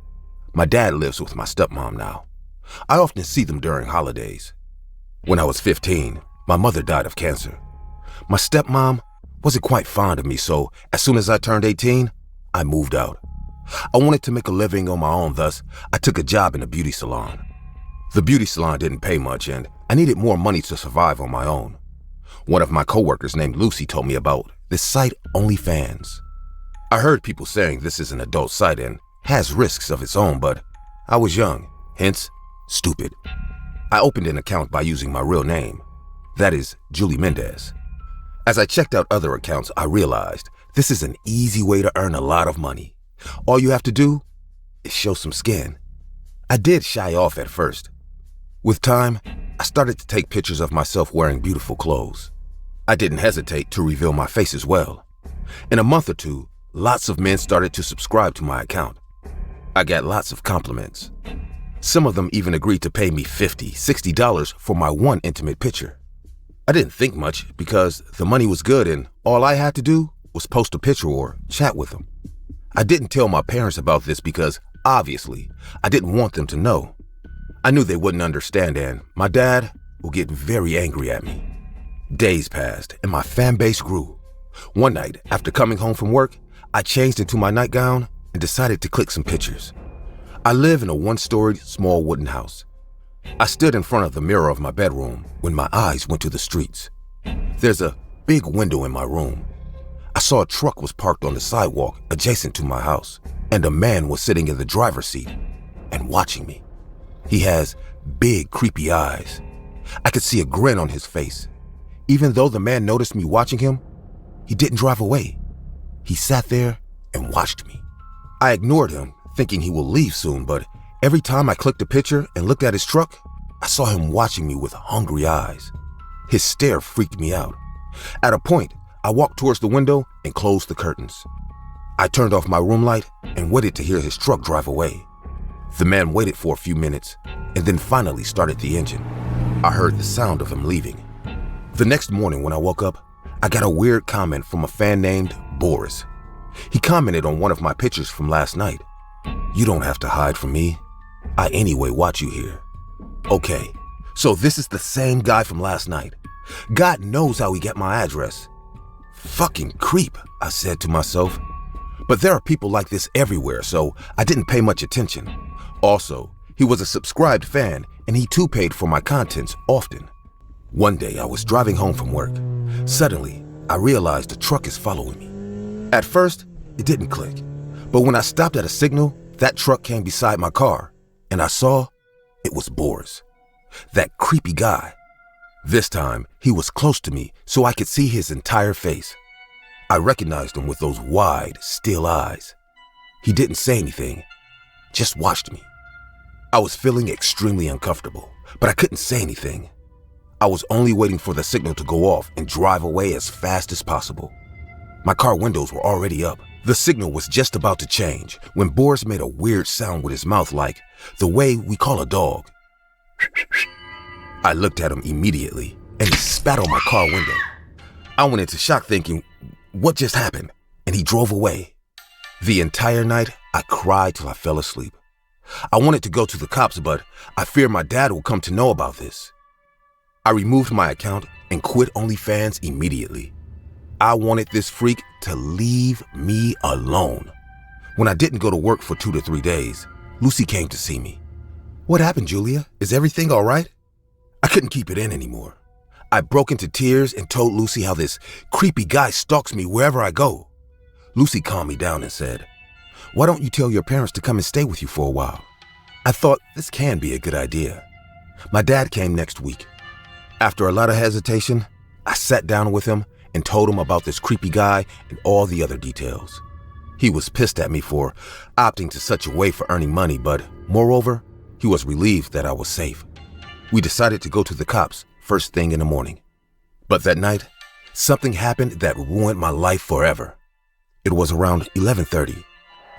My dad lives with my stepmom now. I often see them during holidays. When I was 15, my mother died of cancer. My stepmom wasn't quite fond of me, so as soon as I turned 18, I moved out. I wanted to make a living on my own, thus I took a job in a beauty salon. The beauty salon didn't pay much, and I needed more money to survive on my own. One of my coworkers named Lucy told me about this site, OnlyFans. I heard people saying this is an adult site and has risks of its own, but I was young, hence stupid. I opened an account by using my real name. That is Julie Mendez. As I checked out other accounts, I realized this is an easy way to earn a lot of money. All you have to do is show some skin. I did shy off at first. With time, I started to take pictures of myself wearing beautiful clothes. I didn't hesitate to reveal my face as well. In a month or two, lots of men started to subscribe to my account. I got lots of compliments. Some of them even agreed to pay me $50, $60 for my one intimate picture. I didn't think much because the money was good and all I had to do was post a picture or chat with them. I didn't tell my parents about this because, obviously, I didn't want them to know. I knew they wouldn't understand and my dad would get very angry at me. Days passed and my fan base grew. One night, after coming home from work, I changed into my nightgown and decided to click some pictures. I live in a one-storied small wooden house. I stood in front of the mirror of my bedroom when my eyes went to the streets. There's a big window in my room. I saw a truck was parked on the sidewalk adjacent to my house, and a man was sitting in the driver's seat and watching me. He has big, creepy eyes. I could see a grin on his face. Even though the man noticed me watching him, he didn't drive away. He sat there and watched me. I ignored him, thinking he will leave soon, but every time I clicked a picture and looked at his truck, I saw him watching me with hungry eyes. His stare freaked me out. At a point, I walked towards the window and closed the curtains. I turned off my room light and waited to hear his truck drive away. The man waited for a few minutes and then finally started the engine. I heard the sound of him leaving. The next morning when I woke up, I got a weird comment from a fan named Boris. He commented on one of my pictures from last night. "You don't have to hide from me. I anyway watch you here." Okay, so this is the same guy from last night. God knows how he got my address. Fucking creep, I said to myself. But there are people like this everywhere, so I didn't pay much attention. Also, he was a subscribed fan, and he too paid for my contents often. One day, I was driving home from work. Suddenly, I realized a truck is following me. At first, it didn't click. But when I stopped at a signal, that truck came beside my car, and I saw it was Boris, that creepy guy. This time, he was close to me so I could see his entire face. I recognized him with those wide, still eyes. He didn't say anything, just watched me. I was feeling extremely uncomfortable, but I couldn't say anything. I was only waiting for the signal to go off and drive away as fast as possible. My car windows were already up. The signal was just about to change when Boris made a weird sound with his mouth, like the way we call a dog. I looked at him immediately, and he spat on my car window. I went into shock thinking, what just happened? And he drove away. The entire night, I cried till I fell asleep. I wanted to go to the cops, but I feared my dad would come to know about this. I removed my account and quit OnlyFans immediately. I wanted this freak to leave me alone. When I didn't go to work for 2 to 3 days, Lucy came to see me. What happened, Julia? Is everything all right? I couldn't keep it in anymore. I broke into tears and told Lucy how this creepy guy stalks me wherever I go. Lucy calmed me down and said, "Why don't you tell your parents to come and stay with you for a while?" I thought this can be a good idea. My dad came next week. After a lot of hesitation, I sat down with him and told him about this creepy guy and all the other details. He was pissed at me for opting to such a way for earning money, but moreover, he was relieved that I was safe. We decided to go to the cops first thing in the morning. But that night, something happened that ruined my life forever. It was around 11:30.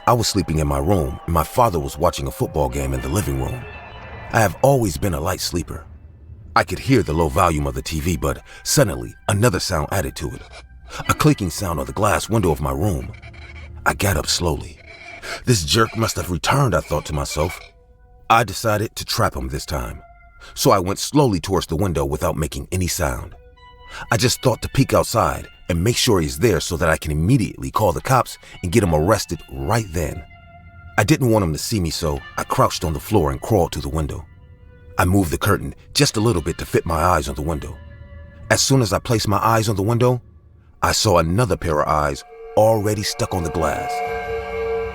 I was sleeping in my room and my father was watching a football game in the living room. I have always been a light sleeper. I could hear the low volume of the TV, but suddenly another sound added to it. A clicking sound on the glass window of my room. I got up slowly. This jerk must have returned, I thought to myself. I decided to trap him this time. So I went slowly towards the window without making any sound. I just thought to peek outside and make sure he's there so that I can immediately call the cops and get him arrested right then. I didn't want him to see me, so I crouched on the floor and crawled to the window. I moved the curtain just a little bit to fit my eyes on the window. As soon as I placed my eyes on the window, I saw another pair of eyes already stuck on the glass.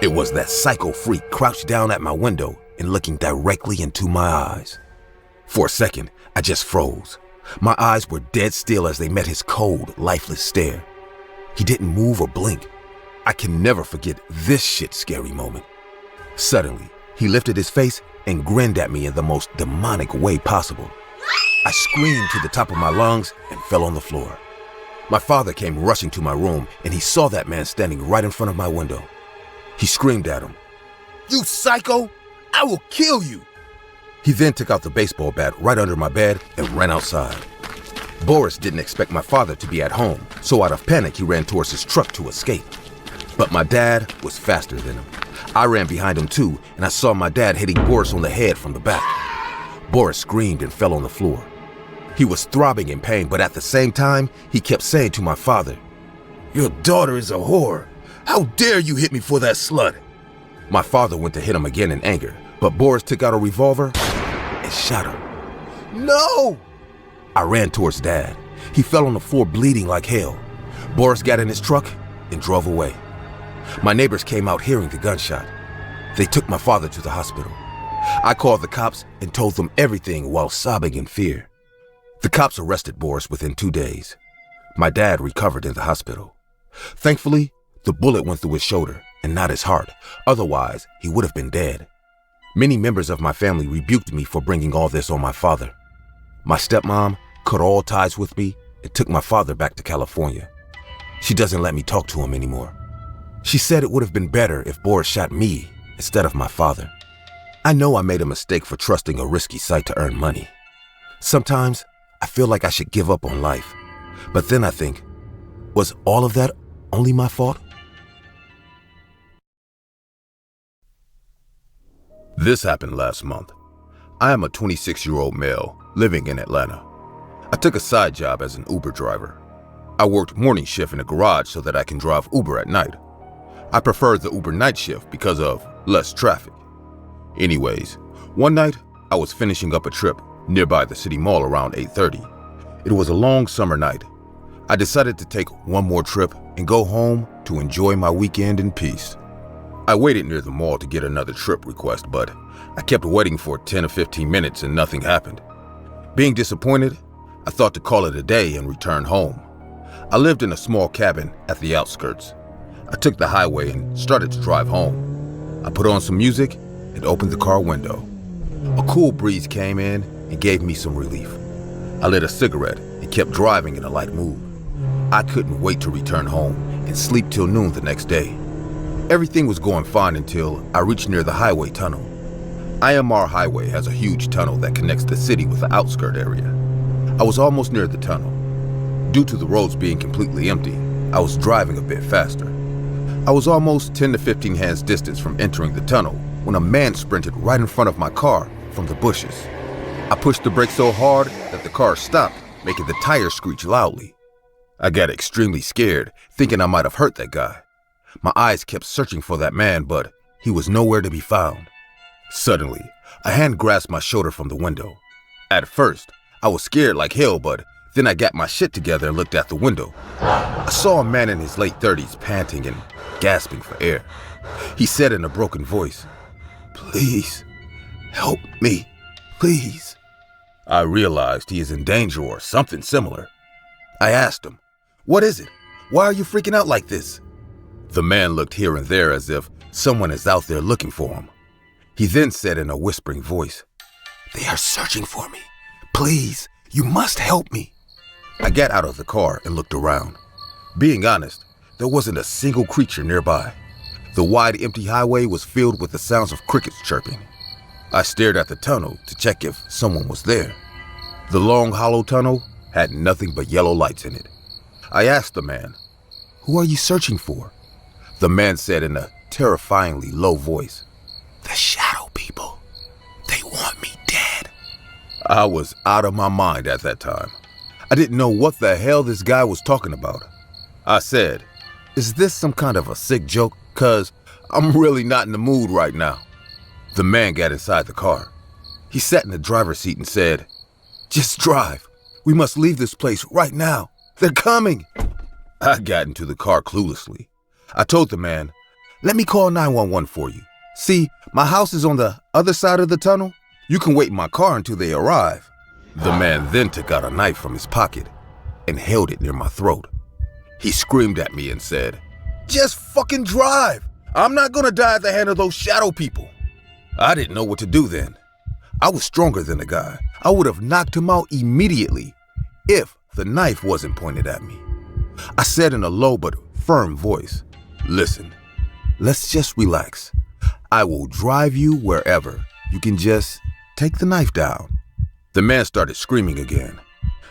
It was that psycho freak crouched down at my window and looking directly into my eyes. For a second, I just froze. My eyes were dead still as they met his cold, lifeless stare. He didn't move or blink. I can never forget this shit scary moment. Suddenly, he lifted his face and grinned at me in the most demonic way possible. I screamed to the top of my lungs and fell on the floor. My father came rushing to my room and he saw that man standing right in front of my window. He screamed at him, "You psycho! I will kill you!" He then took out the baseball bat right under my bed and ran outside. Boris didn't expect my father to be at home, so out of panic he ran towards his truck to escape. But my dad was faster than him. I ran behind him too, and I saw my dad hitting Boris on the head from the back. Boris screamed and fell on the floor. He was throbbing in pain, but at the same time, he kept saying to my father, "Your daughter is a whore. How dare you hit me for that slut?" My father went to hit him again in anger, but Boris took out a revolver and shot him. "No!" I ran towards Dad. He fell on the floor bleeding like hell. Boris got in his truck and drove away. My neighbors came out hearing the gunshot. They took my father to the hospital. I called the cops and told them everything while sobbing in fear. The cops arrested Boris within 2 days. My dad recovered in the hospital. Thankfully, the bullet went through his shoulder and not his heart. Otherwise, he would have been dead. Many members of my family rebuked me for bringing all this on my father. My stepmom cut all ties with me and took my father back to California. She doesn't let me talk to him anymore. She said it would have been better if Boris shot me instead of my father. I know I made a mistake for trusting a risky site to earn money. Sometimes I feel like I should give up on life. But then I think, was all of that only my fault? This happened last month. I am a 26-year-old male living in Atlanta. I took a side job as an Uber driver. I worked morning shift in a garage so that I can drive Uber at night. I preferred the Uber night shift because of less traffic. Anyways, one night I was finishing up a trip nearby the city mall around 8:30. It was a long summer night. I decided to take one more trip and go home to enjoy my weekend in peace. I waited near the mall to get another trip request, but I kept waiting for 10 or 15 minutes and nothing happened. Being disappointed, I thought to call it a day and return home. I lived in a small cabin at the outskirts. I took the highway and started to drive home. I put on some music and opened the car window. A cool breeze came in and gave me some relief. I lit a cigarette and kept driving in a light mood. I couldn't wait to return home and sleep till noon the next day. Everything was going fine until I reached near the highway tunnel. IMR Highway has a huge tunnel that connects the city with the outskirt area. I was almost near the tunnel. Due to the roads being completely empty, I was driving a bit faster. I was almost 10 to 15 hands distance from entering the tunnel when a man sprinted right in front of my car from the bushes. I pushed the brake so hard that the car stopped, making the tires screech loudly. I got extremely scared, thinking I might have hurt that guy. My eyes kept searching for that man, but he was nowhere to be found. Suddenly, a hand grasped my shoulder from the window. At first, I was scared like hell, but then I got my shit together and looked out the window. I saw a man in his late 30s panting and gasping for air. He said in a broken voice, "Please, help me, please." I realized he is in danger or something similar. I asked him, "What is it? Why are you freaking out like this?" The man looked here and there as if someone is out there looking for him. He then said in a whispering voice, "They are searching for me. Please, you must help me." I got out of the car and looked around. Being honest, there wasn't a single creature nearby. The wide, empty highway was filled with the sounds of crickets chirping. I stared at the tunnel to check if someone was there. The long, hollow tunnel had nothing but yellow lights in it. I asked the man, "Who are you searching for?" The man said in a terrifyingly low voice, "The shadow people. They want me dead." I was out of my mind at that time. I didn't know what the hell this guy was talking about. I said, "Is this some kind of a sick joke? 'Cause I'm really not in the mood right now." The man got inside the car. He sat in the driver's seat and said, "Just drive. We must leave this place right now. They're coming." I got into the car cluelessly. I told the man, "Let me call 911 for you. See, my house is on the other side of the tunnel. You can wait in my car until they arrive." The man then took out a knife from his pocket and held it near my throat. He screamed at me and said, "Just fucking drive. I'm not gonna die at the hand of those shadow people." I didn't know what to do then. I was stronger than the guy. I would have knocked him out immediately if the knife wasn't pointed at me. I said in a low but firm voice, "Listen, let's just relax. I will drive you wherever. You can just take the knife down." The man started screaming again.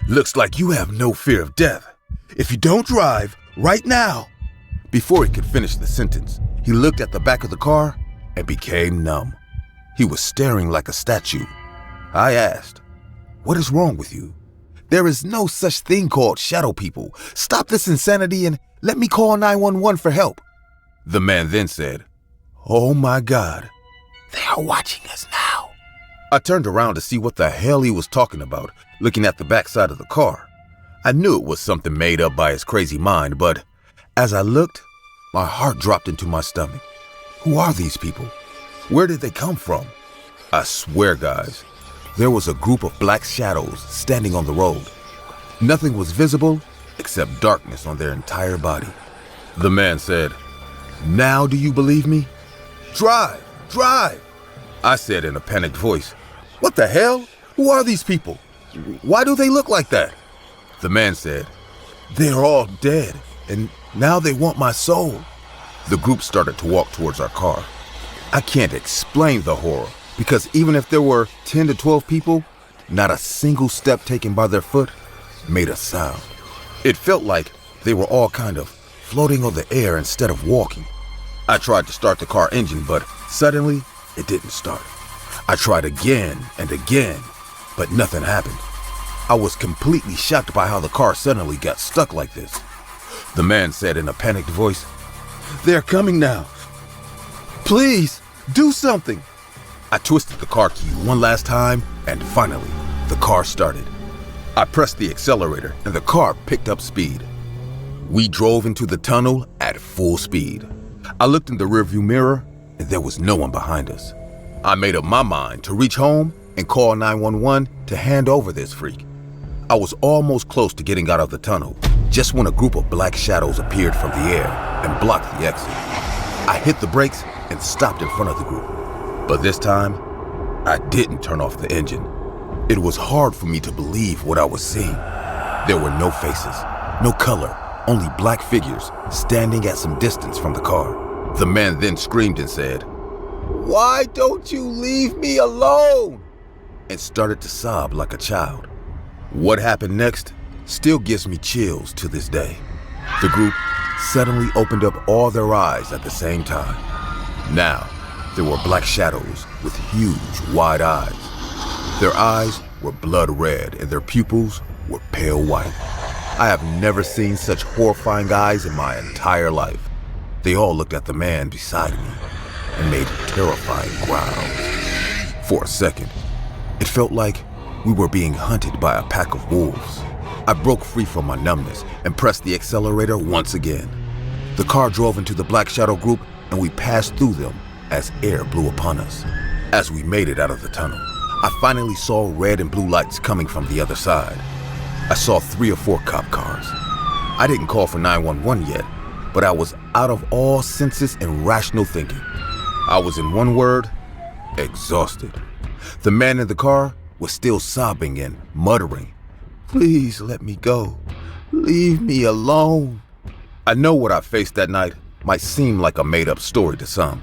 "Looks like you have no fear of death. If you don't drive right now." Before he could finish the sentence, he looked at the back of the car and became numb. He was staring like a statue. I asked, "What is wrong with you?" "There is no such thing called shadow people. Stop this insanity and let me call 911 for help." The man then said, "Oh my God, they are watching us now." I turned around to see what the hell he was talking about, looking at the backside of the car. I knew it was something made up by his crazy mind, but as I looked, my heart dropped into my stomach. Who are these people? Where did they come from? I swear, guys, there was a group of black shadows standing on the road. Nothing was visible except darkness on their entire body. The man said, "Now do you believe me? Drive, drive." I said in a panicked voice, "What the hell? Who are these people? Why do they look like that?" The man said, "They're all dead, and now they want my soul." The group started to walk towards our car. I can't explain the horror, because even if there were 10 to 12 people, not a single step taken by their foot made a sound. It felt like they were all kind of floating on the air instead of walking. I tried to start the car engine, but suddenly it didn't start. I tried again and again, but nothing happened. I was completely shocked by how the car suddenly got stuck like this. The man said in a panicked voice, "They're coming now. Please, do something." I twisted the car key one last time, and finally, the car started. I pressed the accelerator, and the car picked up speed. We drove into the tunnel at full speed. I looked in the rearview mirror, and there was no one behind us. I made up my mind to reach home and call 911 to hand over this freak. I was almost close to getting out of the tunnel, just when a group of black shadows appeared from the air and blocked the exit. I hit the brakes and stopped in front of the group. But this time, I didn't turn off the engine. It was hard for me to believe what I was seeing. There were no faces, no color, only black figures standing at some distance from the car. The man then screamed and said, "Why don't you leave me alone?" and started to sob like a child. What happened next still gives me chills to this day. The group suddenly opened up all their eyes at the same time. Now, there were black shadows with huge, wide eyes. Their eyes were blood red and their pupils were pale white. I have never seen such horrifying eyes in my entire life. They all looked at the man beside me and made terrifying growls. For a second, it felt like we were being hunted by a pack of wolves. I broke free from my numbness and pressed the accelerator once again. The car drove into the black shadow group and we passed through them as air blew upon us. As we made it out of the tunnel, I finally saw red and blue lights coming from the other side. I saw 3 or 4 cop cars. I didn't call for 911 yet, but I was out of all senses and rational thinking. I was, in one word, exhausted. The man in the car was still sobbing and muttering, "Please let me go. Leave me alone." I know what I faced that night might seem like a made-up story to some,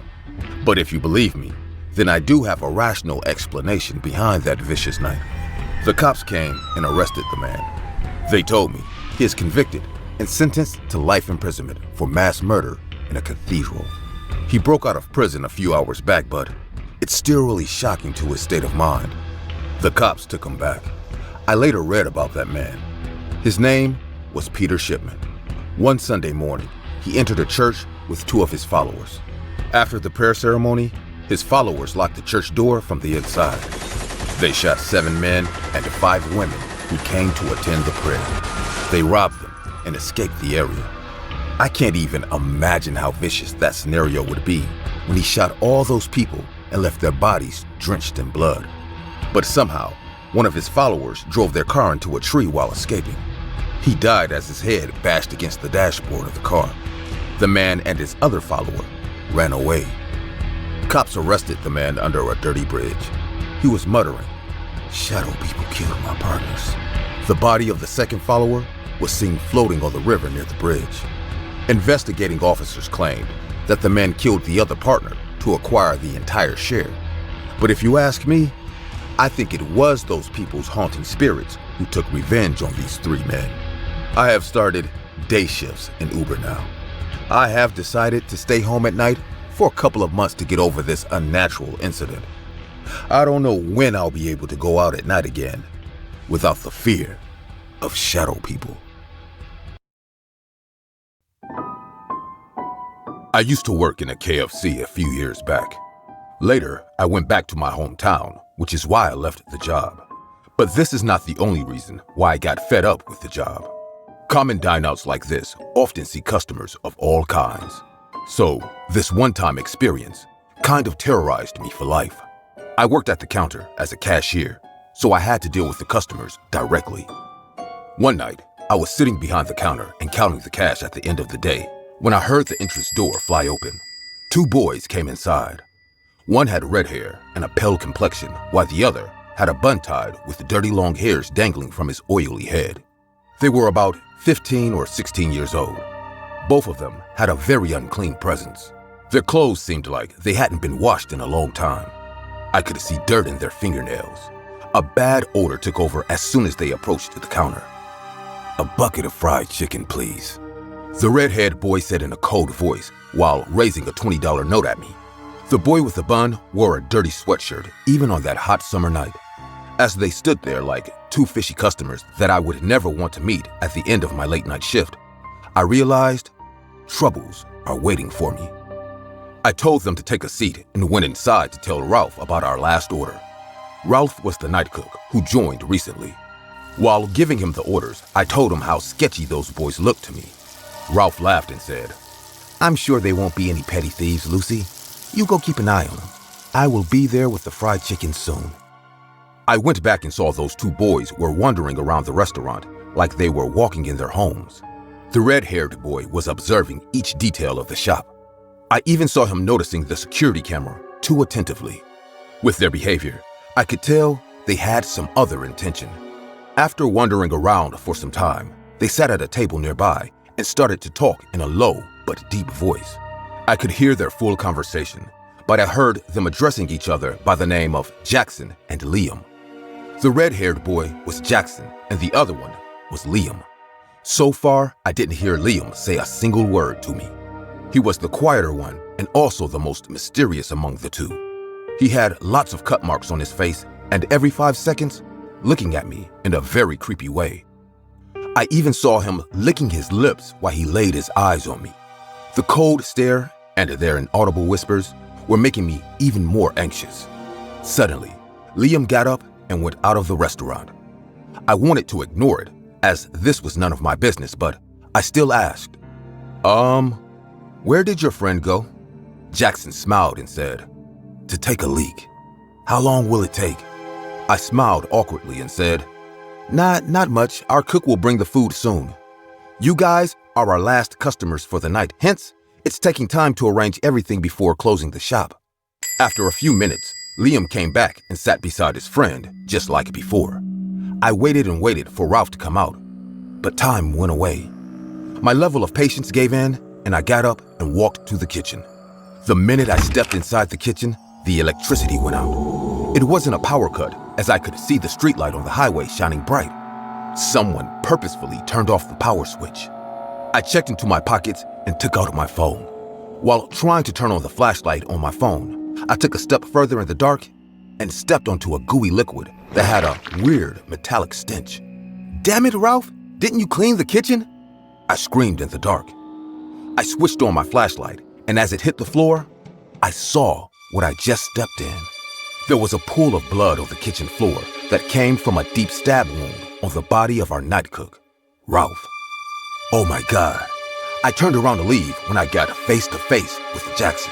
but if you believe me, then I do have a rational explanation behind that vicious night. The cops came and arrested the man. They told me he is convicted and sentenced to life imprisonment for mass murder in a cathedral. He broke out of prison a few hours back, but it's still really shocking to his state of mind. The cops took him back. I later read about that man. His name was Peter Shipman. One Sunday morning, he entered a church with 2 of his followers. After the prayer ceremony, his followers locked the church door from the inside. They shot 7 men and 5 women who came to attend the prayer. They robbed them and escaped the area. I can't even imagine how vicious that scenario would be when he shot all those people and left their bodies drenched in blood. But somehow, one of his followers drove their car into a tree while escaping. He died as his head bashed against the dashboard of the car. The man and his other follower ran away. Cops arrested the man under a dirty bridge. He was muttering, "Shadow people killed my partners." The body of the second follower was seen floating on the river near the bridge. Investigating officers claimed that the man killed the other partner to acquire the entire share. But if you ask me, I think it was those people's haunting spirits who took revenge on these 3 men. I have started day shifts in Uber now. I have decided to stay home at night for a couple of months to get over this unnatural incident. I don't know when I'll be able to go out at night again without the fear of shadow people. I used to work in a KFC a few years back. Later, I went back to my hometown, which is why I left the job. But this is not the only reason why I got fed up with the job. Common dine-outs like this often see customers of all kinds. So, this one-time experience kind of terrorized me for life. I worked at the counter as a cashier, so I had to deal with the customers directly. One night, I was sitting behind the counter and counting the cash at the end of the day when I heard the entrance door fly open. 2 boys came inside. One had red hair and a pale complexion, while the other had a bun tied with dirty long hairs dangling from his oily head. They were about 15 or 16 years old. Both of them had a very unclean presence. Their clothes seemed like they hadn't been washed in a long time. I could see dirt in their fingernails. A bad odor took over as soon as they approached the counter. "A bucket of fried chicken, please," the red-haired boy said in a cold voice while raising a $20 note at me. The boy with the bun wore a dirty sweatshirt even on that hot summer night. as they stood there like two fishy customers that I would never want to meet at the end of my late night shift, I realized troubles are waiting for me. I told them to take a seat and went inside to tell Ralph about our last order. Ralph was the night cook who joined recently. While giving him the orders, I told him how sketchy those boys looked to me. Ralph laughed and said, "I'm sure they won't be any petty thieves, Lucy. You go keep an eye on them. I will be there with the fried chicken soon." I went back and saw those two boys were wandering around the restaurant like they were walking in their homes. The red-haired boy was observing each detail of the shop. I even saw him noticing the security camera too attentively. With their behavior, I could tell they had some other intention. After wandering around for some time, they sat at a table nearby and started to talk in a low but deep voice. I could hear their full conversation, but I heard them addressing each other by the name of Jackson and Liam. The red-haired boy was Jackson and the other one was Liam. So far, I didn't hear Liam say a single word to me. He was the quieter one and also the most mysterious among the two. He had lots of cut marks on his face and every 5 seconds, looking at me in a very creepy way. I even saw him licking his lips while he laid his eyes on me. The cold stare and their inaudible whispers were making me even more anxious. Suddenly, Liam got up and went out of the restaurant. I wanted to ignore it, as this was none of my business, but I still asked, where did your friend go?" Jackson smiled and said, "To take a leak. How long will it take?" I smiled awkwardly and said, Not much. Our cook will bring the food soon. You guys are our last customers for the night. Hence, it's taking time to arrange everything before closing the shop." After a few minutes, Liam came back and sat beside his friend, just like before. I waited and waited for Ralph to come out, but time went away. My level of patience gave in, and I got up and walked to the kitchen. The minute I stepped inside the kitchen, the electricity went out. It wasn't a power cut, as I could see the streetlight on the highway shining bright. Someone purposefully turned off the power switch. I checked into my pockets and took out my phone. While trying to turn on the flashlight on my phone, I took a step further in the dark and stepped onto a gooey liquid that had a weird metallic stench. "Damn it, Ralph! Didn't you clean the kitchen?" I screamed in the dark. I switched on my flashlight, and as it hit the floor, I saw what I just stepped in. There was a pool of blood on the kitchen floor that came from a deep stab wound on the body of our night cook, Ralph. Oh my God. I turned around to leave when I got face to face with Jackson.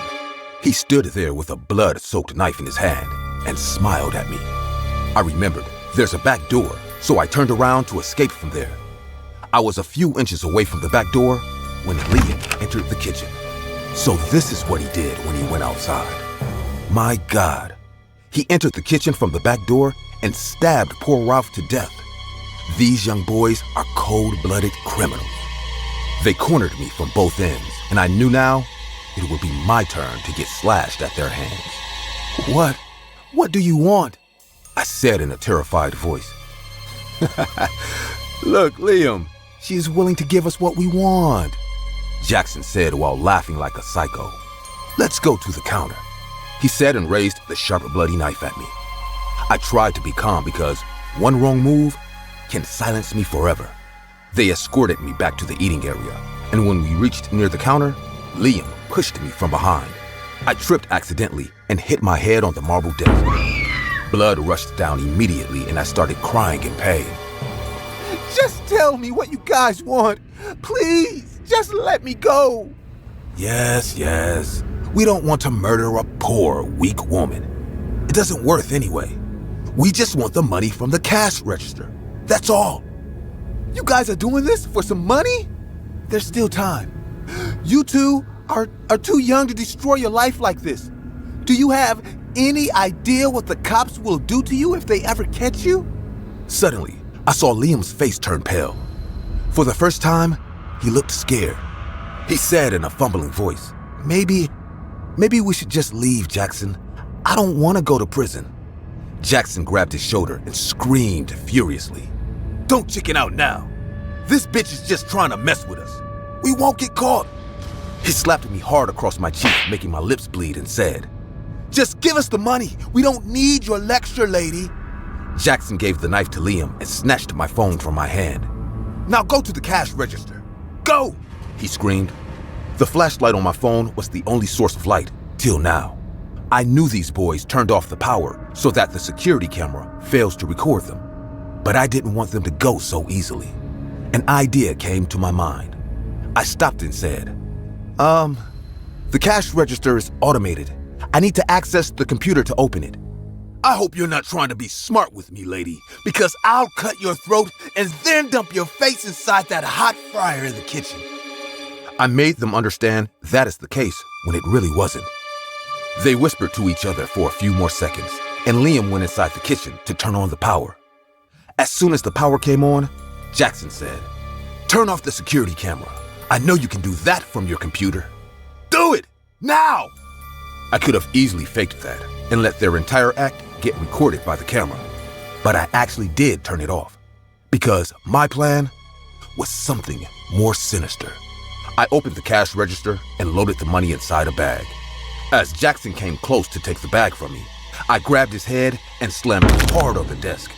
He stood there with a blood-soaked knife in his hand and smiled at me. I remembered there's a back door, so I turned around to escape from there. I was a few inches away from the back door when Liam entered the kitchen. So this is what he did when he went outside. My God. He entered the kitchen from the back door and stabbed poor Ralph to death. These young boys are cold-blooded criminals. They cornered me from both ends, and I knew now it would be my turn to get slashed at their hands. What do you want?" I said in a terrified voice. "Look, Liam, she is willing to give us what we want," Jackson said while laughing like a psycho. "Let's go to the counter," he said and raised the sharp, bloody knife at me. I tried to be calm because one wrong move can silence me forever. They escorted me back to the eating area, and when we reached near the counter, Liam pushed me from behind. I tripped accidentally and hit my head on the marble desk. Blood rushed down immediately, and I started crying in pain. "Just tell me what you guys want. Please, just let me go." Yes. We don't want to murder a poor, weak woman. It doesn't worth anyway. We just want the money from the cash register. That's all. You guys are doing this for some money? There's still time. You two are too young to destroy your life like this. Do you have any idea what the cops will do to you if they ever catch you? Suddenly, I saw Liam's face turn pale. For the first time, he looked scared. He said in a fumbling voice, Maybe we should just leave, Jackson. I don't want to go to prison." Jackson grabbed his shoulder and screamed furiously. "Don't chicken out now. This bitch is just trying to mess with us. We won't get caught." He slapped me hard across my cheek, making my lips bleed, and said, "Just give us the money. We don't need your lecture, lady." Jackson gave the knife to Liam and snatched my phone from my hand. "Now go to the cash register. Go!" he screamed. The flashlight on my phone was the only source of light, till now. I knew these boys turned off the power so that the security camera fails to record them. But I didn't want them to go so easily. An idea came to my mind. I stopped and said, the cash register is automated. I need to access the computer to open it." "I hope you're not trying to be smart with me, lady, because I'll cut your throat and then dump your face inside that hot fryer in the kitchen." I made them understand that is the case when it really wasn't. They whispered to each other for a few more seconds, and Liam went inside the kitchen to turn on the power. As soon as the power came on, Jackson said, "Turn off the security camera. I know you can do that from your computer. Do it, now!" I could have easily faked that and let their entire act get recorded by the camera, but I actually did turn it off, because my plan was something more sinister. I opened the cash register and loaded the money inside a bag. As Jackson came close to take the bag from me, I grabbed his head and slammed hard on the desk.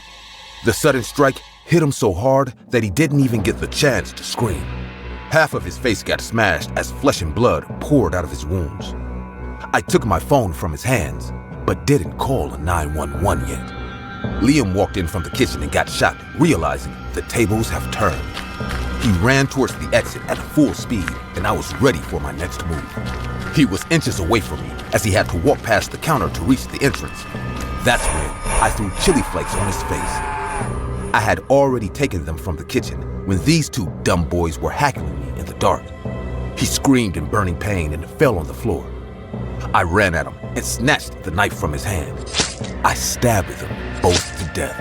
The sudden strike hit him so hard that he didn't even get the chance to scream. Half of his face got smashed as flesh and blood poured out of his wounds. I took my phone from his hands, but didn't call a 911 yet. Liam walked in from the kitchen and got shot, realizing the tables have turned. He ran towards the exit at full speed, and I was ready for my next move. He was inches away from me as he had to walk past the counter to reach the entrance. That's when I threw chili flakes on his face. I had already taken them from the kitchen when these two dumb boys were heckling me in the dark. He screamed in burning pain and fell on the floor. I ran at him and snatched the knife from his hand. I stabbed them both to death.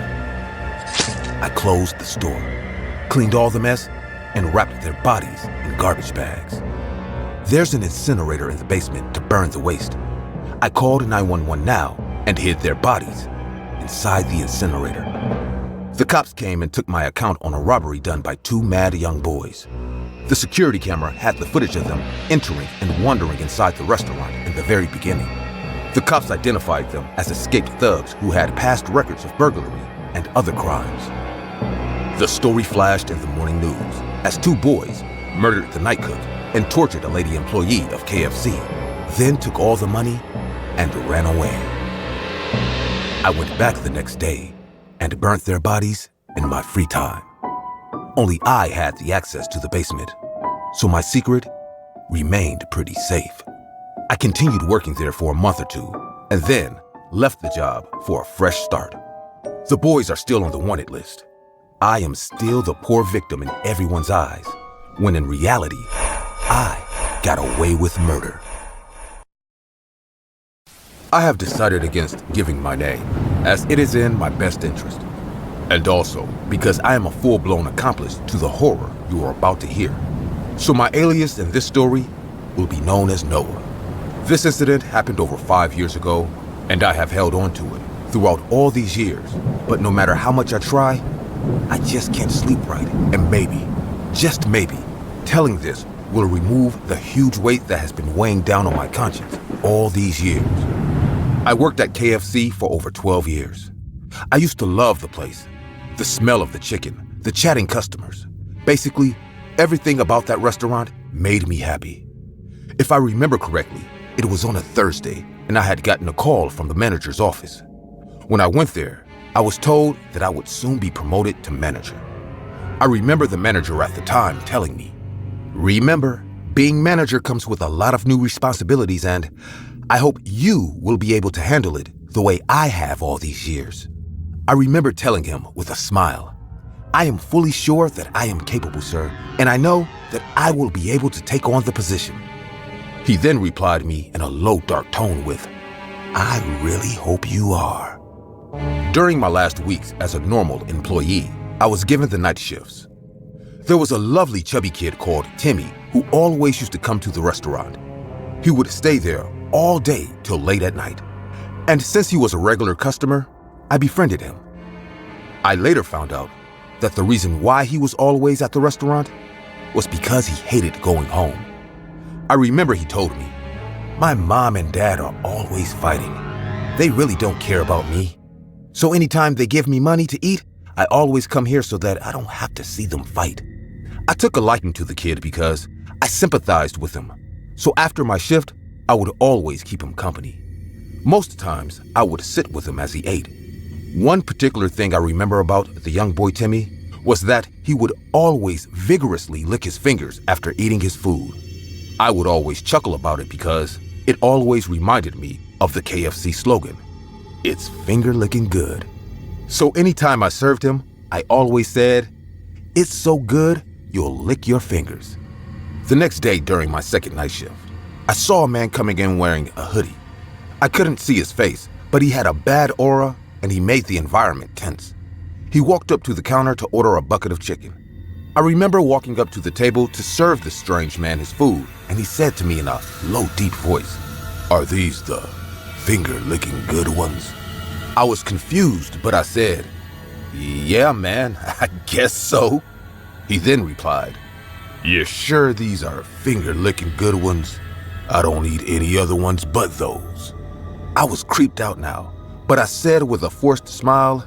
I closed the store, cleaned all the mess, and wrapped their bodies in garbage bags. There's an incinerator in the basement to burn the waste. I called 911 now and hid their bodies inside the incinerator. The cops came and took my account on a robbery done by two mad young boys. The security camera had the footage of them entering and wandering inside the restaurant in the very beginning. The cops identified them as escaped thugs who had past records of burglary and other crimes. The story flashed in the morning news as two boys murdered the night cook and tortured a lady employee of KFC, then took all the money and ran away. I went back the next day and burnt their bodies in my free time. Only I had the access to the basement, so my secret remained pretty safe. I continued working there for a month or two, and then left the job for a fresh start. The boys are still on the wanted list. I am still the poor victim in everyone's eyes, when in reality, I got away with murder. I have decided against giving my name, as it is in my best interest. And also because I am a full-blown accomplice to the horror you are about to hear. So my alias in this story will be known as Noah. This incident happened over 5 years ago, and I have held on to it throughout all these years. But no matter how much I try, I just can't sleep right. And maybe, just maybe, telling this will remove the huge weight that has been weighing down on my conscience all these years. I worked at KFC for over 12 years. I used to love the place. The smell of the chicken, the chatting customers. Basically, everything about that restaurant made me happy. If I remember correctly, it was on a Thursday, and I had gotten a call from the manager's office. When I went there, I was told that I would soon be promoted to manager. I remember the manager at the time telling me, "Remember, being manager comes with a lot of new responsibilities, and I hope you will be able to handle it the way I have all these years." I remember telling him with a smile, "I am fully sure that I am capable, sir, and I know that I will be able to take on the position." He then replied me in a low, dark tone with, "I really hope you are." During my last weeks as a normal employee, I was given the night shifts. There was a lovely chubby kid called Timmy who always used to come to the restaurant. He would stay there all day till late at night. And since he was a regular customer, I befriended him. I later found out that the reason why he was always at the restaurant was because he hated going home. I remember he told me, "My mom and dad are always fighting. They really don't care about me. So anytime they give me money to eat, I always come here so that I don't have to see them fight. I took a liking to the kid because I sympathized with him. So after my shift, I would always keep him company. Most times, I would sit with him as he ate. One particular thing I remember about the young boy Timmy was that he would always vigorously lick his fingers after eating his food. I would always chuckle about it because it always reminded me of the KFC slogan, "It's finger licking good." So anytime I served him, I always said, "It's so good, you'll lick your fingers." The next day during my second night shift, I saw a man coming in wearing a hoodie. I couldn't see his face, but he had a bad aura and he made the environment tense. He walked up to the counter to order a bucket of chicken. I remember walking up to the table to serve the strange man his food, and he said to me in a low, deep voice, "Are these the finger-licking good ones?" I was confused, but I said, "Yeah, man, I guess so." He then replied, "You're sure these are finger-licking good ones? I don't eat any other ones but those." I was creeped out now, but I said with a forced smile,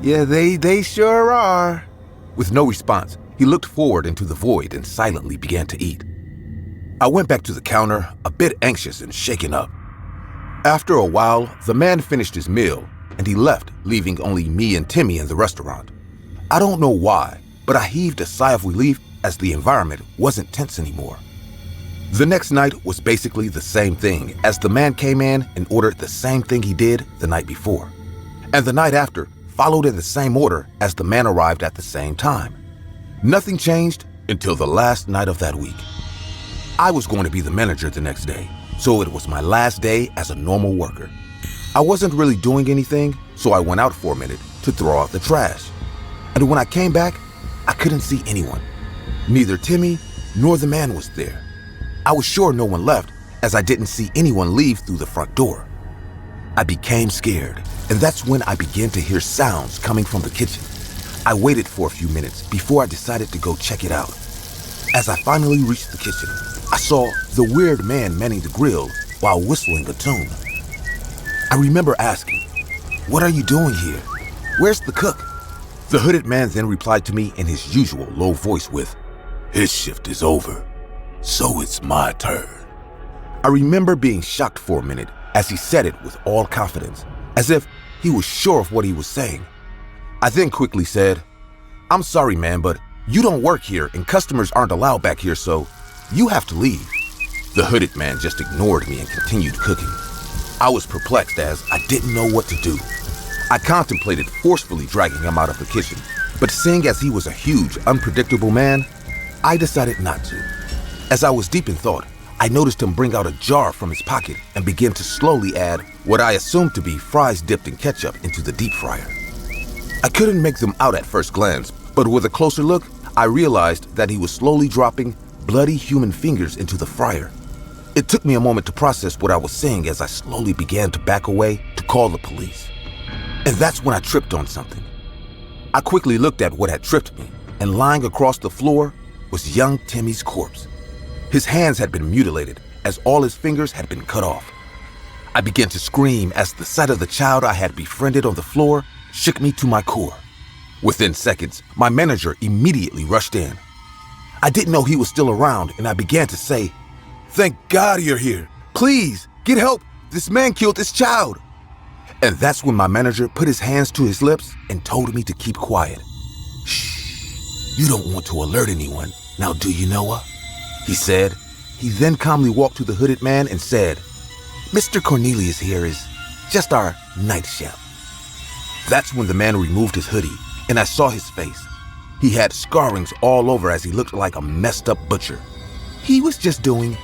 "Yeah, they sure are." With no response, he looked forward into the void and silently began to eat. I went back to the counter, a bit anxious and shaken up. After a while, the man finished his meal and he left, leaving only me and Timmy in the restaurant. I don't know why, but I heaved a sigh of relief as the environment wasn't tense anymore. The next night was basically the same thing, as the man came in and ordered the same thing he did the night before. And the night after followed in the same order as the man arrived at the same time. Nothing changed until the last night of that week. I was going to be the manager the next day, so it was my last day as a normal worker. I wasn't really doing anything, so I went out for a minute to throw out the trash. And when I came back, I couldn't see anyone. Neither Timmy nor the man was there. I was sure no one left, as I didn't see anyone leave through the front door. I became scared, and that's when I began to hear sounds coming from the kitchen. I waited for a few minutes before I decided to go check it out. As I finally reached the kitchen, I saw the weird man manning the grill while whistling a tune. I remember asking, "What are you doing here? Where's the cook?" The hooded man then replied to me in his usual low voice with, "His shift is over, so it's my turn." I remember being shocked for a minute as he said it with all confidence, as if he was sure of what he was saying. I then quickly said, "I'm sorry, man, but you don't work here and customers aren't allowed back here, so you have to leave." The hooded man just ignored me and continued cooking. I was perplexed as I didn't know what to do. I contemplated forcefully dragging him out of the kitchen, but seeing as he was a huge, unpredictable man, I decided not to. As I was deep in thought, I noticed him bring out a jar from his pocket and begin to slowly add what I assumed to be fries dipped in ketchup into the deep fryer. I couldn't make them out at first glance, but with a closer look, I realized that he was slowly dropping bloody human fingers into the fryer. It took me a moment to process what I was seeing as I slowly began to back away to call the police. And that's when I tripped on something. I quickly looked at what had tripped me, and lying across the floor was young Timmy's corpse. His hands had been mutilated as all his fingers had been cut off. I began to scream as the sight of the child I had befriended on the floor shook me to my core. Within seconds, my manager immediately rushed in. I didn't know he was still around, and I began to say, "Thank God you're here. Please, get help. This man killed this child." And that's when my manager put his hands to his lips and told me to keep quiet. "Shh, you don't want to alert anyone, now do you, Noah?" he said. He then calmly walked to the hooded man and said, "Mr. Cornelius here is just our night chef." That's when the man removed his hoodie, and I saw his face. He had scarrings all over as he looked like a messed up butcher. He was just doing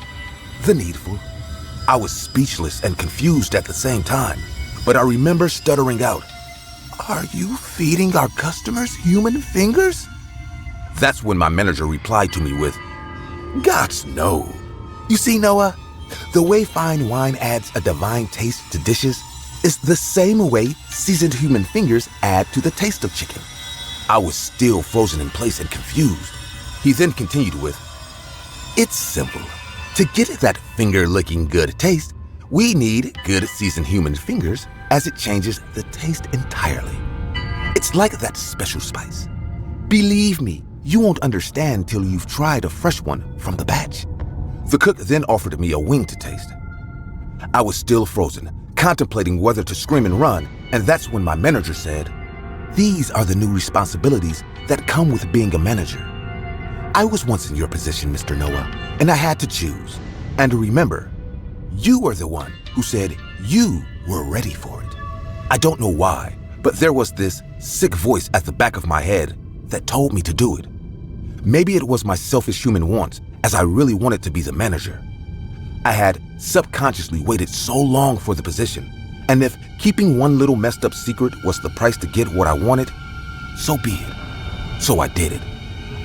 the needful. I was speechless and confused at the same time, but I remember stuttering out, "Are you feeding our customers human fingers?" That's when my manager replied to me with, "Gods, no. You see, Noah, the way fine wine adds a divine taste to dishes is the same way seasoned human fingers add to the taste of chicken." I was still frozen in place and confused. He then continued with, "It's simple. To get that finger-licking good taste, we need good seasoned human fingers as it changes the taste entirely. It's like that special spice. Believe me, you won't understand till you've tried a fresh one from the batch. The cook then offered me a wing to taste. I was still frozen, contemplating whether to scream and run, and that's when my manager said, "These are the new responsibilities that come with being a manager." I was once in your position, Mr. Noah, and I had to choose. And remember, you were the one who said you were ready for it. I don't know why, but there was this sick voice at the back of my head that told me to do it. Maybe it was my selfish human wants, as I really wanted to be the manager. I had subconsciously waited so long for the position, and if keeping one little messed up secret was the price to get what I wanted, so be it. So I did it.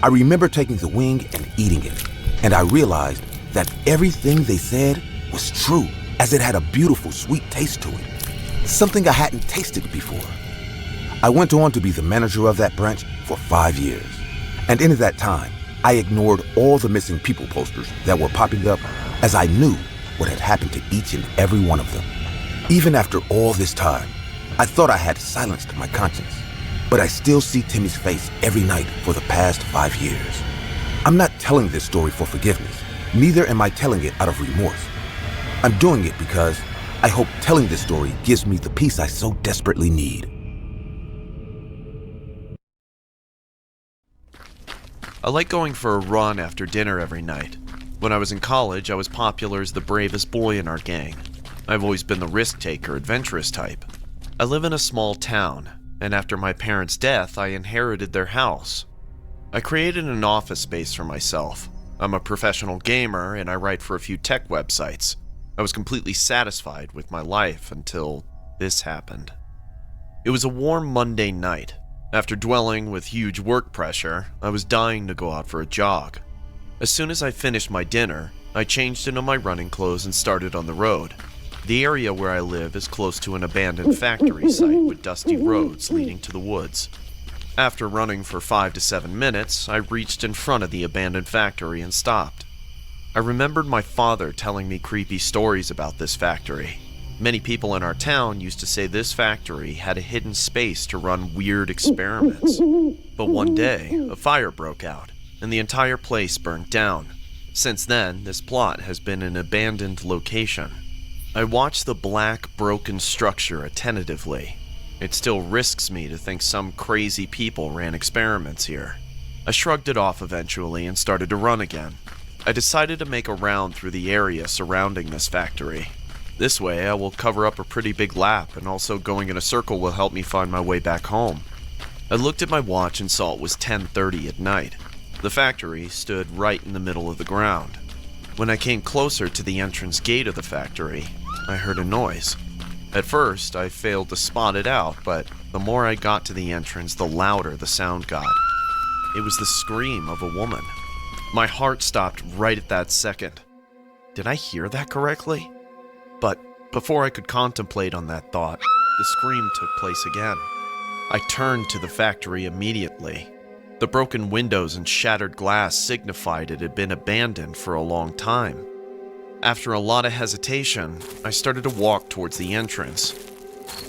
I remember taking the wing and eating it, and I realized that everything they said was true, as it had a beautiful sweet taste to it, something I hadn't tasted before. I went on to be the manager of that branch for 5 years, and in that time, I ignored all the missing people posters that were popping up, as I knew what had happened to each and every one of them. Even after all this time, I thought I had silenced my conscience, but I still see Timmy's face every night for the past 5 years. I'm not telling this story for forgiveness, neither am I telling it out of remorse. I'm doing it because I hope telling this story gives me the peace I so desperately need. I like going for a run after dinner every night. When I was in college, I was popular as the bravest boy in our gang. I've always been the risk-taker, adventurous type. I live in a small town, and after my parents' death, I inherited their house. I created an office space for myself. I'm a professional gamer, and I write for a few tech websites. I was completely satisfied with my life until this happened. It was a warm Monday night. After dwelling with huge work pressure, I was dying to go out for a jog. As soon as I finished my dinner, I changed into my running clothes and started on the road. The area where I live is close to an abandoned factory site with dusty roads leading to the woods. After running for 5 to 7 minutes, I reached in front of the abandoned factory and stopped. I remembered my father telling me creepy stories about this factory. Many people in our town used to say this factory had a hidden space to run weird experiments. But one day, a fire broke out, and the entire place burned down. Since then, this plot has been an abandoned location. I watch the black, broken structure attentively. It still risks me to think some crazy people ran experiments here. I shrugged it off eventually and started to run again. I decided to make a round through the area surrounding this factory. This way, I will cover up a pretty big lap, and also going in a circle will help me find my way back home. I looked at my watch and saw it was 10:30 at night. The factory stood right in the middle of the ground. When I came closer to the entrance gate of the factory, I heard a noise. At first, I failed to spot it out, but the more I got to the entrance, the louder the sound got. It was the scream of a woman. My heart stopped right at that second. Did I hear that correctly? But before I could contemplate on that thought, the scream took place again. I turned to the factory immediately. The broken windows and shattered glass signified it had been abandoned for a long time. After a lot of hesitation, I started to walk towards the entrance.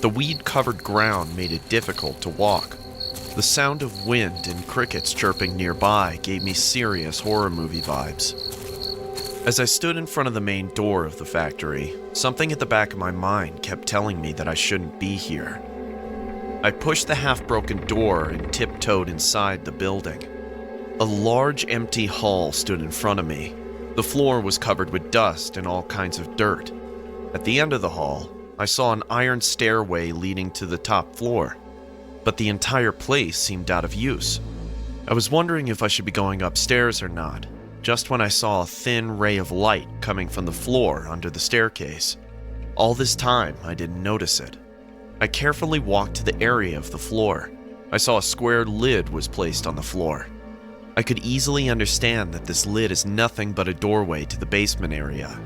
The weed-covered ground made it difficult to walk. The sound of wind and crickets chirping nearby gave me serious horror movie vibes. As I stood in front of the main door of the factory, something at the back of my mind kept telling me that I shouldn't be here. I pushed the half-broken door and tiptoed inside the building. A large empty hall stood in front of me. The floor was covered with dust and all kinds of dirt. At the end of the hall, I saw an iron stairway leading to the top floor, but the entire place seemed out of use. I was wondering if I should be going upstairs or not, just when I saw a thin ray of light coming from the floor under the staircase. All this time, I didn't notice it. I carefully walked to the area of the floor. I saw a square lid was placed on the floor. I could easily understand that this lid is nothing but a doorway to the basement area.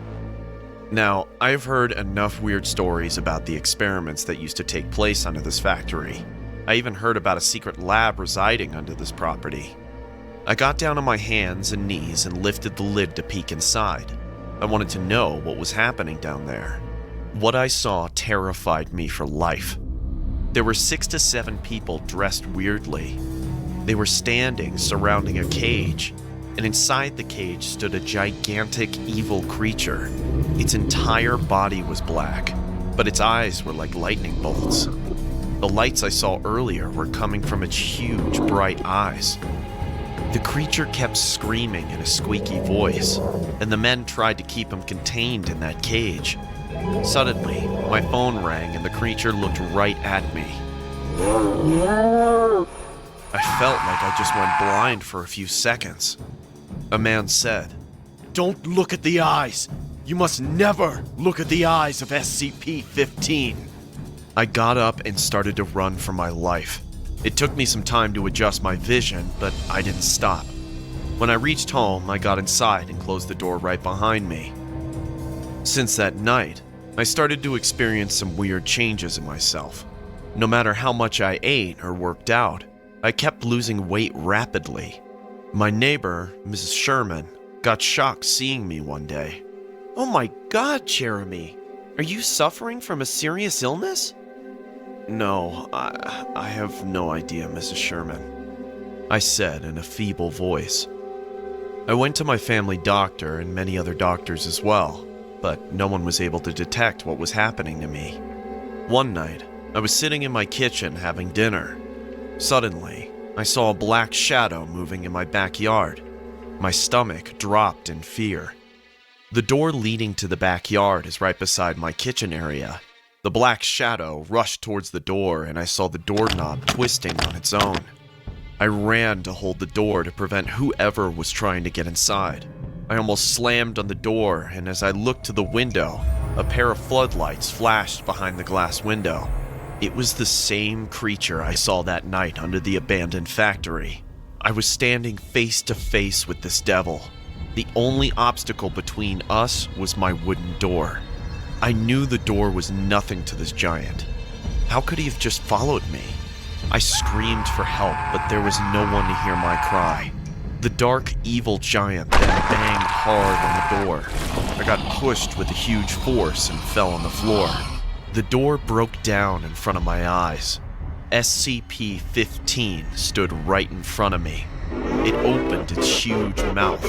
Now, I've heard enough weird stories about the experiments that used to take place under this factory. I even heard about a secret lab residing under this property. I got down on my hands and knees and lifted the lid to peek inside. I wanted to know what was happening down there. What I saw terrified me for life. There were 6 to 7 people dressed weirdly. They were standing surrounding a cage, and inside the cage stood a gigantic evil creature. Its entire body was black, but its eyes were like lightning bolts. The lights I saw earlier were coming from its huge, bright eyes. The creature kept screaming in a squeaky voice, and the men tried to keep him contained in that cage. Suddenly, my phone rang and the creature looked right at me. I felt like I just went blind for a few seconds. A man said, "Don't look at the eyes! You must never look at the eyes of SCP-15. I got up and started to run for my life. It took me some time to adjust my vision, but I didn't stop. When I reached home, I got inside and closed the door right behind me. Since that night, I started to experience some weird changes in myself. No matter how much I ate or worked out, I kept losing weight rapidly. My neighbor, Mrs. Sherman, got shocked seeing me one day. "Oh my God, Jeremy, are you suffering from a serious illness?" "No, I have no idea, Mrs. Sherman," I said in a feeble voice. I went to my family doctor and many other doctors as well, but no one was able to detect what was happening to me. One night, I was sitting in my kitchen having dinner. Suddenly, I saw a black shadow moving in my backyard. My stomach dropped in fear. The door leading to the backyard is right beside my kitchen area. The black shadow rushed towards the door and I saw the doorknob twisting on its own. I ran to hold the door to prevent whoever was trying to get inside. I almost slammed on the door, and as I looked to the window, a pair of floodlights flashed behind the glass window. It was the same creature I saw that night under the abandoned factory. I was standing face to face with this devil. The only obstacle between us was my wooden door. I knew the door was nothing to this giant. How could he have just followed me? I screamed for help, but there was no one to hear my cry. The dark, evil giant then banged hard on the door. I got pushed with a huge force and fell on the floor. The door broke down in front of my eyes. SCP-15 stood right in front of me. It opened its huge mouth.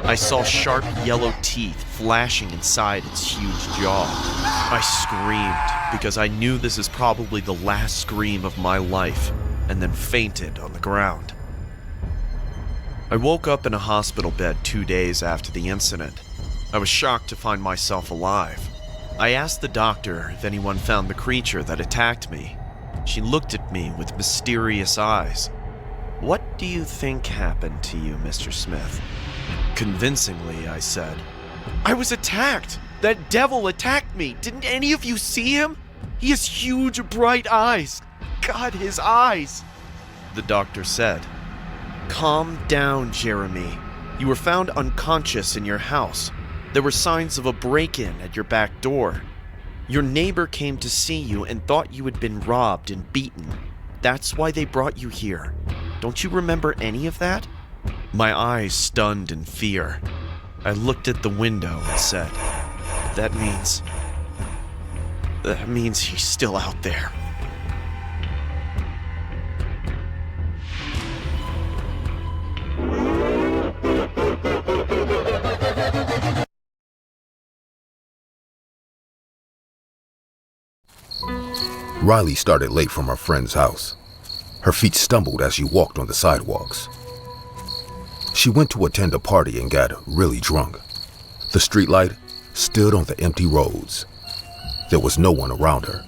I saw sharp yellow teeth flashing inside its huge jaw. I screamed because I knew this is probably the last scream of my life, and then fainted on the ground. I woke up in a hospital bed 2 days after the incident. I was shocked to find myself alive. I asked the doctor if anyone found the creature that attacked me. She looked at me with mysterious eyes. "What do you think happened to you, Mr. Smith?" Convincingly, I said, "I was attacked! That devil attacked me! Didn't any of you see him? He has huge, bright eyes! God, his eyes!" The doctor said, "Calm down, Jeremy. You were found unconscious in your house. There were signs of a break-in at your back door. Your neighbor came to see you and thought you had been robbed and beaten. That's why they brought you here. Don't you remember any of that?" My eyes stunned in fear. I looked at the window and said, That means he's still out there." Riley started late from her friend's house. Her feet stumbled as she walked on the sidewalks. She went to attend a party and got really drunk. The streetlight stood on the empty roads. There was no one around her.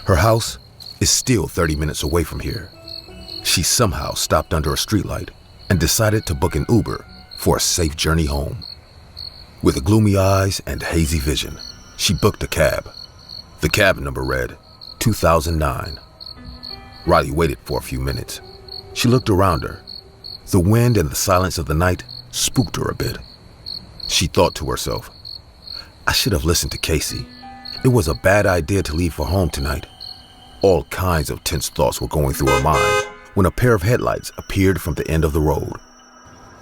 Her house is still 30 minutes away from here. She somehow stopped under a streetlight and decided to book an Uber for a safe journey home. With gloomy eyes and hazy vision, she booked a cab. The cab number read 2009. Riley waited for a few minutes. She looked around her. The wind and the silence of the night spooked her a bit. She thought to herself, "I should have listened to Casey. It was a bad idea to leave for home tonight." All kinds of tense thoughts were going through her mind when a pair of headlights appeared from the end of the road.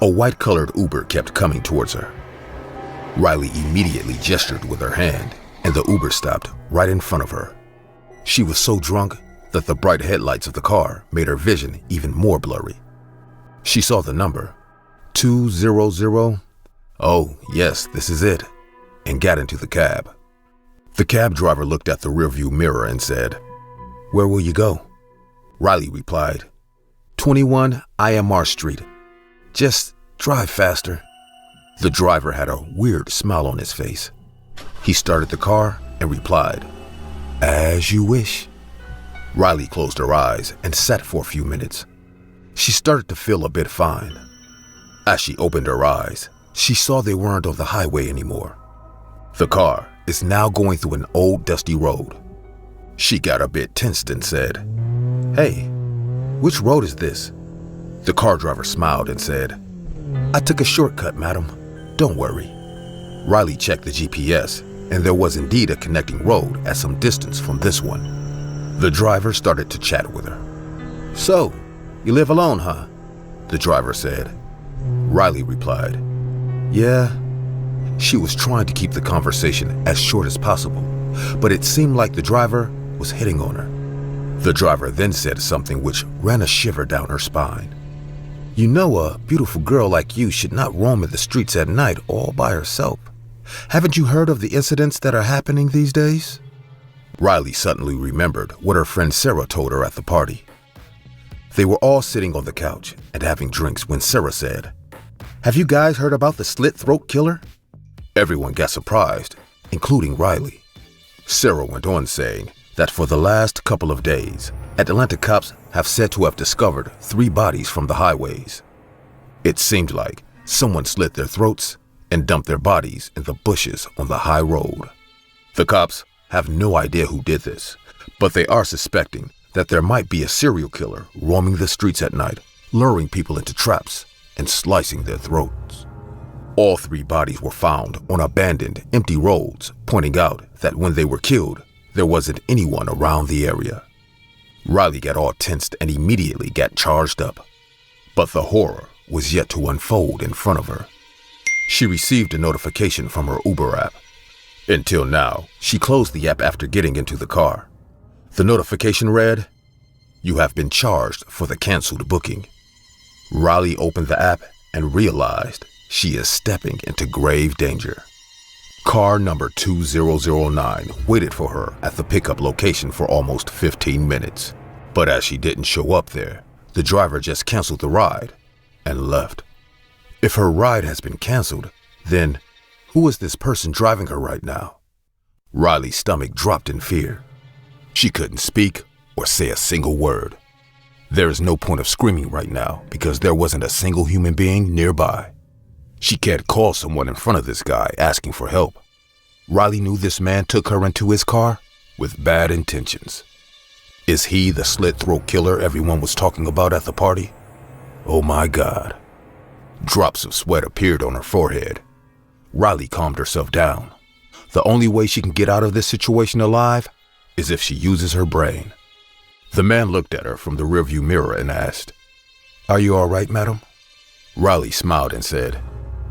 A white-colored Uber kept coming towards her. Riley immediately gestured with her hand, and the Uber stopped right in front of her. She was so drunk that the bright headlights of the car made her vision even more blurry. She saw the number, 200. Oh, yes, this is it, and got into the cab. The cab driver looked at the rearview mirror and said, "Where will you go?" Riley replied, 21 IMR Street. Just drive faster. The driver had a weird smile on his face. He started the car and replied, "As you wish." Riley closed her eyes and sat for a few minutes. She started to feel a bit fine. As she opened her eyes, she saw they weren't on the highway anymore. The car is now going through an old dusty road. She got a bit tensed and said, "Hey, which road is this?" The car driver smiled and said, "I took a shortcut, madam. Don't worry." Riley checked the GPS, and there was indeed a connecting road at some distance from this one. The driver started to chat with her. "So, you live alone, huh?" the driver said. Riley replied, "Yeah." She was trying to keep the conversation as short as possible, but it seemed like the driver was hitting on her. The driver then said something which ran a shiver down her spine. "You know, a beautiful girl like you should not roam in the streets at night all by herself. Haven't you heard of the incidents that are happening these days?" Riley suddenly remembered what her friend Sarah told her at the party. They were all sitting on the couch and having drinks when Sarah said, "Have you guys heard about the slit throat killer?" Everyone got surprised, including Riley. Sarah went on saying that for the last couple of days, Atlanta cops have said to have discovered 3 bodies from the highways. It seemed like someone slit their throats and dumped their bodies in the bushes on the high road. The cops have no idea who did this, but they are suspecting that there might be a serial killer roaming the streets at night, luring people into traps and slicing their throats. All 3 bodies were found on abandoned, empty roads, pointing out that when they were killed, there wasn't anyone around the area. Riley got all tensed and immediately got charged up. But the horror was yet to unfold in front of her. She received a notification from her Uber app. Until now, she closed the app after getting into the car. The notification read, "You have been charged for the canceled booking." Riley opened the app and realized she is stepping into grave danger. Car number 2009 waited for her at the pickup location for almost 15 minutes. But as she didn't show up there, the driver just canceled the ride and left. If her ride has been canceled, then who is this person driving her right now? Riley's stomach dropped in fear. She couldn't speak or say a single word. There is no point of screaming right now because there wasn't a single human being nearby. She can't call someone in front of this guy asking for help. Riley knew this man took her into his car with bad intentions. Is he the slit throat killer everyone was talking about at the party? Oh my God. Drops of sweat appeared on her forehead. Riley calmed herself down. The only way she can get out of this situation alive is if she uses her brain. The man looked at her from the rearview mirror and asked, "Are you all right, madam?" Riley smiled and said,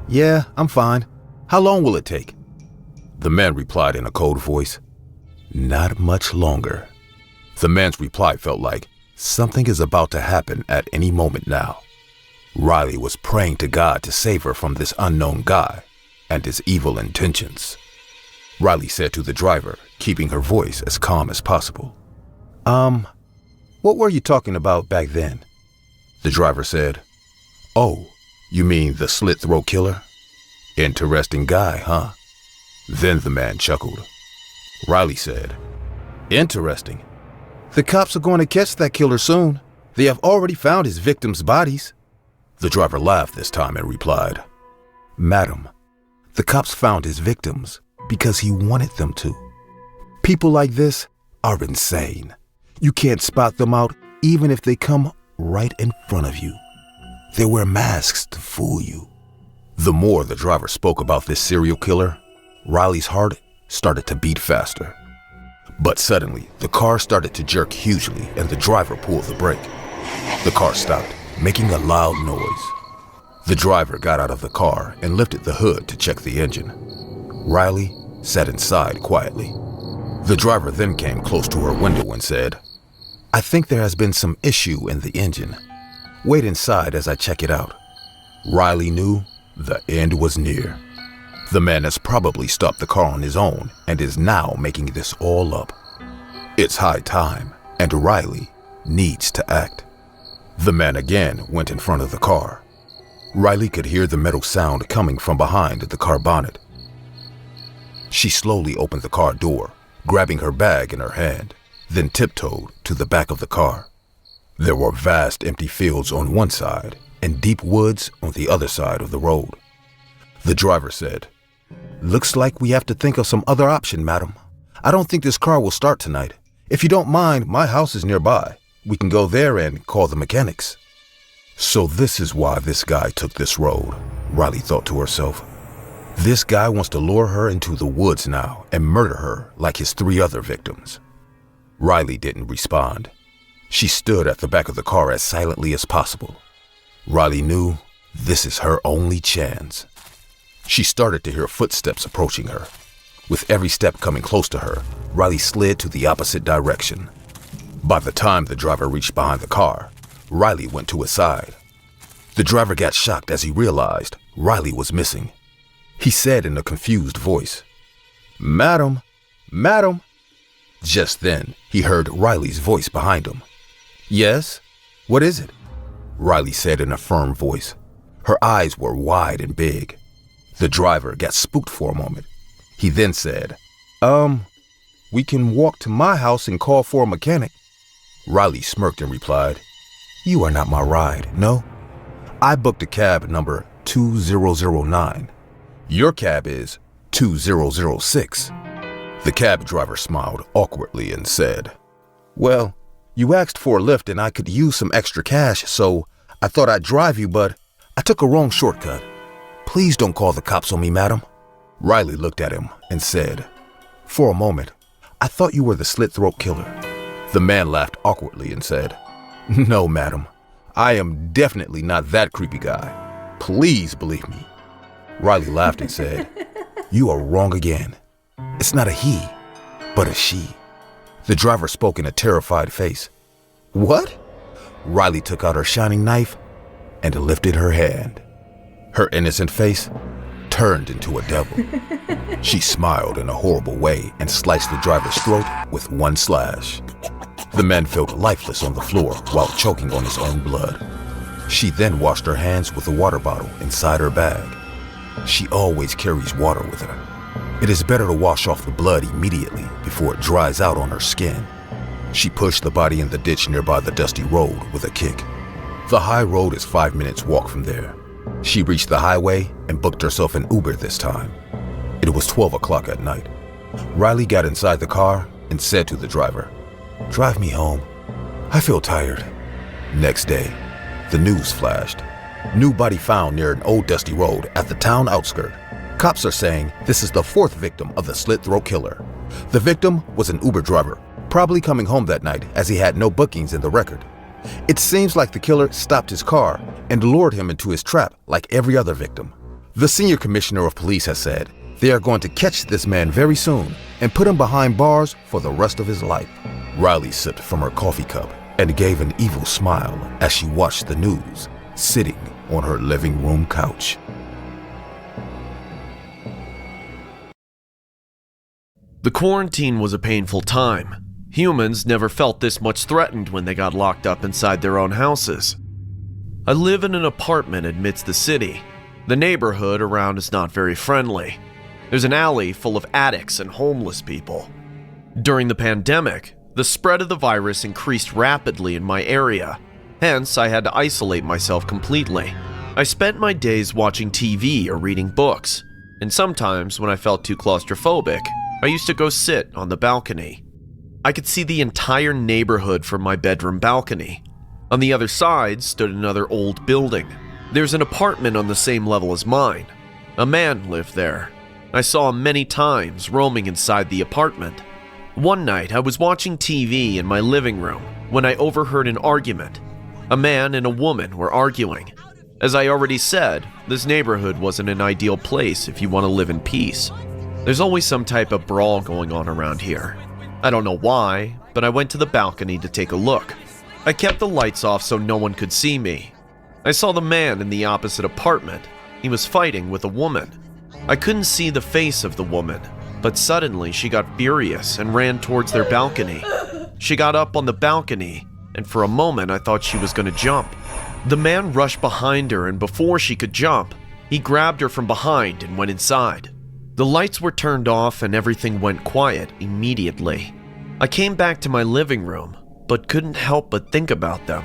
"Yeah, I'm fine. How long will it take?" The man replied in a cold voice, "Not much longer." The man's reply felt like something is about to happen at any moment now. Riley was praying to God to save her from this unknown guy and his evil intentions. Riley said to the driver, keeping her voice as calm as possible, What were you talking about back then?" The driver said, "Oh, you mean the slit throat killer? Interesting guy, huh?" Then the man chuckled. Riley said, "Interesting. The cops are going to catch that killer soon. They have already found his victims' bodies." The driver laughed this time and replied, "Madam, the cops found his victims because he wanted them to. People like this are insane. You can't spot them out even if they come right in front of you. They wear masks to fool you." The more the driver spoke about this serial killer, Riley's heart started to beat faster. But suddenly, the car started to jerk hugely and the driver pulled the brake. The car stopped, making a loud noise. The driver got out of the car and lifted the hood to check the engine. Riley sat inside quietly. The driver then came close to her window and said, "I think there has been some issue in the engine. Wait inside as I check it out." Riley knew the end was near. The man has probably stopped the car on his own and is now making this all up. It's high time, and Riley needs to act. The man again went in front of the car. Riley could hear the metal sound coming from behind the car bonnet. She slowly opened the car door, grabbing her bag in her hand, then tiptoed to the back of the car. There were vast empty fields on one side and deep woods on the other side of the road. The driver said, "Looks like we have to think of some other option, madam. I don't think this car will start tonight. If you don't mind, my house is nearby. We can go there and call the mechanics." So this is why this guy took this road, Riley thought to herself. This guy wants to lure her into the woods now and murder her like his 3 other victims. Riley didn't respond. She stood at the back of the car as silently as possible. Riley knew this is her only chance. She started to hear footsteps approaching her. With every step coming close to her, Riley slid to the opposite direction. By the time the driver reached behind the car, Riley went to his side. The driver got shocked as he realized Riley was missing. He said in a confused voice, "Madam, madam." Just then, he heard Riley's voice behind him. "Yes? What is it?" Riley said in a firm voice. Her eyes were wide and big. The driver got spooked for a moment. He then said, "We can walk to my house and call for a mechanic." Riley smirked and replied, "You are not my ride, no? I booked a cab number 2009. Your cab is 2006. The cab driver smiled awkwardly and said, "Well, you asked for a lift and I could use some extra cash, so I thought I'd drive you, but I took a wrong shortcut. Please don't call the cops on me, madam." Riley looked at him and said, "For a moment, I thought you were the slit-throat killer." The man laughed awkwardly and said, "No, madam, I am definitely not that creepy guy. Please believe me." Riley laughed and said, "You are wrong again. It's not a he, but a she." The driver spoke in a terrified face. "What?" Riley took out her shining knife and lifted her hand. Her innocent face turned into a devil. She smiled in a horrible way and sliced the driver's throat with one slash. The man felt lifeless on the floor while choking on his own blood. She then washed her hands with a water bottle inside her bag. She always carries water with her. It is better to wash off the blood immediately before it dries out on her skin. She pushed the body in the ditch nearby the dusty road with a kick. The high road is 5 minutes walk from there. She reached the highway and booked herself an Uber this time. It was 12 o'clock at night. Riley got inside the car and said to the driver, "Drive me home. I feel tired." Next day, the news flashed. New body found near an old dusty road at the town outskirt. Cops are saying this is the 4th victim of the slit-throat killer. The victim was an Uber driver, probably coming home that night as he had no bookings in the record. It seems like the killer stopped his car and lured him into his trap like every other victim. The senior commissioner of police has said they are going to catch this man very soon and put him behind bars for the rest of his life. Riley sipped from her coffee cup and gave an evil smile as she watched the news, sitting on her living room couch. The quarantine was a painful time. Humans never felt this much threatened when they got locked up inside their own houses. I live in an apartment amidst the city. The neighborhood around is not very friendly. There's an alley full of addicts and homeless people. During the pandemic, the spread of the virus increased rapidly in my area. Hence, I had to isolate myself completely. I spent my days watching TV or reading books, and sometimes when I felt too claustrophobic, I used to go sit on the balcony. I could see the entire neighborhood from my bedroom balcony. On the other side stood another old building. There's an apartment on the same level as mine. A man lived there. I saw him many times roaming inside the apartment. One night, I was watching TV in my living room when I overheard an argument. A man and a woman were arguing. As I already said, this neighborhood wasn't an ideal place if you want to live in peace. There's always some type of brawl going on around here. I don't know why, but I went to the balcony to take a look. I kept the lights off so no one could see me. I saw the man in the opposite apartment. He was fighting with a woman. I couldn't see the face of the woman, but suddenly she got furious and ran towards their balcony. She got up on the balcony, and for a moment I thought she was going to jump. The man rushed behind her, and before she could jump, he grabbed her from behind and went inside. The lights were turned off and everything went quiet immediately. I came back to my living room, but couldn't help but think about them.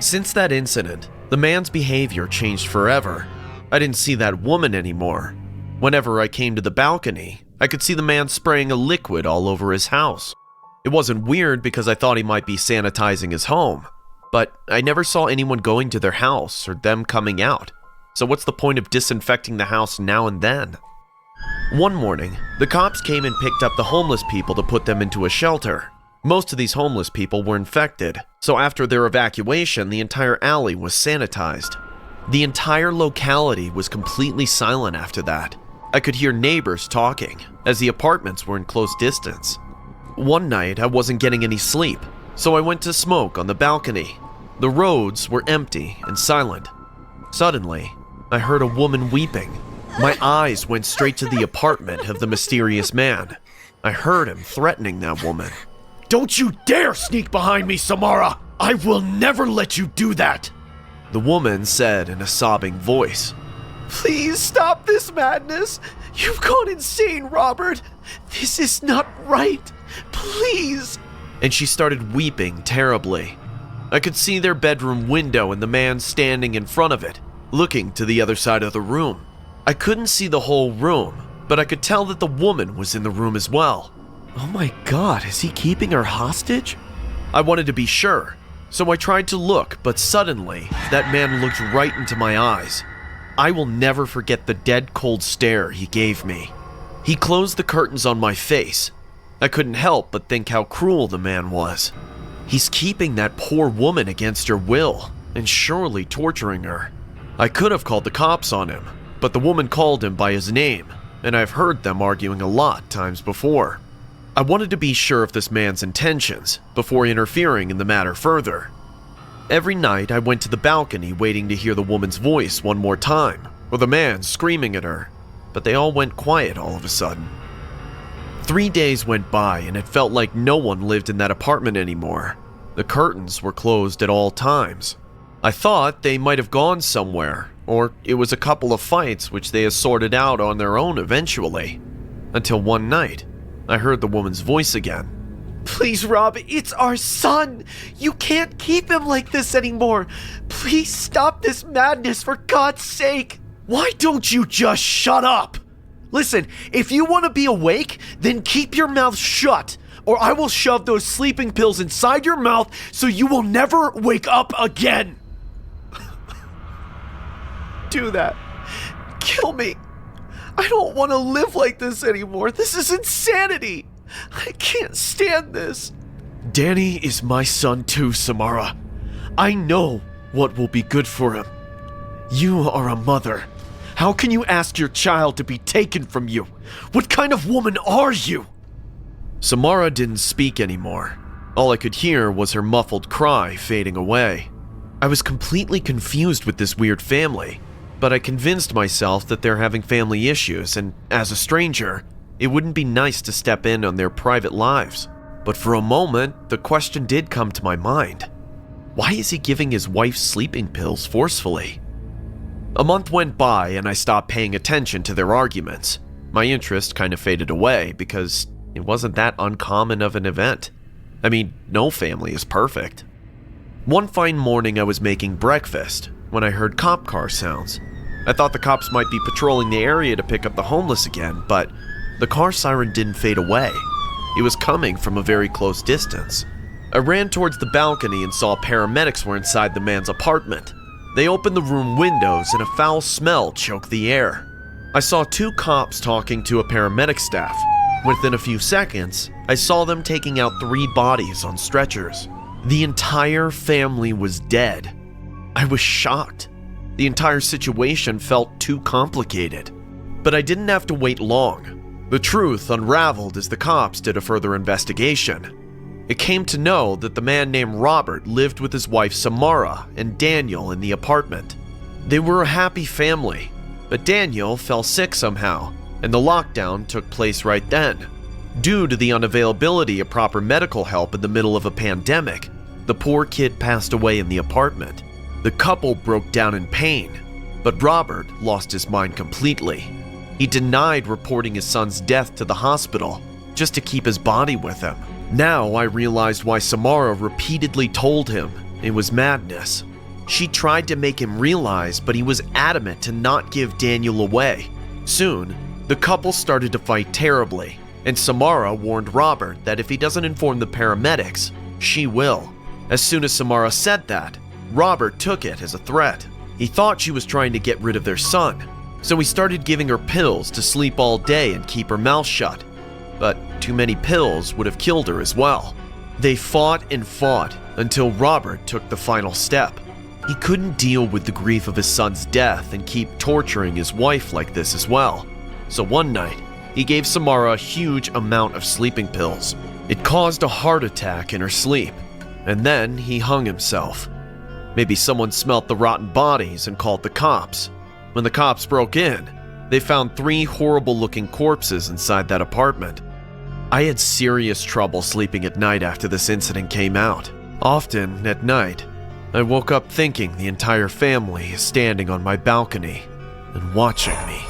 Since that incident, the man's behavior changed forever. I didn't see that woman anymore. Whenever I came to the balcony, I could see the man spraying a liquid all over his house. It wasn't weird because I thought he might be sanitizing his home, but I never saw anyone going to their house or them coming out. So what's the point of disinfecting the house now and then? One morning, the cops came and picked up the homeless people to put them into a shelter. Most of these homeless people were infected, so after their evacuation, the entire alley was sanitized. The entire locality was completely silent after that. I could hear neighbors talking, as the apartments were in close distance. One night, I wasn't getting any sleep, so I went to smoke on the balcony. The roads were empty and silent. Suddenly, I heard a woman weeping. My eyes went straight to the apartment of the mysterious man. I heard him threatening that woman. "Don't you dare sneak behind me, Samara! I will never let you do that!" The woman said in a sobbing voice. "Please stop this madness! You've gone insane, Robert! This is not right! Please!" And she started weeping terribly. I could see their bedroom window and the man standing in front of it, looking to the other side of the room. I couldn't see the whole room, but I could tell that the woman was in the room as well. Oh my God, is he keeping her hostage? I wanted to be sure, so I tried to look, but suddenly, that man looked right into my eyes. I will never forget the dead cold stare he gave me. He closed the curtains on my face. I couldn't help but think how cruel the man was. He's keeping that poor woman against her will, and surely torturing her. I could have called the cops on him, but the woman called him by his name, and I've heard them arguing a lot times before. I wanted to be sure of this man's intentions before interfering in the matter further. Every night I went to the balcony waiting to hear the woman's voice one more time, or the man screaming at her, but they all went quiet all of a sudden. 3 days went by and it felt like no one lived in that apartment anymore. The curtains were closed at all times. I thought they might have gone somewhere, or it was a couple of fights which they had sorted out on their own eventually. Until one night, I heard the woman's voice again. "Please, Rob, it's our son! You can't keep him like this anymore! Please stop this madness, for God's sake! Why don't you just shut up? Listen, if you want to be awake, then keep your mouth shut, or I will shove those sleeping pills inside your mouth so you will never wake up again!" Do that. Kill me. I don't want to live like this anymore. This is insanity. I can't stand this. Danny is my son too, Samara. I know what will be good for him. You are a mother. How can you ask your child to be taken from you? What kind of woman are you? Samara didn't speak anymore. All I could hear was her muffled cry fading away. I was completely confused with this weird family, but I convinced myself that they're having family issues, and as a stranger, it wouldn't be nice to step in on their private lives. But for a moment, the question did come to my mind. Why is he giving his wife sleeping pills forcefully? A month went by and I stopped paying attention to their arguments. My interest kind of faded away because it wasn't that uncommon of an event. I mean, no family is perfect. One fine morning I was making breakfast when I heard cop car sounds. I thought the cops might be patrolling the area to pick up the homeless again, but the car siren didn't fade away. It was coming from a very close distance. I ran towards the balcony and saw paramedics were inside the man's apartment. They opened the room windows and a foul smell choked the air. I saw 2 cops talking to a paramedic staff. Within a few seconds, I saw them taking out 3 bodies on stretchers. The entire family was dead. I was shocked. The entire situation felt too complicated. But I didn't have to wait long. The truth unraveled as the cops did a further investigation. It came to know that the man named Robert lived with his wife Samara and Daniel in the apartment. They were a happy family, but Daniel fell sick somehow, and the lockdown took place right then. Due to the unavailability of proper medical help in the middle of a pandemic, the poor kid passed away in the apartment. The couple broke down in pain, but Robert lost his mind completely. He denied reporting his son's death to the hospital just to keep his body with him. Now I realized why Samara repeatedly told him it was madness. She tried to make him realize, but he was adamant to not give Daniel away. Soon, the couple started to fight terribly, and Samara warned Robert that if he doesn't inform the paramedics, she will. As soon as Samara said that, Robert took it as a threat. He thought she was trying to get rid of their son, so he started giving her pills to sleep all day and keep her mouth shut. But too many pills would have killed her as well. They fought and fought until Robert took the final step. He couldn't deal with the grief of his son's death and keep torturing his wife like this as well. So one night, he gave Samara a huge amount of sleeping pills. It caused a heart attack in her sleep, and then he hung himself. Maybe someone smelt the rotten bodies and called the cops. When the cops broke in, they found 3 horrible-looking corpses inside that apartment. I had serious trouble sleeping at night after this incident came out. Often, at night, I woke up thinking the entire family is standing on my balcony and watching me.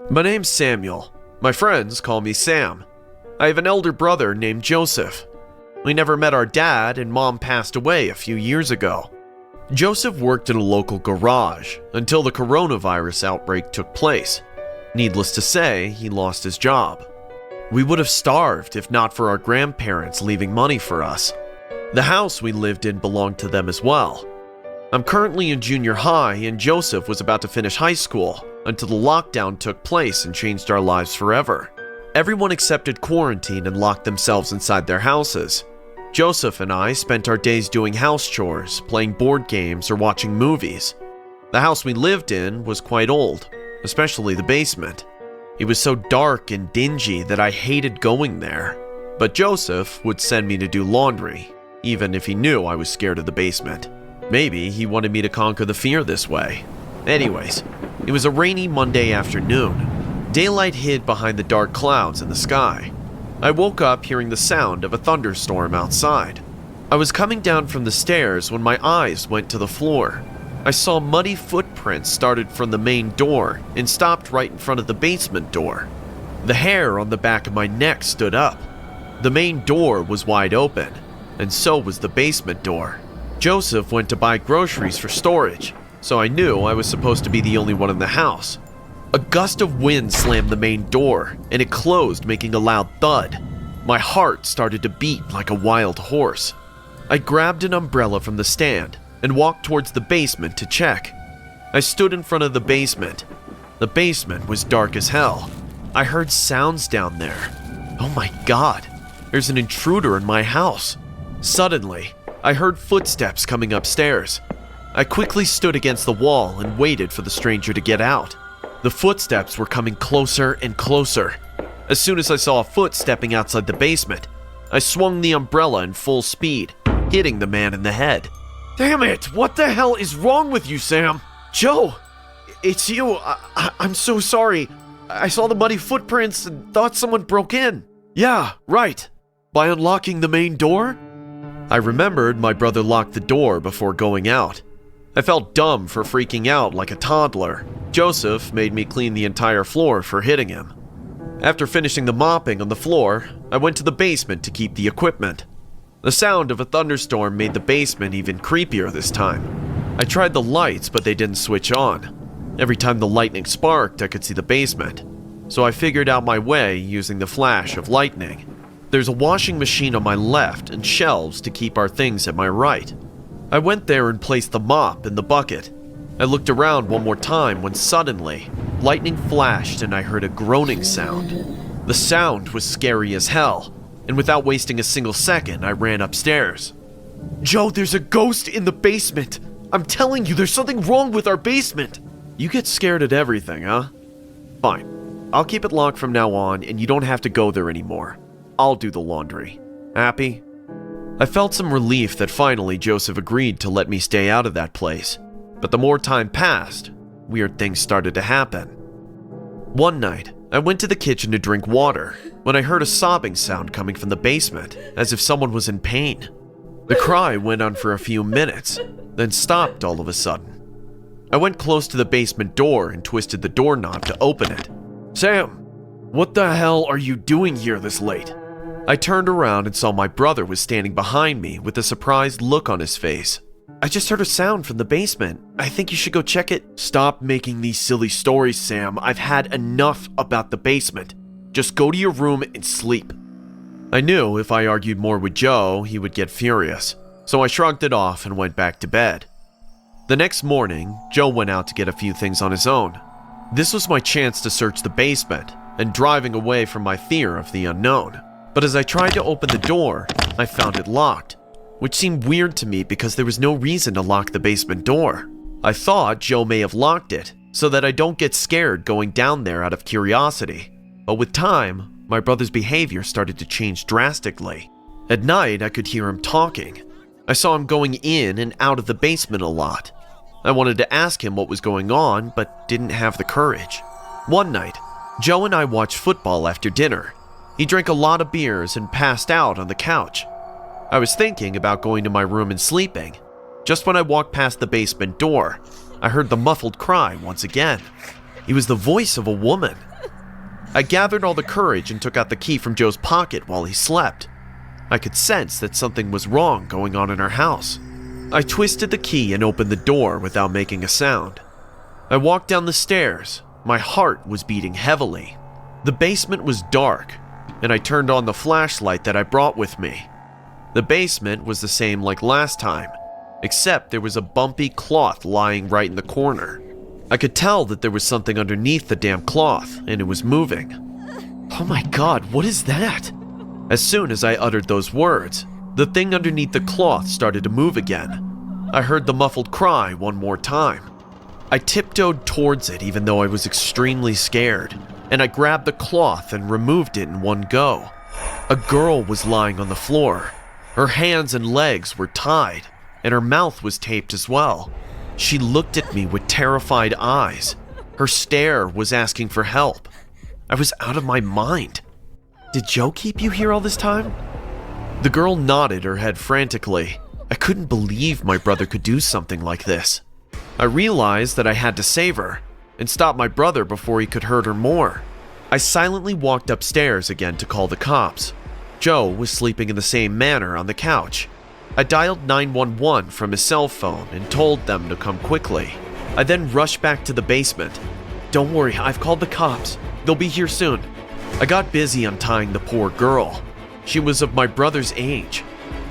My name's Samuel. My friends call me Sam. I have an elder brother named Joseph. We never met our dad, and Mom passed away a few years ago. Joseph worked in a local garage until the coronavirus outbreak took place. Needless to say, he lost his job. We would have starved if not for our grandparents leaving money for us. The house we lived in belonged to them as well. I'm currently in junior high, and Joseph was about to finish high school until the lockdown took place and changed our lives forever. Everyone accepted quarantine and locked themselves inside their houses. Joseph and I spent our days doing house chores, playing board games, or watching movies. The house we lived in was quite old, especially the basement. It was so dark and dingy that I hated going there. But Joseph would send me to do laundry, even if he knew I was scared of the basement. Maybe he wanted me to conquer the fear this way. Anyways, it was a rainy Monday afternoon. Daylight hid behind the dark clouds in the sky. I woke up hearing the sound of a thunderstorm outside. I was coming down from the stairs when my eyes went to the floor. I saw muddy footprints started from the main door and stopped right in front of the basement door. The hair on the back of my neck stood up. The main door was wide open, and so was the basement door. Joseph went to buy groceries for storage, so I knew I was supposed to be the only one in the house. A gust of wind slammed the main door, and it closed, making a loud thud. My heart started to beat like a wild horse. I grabbed an umbrella from the stand and walked towards the basement to check. I stood in front of the basement. The basement was dark as hell. I heard sounds down there. Oh my God, there's an intruder in my house. Suddenly, I heard footsteps coming upstairs. I quickly stood against the wall and waited for the stranger to get out. The footsteps were coming closer and closer. As soon as I saw a foot stepping outside the basement, I swung the umbrella in full speed, hitting the man in the head. Damn it! What the hell is wrong with you, Sam? Joe! It's you. I'm so sorry. I saw the muddy footprints and thought someone broke in. Yeah, right. By unlocking the main door? I remembered my brother locked the door before going out. I felt dumb for freaking out like a toddler. Joseph made me clean the entire floor for hitting him. After finishing the mopping on the floor, I went to the basement to keep the equipment. The sound of a thunderstorm made the basement even creepier this time. I tried the lights, but they didn't switch on. Every time the lightning sparked, I could see the basement. So I figured out my way using the flash of lightning. There's a washing machine on my left and shelves to keep our things at my right. I went there and placed the mop in the bucket. I looked around one more time when suddenly, lightning flashed and I heard a groaning sound. The sound was scary as hell, and without wasting a single second, I ran upstairs. Joe, there's a ghost in the basement. I'm telling you, there's something wrong with our basement. You get scared at everything, huh? Fine. I'll keep it locked from now on, and you don't have to go there anymore. I'll do the laundry. Happy? I felt some relief that finally Joseph agreed to let me stay out of that place. But the more time passed, weird things started to happen. One night, I went to the kitchen to drink water when I heard a sobbing sound coming from the basement, as if someone was in pain. The cry went on for a few minutes, then stopped all of a sudden. I went close to the basement door and twisted the doorknob to open it. Sam, what the hell are you doing here this late? I turned around and saw my brother was standing behind me with a surprised look on his face. I just heard a sound from the basement. I think you should go check it. Stop making these silly stories, Sam. I've had enough about the basement. Just go to your room and sleep. I knew if I argued more with Joe, he would get furious, so I shrugged it off and went back to bed. The next morning, Joe went out to get a few things on his own. This was my chance to search the basement and driving away from my fear of the unknown. But as I tried to open the door, I found it locked, which seemed weird to me because there was no reason to lock the basement door. I thought Joe may have locked it so that I don't get scared going down there out of curiosity. But with time, my brother's behavior started to change drastically. At night, I could hear him talking. I saw him going in and out of the basement a lot. I wanted to ask him what was going on, but didn't have the courage. One night, Joe and I watched football after dinner. He drank a lot of beers and passed out on the couch. I was thinking about going to my room and sleeping. Just when I walked past the basement door, I heard the muffled cry once again. It was the voice of a woman. I gathered all the courage and took out the key from Joe's pocket while he slept. I could sense that something was wrong going on in our house. I twisted the key and opened the door without making a sound. I walked down the stairs. My heart was beating heavily. The basement was dark, and I turned on the flashlight that I brought with me. The basement was the same like last time, except there was a bumpy cloth lying right in the corner. I could tell that there was something underneath the damn cloth, and it was moving. Oh my god, what is that? As soon as I uttered those words, the thing underneath the cloth started to move again. I heard the muffled cry one more time. I tiptoed towards it even though I was extremely scared, and I grabbed the cloth and removed it in one go. A girl was lying on the floor. Her hands and legs were tied, and her mouth was taped as well. She looked at me with terrified eyes. Her stare was asking for help. I was out of my mind. Did Joe keep you here all this time? The girl nodded her head frantically. I couldn't believe my brother could do something like this. I realized that I had to save her and stop my brother before he could hurt her more. I silently walked upstairs again to call the cops. Joe was sleeping in the same manner on the couch. I dialed 911 from his cell phone and told them to come quickly. I then rushed back to the basement. Don't worry, I've called the cops. They'll be here soon. I got busy untying the poor girl. She was of my brother's age.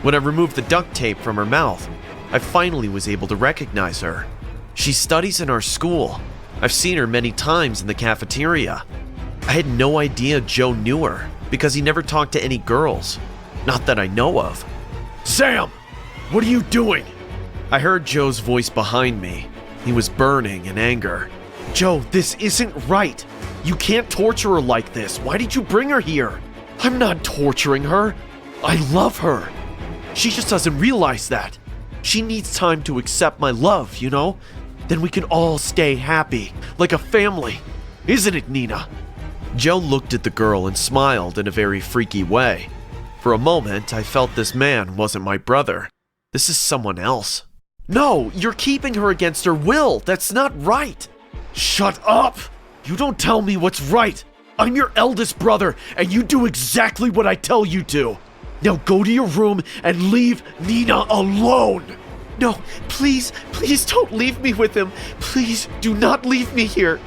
When I removed the duct tape from her mouth, I finally was able to recognize her. She studies in our school. I've seen her many times in the cafeteria. I had no idea Joe knew her because he never talked to any girls. Not that I know of. Sam, what are you doing? I heard Joe's voice behind me. He was burning in anger. Joe, this isn't right. You can't torture her like this. Why did you bring her here? I'm not torturing her. I love her. She just doesn't realize that. She needs time to accept my love, you know? Then we can all stay happy, like a family. Isn't it, Nina? Joe looked at the girl and smiled in a very freaky way. For a moment, I felt this man wasn't my brother. This is someone else. No, you're keeping her against her will. That's not right. Shut up! You don't tell me what's right. I'm your eldest brother, and you do exactly what I tell you to. Now go to your room and leave Nina alone. No, please don't leave me with him. Please do not leave me here.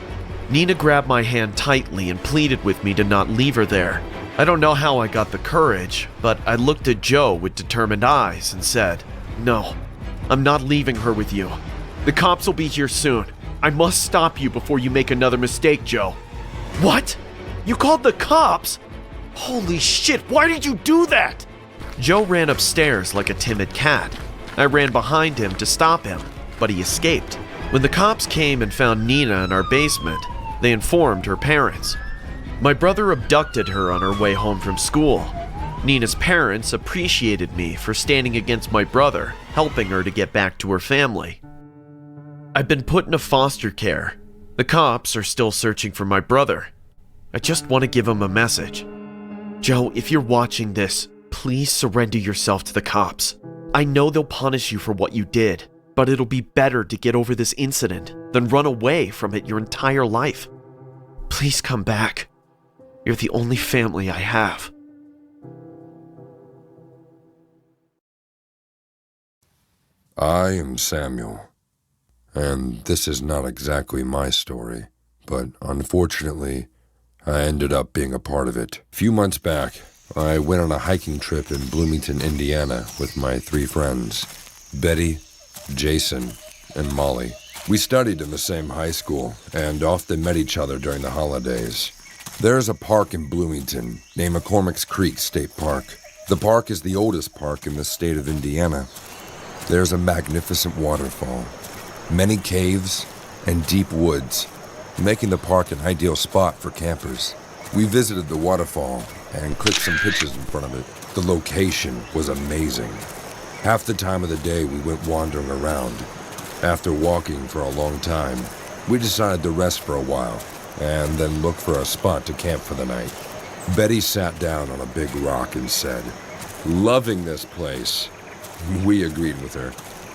Nina grabbed my hand tightly and pleaded with me to not leave her there. I don't know how I got the courage, but I looked at Joe with determined eyes and said, No, I'm not leaving her with you. The cops will be here soon. I must stop you before you make another mistake, Joe. What? You called the cops? Holy shit, why did you do that? Joe ran upstairs like a timid cat. I ran behind him to stop him, but he escaped. When the cops came and found Nina in our basement, they informed her parents. My brother abducted her on her way home from school. Nina's parents appreciated me for standing against my brother, helping her to get back to her family. I've been put into foster care. The cops are still searching for my brother. I just want to give him a message. Joe, if you're watching this, please surrender yourself to the cops. I know they'll punish you for what you did, but it'll be better to get over this incident than run away from it your entire life. Please come back. You're the only family I have. I am Samuel, and this is not exactly my story, but unfortunately, I ended up being a part of it. A few months back, I went on a hiking trip in Bloomington, Indiana with my 3 friends, Betty, Jason, and Molly. We studied in the same high school and often met each other during the holidays. There is a park in Bloomington named McCormick's Creek State Park. The park is the oldest park in the state of Indiana. There's a magnificent waterfall, many caves, and deep woods, making the park an ideal spot for campers. We visited the waterfall and clicked some pictures in front of it. The location was amazing. Half the time of the day we went wandering around. After walking for a long time, we decided to rest for a while and then look for a spot to camp for the night. Betty sat down on a big rock and said, "Loving this place." We agreed with her.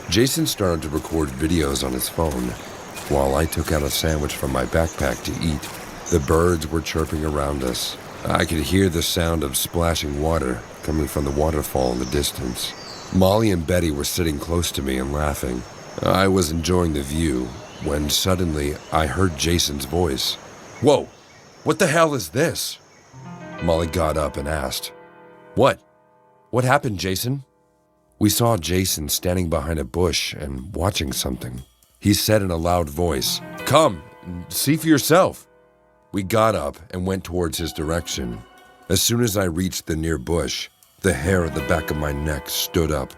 Jason started to record videos on his phone while I took out a sandwich from my backpack to eat. The birds were chirping around us. I could hear the sound of splashing water coming from the waterfall in the distance. Molly and Betty were sitting close to me and laughing. I was enjoying the view when suddenly I heard Jason's voice. "Whoa, what the hell is this?" Molly got up and asked, What happened, Jason?" We saw Jason standing behind a bush and watching something. He said in a loud voice, "Come, see for yourself." We got up and went towards his direction. As soon as I reached the near bush, the hair at the back of my neck stood up.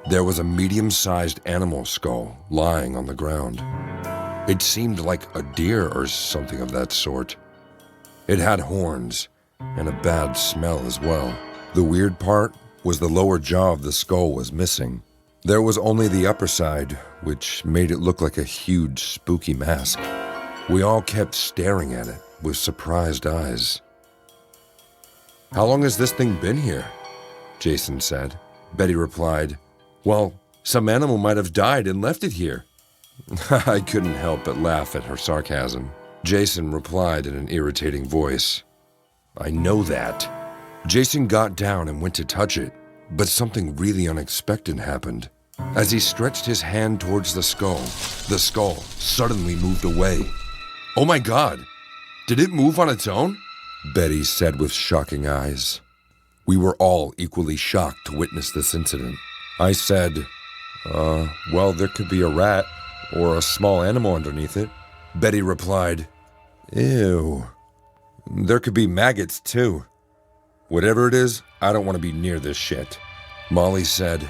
There was a medium-sized animal skull lying on the ground. It seemed like a deer or something of that sort. It had horns and a bad smell as well. The weird part was the lower jaw of the skull was missing. There was only the upper side, which made it look like a huge, spooky mask. We all kept staring at it with surprised eyes. "How long has this thing been here?" Jason said. Betty replied, "Well, some animal might have died and left it here." I couldn't help but laugh at her sarcasm. Jason replied in an irritating voice, "I know that." Jason got down and went to touch it, but something really unexpected happened. As he stretched his hand towards the skull suddenly moved away. "Oh my God, did it move on its own?" Betty said with shocking eyes. We were all equally shocked to witness this incident. I said, well, there could be a rat or a small animal underneath it." Betty replied, "Ew. There could be maggots too. Whatever it is, I don't want to be near this shit." Molly said,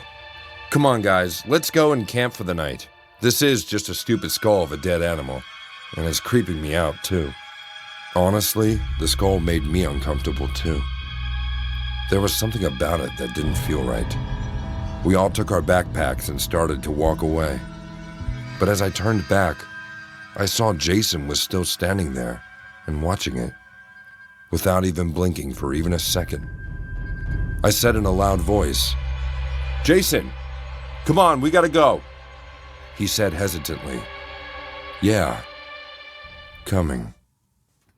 "Come on guys, let's go and camp for the night. This is just a stupid skull of a dead animal, and it's creeping me out too." Honestly, the skull made me uncomfortable too. There was something about it that didn't feel right. We all took our backpacks and started to walk away. But as I turned back, I saw Jason was still standing there and watching it, without even blinking for even a second. I said in a loud voice, "Jason, come on, we gotta go." He said hesitantly, "Yeah, coming."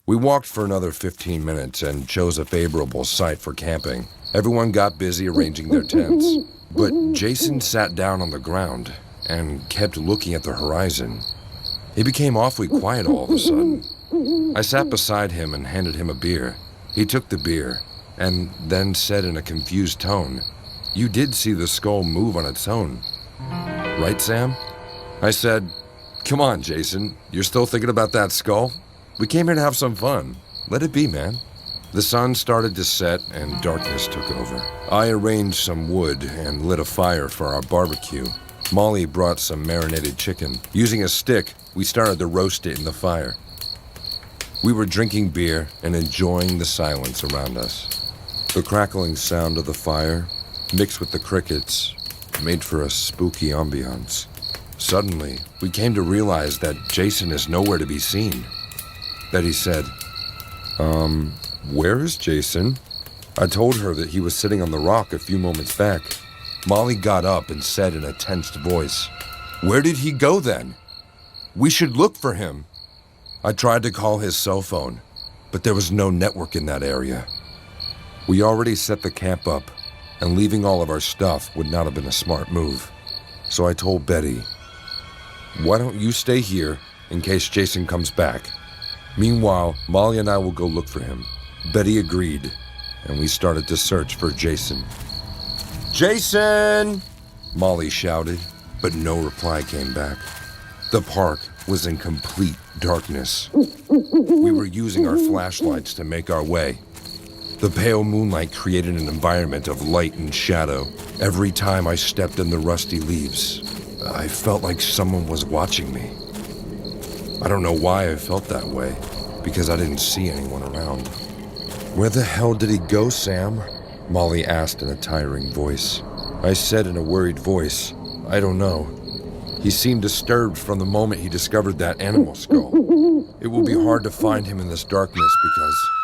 We walked for another 15 minutes and chose a favorable site for camping. Everyone got busy arranging their tents, but Jason sat down on the ground and kept looking at the horizon. He became awfully quiet all of a sudden. I sat beside him and handed him a beer. He took the beer and then said in a confused tone, "You did see the skull move on its own, right, Sam?" I said, "Come on, Jason, you're still thinking about that skull? We came here to have some fun. Let it be, man." The sun started to set and darkness took over. I arranged some wood and lit a fire for our barbecue. Molly brought some marinated chicken. Using a stick, we started to roast it in the fire. We were drinking beer and enjoying the silence around us. The crackling sound of the fire, mixed with the crickets, made for a spooky ambiance. Suddenly, we came to realize that Jason is nowhere to be seen. Betty said, where is Jason? I told her that he was sitting on the rock a few moments back. Molly got up and said in a tensed voice, where did he go then? We should look for him. I tried to call his cell phone, but there was no network in that area. We already set the camp up, and leaving all of our stuff would not have been a smart move. So I told Betty, why don't you stay here in case Jason comes back? Meanwhile, Molly and I will go look for him. Betty agreed, and we started to search for Jason. Jason! Molly shouted, but no reply came back. The park was in complete darkness. We were using our flashlights to make our way. The pale moonlight created an environment of light and shadow. Every time I stepped in the rusty leaves, I felt like someone was watching me. I don't know why I felt that way, because I didn't see anyone around. Where the hell did he go, Sam? Molly asked in a tiring voice. I said in a worried voice, I don't know. He seemed disturbed from the moment he discovered that animal skull. It will be hard to find him in this darkness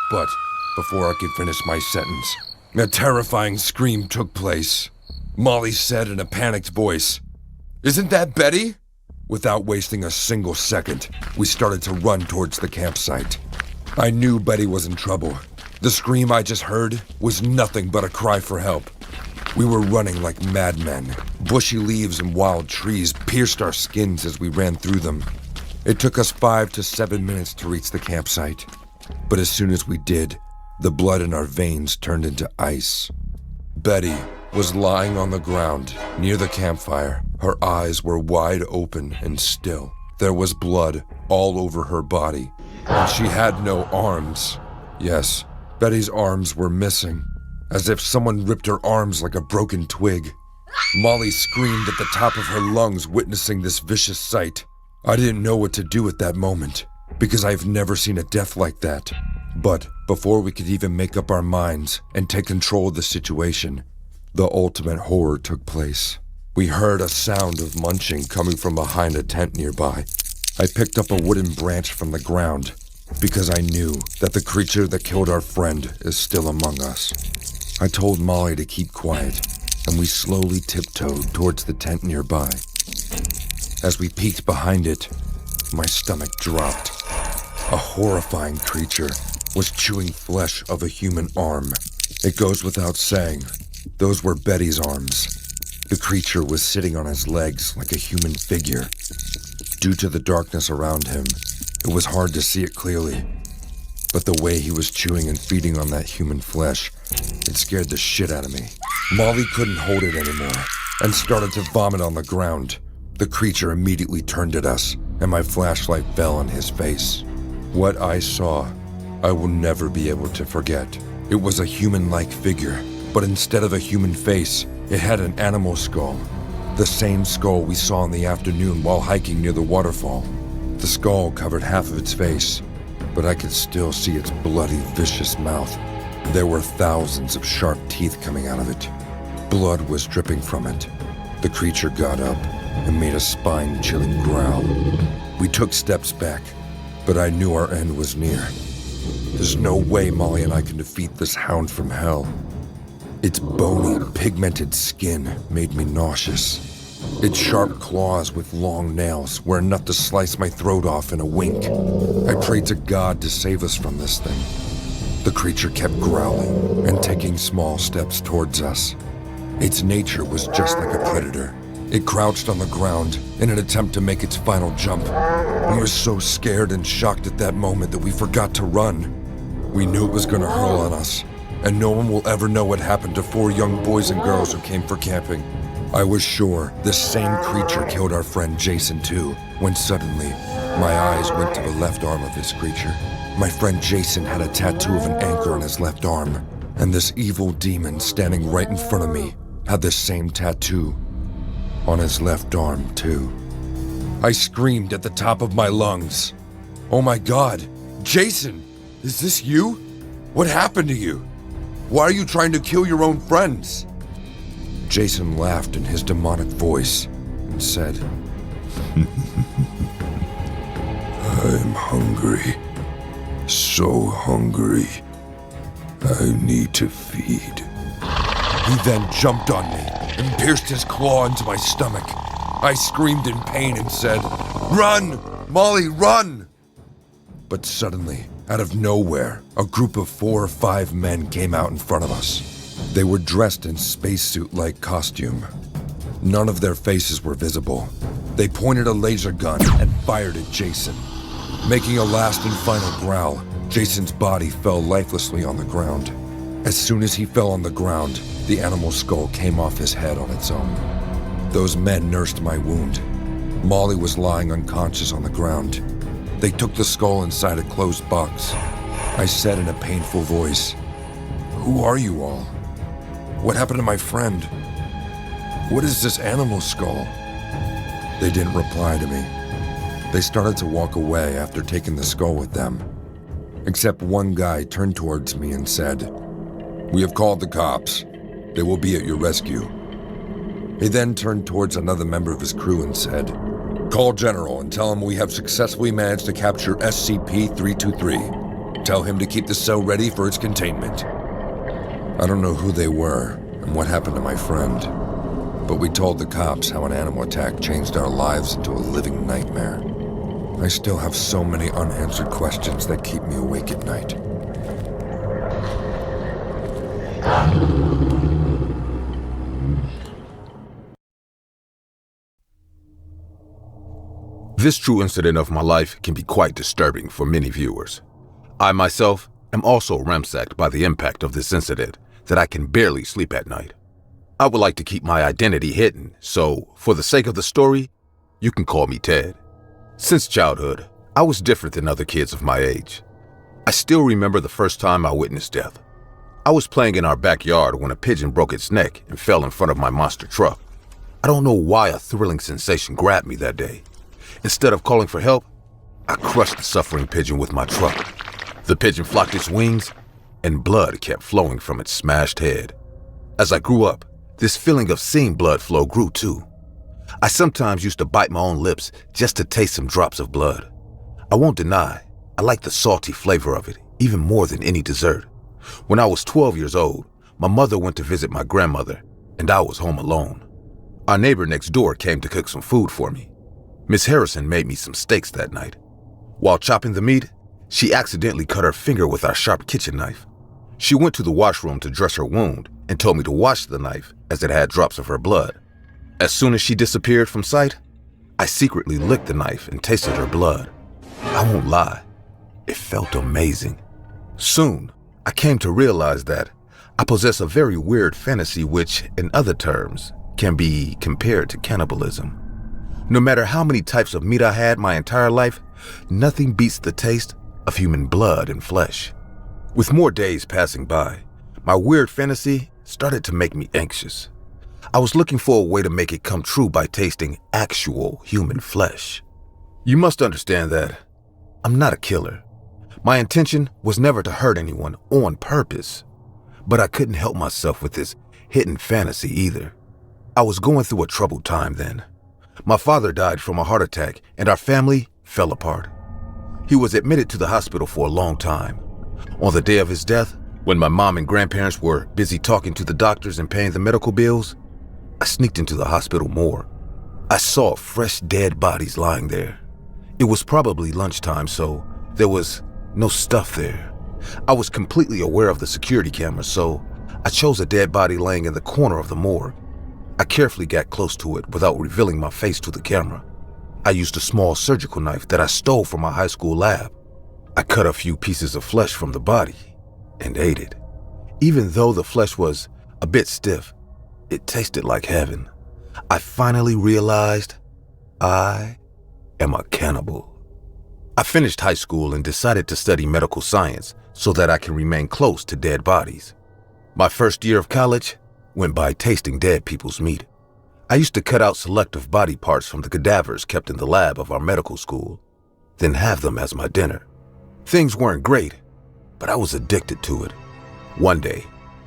but before I could finish my sentence, a terrifying scream took place. Molly said in a panicked voice, isn't that Betty? Without wasting a single second, we started to run towards the campsite. I knew Betty was in trouble. The scream I just heard was nothing but a cry for help. We were running like madmen. Bushy leaves and wild trees pierced our skins as we ran through them. It took us 5 to 7 minutes to reach the campsite. But as soon as we did, the blood in our veins turned into ice. Betty was lying on the ground near the campfire. Her eyes were wide open and still. There was blood all over her body, and she had no arms. Yes, Betty's arms were missing, as if someone ripped her arms like a broken twig. Molly screamed at the top of her lungs, witnessing this vicious sight. I didn't know what to do at that moment, because I've never seen a death like that. But before we could even make up our minds and take control of the situation, the ultimate horror took place. We heard a sound of munching coming from behind a tent nearby. I picked up a wooden branch from the ground because I knew that the creature that killed our friend is still among us. I told Molly to keep quiet, and we slowly tiptoed towards the tent nearby. As we peeked behind it, my stomach dropped. A horrifying creature was chewing flesh of a human arm. It goes without saying, those were Betty's arms. The creature was sitting on his legs like a human figure. Due to the darkness around him, it was hard to see it clearly. But the way he was chewing and feeding on that human flesh, it scared the shit out of me. Molly couldn't hold it anymore and started to vomit on the ground. The creature immediately turned at us, and my flashlight fell on his face. What I saw, I will never be able to forget. It was a human-like figure, but instead of a human face, it had an animal skull. The same skull we saw in the afternoon while hiking near the waterfall. The skull covered half of its face, but I could still see its bloody, vicious mouth. There were thousands of sharp teeth coming out of it. Blood was dripping from it. The creature got up and made a spine-chilling growl. We took steps back, but I knew our end was near. There's no way Molly and I can defeat this hound from hell. Its bony, pigmented skin made me nauseous. Its sharp claws with long nails were enough to slice my throat off in a wink. I prayed to God to save us from this thing. The creature kept growling and taking small steps towards us. Its nature was just like a predator. It crouched on the ground in an attempt to make its final jump. We were so scared and shocked at that moment that we forgot to run. We knew it was going to hurl on us, and no one will ever know what happened to 4 young boys and girls who came for camping. I was sure this same creature killed our friend Jason too, when suddenly, my eyes went to the left arm of this creature. My friend Jason had a tattoo of an anchor on his left arm, and this evil demon standing right in front of me had the same tattoo. on his left arm, too. I screamed at the top of my lungs. "Oh my God, Jason, is this you? What happened to you? Why are you trying to kill your own friends?" Jason laughed in his demonic voice and said, "I'm hungry. So hungry. I need to feed." He then jumped on me and pierced his claw into my stomach. I screamed in pain and said, "Run! Molly, run!" But suddenly, out of nowhere, a group of 4 or 5 men came out in front of us. They were dressed in spacesuit-like costume. None of their faces were visible. They pointed a laser gun and fired at Jason. Making a last and final growl, Jason's body fell lifelessly on the ground. As soon as he fell on the ground, the animal skull came off his head on its own. Those men nursed my wound. Molly was lying unconscious on the ground. They took the skull inside a closed box. I said in a painful voice, "Who are you all? What happened to my friend? What is this animal skull?" They didn't reply to me. They started to walk away after taking the skull with them. Except one guy turned towards me and said, "We have called the cops. They will be at your rescue." He then turned towards another member of his crew and said, "Call General and tell him we have successfully managed to capture SCP-323. Tell him to keep the cell ready for its containment." I don't know who they were and what happened to my friend, but we told the cops how an animal attack changed our lives into a living nightmare. I still have so many unanswered questions that keep me awake at night. This true incident of my life can be quite disturbing for many viewers. I myself am also ramsacked by the impact of this incident that I can barely sleep at night. I would like to keep my identity hidden, so for the sake of the story, you can call me Ted. Since childhood, I was different than other kids of my age. I still remember the first time I witnessed death. I was playing in our backyard when a pigeon broke its neck and fell in front of my monster truck. I don't know why a thrilling sensation grabbed me that day. Instead of calling for help, I crushed the suffering pigeon with my truck. The pigeon flopped its wings, and blood kept flowing from its smashed head. As I grew up, this feeling of seeing blood flow grew too. I sometimes used to bite my own lips just to taste some drops of blood. I won't deny, I like the salty flavor of it, even more than any dessert. When I was 12 years old, my mother went to visit my grandmother, and I was home alone. Our neighbor next door came to cook some food for me. Miss Harrison made me some steaks that night. While chopping the meat, she accidentally cut her finger with our sharp kitchen knife. She went to the washroom to dress her wound and told me to wash the knife as it had drops of her blood. As soon as she disappeared from sight, I secretly licked the knife and tasted her blood. I won't lie, it felt amazing. Soon, I came to realize that I possess a very weird fantasy which, in other terms, can be compared to cannibalism. No matter how many types of meat I had my entire life, nothing beats the taste of human blood and flesh. With more days passing by, my weird fantasy started to make me anxious. I was looking for a way to make it come true by tasting actual human flesh. You must understand that I'm not a killer. My intention was never to hurt anyone on purpose, but I couldn't help myself with this hidden fantasy either. I was going through a troubled time then. My father died from a heart attack and our family fell apart. He was admitted to the hospital for a long time. On the day of his death, when my mom and grandparents were busy talking to the doctors and paying the medical bills, I sneaked into the hospital morgue. I saw fresh dead bodies lying there. It was probably lunchtime, so there was no stuff there. I was completely aware of the security cameras, so I chose a dead body laying in the corner of the morgue. I carefully got close to it without revealing my face to the camera. I used a small surgical knife that I stole from my high school lab. I cut a few pieces of flesh from the body and ate it. Even though the flesh was a bit stiff, it tasted like heaven. I finally realized I am a cannibal. I finished high school and decided to study medical science so that I can remain close to dead bodies. My first year of college went by tasting dead people's meat. I used to cut out selective body parts from the cadavers kept in the lab of our medical school, then have them as my dinner. Things weren't great, but I was addicted to it. One day,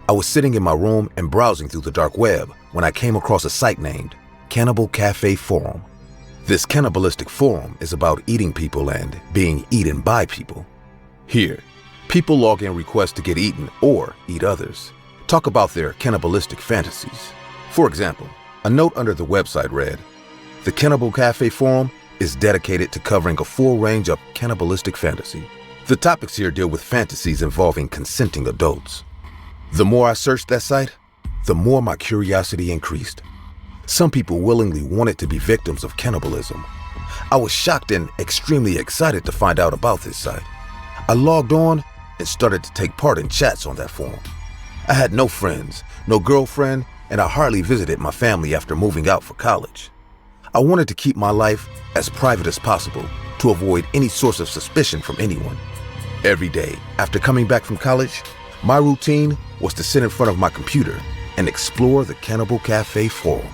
I was sitting in my room and browsing through the dark web when I came across a site named Cannibal Cafe Forum. This cannibalistic forum is about eating people and being eaten by people. Here, people log in requests to get eaten or eat others, talk about their cannibalistic fantasies. For example, a note under the website read, "The Cannibal Cafe Forum is dedicated to covering a full range of cannibalistic fantasy." The topics here deal with fantasies involving consenting adults. The more I searched that site, the more my curiosity increased. Some people willingly wanted to be victims of cannibalism. I was shocked and extremely excited to find out about this site. I logged on and started to take part in chats on that forum. I had no friends, no girlfriend, and I hardly visited my family after moving out for college. I wanted to keep my life as private as possible to avoid any source of suspicion from anyone. Every day, after coming back from college, my routine was to sit in front of my computer and explore the Cannibal Cafe Forum.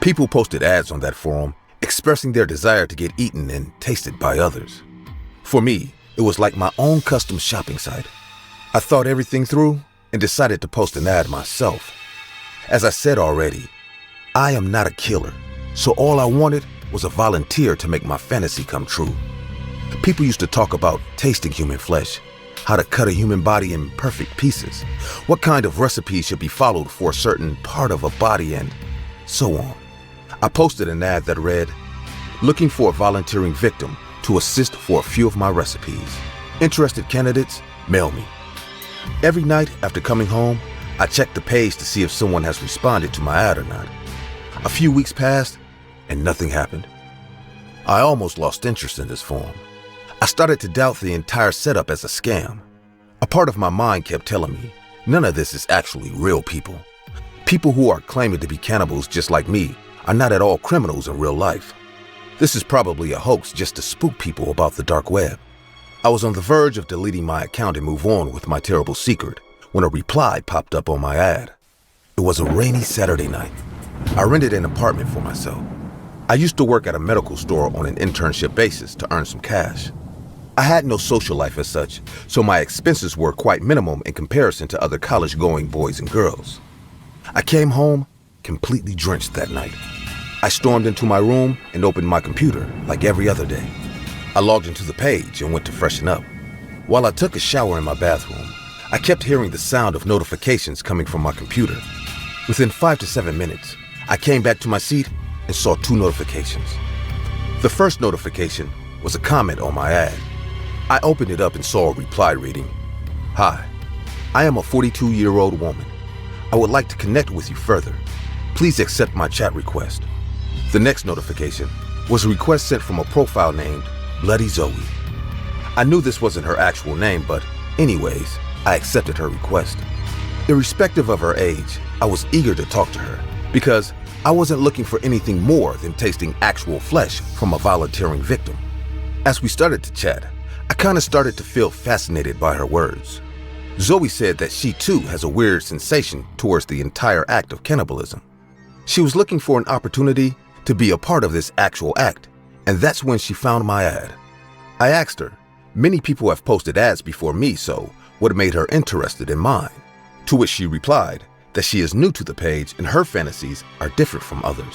People posted ads on that forum expressing their desire to get eaten and tasted by others. For me, it was like my own custom shopping site. I thought everything through and decided to post an ad myself. As I said already, I am not a killer, so all I wanted was a volunteer to make my fantasy come true. People used to talk about tasting human flesh, how to cut a human body in perfect pieces, what kind of recipes should be followed for a certain part of a body, and so on. I posted an ad that read, "Looking for a volunteering victim to assist for a few of my recipes. Interested candidates, mail me." Every night after coming home, I checked the page to see if someone has responded to my ad or not. A few weeks passed and nothing happened. I almost lost interest in this forum. I started to doubt the entire setup as a scam. A part of my mind kept telling me, none of this is actually real people. People who are claiming to be cannibals just like me are not at all criminals in real life. This is probably a hoax just to spook people about the dark web. I was on the verge of deleting my account and move on with my terrible secret when a reply popped up on my ad. It was a rainy Saturday night. I rented an apartment for myself. I used to work at a medical store on an internship basis to earn some cash. I had no social life as such, so my expenses were quite minimum in comparison to other college-going boys and girls. I came home completely drenched that night. I stormed into my room and opened my computer like every other day. I logged into the page and went to freshen up. While I took a shower in my bathroom, I kept hearing the sound of notifications coming from my computer. Within 5 to 7 minutes, I came back to my seat and saw 2 notifications. The first notification was a comment on my ad. I opened it up and saw a reply reading, "Hi, I am a 42-year-old woman. I would like to connect with you further. Please accept my chat request." The next notification was a request sent from a profile named Bloody Zoe. I knew this wasn't her actual name, but anyways, I accepted her request. Irrespective of her age, I was eager to talk to her because I wasn't looking for anything more than tasting actual flesh from a volunteering victim. As we started to chat, I kind of started to feel fascinated by her words. Zoe said that she too has a weird sensation towards the entire act of cannibalism. She was looking for an opportunity to be a part of this actual act, and that's when she found my ad. I asked her, many people have posted ads before me, so what made her interested in mine? To which she replied that she is new to the page and her fantasies are different from others.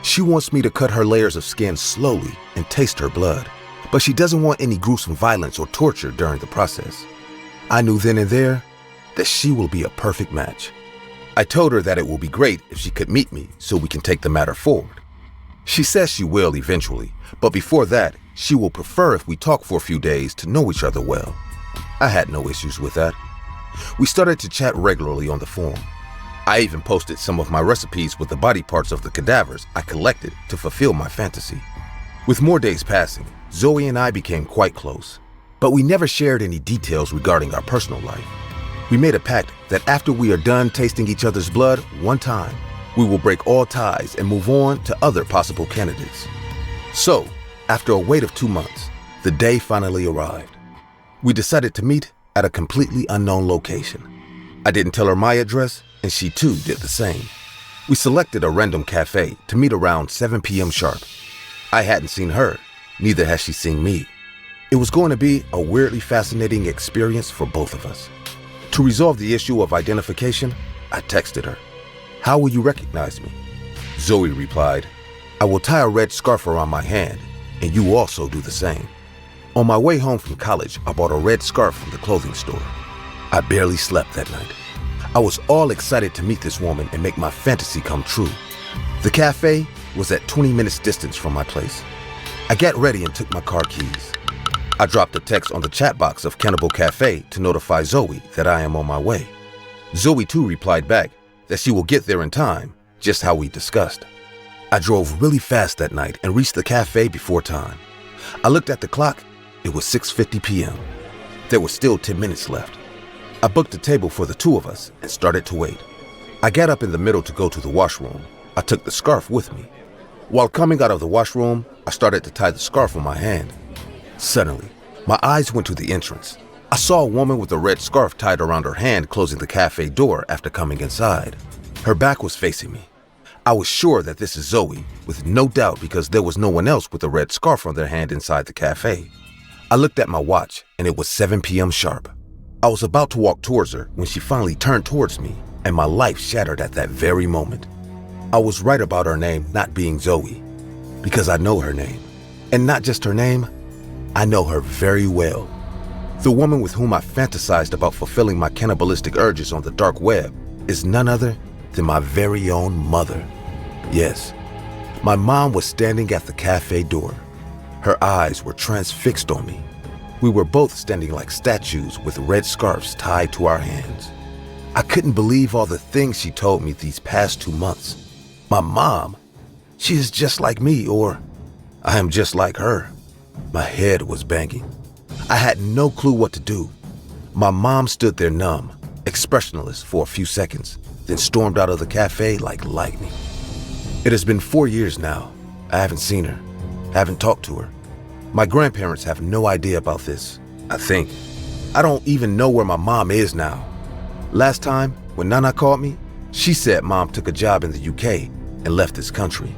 She wants me to cut her layers of skin slowly and taste her blood, but she doesn't want any gruesome violence or torture during the process. I knew then and there that she will be a perfect match. I told her that it will be great if she could meet me so we can take the matter forward. She says she will eventually, but before that, she will prefer if we talk for a few days to know each other well. I had no issues with that. We started to chat regularly on the forum. I even posted some of my recipes with the body parts of the cadavers I collected to fulfill my fantasy. With more days passing, Zoe and I became quite close, but we never shared any details regarding our personal life. We made a pact that after we are done tasting each other's blood one time, we will break all ties and move on to other possible candidates. So, after a wait of 2 months, the day finally arrived. We decided to meet at a completely unknown location. I didn't tell her my address, and she too did the same. We selected a random cafe to meet around 7 p.m. sharp. I hadn't seen her, neither had she seen me. It was going to be a weirdly fascinating experience for both of us. To resolve the issue of identification, I texted her, "How will you recognize me?" Zoe replied, "I will tie a red scarf around my hand, and you also do the same." On my way home from college, I bought a red scarf from the clothing store. I barely slept that night. I was all excited to meet this woman and make my fantasy come true. The cafe was at 20 minutes distance from my place. I got ready and took my car keys. I dropped a text on the chat box of Cannibal Cafe to notify Zoe that I am on my way. Zoe too replied back that she will get there in time, just how we discussed. I drove really fast that night and reached the cafe before time. I looked at the clock. It was 6:50 p.m. There was still 10 minutes left. I booked a table for the two of us and started to wait. I got up in the middle to go to the washroom. I took the scarf with me. While coming out of the washroom, I started to tie the scarf on my hand. Suddenly, my eyes went to the entrance. I saw a woman with a red scarf tied around her hand closing the cafe door after coming inside. Her back was facing me. I was sure that this is Zoe, with no doubt because there was no one else with a red scarf on their hand inside the cafe. I looked at my watch, and it was 7 p.m. sharp. I was about to walk towards her when she finally turned towards me, and my life shattered at that very moment. I was right about her name not being Zoe, because I know her name. And not just her name, I know her very well. The woman with whom I fantasized about fulfilling my cannibalistic urges on the dark web is none other than my very own mother. Yes, my mom was standing at the cafe door. Her eyes were transfixed on me. We were both standing like statues with red scarves tied to our hands. I couldn't believe all the things she told me these past 2 months. My mom, she is just like me, or I am just like her. My head was banging. I had no clue what to do. My mom stood there numb, expressionless for a few seconds, then stormed out of the cafe like lightning. It has been 4 years now. I haven't seen her, haven't talked to her. My grandparents have no idea about this, I think. I don't even know where my mom is now. Last time, when Nana called me, she said mom took a job in the UK and left this country.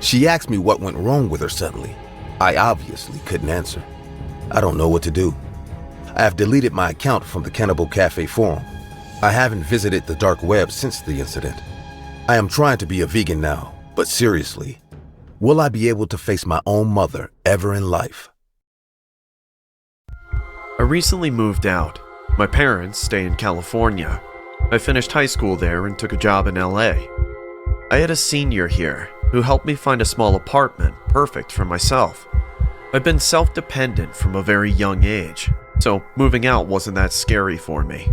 She asked me what went wrong with her suddenly. I obviously couldn't answer. I don't know what to do. I have deleted my account from the Cannibal Cafe forum. I haven't visited the dark web since the incident. I am trying to be a vegan now, but seriously, will I be able to face my own mother ever in life? I recently moved out. My parents stay in California. I finished high school there and took a job in LA. I had a senior here who helped me find a small apartment perfect for myself. I've been self-dependent from a very young age, so moving out wasn't that scary for me.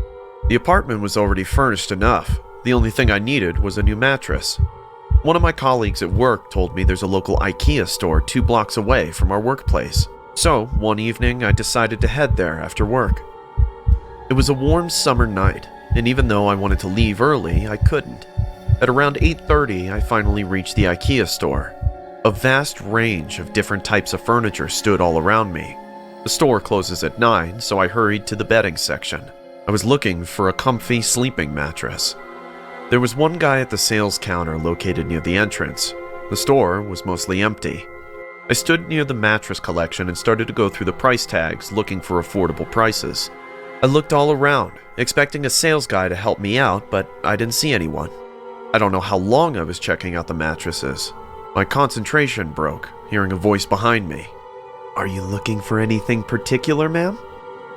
The apartment was already furnished enough. The only thing I needed was a new mattress. One of my colleagues at work told me there's a local IKEA store 2 blocks away from our workplace. So, one evening I decided to head there after work. It was a warm summer night, and even though I wanted to leave early, I couldn't. At around 8:30, I finally reached the IKEA store. A vast range of different types of furniture stood all around me. The store closes at 9, so I hurried to the bedding section. I was looking for a comfy sleeping mattress. There was one guy at the sales counter located near the entrance. The store was mostly empty. I stood near the mattress collection and started to go through the price tags looking for affordable prices. I looked all around, expecting a sales guy to help me out, but I didn't see anyone. I don't know how long I was checking out the mattresses. My concentration broke, hearing a voice behind me. "Are you looking for anything particular, ma'am?"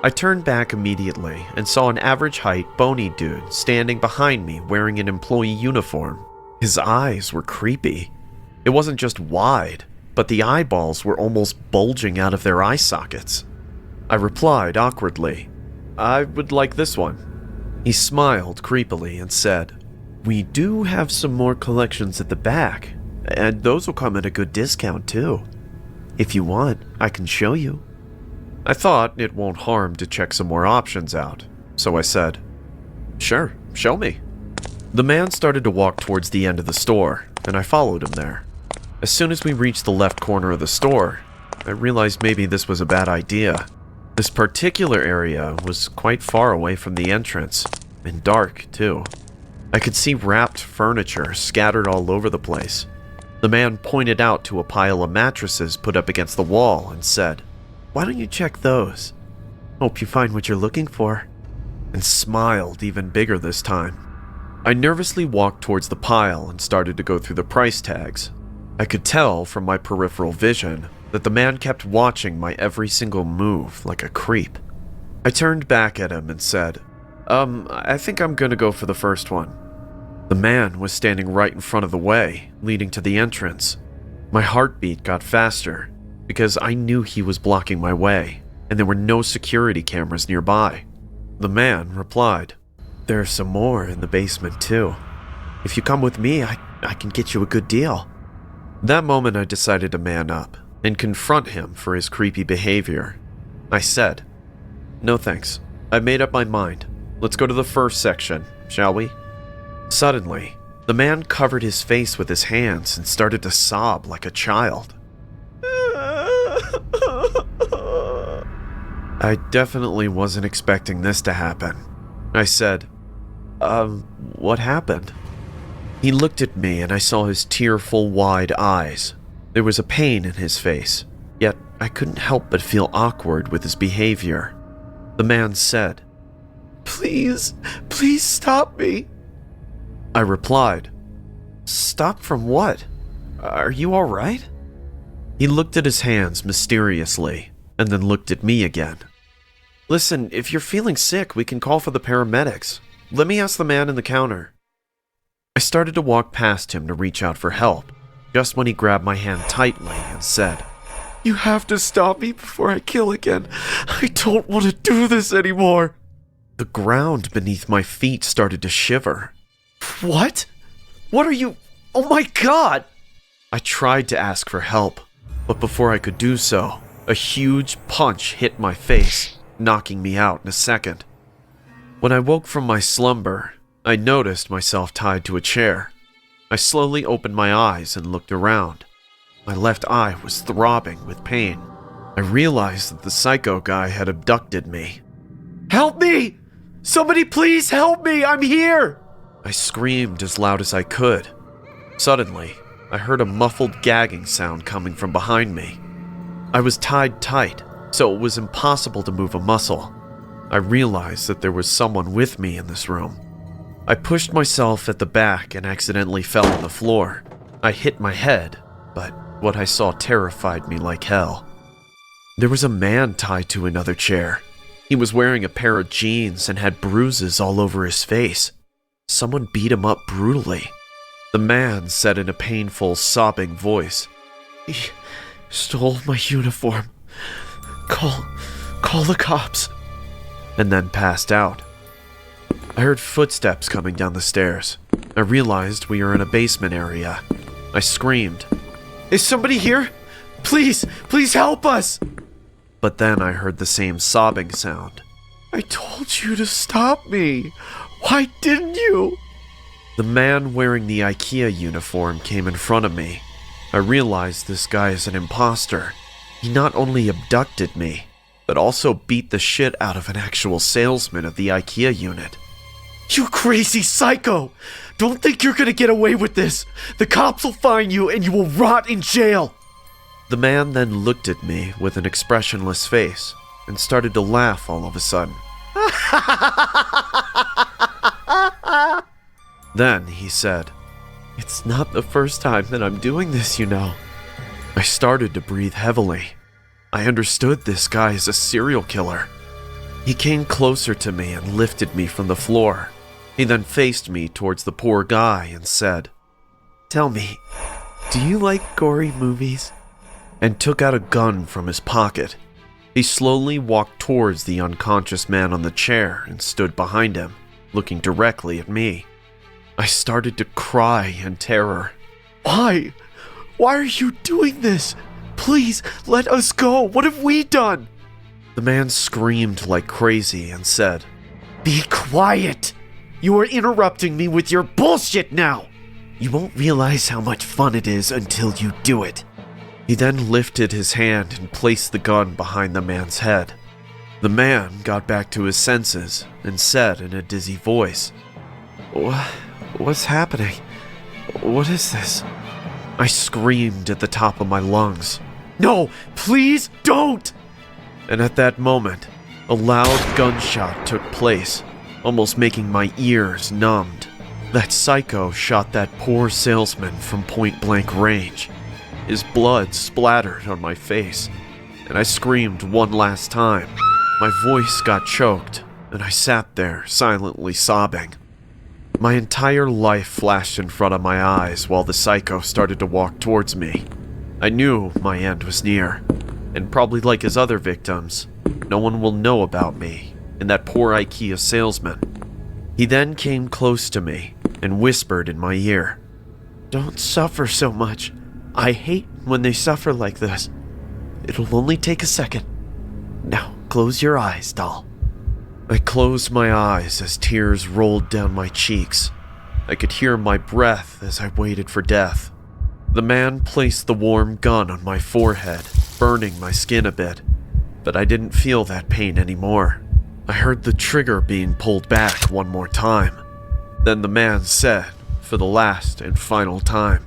I turned back immediately and saw an average height, bony dude standing behind me wearing an employee uniform. His eyes were creepy. It wasn't just wide, but the eyeballs were almost bulging out of their eye sockets. I replied awkwardly, "I would like this one." He smiled creepily and said, "We do have some more collections at the back, and those will come at a good discount too. If you want, I can show you." I thought it won't harm to check some more options out, so I said, "Sure, show me." The man started to walk towards the end of the store, and I followed him there. As soon as we reached the left corner of the store, I realized maybe this was a bad idea. This particular area was quite far away from the entrance, and dark too. I could see wrapped furniture scattered all over the place. The man pointed out to a pile of mattresses put up against the wall and said, "Why don't you check those? Hope you find what you're looking for," and smiled even bigger this time. I nervously walked towards the pile and started to go through the price tags. I could tell from my peripheral vision that the man kept watching my every single move like a creep. I turned back at him and said, I think I'm gonna go for the first one." The man was standing right in front of the way, leading to the entrance. My heartbeat got faster because I knew he was blocking my way, and there were no security cameras nearby. The man replied, "There's some more in the basement too. If you come with me, I can get you a good deal." That moment I decided to man up and confront him for his creepy behavior. I said, "No thanks. I've made up my mind. Let's go to the first section, shall we?" Suddenly, the man covered his face with his hands and started to sob like a child. I definitely wasn't expecting this to happen. I said, what happened?" He looked at me and I saw his tearful, wide eyes. There was a pain in his face, yet I couldn't help but feel awkward with his behavior. The man said, Please stop me." I replied, "Stop from what? Are you all right?" He looked at his hands mysteriously and then looked at me again. "Listen, if you're feeling sick, we can call for the paramedics. Let me ask the man in the counter." I started to walk past him to reach out for help, just when he grabbed my hand tightly and said, "You have to stop me before I kill again. I don't want to do this anymore." The ground beneath my feet started to shiver. What? What are you? Oh my God! I tried to ask for help, but before I could do so, a huge punch hit my face, knocking me out in a second. When I woke from my slumber, I noticed myself tied to a chair. I slowly opened my eyes and looked around. My left eye was throbbing with pain. I realized that the psycho guy had abducted me. "Help me! Somebody please help me! I'm here!" I screamed as loud as I could. Suddenly, I heard a muffled gagging sound coming from behind me. I was tied tight, so it was impossible to move a muscle. I realized that there was someone with me in this room. I pushed myself at the back and accidentally fell on the floor. I hit my head, but what I saw terrified me like hell. There was a man tied to another chair. He was wearing a pair of jeans and had bruises all over his face. Someone beat him up brutally. The man said in a painful, sobbing voice, "He stole my uniform. Call the cops," and then passed out. I heard footsteps coming down the stairs. I realized we were in a basement area. I screamed, "Is somebody here? Please help us!" But then I heard the same sobbing sound. "I told you to stop me. Why didn't you?" The man wearing the IKEA uniform came in front of me. I realized this guy is an imposter. He not only abducted me, but also beat the shit out of an actual salesman of the IKEA unit. "You crazy psycho! Don't think you're gonna get away with this! The cops will find you and you will rot in jail!" The man then looked at me with an expressionless face and started to laugh all of a sudden. Then he said, "It's not the first time that I'm doing this, you know." I started to breathe heavily. I understood this guy is a serial killer. He came closer to me and lifted me from the floor. He then faced me towards the poor guy and said, "Tell me, do you like gory movies?" and took out a gun from his pocket. He slowly walked towards the unconscious man on the chair and stood behind him, looking directly at me. I started to cry in terror. Why? Why are you doing this? Please, let us go. What have we done?" The man screamed like crazy and said, "Be quiet! You are interrupting me with your bullshit now! You won't realize how much fun it is until you do it." He then lifted his hand and placed the gun behind the man's head. The man got back to his senses and said in a dizzy voice, What's happening? What is this? I screamed at the top of my lungs. No, please don't! And at that moment, a loud gunshot took place, almost making my ears numbed. That psycho shot that poor salesman from point-blank range. His blood splattered on my face, and I screamed one last time. My voice got choked, and I sat there silently sobbing. My entire life flashed in front of my eyes while the psycho started to walk towards me. I knew my end was near, and probably like his other victims, no one will know about me and that poor IKEA salesman. He then came close to me and whispered in my ear, "Don't suffer so much. I hate when they suffer like this. It'll only take a second. Now, close your eyes, doll." I closed my eyes as tears rolled down my cheeks. I could hear my breath as I waited for death. The man placed the warm gun on my forehead, burning my skin a bit, but I didn't feel that pain anymore. I heard the trigger being pulled back one more time. Then the man said, for the last and final time,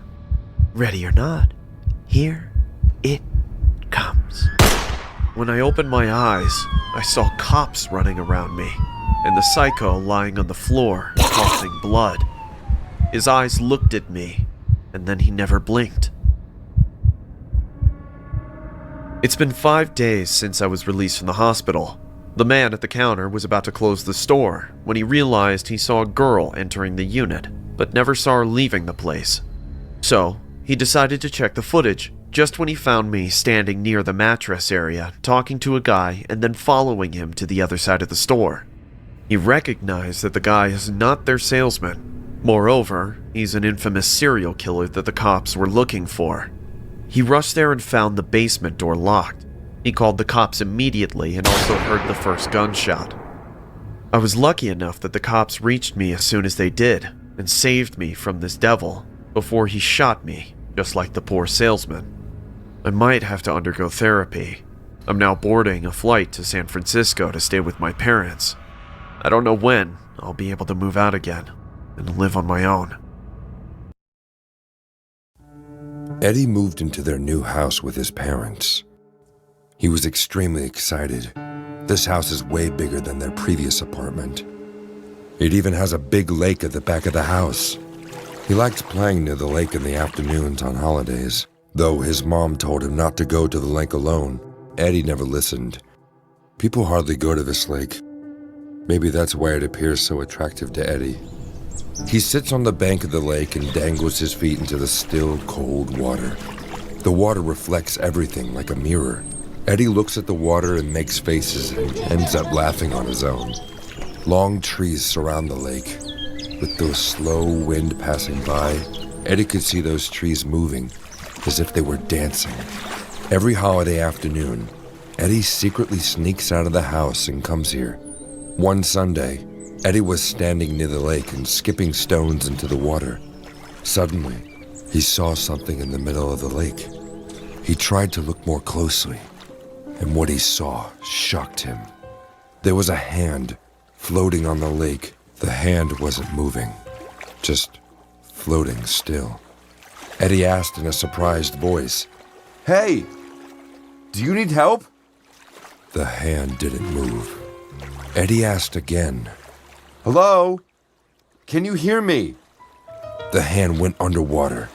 "Ready or not, here it comes." When I opened my eyes, I saw cops running around me, and the psycho lying on the floor, coughing blood. His eyes looked at me, and then he never blinked. It's been 5 days since I was released from the hospital. The man at the counter was about to close the store when he realized he saw a girl entering the unit, but never saw her leaving the place. So, he decided to check the footage just when he found me standing near the mattress area, talking to a guy and then following him to the other side of the store. He recognized that the guy is not their salesman. Moreover, he's an infamous serial killer that the cops were looking for. He rushed there and found the basement door locked. He called the cops immediately and also heard the first gunshot. I was lucky enough that the cops reached me as soon as they did and saved me from this devil before he shot me, just like the poor salesman. I might have to undergo therapy. I'm now boarding a flight to San Francisco to stay with my parents. I don't know when I'll be able to move out again and live on my own. Eddie moved into their new house with his parents. He was extremely excited. This house is way bigger than their previous apartment. It even has a big lake at the back of the house. He likes playing near the lake in the afternoons on holidays. Though his mom told him not to go to the lake alone, Eddie never listened. People hardly go to this lake. Maybe that's why it appears so attractive to Eddie. He sits on the bank of the lake and dangles his feet into the still, cold water. The water reflects everything like a mirror. Eddie looks at the water and makes faces and ends up laughing on his own. Long trees surround the lake. With the slow wind passing by, Eddie could see those trees moving, as if they were dancing. Every holiday afternoon, Eddie secretly sneaks out of the house and comes here. One Sunday, Eddie was standing near the lake and skipping stones into the water. Suddenly, he saw something in the middle of the lake. He tried to look more closely, and what he saw shocked him. There was a hand floating on the lake. The hand wasn't moving, just floating still. Eddie asked in a surprised voice, "Hey, do you need help?" The hand didn't move. Eddie asked again, "Hello? Can you hear me?" The hand went underwater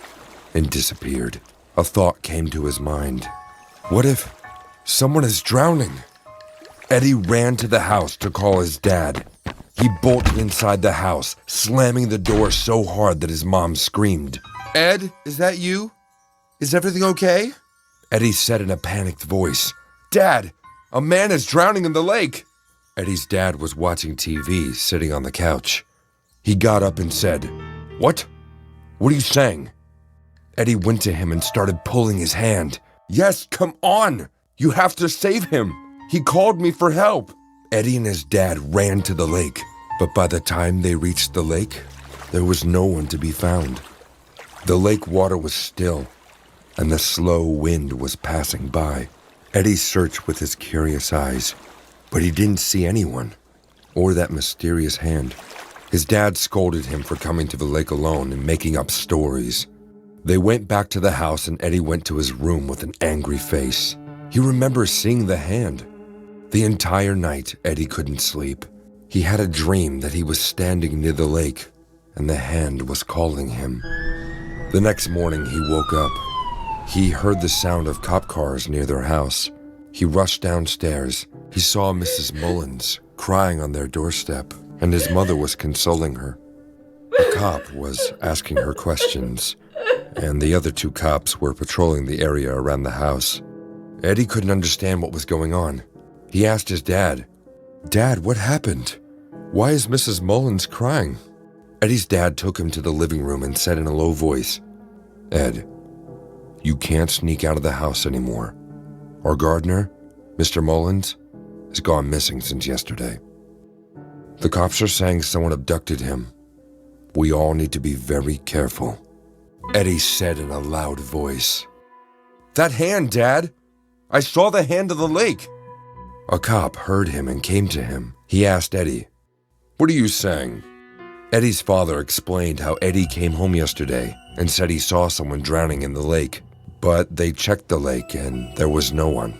and disappeared. A thought came to his mind. What if someone is drowning? Eddie ran to the house to call his dad. He bolted inside the house, slamming the door so hard that his mom screamed. "Ed, is that you? Is everything okay?" Eddie said in a panicked voice. "Dad, a man is drowning in the lake." Eddie's dad was watching TV, sitting on the couch. He got up and said, "What? What are you saying?" Eddie went to him and started pulling his hand. "Yes, come on. You have to save him. He called me for help." Eddie and his dad ran to the lake, but by the time they reached the lake, there was no one to be found. The lake water was still, and the slow wind was passing by. Eddie searched with his curious eyes, but he didn't see anyone, or that mysterious hand. His dad scolded him for coming to the lake alone and making up stories. They went back to the house and Eddie went to his room with an angry face. He remembers seeing the hand. The entire night, Eddie couldn't sleep. He had a dream that he was standing near the lake and the hand was calling him. The next morning, he woke up. He heard the sound of cop cars near their house. He rushed downstairs. He saw Mrs. Mullins crying on their doorstep, and his mother was consoling her. A cop was asking her questions, and the other 2 cops were patrolling the area around the house. Eddie couldn't understand what was going on. He asked his dad, "Dad, what happened? Why is Mrs. Mullins crying?" Eddie's dad took him to the living room and said in a low voice, "Ed, you can't sneak out of the house anymore. Our gardener, Mr. Mullins, has gone missing since yesterday. The cops are saying someone abducted him. We all need to be very careful." Eddie said in a loud voice, "That hand, Dad! I saw the hand of the lake!" A cop heard him and came to him. He asked Eddie, "What are you saying?" Eddie's father explained how Eddie came home yesterday and said he saw someone drowning in the lake, but they checked the lake and there was no one.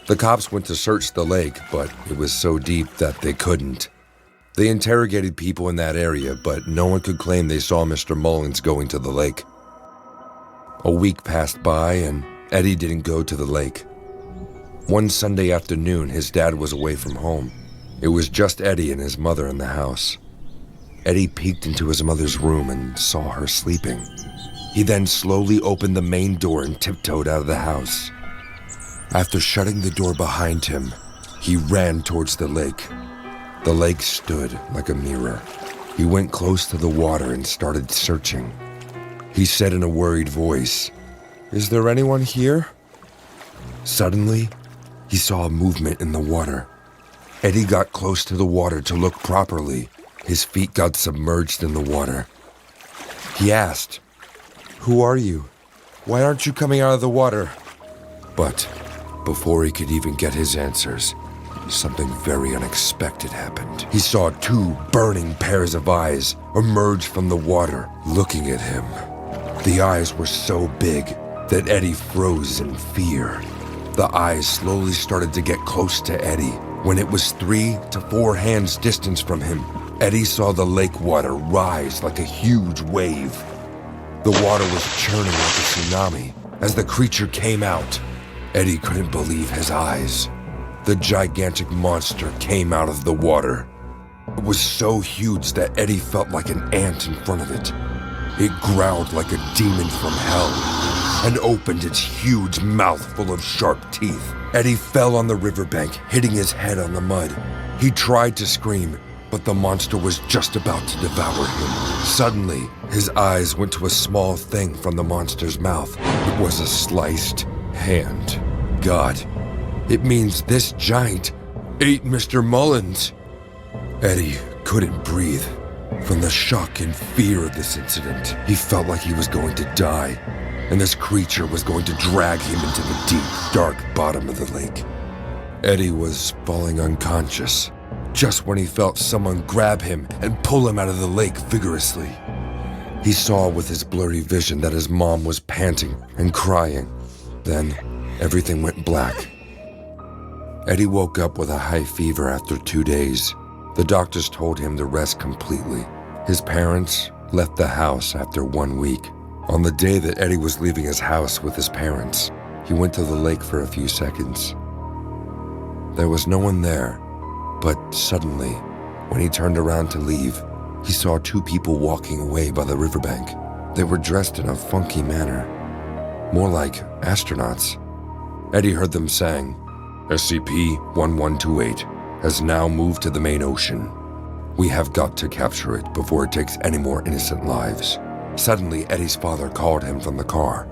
The cops went to search the lake, but it was so deep that they couldn't. They interrogated people in that area, but no one could claim they saw Mr. Mullins going to the lake. A week passed by and Eddie didn't go to the lake. One Sunday afternoon, his dad was away from home. It was just Eddie and his mother in the house. Eddie peeked into his mother's room and saw her sleeping. He then slowly opened the main door and tiptoed out of the house. After shutting the door behind him, he ran towards the lake. The lake stood like a mirror. He went close to the water and started searching. He said in a worried voice, "Is there anyone here?" Suddenly, he saw a movement in the water. Eddie got close to the water to look properly. His feet got submerged in the water. He asked, "Who are you? Why aren't you coming out of the water?" But before he could even get his answers, something very unexpected happened. He saw 2 burning pairs of eyes emerge from the water, looking at him. The eyes were so big that Eddie froze in fear. The eyes slowly started to get close to Eddie. When it was 3 to 4 hands distance from him, Eddie saw the lake water rise like a huge wave. The water was churning like a tsunami. As the creature came out, Eddie couldn't believe his eyes. The gigantic monster came out of the water. It was so huge that Eddie felt like an ant in front of it. It growled like a demon from hell and opened its huge mouth full of sharp teeth. Eddie fell on the riverbank, hitting his head on the mud. He tried to scream, but the monster was just about to devour him. Suddenly, his eyes went to a small thing from the monster's mouth. It was a sliced hand. God, it means this giant ate Mr. Mullins. Eddie couldn't breathe. From the shock and fear of this incident, he felt like he was going to die, and this creature was going to drag him into the deep, dark bottom of the lake. Eddie was falling unconscious, just when he felt someone grab him and pull him out of the lake vigorously. He saw with his blurry vision that his mom was panting and crying. Then, everything went black. Eddie woke up with a high fever after 2 days. The doctors told him to rest completely. His parents left the house after 1 week. On the day that Eddie was leaving his house with his parents, he went to the lake for a few seconds. There was no one there, but suddenly, when he turned around to leave, he saw 2 people walking away by the riverbank. They were dressed in a funky manner, more like astronauts. Eddie heard them saying, "SCP-1128 has now moved to the main ocean. We have got to capture it before it takes any more innocent lives." Suddenly, Eddie's father called him from the car.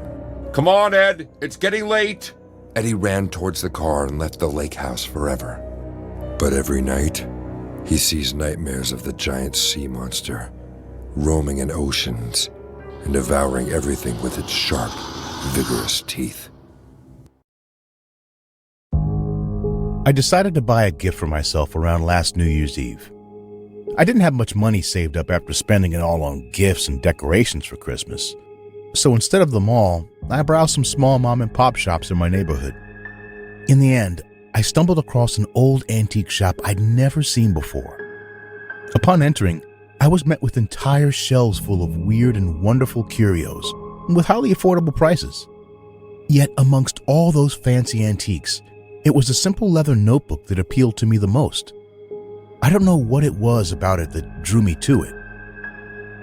"Come on, Ed, it's getting late." Eddie ran towards the car and left the lake house forever. But every night, he sees nightmares of the giant sea monster, roaming in oceans and devouring everything with its sharp, vigorous teeth. I decided to buy a gift for myself around last New Year's Eve. I didn't have much money saved up after spending it all on gifts and decorations for Christmas. So instead of the mall, I browsed some small mom and pop shops in my neighborhood. In the end, I stumbled across an old antique shop I'd never seen before. Upon entering, I was met with entire shelves full of weird and wonderful curios with highly affordable prices. Yet amongst all those fancy antiques, it was a simple leather notebook that appealed to me the most. I don't know what it was about it that drew me to it.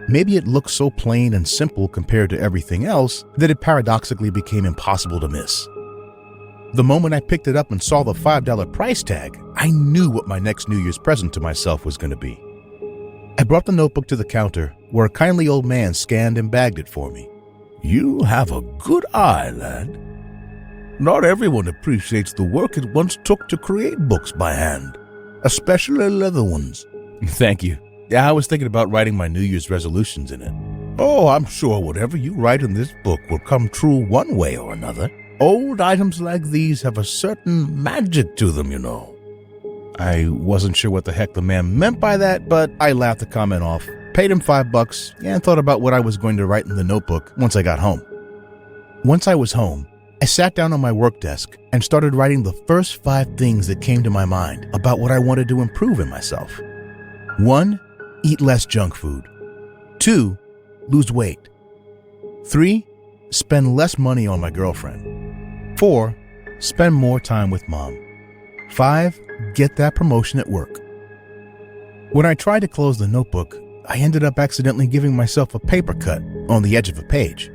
Maybe it looked so plain and simple compared to everything else that it paradoxically became impossible to miss. The moment I picked it up and saw the $5 price tag, I knew what my next New Year's present to myself was going to be. I brought the notebook to the counter, where a kindly old man scanned and bagged it for me. You have a good eye, lad. Not everyone appreciates the work it once took to create books by hand, especially leather ones. Thank you. Yeah, I was thinking about writing my New Year's resolutions in it. Oh, I'm sure whatever you write in this book will come true one way or another. Old items like these have a certain magic to them, you know. I wasn't sure what the heck the man meant by that, but I laughed the comment off, paid him $5, and thought about what I was going to write in the notebook once I got home. Once I was home, I sat down on my work desk and started writing the first 5 things that came to my mind about what I wanted to improve in myself. 1. Eat less junk food. 2. Lose weight. 3. Spend less money on my girlfriend. 4. Spend more time with mom. 5. Get that promotion at work. When I tried to close the notebook, I ended up accidentally giving myself a paper cut on the edge of a page.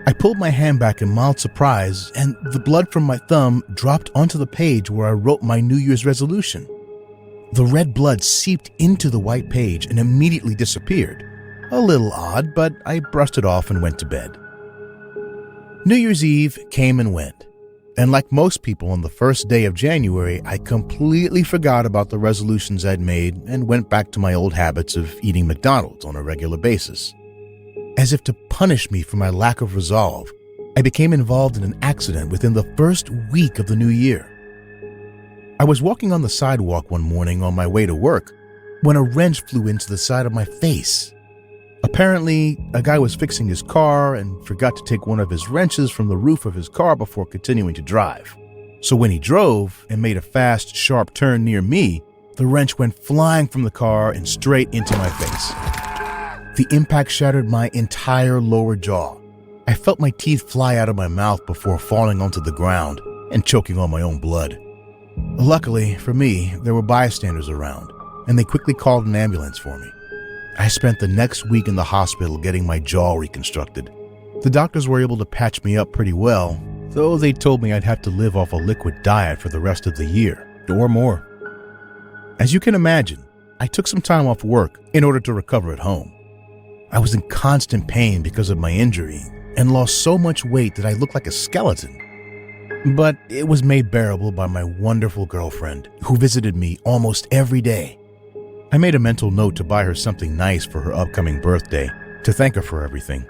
I pulled my hand back in mild surprise, and the blood from my thumb dropped onto the page where I wrote my New Year's resolution. The red blood seeped into the white page and immediately disappeared. A little odd, but I brushed it off and went to bed. New Year's Eve came and went, and like most people on the first day of January, I completely forgot about the resolutions I'd made and went back to my old habits of eating McDonald's on a regular basis. As if to punish me for my lack of resolve, I became involved in an accident within the first week of the new year. I was walking on the sidewalk one morning on my way to work when a wrench flew into the side of my face. Apparently, a guy was fixing his car and forgot to take one of his wrenches from the roof of his car before continuing to drive. So when he drove and made a fast, sharp turn near me, the wrench went flying from the car and straight into my face. The impact shattered my entire lower jaw. I felt my teeth fly out of my mouth before falling onto the ground and choking on my own blood. Luckily for me, there were bystanders around, and they quickly called an ambulance for me. I spent the next week in the hospital getting my jaw reconstructed. The doctors were able to patch me up pretty well, though they told me I'd have to live off a liquid diet for the rest of the year, or more. As you can imagine, I took some time off work in order to recover at home. I was in constant pain because of my injury and lost so much weight that I looked like a skeleton. But it was made bearable by my wonderful girlfriend, who visited me almost every day. I made a mental note to buy her something nice for her upcoming birthday to thank her for everything.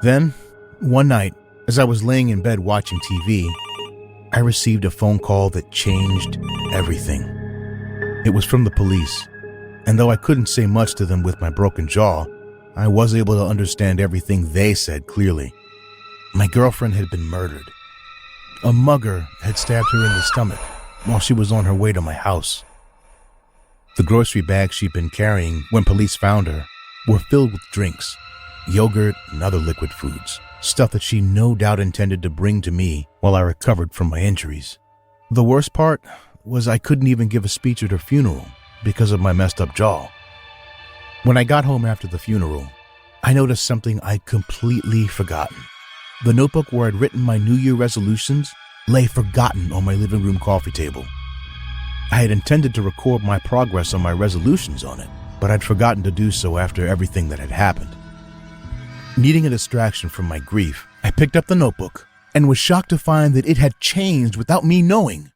Then, one night, as I was laying in bed watching TV, I received a phone call that changed everything. It was from the police, and though I couldn't say much to them with my broken jaw, I was able to understand everything they said clearly. My girlfriend had been murdered. A mugger had stabbed her in the stomach while she was on her way to my house. The grocery bags she'd been carrying when police found her were filled with drinks, yogurt, and other liquid foods, stuff that she no doubt intended to bring to me while I recovered from my injuries. The worst part was I couldn't even give a speech at her funeral because of my messed up jaw. When I got home after the funeral, I noticed something I'd completely forgotten. The notebook where I'd written my New Year resolutions lay forgotten on my living room coffee table. I had intended to record my progress on my resolutions on it, but I'd forgotten to do so after everything that had happened. Needing a distraction from my grief, I picked up the notebook and was shocked to find that it had changed without me knowing.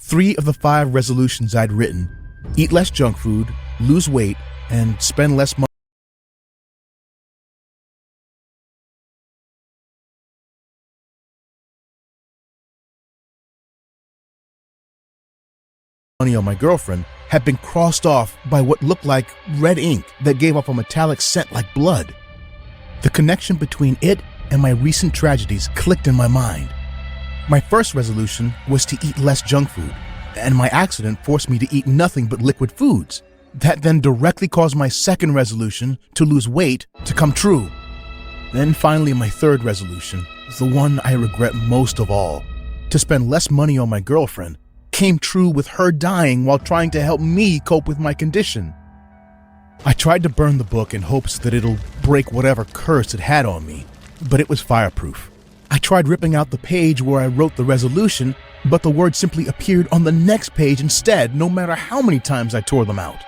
3 of the 5 resolutions I'd written: eat less junk food, lose weight, and spend less money on my girlfriend had been crossed off by what looked like red ink that gave off a metallic scent like blood. The connection between it and my recent tragedies clicked in my mind. My first resolution was to eat less junk food, and my accident forced me to eat nothing but liquid foods. That then directly caused my second resolution to lose weight to come true. Then finally my third resolution, the one I regret most of all, to spend less money on my girlfriend, came true with her dying while trying to help me cope with my condition. I tried to burn the book in hopes that it'll break whatever curse it had on me, but it was fireproof. I tried ripping out the page where I wrote the resolution, but the words simply appeared on the next page instead, no matter how many times I tore them out.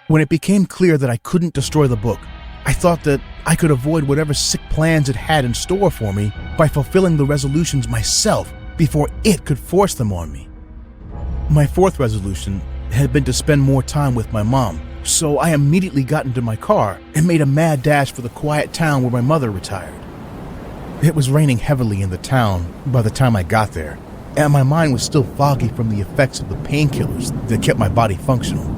When it became clear that I couldn't destroy the book, I thought that I could avoid whatever sick plans it had in store for me by fulfilling the resolutions myself before it could force them on me. My fourth resolution had been to spend more time with my mom, so I immediately got into my car and made a mad dash for the quiet town where my mother retired. It was raining heavily in the town by the time I got there, and my mind was still foggy from the effects of the painkillers that kept my body functional.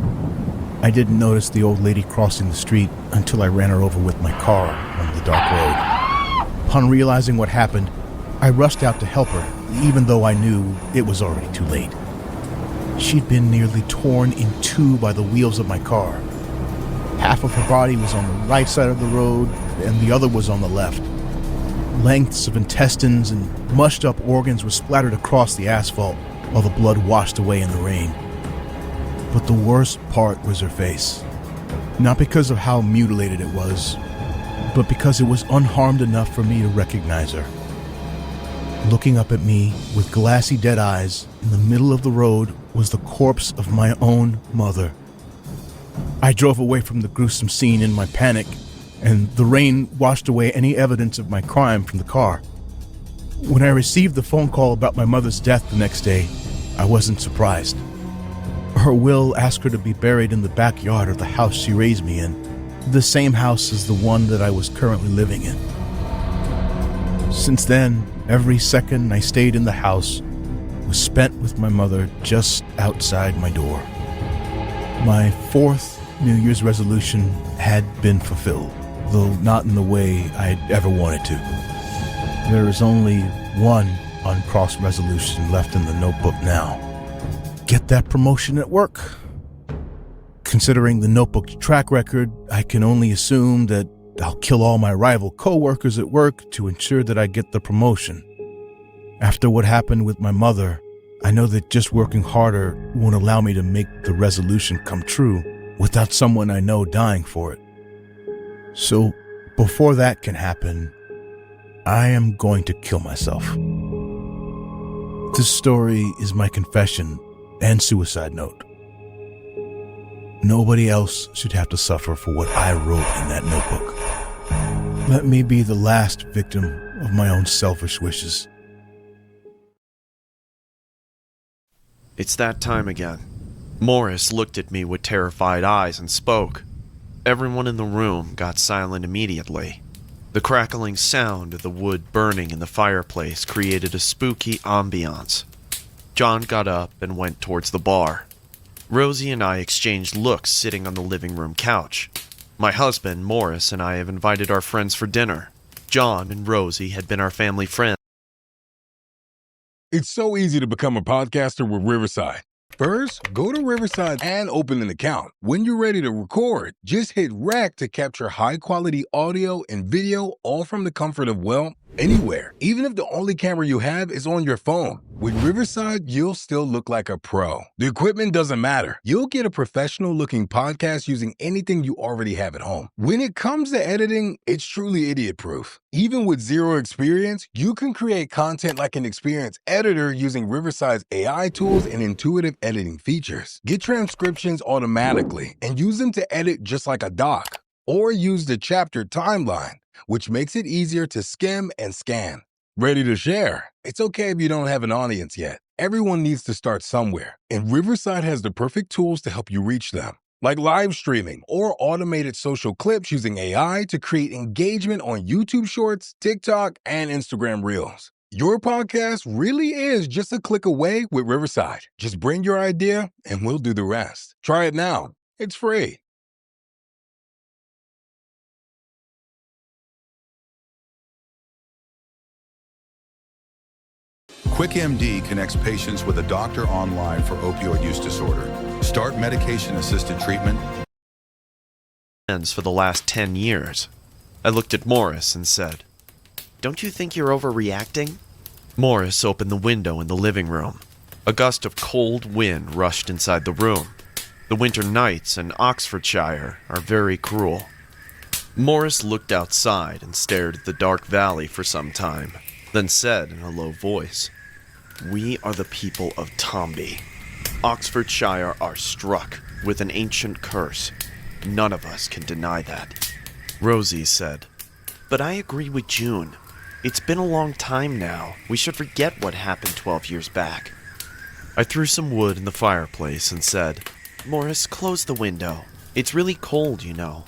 I didn't notice the old lady crossing the street until I ran her over with my car on the dark road. Upon realizing what happened, I rushed out to help her, even though I knew it was already too late. She'd been nearly torn in two by the wheels of my car. Half of her body was on the right side of the road, and the other was on the left. Lengths of intestines and mushed up organs were splattered across the asphalt while the blood washed away in the rain. But the worst part was her face. Not because of how mutilated it was, but because it was unharmed enough for me to recognize her. Looking up at me with glassy dead eyes in the middle of the road was the corpse of my own mother. I drove away from the gruesome scene in my panic, and the rain washed away any evidence of my crime from the car. When I received the phone call about my mother's death the next day, I wasn't surprised. Her will asked her to be buried in the backyard of the house she raised me in, the same house as the one that I was currently living in. Since then, every second I stayed in the house was spent with my mother just outside my door. My fourth New Year's resolution had been fulfilled, though not in the way I'd ever wanted to. There is only one uncrossed resolution left in the notebook now. Get that promotion at work. Considering the notebook's track record, I can only assume that I'll kill all my rival co-workers at work to ensure that I get the promotion. After what happened with my mother, I know that just working harder won't allow me to make the resolution come true without someone I know dying for it. So, before that can happen, I am going to kill myself. This story is my confession and suicide note. Nobody else should have to suffer for what I wrote in that notebook. Let me be the last victim of my own selfish wishes. It's that time again. Morris looked at me with terrified eyes and spoke. Everyone in the room got silent immediately. The crackling sound of the wood burning in the fireplace created a spooky ambiance. John got up and went towards the bar. Rosie and I exchanged looks sitting on the living room couch. My husband, Morris, and I have invited our friends for dinner. John and Rosie had been our family friends. It's so easy to become a podcaster with Riverside. First, go to Riverside and open an account. When you're ready to record, just hit rec to capture high-quality audio and video, all from the comfort of, well, anywhere. Even if the only camera you have is on your phone. With Riverside, you'll still look like a pro. The equipment doesn't matter. You'll get a professional-looking podcast using anything you already have at home. When it comes to editing, it's truly idiot-proof. Even with zero experience, you can create content like an experienced editor using Riverside's AI tools and intuitive editing features. Get transcriptions automatically and use them to edit just like a doc. Or use the chapter timeline, which makes it easier to skim and scan. Ready to share? It's okay if you don't have an audience yet. Everyone needs to start somewhere, and Riverside has the perfect tools to help you reach them. Like live streaming or automated social clips using AI to create engagement on YouTube Shorts, TikTok, and Instagram Reels. Your podcast really is just a click away with Riverside. Just bring your idea and we'll do the rest. Try it now. It's free. QuickMD connects patients with a doctor online for opioid use disorder. Start medication-assisted treatment. For the last 10 years. I looked at Morris and said, "Don't you think you're overreacting?" Morris opened the window in the living room. A gust of cold wind rushed inside the room. The winter nights in Oxfordshire are very cruel. Morris looked outside and stared at the dark valley for some time, then said in a low voice, "We are the people of Tomby. Oxfordshire are struck with an ancient curse. None of us can deny that." Rosie said, "But I agree with June. It's been a long time now. We should forget what happened 12 years back." I threw some wood in the fireplace and said, "Morris, close the window. It's really cold, you know."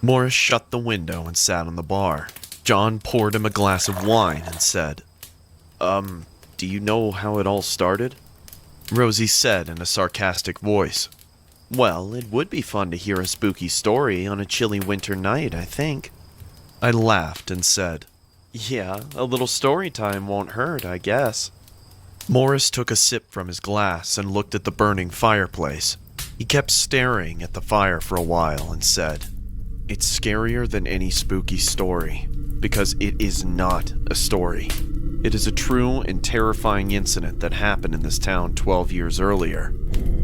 Morris shut the window and sat on the bar. John poured him a glass of wine and said, "Do you know how it all started?" Rosie said in a sarcastic voice, "Well, it would be fun to hear a spooky story on a chilly winter night, I think." I laughed and said, "Yeah, a little story time won't hurt, I guess." Morris took a sip from his glass and looked at the burning fireplace. He kept staring at the fire for a while and said, "It's scarier than any spooky story, because it is not a story. It is a true and terrifying incident that happened in this town 12 years earlier.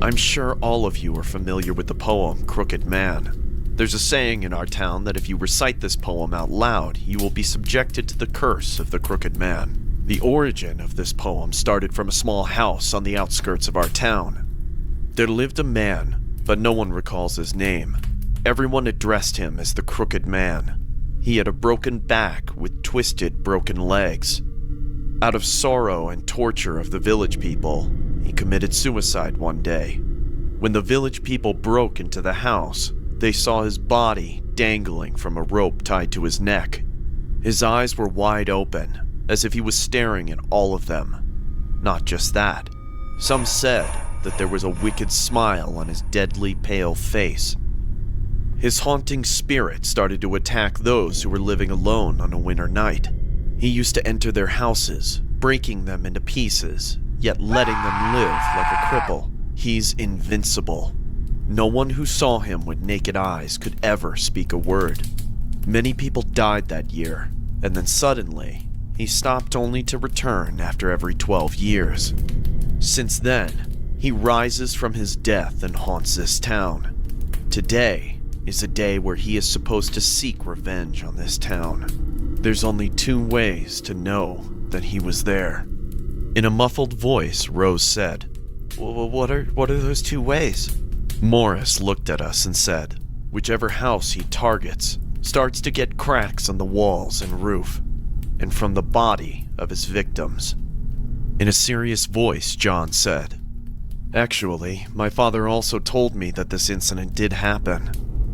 I'm sure all of you are familiar with the poem Crooked Man. There's a saying in our town that if you recite this poem out loud, you will be subjected to the curse of the Crooked Man. The origin of this poem started from a small house on the outskirts of our town. There lived a man, but no one recalls his name. Everyone addressed him as the Crooked Man. He had a broken back with twisted, broken legs. Out of sorrow and torture of the village people, he committed suicide one day. When the village people broke into the house, they saw his body dangling from a rope tied to his neck. His eyes were wide open, as if he was staring at all of them. Not just that. Some said that there was a wicked smile on his deadly pale face. His haunting spirit started to attack those who were living alone on a winter night. He used to enter their houses, breaking them into pieces, yet letting them live like a cripple. He's invincible. No one who saw him with naked eyes could ever speak a word. Many people died that year, and then suddenly, he stopped only to return after every 12 years. Since then, he rises from his death and haunts this town. Today is a day where he is supposed to seek revenge on this town. There's only two ways to know that he was there." In a muffled voice, Rose said, What are those two ways?" Morris looked at us and said, "Whichever house he targets starts to get cracks on the walls and roof, and from the body of his victims." In a serious voice, John said, "Actually, my father also told me that this incident did happen.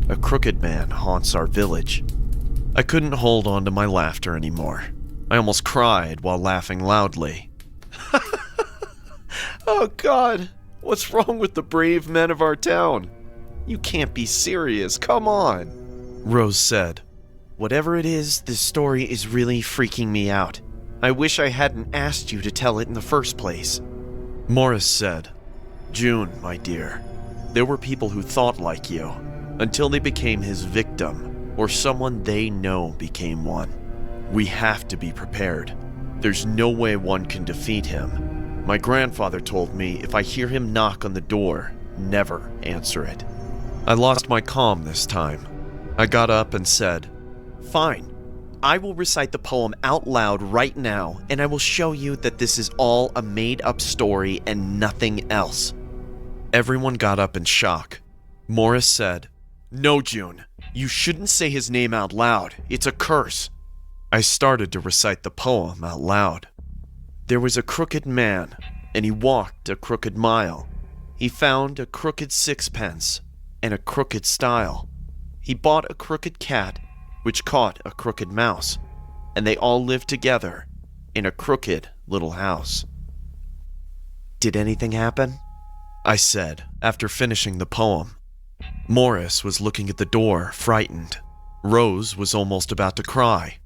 A crooked man haunts our village." I couldn't hold on to my laughter anymore. I almost cried while laughing loudly. "Oh God, what's wrong with the brave men of our town? You can't be serious, come on." Rose said, "Whatever it is, this story is really freaking me out. I wish I hadn't asked you to tell it in the first place." Morris said, "June, my dear, there were people who thought like you, until they became his victim, or someone they know became one. We have to be prepared. There's no way one can defeat him. My grandfather told me if I hear him knock on the door, never answer it." I lost my calm this time. I got up and said, "Fine. I will recite the poem out loud right now, and I will show you that this is all a made-up story and nothing else." Everyone got up in shock. Morris said, "No, June. You shouldn't say his name out loud. It's a curse." I started to recite the poem out loud. "There was a crooked man, and he walked a crooked mile. He found a crooked sixpence and a crooked stile. He bought a crooked cat, which caught a crooked mouse, and they all lived together in a crooked little house. "Did anything happen?" I said after finishing the poem. Morris was looking at the door, frightened. Rose was almost about to cry.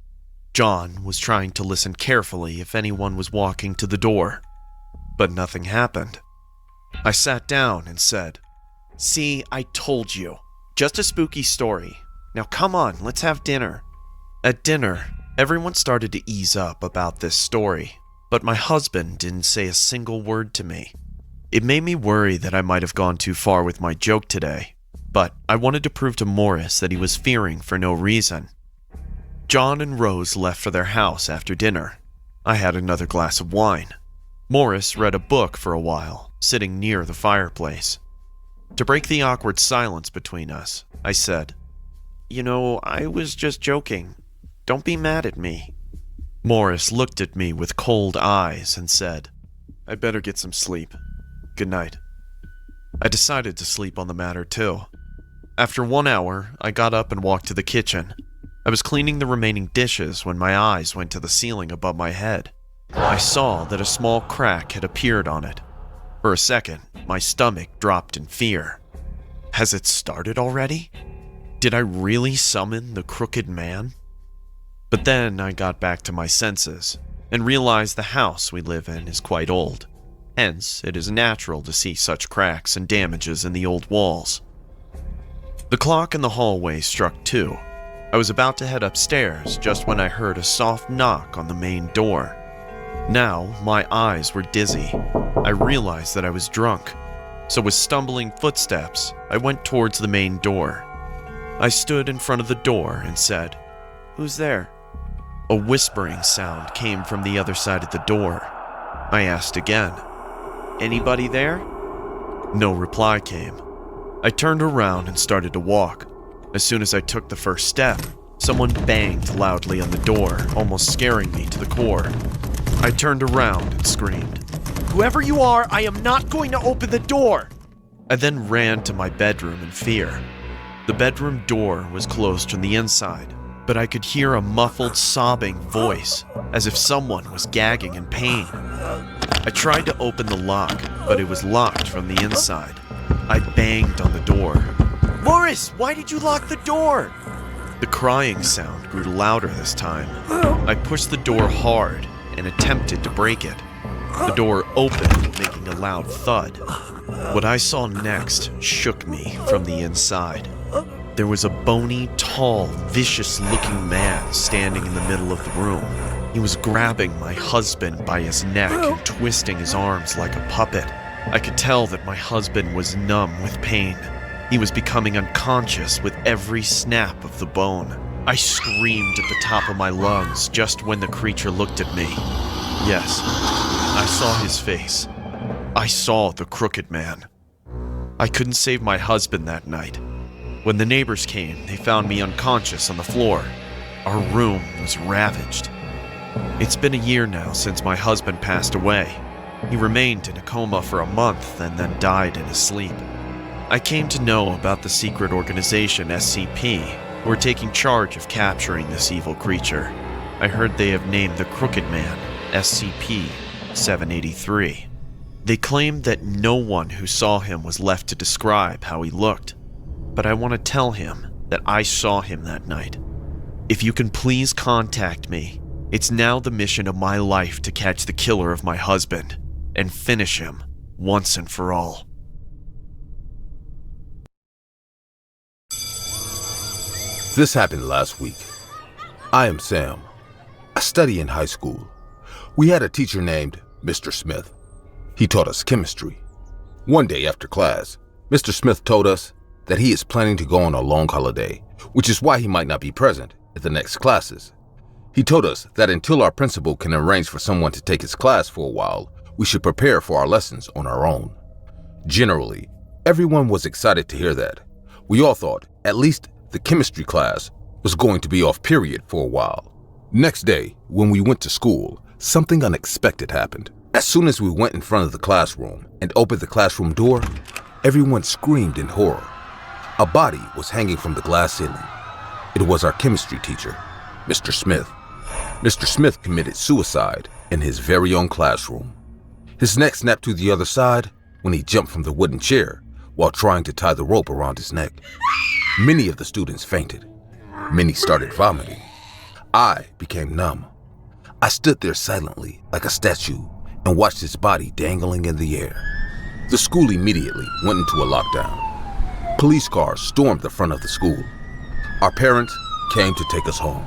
John was trying to listen carefully if anyone was walking to the door. But nothing happened. I sat down and said, "See, I told you. Just a spooky story. Now come on, let's have dinner." At dinner, everyone started to ease up about this story, but my husband didn't say a single word to me. It made me worry that I might have gone too far with my joke today, but I wanted to prove to Morris that he was fearing for no reason. John and Rose left for their house after dinner. I had another glass of wine. Morris read a book for a while, sitting near the fireplace. To break the awkward silence between us, I said, "You know, I was just joking. Don't be mad at me." Morris looked at me with cold eyes and said, "I'd better get some sleep. Good night." I decided to sleep on the matter too. After 1 hour, I got up and walked to the kitchen. I was cleaning the remaining dishes when my eyes went to the ceiling above my head. I saw that a small crack had appeared on it. For a second, my stomach dropped in fear. Has it started already? Did I really summon the Crooked Man? But then I got back to my senses and realized the house we live in is quite old. Hence, it is natural to see such cracks and damages in the old walls. The clock in the hallway struck 2. I was about to head upstairs just when I heard a soft knock on the main door. Now, my eyes were dizzy. I realized that I was drunk. So with stumbling footsteps, I went towards the main door. I stood in front of the door and said, "Who's there?" A whispering sound came from the other side of the door. I asked again, "Anybody there?" No reply came. I turned around and started to walk. As soon as I took the first step, someone banged loudly on the door, almost scaring me to the core. I turned around and screamed, "Whoever you are, I am not going to open the door!" I then ran to my bedroom in fear. The bedroom door was closed from the inside, but I could hear a muffled sobbing voice, as if someone was gagging in pain. I tried to open the lock, but it was locked from the inside. I banged on the door. "Morris, why did you lock the door?" The crying sound grew louder this time. I pushed the door hard and attempted to break it. The door opened, making a loud thud. What I saw next shook me from the inside. There was a bony, tall, vicious-looking man standing in the middle of the room. He was grabbing my husband by his neck and twisting his arms like a puppet. I could tell that my husband was numb with pain. He was becoming unconscious with every snap of the bone. I screamed at the top of my lungs just when the creature looked at me. Yes, I saw his face. I saw the Crooked Man. I couldn't save my husband that night. When the neighbors came, they found me unconscious on the floor. Our room was ravaged. It's been a year now since my husband passed away. He remained in a coma for a month and then died in his sleep. I came to know about the secret organization SCP, who are taking charge of capturing this evil creature. I heard they have named the Crooked Man SCP-783. They claim that no one who saw him was left to describe how he looked, but I want to tell him that I saw him that night. If you can please contact me, it's now the mission of my life to catch the killer of my husband and finish him once and for all. This happened last week. I am Sam. I study in high school. We had a teacher named Mr. Smith. He taught us chemistry. One day after class, Mr. Smith told us that he is planning to go on a long holiday, which is why he might not be present at the next classes. He told us that until our principal can arrange for someone to take his class for a while, we should prepare for our lessons on our own. Generally, everyone was excited to hear that. We all thought at least the chemistry class was going to be off period for a while. Next day, when we went to school, something unexpected happened. As soon as we went in front of the classroom and opened the classroom door, everyone screamed in horror. A body was hanging from the glass ceiling. It was our chemistry teacher, Mr. Smith. Mr. Smith committed suicide in his very own classroom. His neck snapped to the other side when he jumped from the wooden chair while trying to tie the rope around his neck. Many of the students fainted. Many started vomiting. I became numb. I stood there silently like a statue and watched his body dangling in the air. The school immediately went into a lockdown. Police cars stormed the front of the school. Our parents came to take us home.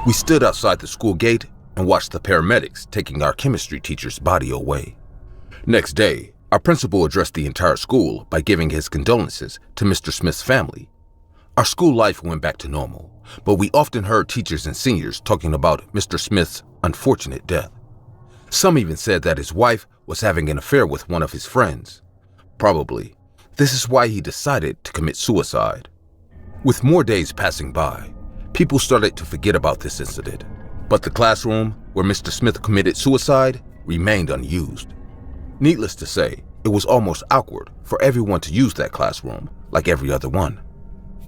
We stood outside the school gate and watched the paramedics taking our chemistry teacher's body away. Next day, our principal addressed the entire school by giving his condolences to Mr. Smith's family. Our school life went back to normal, but we often heard teachers and seniors talking about Mr. Smith's unfortunate death. Some even said that his wife was having an affair with one of his friends. Probably, this is why he decided to commit suicide. With more days passing by, people started to forget about this incident, but the classroom where Mr. Smith committed suicide remained unused. Needless to say, it was almost awkward for everyone to use that classroom like every other one.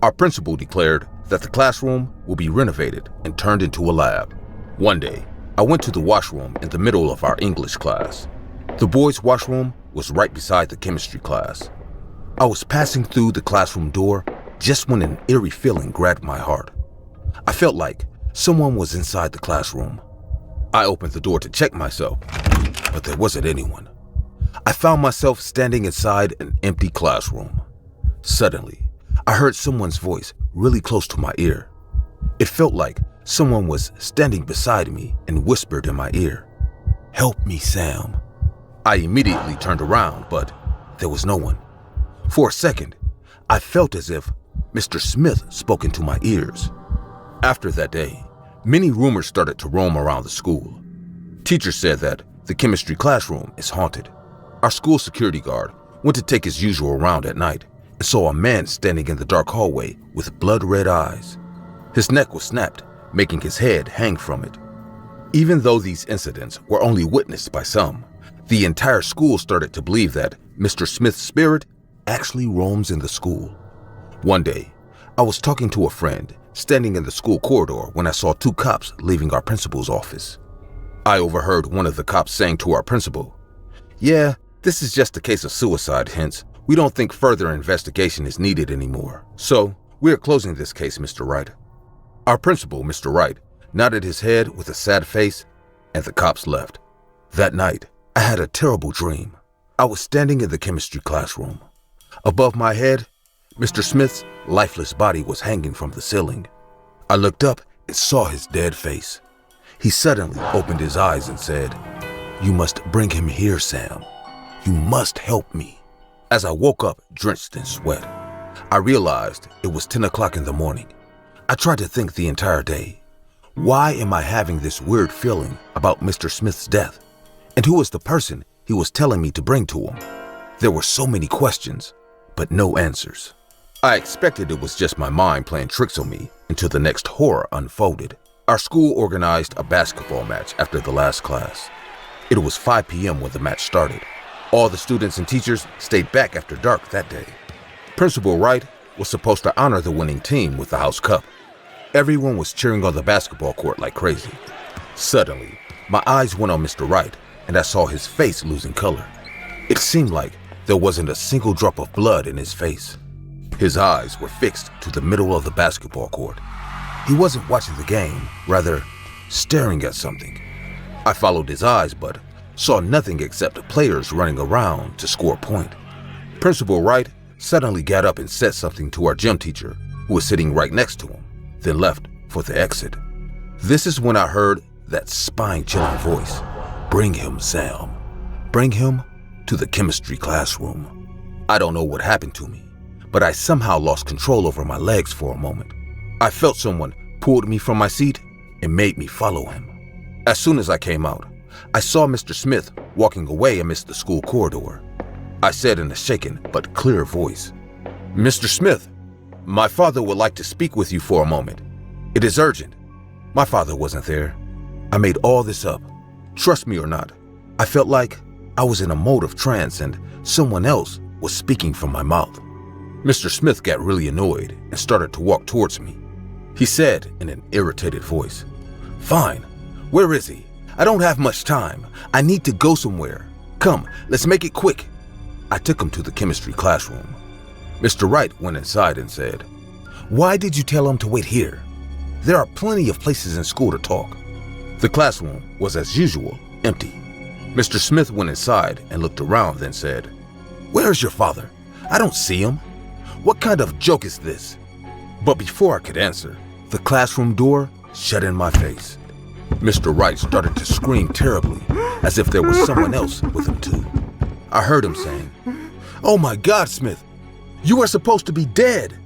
Our principal declared that the classroom will be renovated and turned into a lab. One day, I went to the washroom in the middle of our English class. The boys' washroom was right beside the chemistry class. I was passing through the classroom door just when an eerie feeling grabbed my heart. I felt like someone was inside the classroom. I opened the door to check myself, but there wasn't anyone. I found myself standing inside an empty classroom. Suddenly, I heard someone's voice really close to my ear. It felt like someone was standing beside me and whispered in my ear, "Help me, Sam." I immediately turned around, but there was no one. For a second, I felt as if Mr. Smith spoke into my ears. After that day, many rumors started to roam around the school. Teachers said that the chemistry classroom is haunted. Our school security guard went to take his usual round at night and saw a man standing in the dark hallway with blood-red eyes. His neck was snapped, making his head hang from it. Even though these incidents were only witnessed by some, the entire school started to believe that Mr. Smith's spirit actually roams in the school. One day, I was talking to a friend standing in the school corridor when I saw two cops leaving our principal's office. I overheard one of the cops saying to our principal, "Yeah, this is just a case of suicide, hence we don't think further investigation is needed anymore. So, we're closing this case, Mr. Wright." Our principal, Mr. Wright, nodded his head with a sad face, and the cops left. That night, I had a terrible dream. I was standing in the chemistry classroom. Above my head, Mr. Smith's lifeless body was hanging from the ceiling. I looked up and saw his dead face. He suddenly opened his eyes and said, "You must bring him here, Sam. You must help me." As I woke up drenched in sweat, I realized it was 10 o'clock in the morning. I tried to think the entire day. Why am I having this weird feeling about Mr. Smith's death? And who was the person he was telling me to bring to him? There were so many questions, but no answers. I expected it was just my mind playing tricks on me until the next horror unfolded. Our school organized a basketball match after the last class. It was 5 p.m. when the match started. All the students and teachers stayed back after dark that day. Principal Wright was supposed to honor the winning team with the house cup. Everyone was cheering on the basketball court like crazy. Suddenly, my eyes went on Mr. Wright, and I saw his face losing color. It seemed like there wasn't a single drop of blood in his face. His eyes were fixed to the middle of the basketball court. He wasn't watching the game, rather staring at something. I followed his eyes, but saw nothing except players running around to score a point. Principal Wright suddenly got up and said something to our gym teacher, who was sitting right next to him, then left for the exit. This is when I heard that spine-chilling voice, "Bring him, Sam. Bring him to the chemistry classroom." I don't know what happened to me, but I somehow lost control over my legs for a moment. I felt someone pulled me from my seat and made me follow him. As soon as I came out, I saw Mr. Smith walking away amidst the school corridor. I said in a shaken but clear voice, "Mr. Smith, my father would like to speak with you for a moment. It is urgent." My father wasn't there. I made all this up. Trust me or not, I felt like I was in a mode of trance and someone else was speaking from my mouth. Mr. Smith got really annoyed and started to walk towards me. He said in an irritated voice, "Fine, Where is he? I don't have much time. I need to go somewhere. Come, let's make it quick. I took him to the chemistry classroom. Mr. Wright went inside and said, "Why did you tell him to wait here? There are plenty of places in school to talk." The classroom was, as usual, empty. Mr. Smith went inside and looked around, then said, "Where's your father? I don't see him. What kind of joke is this?" But before I could answer, the classroom door shut in my face. Mr. Wright started to scream terribly, as if there was someone else with him too. I heard him saying, "Oh my God, Smith, you are supposed to be dead."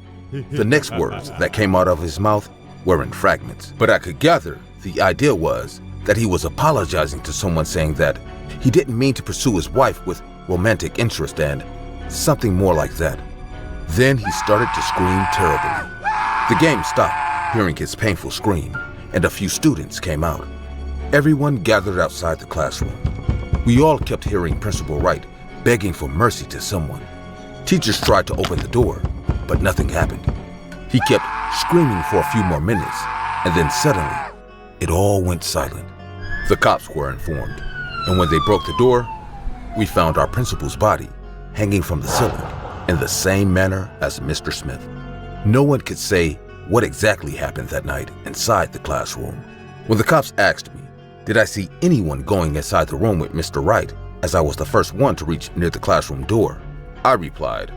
The next words that came out of his mouth were in fragments, but I could gather the idea was that he was apologizing to someone, saying that he didn't mean to pursue his wife with romantic interest and something more like that. Then he started to scream terribly. The game stopped, hearing his painful scream, and a few students came out. Everyone gathered outside the classroom. We all kept hearing Principal Wright begging for mercy to someone. Teachers tried to open the door, but nothing happened. He kept screaming for a few more minutes, and then suddenly, it all went silent. The cops were informed, and when they broke the door, we found our principal's body hanging from the ceiling in the same manner as Mr. Smith. No one could say what exactly happened that night inside the classroom. When the cops asked me, did I see anyone going inside the room with Mr. Wright, as I was the first one to reach near the classroom door, I replied,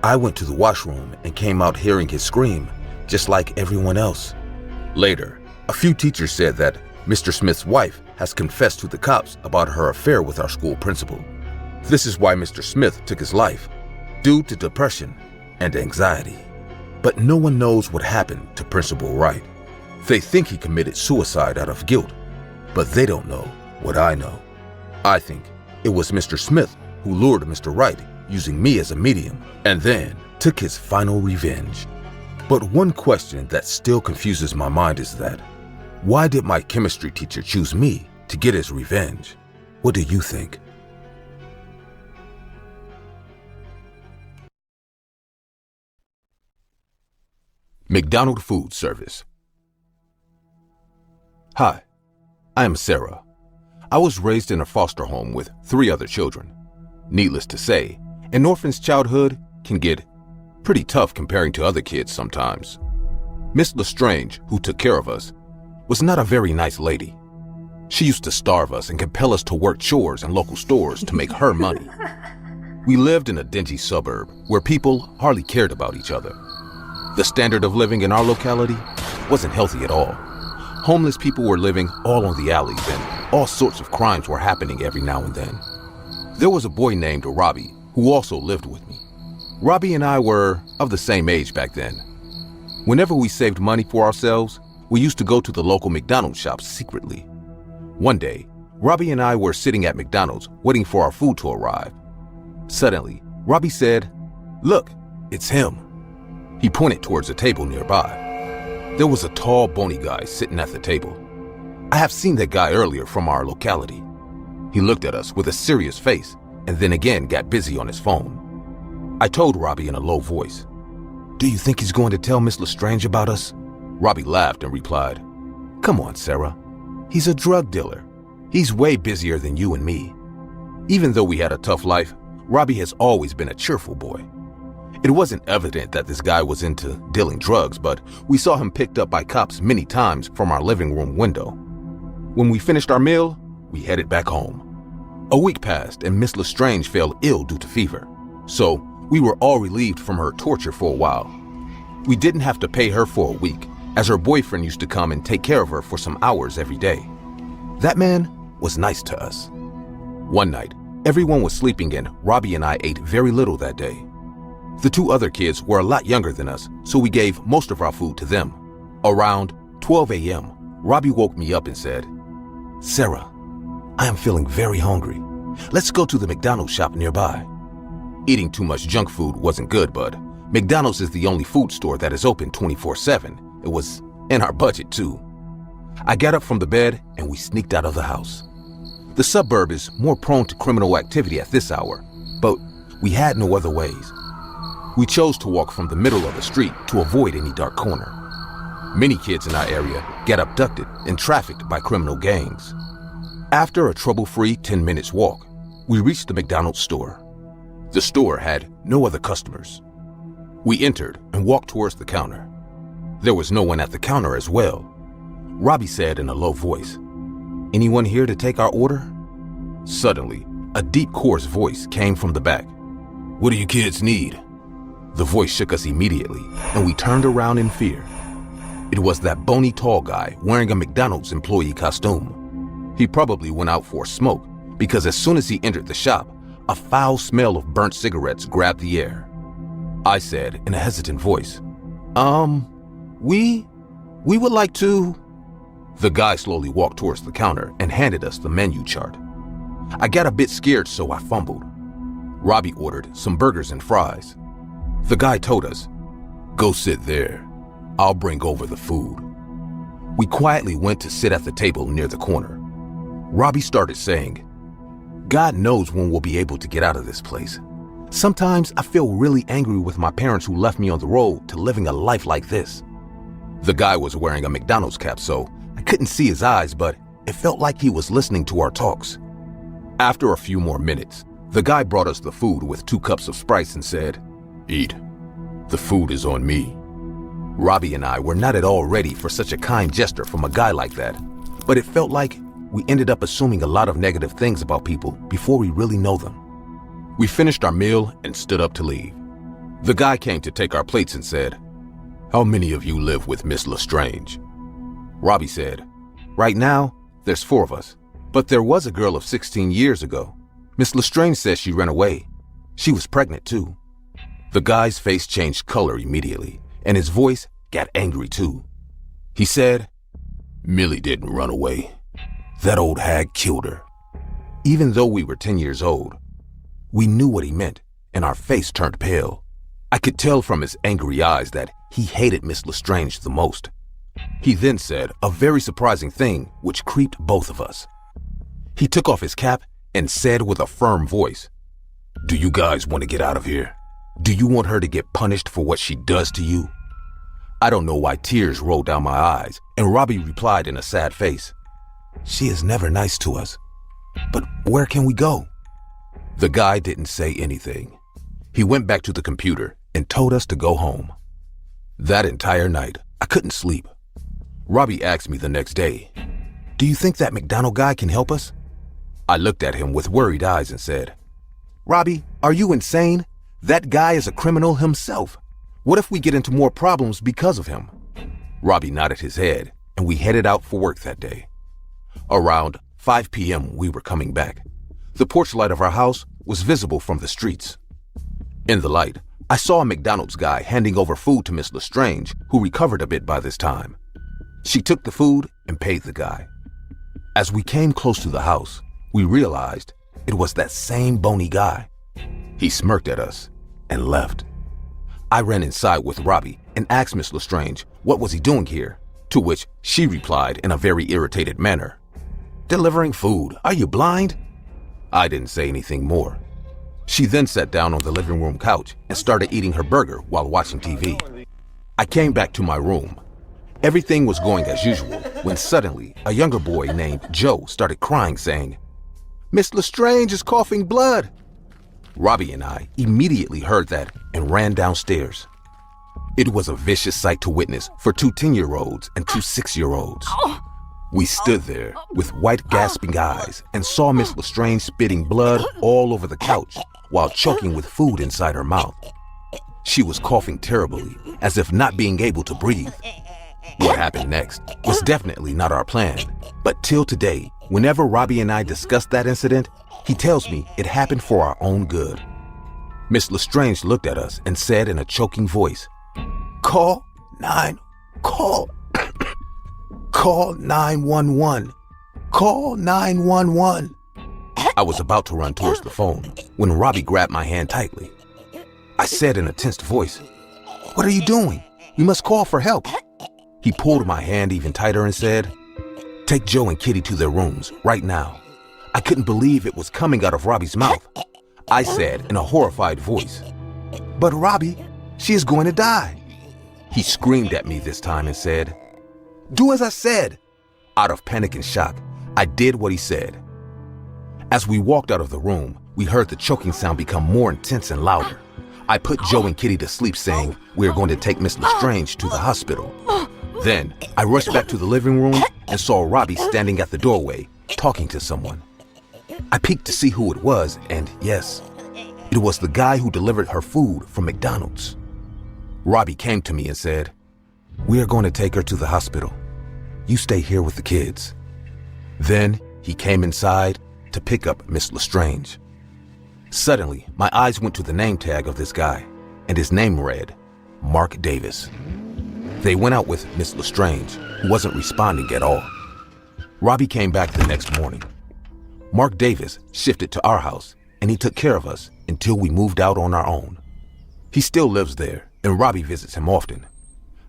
I went to the washroom and came out hearing his scream, just like everyone else. Later, a few teachers said that Mr. Smith's wife has confessed to the cops about her affair with our school principal. This is why Mr. Smith took his life, due to depression and anxiety. But no one knows what happened to Principal Wright. They think he committed suicide out of guilt, but they don't know what I know. I think it was Mr. Smith who lured Mr. Wright using me as a medium and then took his final revenge. But one question that still confuses my mind is that, why did my chemistry teacher choose me to get his revenge? What do you think? McDonald Food Service. Hi, I am Sarah. I was raised in a foster home with 3 other children. Needless to say, an orphan's childhood can get pretty tough comparing to other kids sometimes. Miss Lestrange, who took care of us, was not a very nice lady. She used to starve us and compel us to work chores in local stores to make her money. We lived in a dingy suburb where people hardly cared about each other. The standard of living in our locality wasn't healthy at all. Homeless people were living all on the alleys and all sorts of crimes were happening every now and then. There was a boy named Robbie who also lived with me. Robbie and I were of the same age back then. Whenever we saved money for ourselves, we used to go to the local McDonald's shop secretly. One day, Robbie and I were sitting at McDonald's waiting for our food to arrive. Suddenly, Robbie said, "Look, it's him." He pointed towards a table nearby. There was a tall, bony guy sitting at the table. I have seen that guy earlier from our locality. He looked at us with a serious face and then again got busy on his phone. I told Robbie in a low voice, "Do you think he's going to tell Miss Lestrange about us?" Robbie laughed and replied, "Come on, Sarah. He's a drug dealer. He's way busier than you and me." Even though we had a tough life, Robbie has always been a cheerful boy. It wasn't evident that this guy was into dealing drugs, but we saw him picked up by cops many times from our living room window. When we finished our meal, we headed back home. A week passed and Miss Lestrange fell ill due to fever, so we were all relieved from her torture for a while. We didn't have to pay her for a week, as her boyfriend used to come and take care of her for some hours every day. That man was nice to us. One night, everyone was sleeping and Robbie and I ate very little that day. The 2 other kids were a lot younger than us, so we gave most of our food to them. Around 12 a.m., Robbie woke me up and said, "Sarah, I am feeling very hungry. Let's go to the McDonald's shop nearby." Eating too much junk food wasn't good, but McDonald's is the only food store that is open 24/7. It was in our budget too. I got up from the bed and we sneaked out of the house. The suburb is more prone to criminal activity at this hour, but we had no other ways. We chose to walk from the middle of the street to avoid any dark corner. Many kids in our area get abducted and trafficked by criminal gangs. After a trouble-free 10 minutes walk, we reached the McDonald's store. The store had no other customers. We entered and walked towards the counter. There was no one at the counter as well. Robbie said in a low voice, "Anyone here to take our order?" Suddenly, a deep, coarse voice came from the back. "What do you kids need?" The voice shook us immediately, and we turned around in fear. It was that bony, tall guy wearing a McDonald's employee costume. He probably went out for a smoke, because as soon as he entered the shop, a foul smell of burnt cigarettes grabbed the air. I said in a hesitant voice, we would like to..." The guy slowly walked towards the counter and handed us the menu chart. I got a bit scared, so I fumbled. Robbie ordered some burgers and fries. The guy told us, "Go sit there. I'll bring over the food." We quietly went to sit at the table near the corner. Robbie started saying, "God knows when we'll be able to get out of this place. Sometimes I feel really angry with my parents who left me on the road to living a life like this." The guy was wearing a McDonald's cap, so I couldn't see his eyes, but it felt like he was listening to our talks. After a few more minutes, the guy brought us the food with 2 cups of Sprite and said, "Eat. The food is on me." Robbie and I were not at all ready for such a kind gesture from a guy like that, but it felt like we ended up assuming a lot of negative things about people before we really know them. We finished our meal and stood up to leave. The guy came to take our plates and said, "How many of you live with Miss Lestrange?" Robbie said, "Right now, there's 4 of us, but there was a girl of 16 years ago. Miss Lestrange says she ran away. She was pregnant too." The guy's face changed color immediately, and his voice got angry too. He said, "Millie didn't run away. That old hag killed her." Even though we were 10 years old, we knew what he meant, and our face turned pale. I could tell from his angry eyes that he hated Miss Lestrange the most. He then said a very surprising thing which creeped both of us. He took off his cap and said with a firm voice, "Do you guys want to get out of here? Do you want her to get punished for what she does to you?" I don't know why tears rolled down my eyes, and Robbie replied in a sad face, "She is never nice to us. But where can we go?" The guy didn't say anything. He went back to the computer and told us to go home. That entire night, I couldn't sleep. Robbie asked me the next day, "Do you think that McDonald guy can help us?" I looked at him with worried eyes and said, "Robbie, are you insane? That guy is a criminal himself. What if we get into more problems because of him?" Robbie nodded his head, and we headed out for work that day. Around 5 p.m., we were coming back. The porch light of our house was visible from the streets. In the light, I saw a McDonald's guy handing over food to Miss Lestrange, who recovered a bit by this time. She took the food and paid the guy. As we came close to the house, we realized it was that same bony guy. He smirked at us and left. I ran inside with Robbie and asked Miss Lestrange what was he doing here, to which she replied in a very irritated manner, "Delivering food. Are you blind?" I didn't say anything more. She then sat down on the living room couch and started eating her burger while watching TV. I came back to my room. Everything was going as usual when suddenly a younger boy named Joe started crying, saying, "Miss Lestrange is coughing blood." Robbie and I immediately heard that and ran downstairs. It was a vicious sight to witness for 2 10-year-olds and 2 6-year-olds. We stood there with white gasping eyes and saw Miss Lestrange spitting blood all over the couch while choking with food inside her mouth. She was coughing terribly, as if not being able to breathe. What happened next was definitely not our plan, but till today, whenever Robbie and I discuss that incident, he tells me it happened for our own good. Miss Lestrange looked at us and said in a choking voice, Call 911. Call 911. I was about to run towards the phone when Robbie grabbed my hand tightly. I said in a tensed voice, "What are you doing? We must call for help." He pulled my hand even tighter and said, "Take Joe and Kitty to their rooms right now." I couldn't believe it was coming out of Robbie's mouth. I said in a horrified voice, "But Robbie, she is going to die." He screamed at me this time and said, Do as I said. Out of panic and shock, I did what he said. As we walked out of the room, we heard the choking sound become more intense and louder. I put Joe and Kitty to sleep, saying we are going to take Miss Lestrange to the hospital. Then, I rushed back to the living room and saw Robbie standing at the doorway, talking to someone. I peeked to see who it was, and yes, it was the guy who delivered her food from McDonald's. Robbie came to me and said, "We are going to take her to the hospital. You stay here with the kids." Then, he came inside to pick up Miss Lestrange. Suddenly, my eyes went to the name tag of this guy, and his name read, Mark Davis. They went out with Miss Lestrange, who wasn't responding at all. Robbie came back the next morning. Mark Davis shifted to our house, and he took care of us until we moved out on our own. He still lives there, and Robbie visits him often.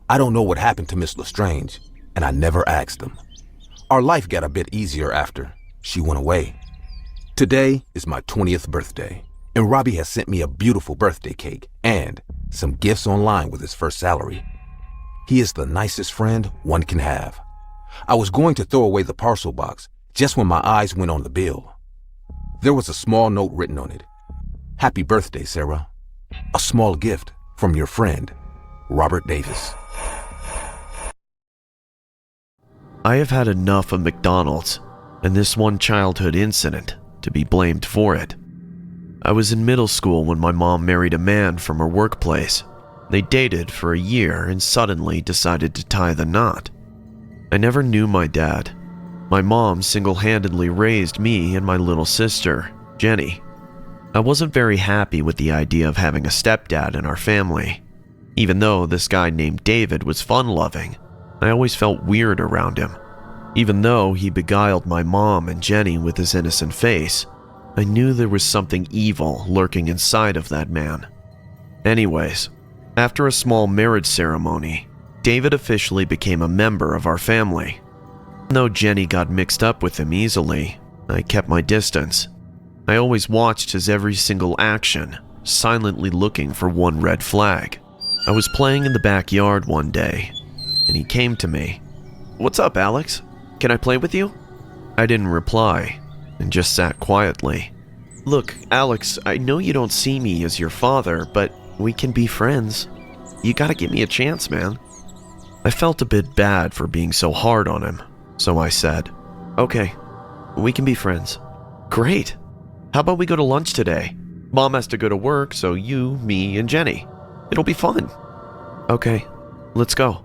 I don't know what happened to Miss Lestrange, and I never asked him. Our life got a bit easier after she went away. Today is my 20th birthday, and Robbie has sent me a beautiful birthday cake and some gifts online with his first salary. He is the nicest friend one can have. I was going to throw away the parcel box just when my eyes went on the bill. There was a small note written on it. "Happy birthday, Sarah. A small gift from your friend, Robert Davis." I have had enough of McDonald's and this one childhood incident to be blamed for it. I was in middle school when my mom married a man from her workplace. They dated for a year and suddenly decided to tie the knot. I never knew my dad. My mom single-handedly raised me and my little sister, Jenny. I wasn't very happy with the idea of having a stepdad in our family. Even though this guy named David was fun-loving, I always felt weird around him. Even though he beguiled my mom and Jenny with his innocent face, I knew there was something evil lurking inside of that man. Anyways, after a small marriage ceremony, David officially became a member of our family. Even though Jenny got mixed up with him easily, I kept my distance. I always watched his every single action, silently looking for one red flag. I was playing in the backyard one day, and he came to me. "What's up, Alex? Can I play with you?" I didn't reply, and just sat quietly. "Look, Alex, I know you don't see me as your father, but we can be friends. You gotta give me a chance, man." I felt a bit bad for being so hard on him, so I said, "Okay, we can be friends." "Great. How about we go to lunch today? Mom has to go to work, so you, me, and Jenny. It'll be fun." "Okay, let's go."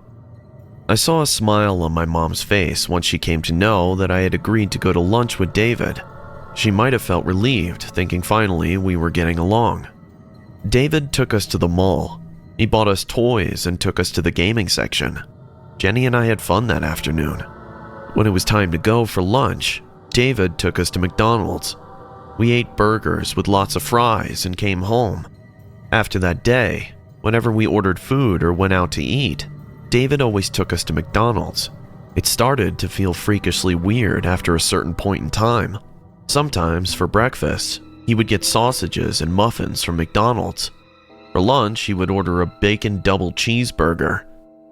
I saw a smile on my mom's face once she came to know that I had agreed to go to lunch with David. She might have felt relieved, thinking finally we were getting along. David took us to the mall. He bought us toys and took us to the gaming section. Jenny and I had fun that afternoon. When it was time to go for lunch, David took us to McDonald's. We ate burgers with lots of fries and came home. After that day, whenever we ordered food or went out to eat, David always took us to McDonald's. It started to feel freakishly weird after a certain point in time. Sometimes, for breakfast, he would get sausages and muffins from McDonald's. For lunch, he would order a bacon double cheeseburger.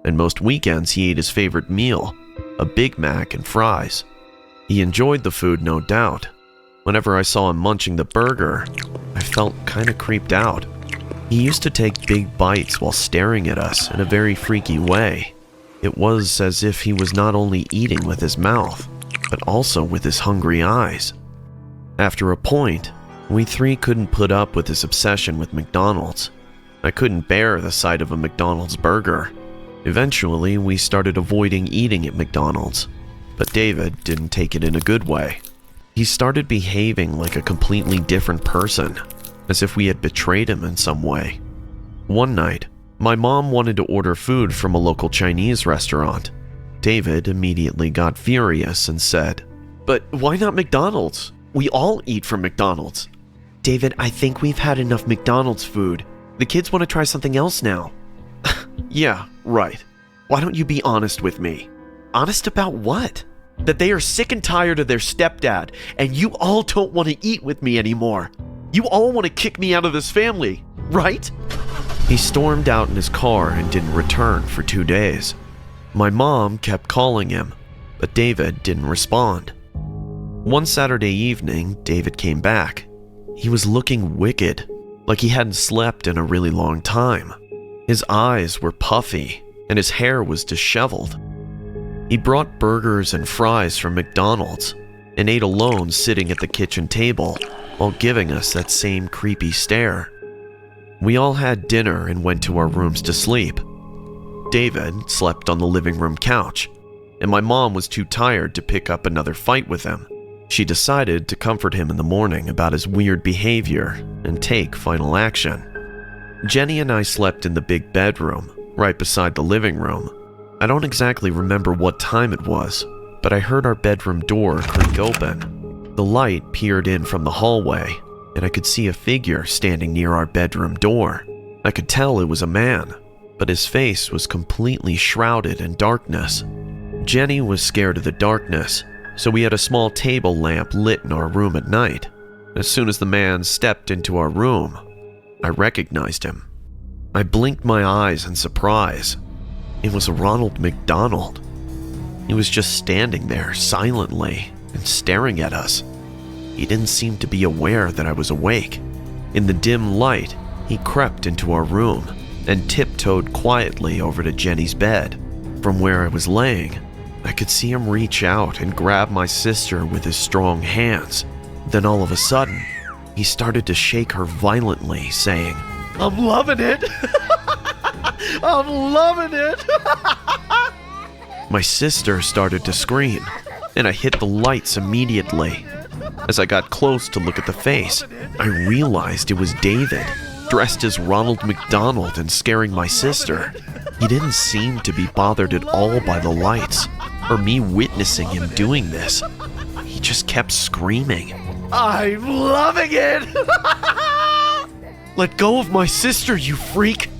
And most weekends, he ate his favorite meal, a Big Mac and fries. He enjoyed the food, no doubt. Whenever I saw him munching the burger, I felt kinda creeped out. He used to take big bites while staring at us in a very freaky way. It was as if he was not only eating with his mouth, but also with his hungry eyes. After a point, we three couldn't put up with his obsession with McDonald's. I couldn't bear the sight of a McDonald's burger. Eventually, we started avoiding eating at McDonald's, but David didn't take it in a good way. He started behaving like a completely different person, as if we had betrayed him in some way. One night, my mom wanted to order food from a local Chinese restaurant. David immediately got furious and said, "But why not McDonald's? We all eat from McDonald's." "David, I think we've had enough McDonald's food. The kids want to try something else now." "Yeah, right. Why don't you be honest with me?" "Honest about what?" "That they are sick and tired of their stepdad, and you all don't want to eat with me anymore. You all want to kick me out of this family, right?" He stormed out in his car and didn't return for 2 days. My mom kept calling him, but David didn't respond. One Saturday evening, David came back. He was looking wicked, like he hadn't slept in a really long time. His eyes were puffy, and his hair was disheveled. He brought burgers and fries from McDonald's and ate alone sitting at the kitchen table while giving us that same creepy stare. We all had dinner and went to our rooms to sleep. David slept on the living room couch, and my mom was too tired to pick up another fight with him. She decided to comfort him in the morning about his weird behavior and take final action. Jenny and I slept in the big bedroom, right beside the living room. I don't exactly remember what time it was, but I heard our bedroom door creak open. The light peered in from the hallway, and I could see a figure standing near our bedroom door. I could tell it was a man, but his face was completely shrouded in darkness. Jenny was scared of the darkness, so we had a small table lamp lit in our room at night. As soon as the man stepped into our room, I recognized him. I blinked my eyes in surprise. It was Ronald McDonald. He was just standing there silently and staring at us. He didn't seem to be aware that I was awake. In the dim light, he crept into our room and tiptoed quietly over to Jenny's bed. From where I was laying, I could see him reach out and grab my sister with his strong hands. Then all of a sudden, he started to shake her violently, saying, "I'm loving it! I'm loving it!" My sister started to scream, and I hit the lights immediately. As I got close to look at the face, I realized it was David, dressed as Ronald McDonald and scaring my sister. He didn't seem to be bothered at all by the lights, or me witnessing him doing this. He just kept screaming, "I'm loving it!" "Let go of my sister, you freak!"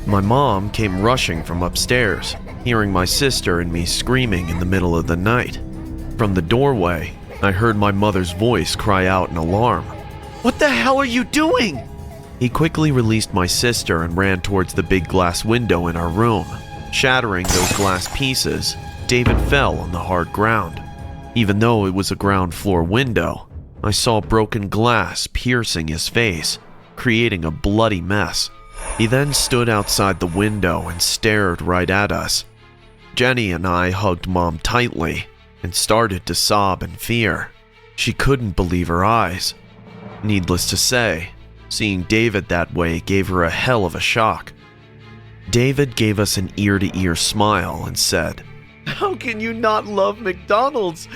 My mom came rushing from upstairs, hearing my sister and me screaming in the middle of the night. From the doorway, I heard my mother's voice cry out in alarm. "What the hell are you doing?" He quickly released my sister and ran towards the big glass window in our room. Shattering those glass pieces, David fell on the hard ground. Even though it was a ground floor window, I saw broken glass piercing his face, creating a bloody mess. He then stood outside the window and stared right at us. Jenny and I hugged Mom tightly and started to sob in fear. She couldn't believe her eyes. Needless to say, seeing David that way gave her a hell of a shock. David gave us an ear-to-ear smile and said, "How can you not love McDonald's?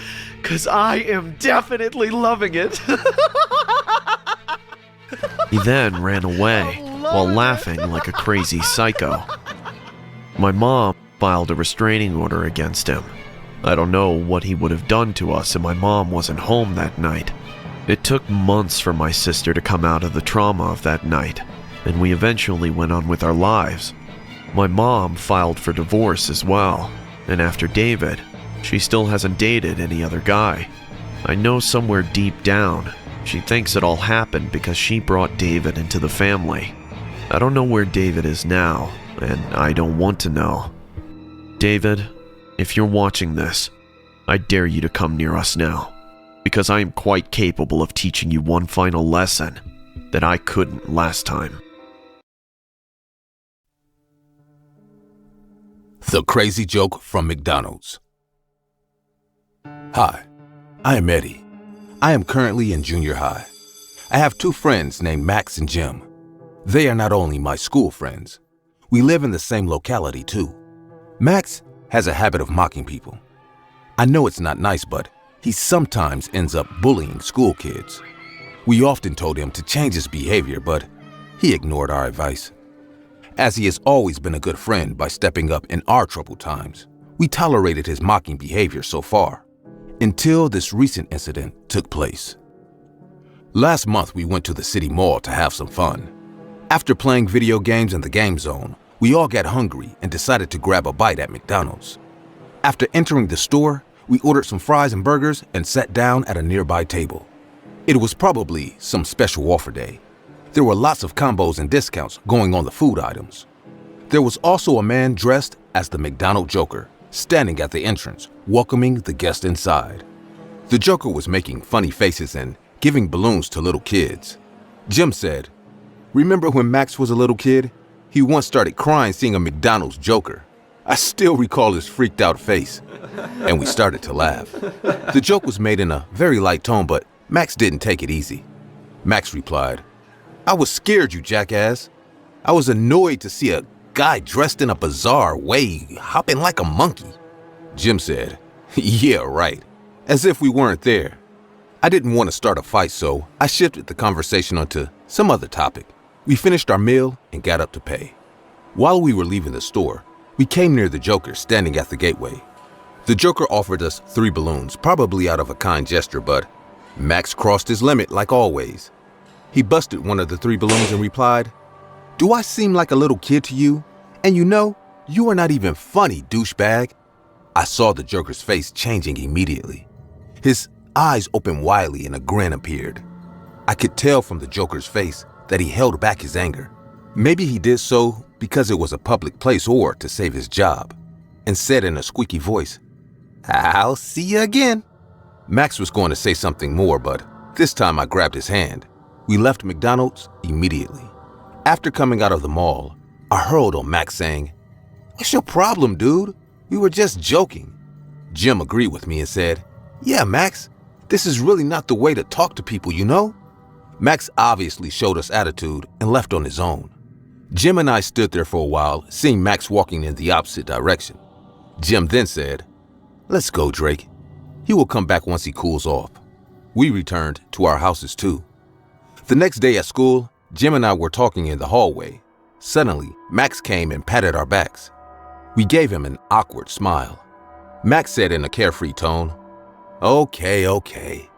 'Cause I am definitely loving it." He then ran away while laughing like a crazy psycho. My mom filed a restraining order against him. I don't know what he would have done to us if my mom wasn't home that night. It took months for my sister to come out of the trauma of that night, and we eventually went on with our lives. My mom filed for divorce as well, and after David, she still hasn't dated any other guy. I know somewhere deep down, she thinks it all happened because she brought David into the family. I don't know where David is now, and I don't want to know. David, if you're watching this, I dare you to come near us now, because I am quite capable of teaching you one final lesson that I couldn't last time. The Crazy Joke from McDonald's. Hi, I am Eddie. I am currently in junior high. I have two friends named Max and Jim. They are not only my school friends, we live in the same locality too. Max has a habit of mocking people. I know it's not nice, but he sometimes ends up bullying school kids. We often told him to change his behavior, but he ignored our advice. As he has always been a good friend by stepping up in our troubled times, we tolerated his mocking behavior so far, until this recent incident took place. Last month, we went to the city mall to have some fun. After playing video games in the game zone, we all got hungry and decided to grab a bite at McDonald's. After entering the store, we ordered some fries and burgers and sat down at a nearby table. It was probably some special offer day. There were lots of combos and discounts going on the food items. There was also a man dressed as the McDonald Joker, standing at the entrance, welcoming the guest inside. The Joker was making funny faces and giving balloons to little kids. Jim said, "Remember when Max was a little kid? He once started crying seeing a McDonald's Joker. I still recall his freaked out face." And we started to laugh. The joke was made in a very light tone, but Max didn't take it easy. Max replied, "I was scared, you jackass. I was annoyed to see a guy dressed in a bizarre way hopping like a monkey." Jim said, "Yeah, right. As if we weren't there." I didn't want to start a fight, so I shifted the conversation onto some other topic. We finished our meal and got up to pay. While we were leaving the store, we came near the Joker standing at the gateway. The Joker offered us 3 balloons, probably out of a kind gesture, but Max crossed his limit like always. He busted one of the 3 balloons and replied, "Do I seem like a little kid to you? And you are not even funny, douchebag." I saw the Joker's face changing immediately. His eyes opened widely and a grin appeared. I could tell from the Joker's face that he held back his anger. Maybe he did so because it was a public place or to save his job, and said in a squeaky voice, "I'll see you again." Max was going to say something more, but this time I grabbed his hand. We left McDonald's immediately. After coming out of the mall, I hurled on Max saying, "What's your problem, dude? We were just joking." Jim agreed with me and said, "Yeah, Max, this is really not the way to talk to people, you know?" Max obviously showed us attitude and left on his own. Jim and I stood there for a while, seeing Max walking in the opposite direction. Jim then said, "Let's go, Drake. He will come back once he cools off." We returned to our houses too. The next day at school, Jim and I were talking in the hallway. Suddenly, Max came and patted our backs. We gave him an awkward smile. Max said in a carefree tone, Okay.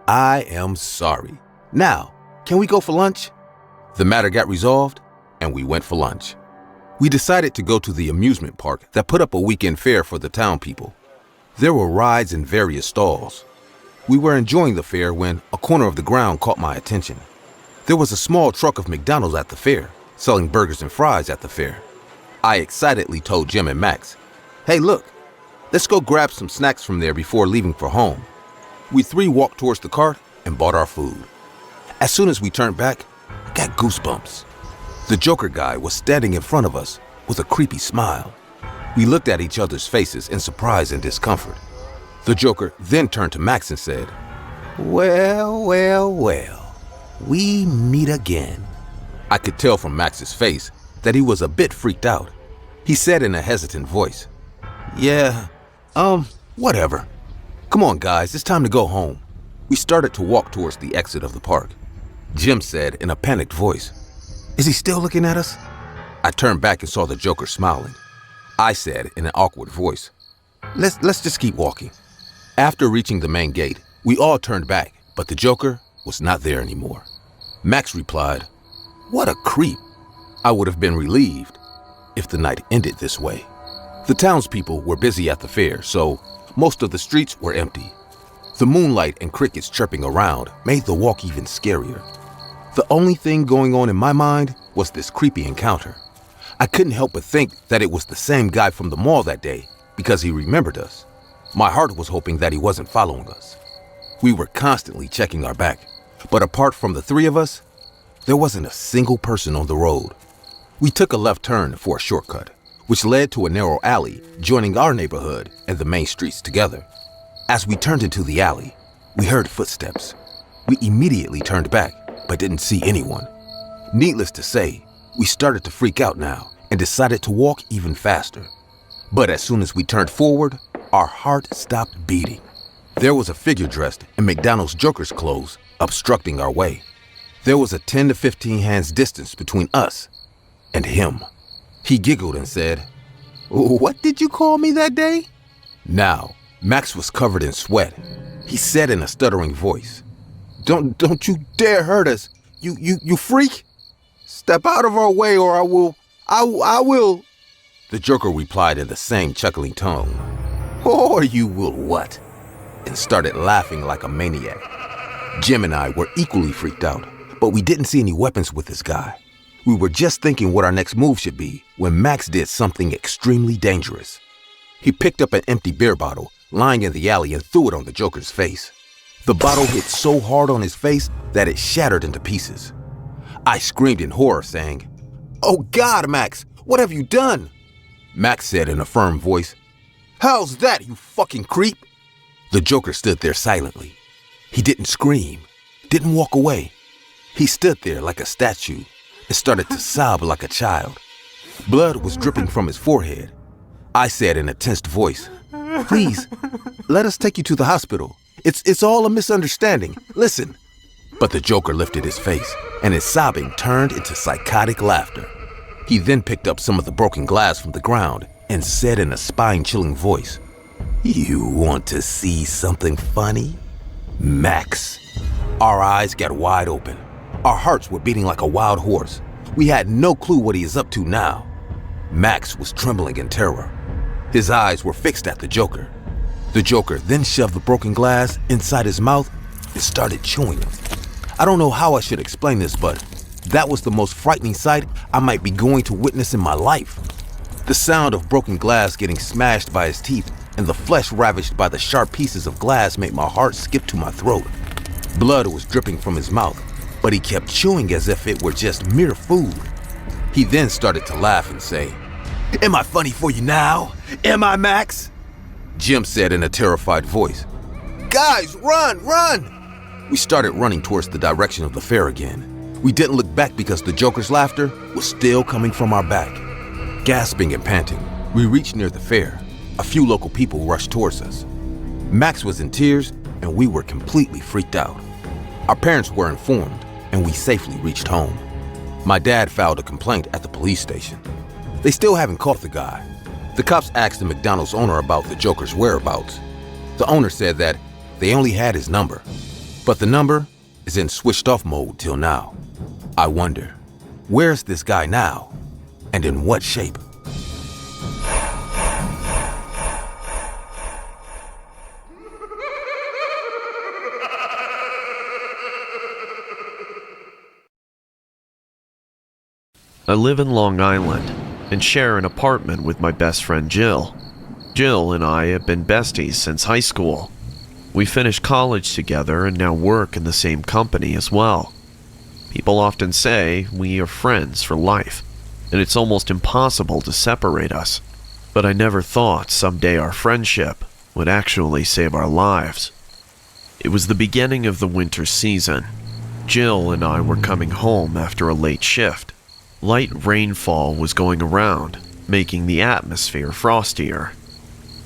I am sorry. Now, can we go for lunch?" The matter got resolved, and we went for lunch. We decided to go to the amusement park that put up a weekend fair for the town people. There were rides in various stalls. We were enjoying the fair when a corner of the ground caught my attention. There was a small truck of McDonald's at the fair, selling burgers and fries at the fair. I excitedly told Jim and Max, "Hey, look, let's go grab some snacks from there before leaving for home." We 3 walked towards the cart and bought our food. As soon as we turned back, I got goosebumps. The Joker guy was standing in front of us with a creepy smile. We looked at each other's faces in surprise and discomfort. The Joker then turned to Max and said, Well, we meet again." I could tell from Max's face that he was a bit freaked out. He said in a hesitant voice, "Yeah, whatever. Come on, guys, it's time to go home." We started to walk towards the exit of the park. Jim said in a panicked voice, "Is he still looking at us?" I turned back and saw the Joker smiling. I said in an awkward voice, Let's just keep walking." After reaching the main gate, we all turned back, but the Joker was not there anymore. Max replied, "What a creep." I would have been relieved if the night ended this way. The townspeople were busy at the fair, so most of the streets were empty. The moonlight and crickets chirping around made the walk even scarier. The only thing going on in my mind was this creepy encounter. I couldn't help but think that it was the same guy from the mall that day because he remembered us. My heart was hoping that he wasn't following us. We were constantly checking our back, but apart from the 3 of us, there wasn't a single person on the road. We took a left turn for a shortcut, which led to a narrow alley joining our neighborhood and the main streets together. As we turned into the alley, we heard footsteps. We immediately turned back, but didn't see anyone. Needless to say, we started to freak out now and decided to walk even faster. But as soon as we turned forward, our heart stopped beating. There was a figure dressed in McDonald's Joker's clothes obstructing our way. There was a 10 to 15 hands distance between us and him. He giggled and said, "What did you call me that day?" Now, Max was covered in sweat. He said in a stuttering voice, Don't you dare hurt us, you freak! Step out of our way or I will. The Joker replied in the same chuckling tone, "Or you will what?" and started laughing like a maniac. Jim and I were equally freaked out, but we didn't see any weapons with this guy. We were just thinking what our next move should be when Max did something extremely dangerous. He picked up an empty beer bottle lying in the alley and threw it on the Joker's face. The bottle hit so hard on his face that it shattered into pieces. I screamed in horror, saying, "Oh God, Max, what have you done?" Max said in a firm voice, "How's that, you fucking creep?" The Joker stood there silently. He didn't scream, didn't walk away. He stood there like a statue and started to sob like a child. Blood was dripping from his forehead. I said in a tensed voice, "Please, let us take you to the hospital. It's all a misunderstanding. Listen." But the Joker lifted his face, and his sobbing turned into psychotic laughter. He then picked up some of the broken glass from the ground and said in a spine-chilling voice, "You want to see something funny? Max." Our eyes got wide open. Our hearts were beating like a wild horse. We had no clue what he is up to now. Max was trembling in terror. His eyes were fixed at the Joker. The Joker then shoved the broken glass inside his mouth and started chewing them. I don't know how I should explain this, but that was the most frightening sight I might be going to witness in my life. The sound of broken glass getting smashed by his teeth and the flesh ravaged by the sharp pieces of glass made my heart skip to my throat. Blood was dripping from his mouth, but he kept chewing as if it were just mere food. He then started to laugh and say, "Am I funny for you now? Am I, Max?" Jim said in a terrified voice, "Guys, run, run!" We started running towards the direction of the fair again. We didn't look back because the Joker's laughter was still coming from our back. Gasping and panting, we reached near the fair. A few local people rushed towards us. Max was in tears, and we were completely freaked out. Our parents were informed, and we safely reached home. My dad filed a complaint at the police station. They still haven't caught the guy. The cops asked the McDonald's owner about the Joker's whereabouts. The owner said that they only had his number, but the number is in switched off mode till now. I wonder, where's this guy now, and in what shape? I live in Long Island and share an apartment with my best friend Jill. Jill and I have been besties since high school. We finished college together and now work in the same company as well. People often say we are friends for life, and it's almost impossible to separate us. But I never thought someday our friendship would actually save our lives. It was the beginning of the winter season. Jill and I were coming home after a late shift. Light rainfall was going around, making the atmosphere frostier.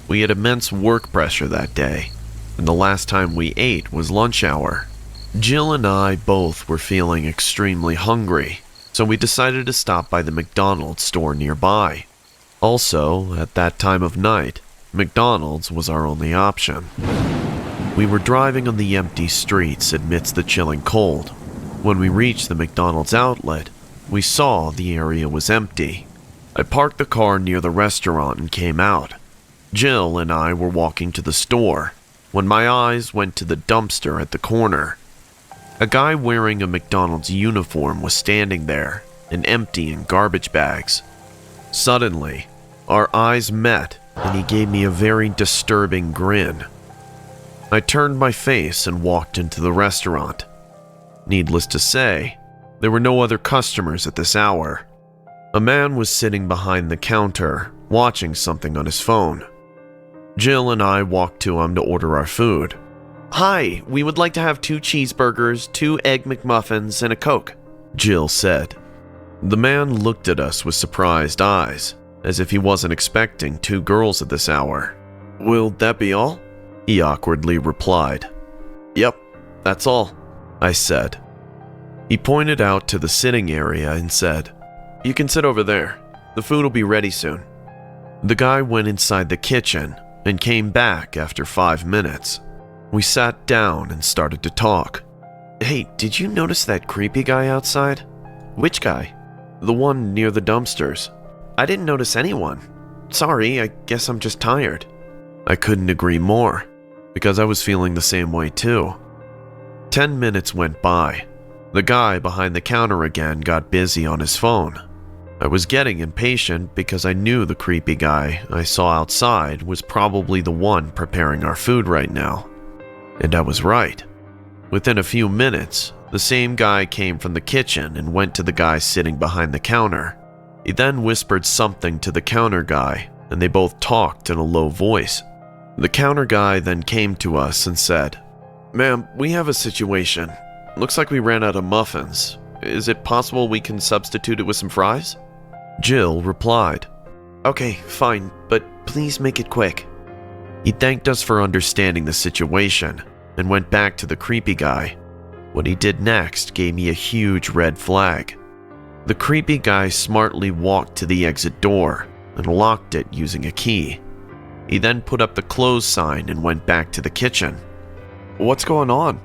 We had immense work pressure that day, and the last time we ate was lunch hour. Jill and I both were feeling extremely hungry, so we decided to stop by the McDonald's store nearby. Also, at that time of night, McDonald's was our only option. We were driving on the empty streets amidst the chilling cold. When we reached the McDonald's outlet, we saw the area was empty. I parked the car near the restaurant and came out. Jill and I were walking to the store when my eyes went to the dumpster at the corner. A guy wearing a McDonald's uniform was standing there and emptying garbage bags. Suddenly, our eyes met and he gave me a very disturbing grin. I turned my face and walked into the restaurant. Needless to say, there were no other customers at this hour. A man was sitting behind the counter, watching something on his phone. Jill and I walked to him to order our food. "Hi, we would like to have 2 cheeseburgers, 2 Egg McMuffins, and a Coke," Jill said. The man looked at us with surprised eyes, as if he wasn't expecting 2 girls at this hour. "Will that be all?" he awkwardly replied. "Yep, that's all," I said. He pointed out to the sitting area and said, "You can sit over there. The food will be ready soon." The guy went inside the kitchen and came back after 5 minutes. We sat down and started to talk. "Hey, did you notice that creepy guy outside?" "Which guy?" "The one near the dumpsters." "I didn't notice anyone. Sorry, I guess I'm just tired." I couldn't agree more, because I was feeling the same way too. 10 minutes went by. The guy behind the counter again got busy on his phone. I was getting impatient because I knew the creepy guy I saw outside was probably the one preparing our food right now. And I was right. Within a few minutes, the same guy came from the kitchen and went to the guy sitting behind the counter. He then whispered something to the counter guy, and they both talked in a low voice. The counter guy then came to us and said, "Ma'am, we have a situation. Looks like we ran out of muffins. Is it possible we can substitute it with some fries?" Jill replied, "Okay, fine, but please make it quick." He thanked us for understanding the situation and went back to the creepy guy. What he did next gave me a huge red flag. The creepy guy smartly walked to the exit door and locked it using a key. He then put up the close sign and went back to the kitchen. "What's going on?"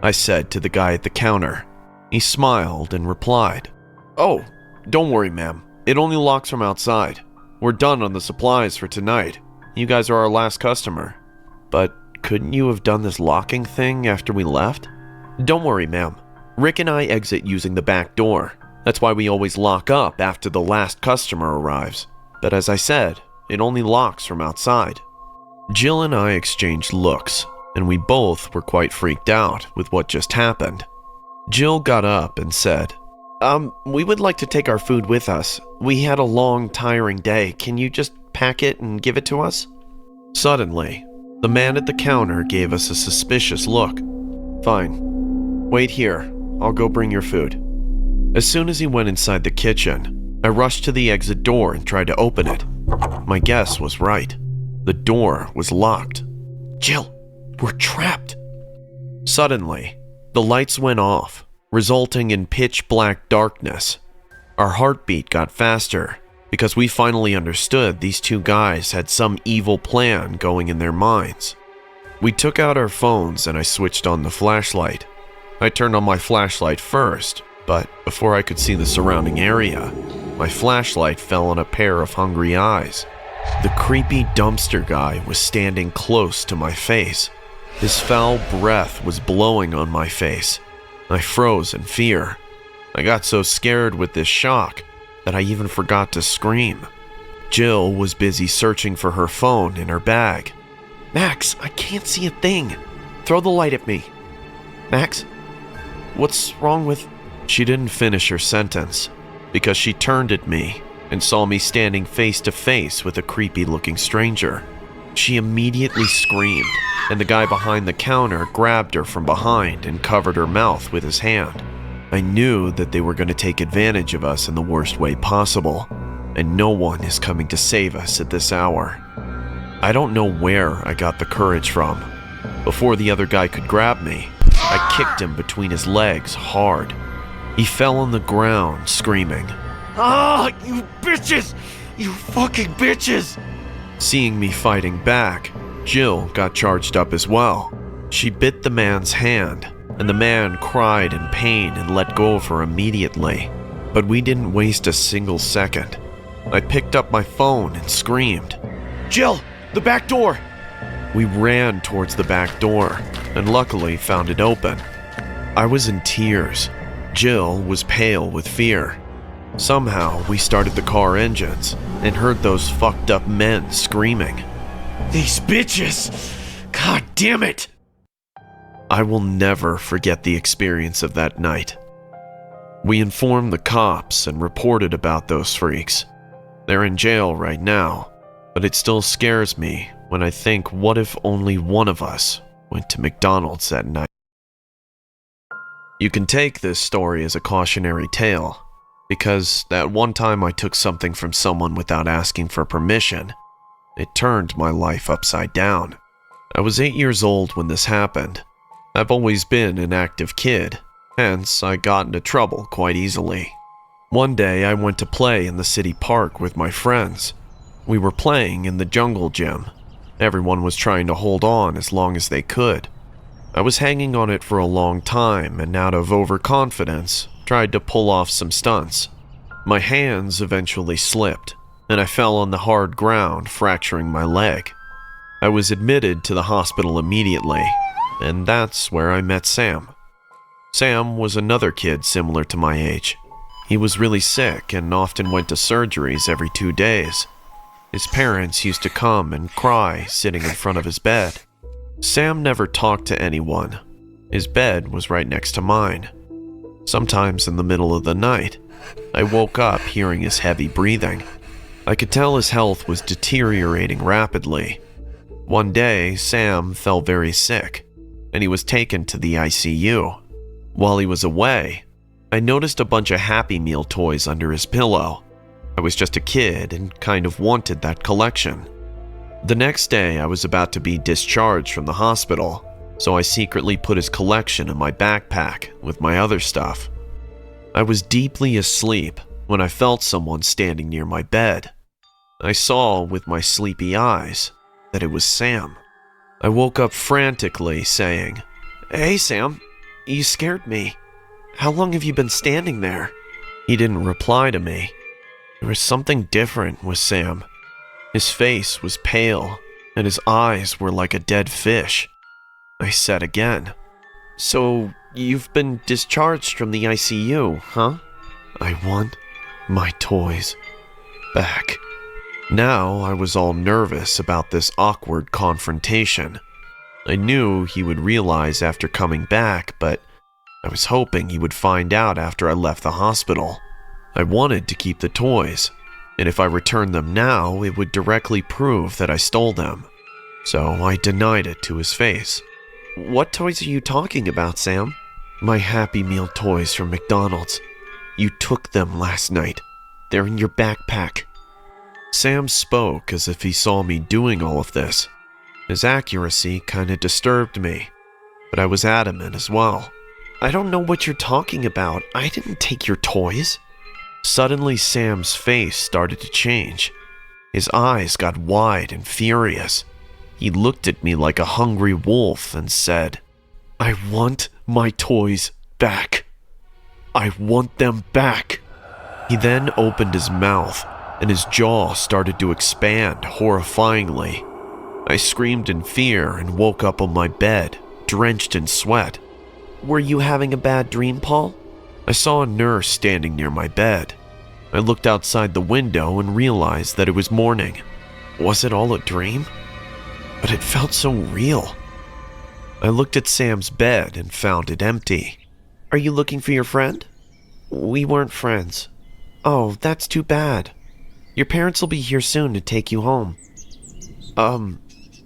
I said to the guy at the counter. He smiled and replied, "Oh, don't worry, ma'am. It only locks from outside. We're done on the supplies for tonight. You guys are our last customer." "But couldn't you have done this locking thing after we left?" "Don't worry, ma'am. Rick and I exit using the back door. That's why we always lock up after the last customer arrives. But as I said, it only locks from outside." Jill and I exchanged looks, and we both were quite freaked out with what just happened. Jill got up and said, We would like to take our food with us. We had a long, tiring day. Can you just pack it and give it to us?" Suddenly, the man at the counter gave us a suspicious look. "Fine. Wait here. I'll go bring your food." As soon as he went inside the kitchen, I rushed to the exit door and tried to open it. My guess was right. The door was locked. "Jill, we're trapped." Suddenly, the lights went off, resulting in pitch black darkness. Our heartbeat got faster because we finally understood these two guys had some evil plan going in their minds. We took out our phones and I switched on the flashlight. I turned on my flashlight first, but before I could see the surrounding area, my flashlight fell on a pair of hungry eyes. The creepy dumpster guy was standing close to my face. His foul breath was blowing on my face. I froze in fear. I got so scared with this shock that I even forgot to scream. Jill was busy searching for her phone in her bag. "Max, I can't see a thing. Throw the light at me." "Max, what's wrong with..." She didn't finish her sentence because she turned at me and saw me standing face to face with a creepy-looking stranger. She immediately screamed, and the guy behind the counter grabbed her from behind and covered her mouth with his hand. I knew that they were going to take advantage of us in the worst way possible, and no one is coming to save us at this hour. I don't know where I got the courage from. Before the other guy could grab me, I kicked him between his legs hard. He fell on the ground, screaming, "Ah, you bitches! You fucking bitches!" Seeing me fighting back, Jill got charged up as well. She bit the man's hand, and the man cried in pain and let go of her immediately. But we didn't waste a single second. I picked up my phone and screamed, "Jill, the back door!" We ran towards the back door, and luckily found it open. I was in tears. Jill was pale with fear. Somehow, we started the car engines and heard those fucked up men screaming. "These bitches! God damn it!" I will never forget the experience of that night. We informed the cops and reported about those freaks. They're in jail right now, but it still scares me when I think, what if only one of us went to McDonald's that night? You can take this story as a cautionary tale, because that one time I took something from someone without asking for permission, it turned my life upside down. I was 8 years old when this happened. I've always been an active kid, hence I got into trouble quite easily. One day I went to play in the city park with my friends. We were playing in the jungle gym. Everyone was trying to hold on as long as they could. I was hanging on it for a long time and out of overconfidence, tried to pull off some stunts. My hands eventually slipped, and I fell on the hard ground, fracturing my leg. I was admitted to the hospital immediately, and that's where I met Sam. Sam was another kid similar to my age. He was really sick and often went to surgeries every 2 days. His parents used to come and cry sitting in front of his bed. Sam never talked to anyone. His bed was right next to mine. Sometimes in the middle of the night, I woke up hearing his heavy breathing. I could tell his health was deteriorating rapidly. One day, Sam fell very sick, and he was taken to the ICU. While he was away, I noticed a bunch of Happy Meal toys under his pillow. I was just a kid and kind of wanted that collection. The next day, I was about to be discharged from the hospital, so I secretly put his collection in my backpack with my other stuff. I was deeply asleep when I felt someone standing near my bed. I saw with my sleepy eyes that it was Sam. I woke up frantically saying, "Hey Sam, you scared me. How long have you been standing there?" He didn't reply to me. There was something different with Sam. His face was pale, and his eyes were like a dead fish. I said again, "So you've been discharged from the ICU, huh?" "I want my toys back." Now I was all nervous about this awkward confrontation. I knew he would realize after coming back, but I was hoping he would find out after I left the hospital. I wanted to keep the toys, and if I returned them now, it would directly prove that I stole them. So I denied it to his face. "What toys are you talking about, Sam?" "My Happy Meal toys from McDonald's. You took them last night. They're in your backpack." Sam spoke as if he saw me doing all of this. His accuracy kinda disturbed me, but I was adamant as well. "I don't know what you're talking about. I didn't take your toys." Suddenly, Sam's face started to change. His eyes got wide and furious. He looked at me like a hungry wolf and said, "I want my toys back. I want them back." He then opened his mouth, and his jaw started to expand horrifyingly. I screamed in fear and woke up on my bed, drenched in sweat. "Were you having a bad dream, Paul?" I saw a nurse standing near my bed. I looked outside the window and realized that it was morning. Was it all a dream? But it felt so real. I looked at Sam's bed and found it empty. "Are you looking for your friend?" "We weren't friends." "Oh, that's too bad. Your parents will be here soon to take you home."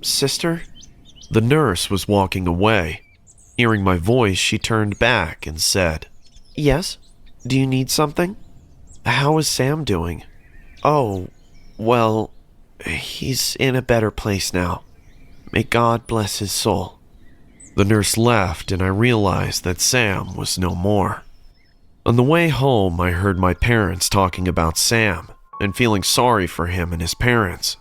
Sister?" The nurse was walking away. Hearing my voice, she turned back and said, "Yes? Do you need something? How is Sam doing?" "Oh, well, he's in a better place now. May God bless his soul." The nurse left, and I realized that Sam was no more. On the way home, I heard my parents talking about Sam and feeling sorry for him and his parents.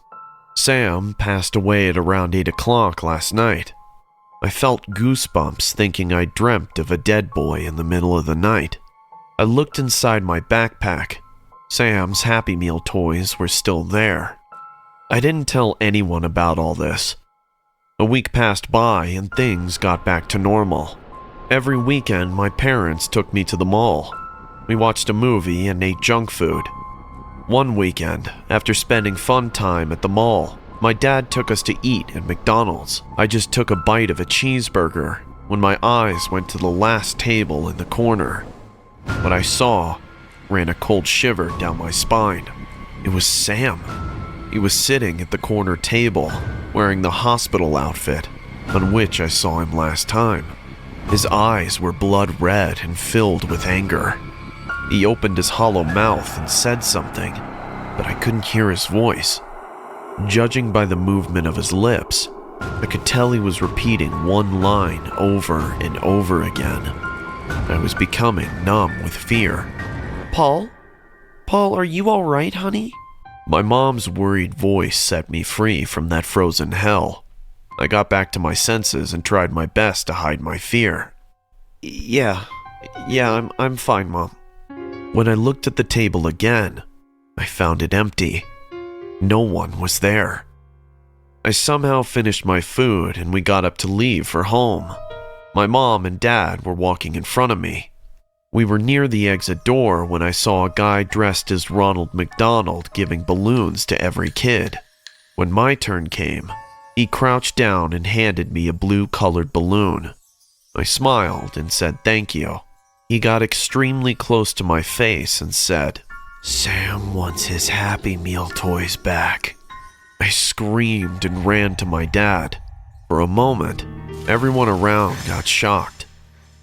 Sam passed away at around 8 o'clock last night. I felt goosebumps thinking I dreamt of a dead boy in the middle of the night. I looked inside my backpack. Sam's Happy Meal toys were still there. I didn't tell anyone about all this. A week passed by and things got back to normal. Every weekend, my parents took me to the mall. We watched a movie and ate junk food. One weekend, after spending fun time at the mall, my dad took us to eat at McDonald's. I just took a bite of a cheeseburger when my eyes went to the last table in the corner. What I saw ran a cold shiver down my spine. It was Sam. He was sitting at the corner table, wearing the hospital outfit on which I saw him last time. His eyes were blood red and filled with anger. He opened his hollow mouth and said something, but I couldn't hear his voice. Judging by the movement of his lips, I could tell he was repeating one line over and over again. I was becoming numb with fear. "Paul? Paul, are you all right, honey?" My mom's worried voice set me free from that frozen hell. I got back to my senses and tried my best to hide my fear. Yeah, I'm fine, Mom." When I looked at the table again, I found it empty. No one was there. I somehow finished my food and we got up to leave for home. My mom and dad were walking in front of me. We were near the exit door when I saw a guy dressed as Ronald McDonald giving balloons to every kid. When my turn came, he crouched down and handed me a blue-colored balloon. I smiled and said thank you. He got extremely close to my face and said, "Sam wants his Happy Meal toys back." I screamed and ran to my dad. For a moment, everyone around got shocked.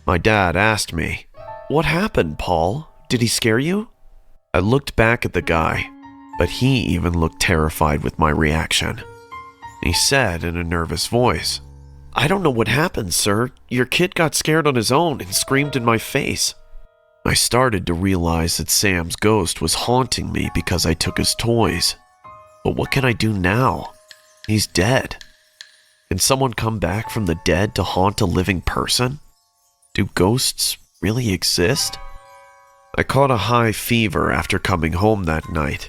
My dad asked me, "What happened, Paul? Did he scare you?" I looked back at the guy, but he even looked terrified with my reaction. He said in a nervous voice, "I don't know what happened, sir. Your kid got scared on his own and screamed in my face." I started to realize that Sam's ghost was haunting me because I took his toys. But what can I do now? He's dead. Can someone come back from the dead to haunt a living person? Do ghosts really exist? I caught a high fever after coming home that night.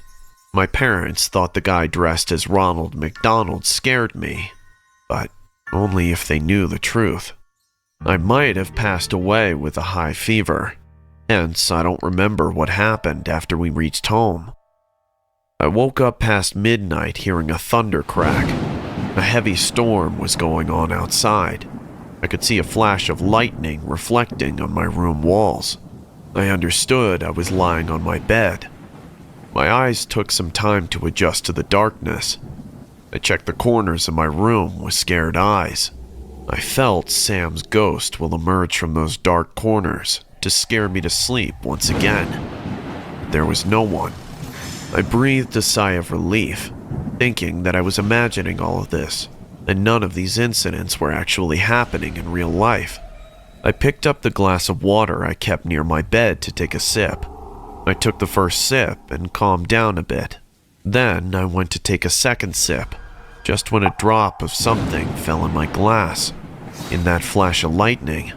My parents thought the guy dressed as Ronald McDonald scared me, but only if they knew the truth. I might have passed away with a high fever, hence I don't remember what happened after we reached home. I woke up past midnight hearing a thunder crack. A heavy storm was going on outside. I could see a flash of lightning reflecting on my room walls. I understood I was lying on my bed. My eyes took some time to adjust to the darkness. I checked the corners of my room with scared eyes. I felt Sam's ghost will emerge from those dark corners to scare me to sleep once again. There was no one. I breathed a sigh of relief, thinking that I was imagining all of this, and none of these incidents were actually happening in real life. I picked up the glass of water I kept near my bed to take a sip. I took the first sip and calmed down a bit. Then I went to take a second sip, just when a drop of something fell in my glass. In that flash of lightning,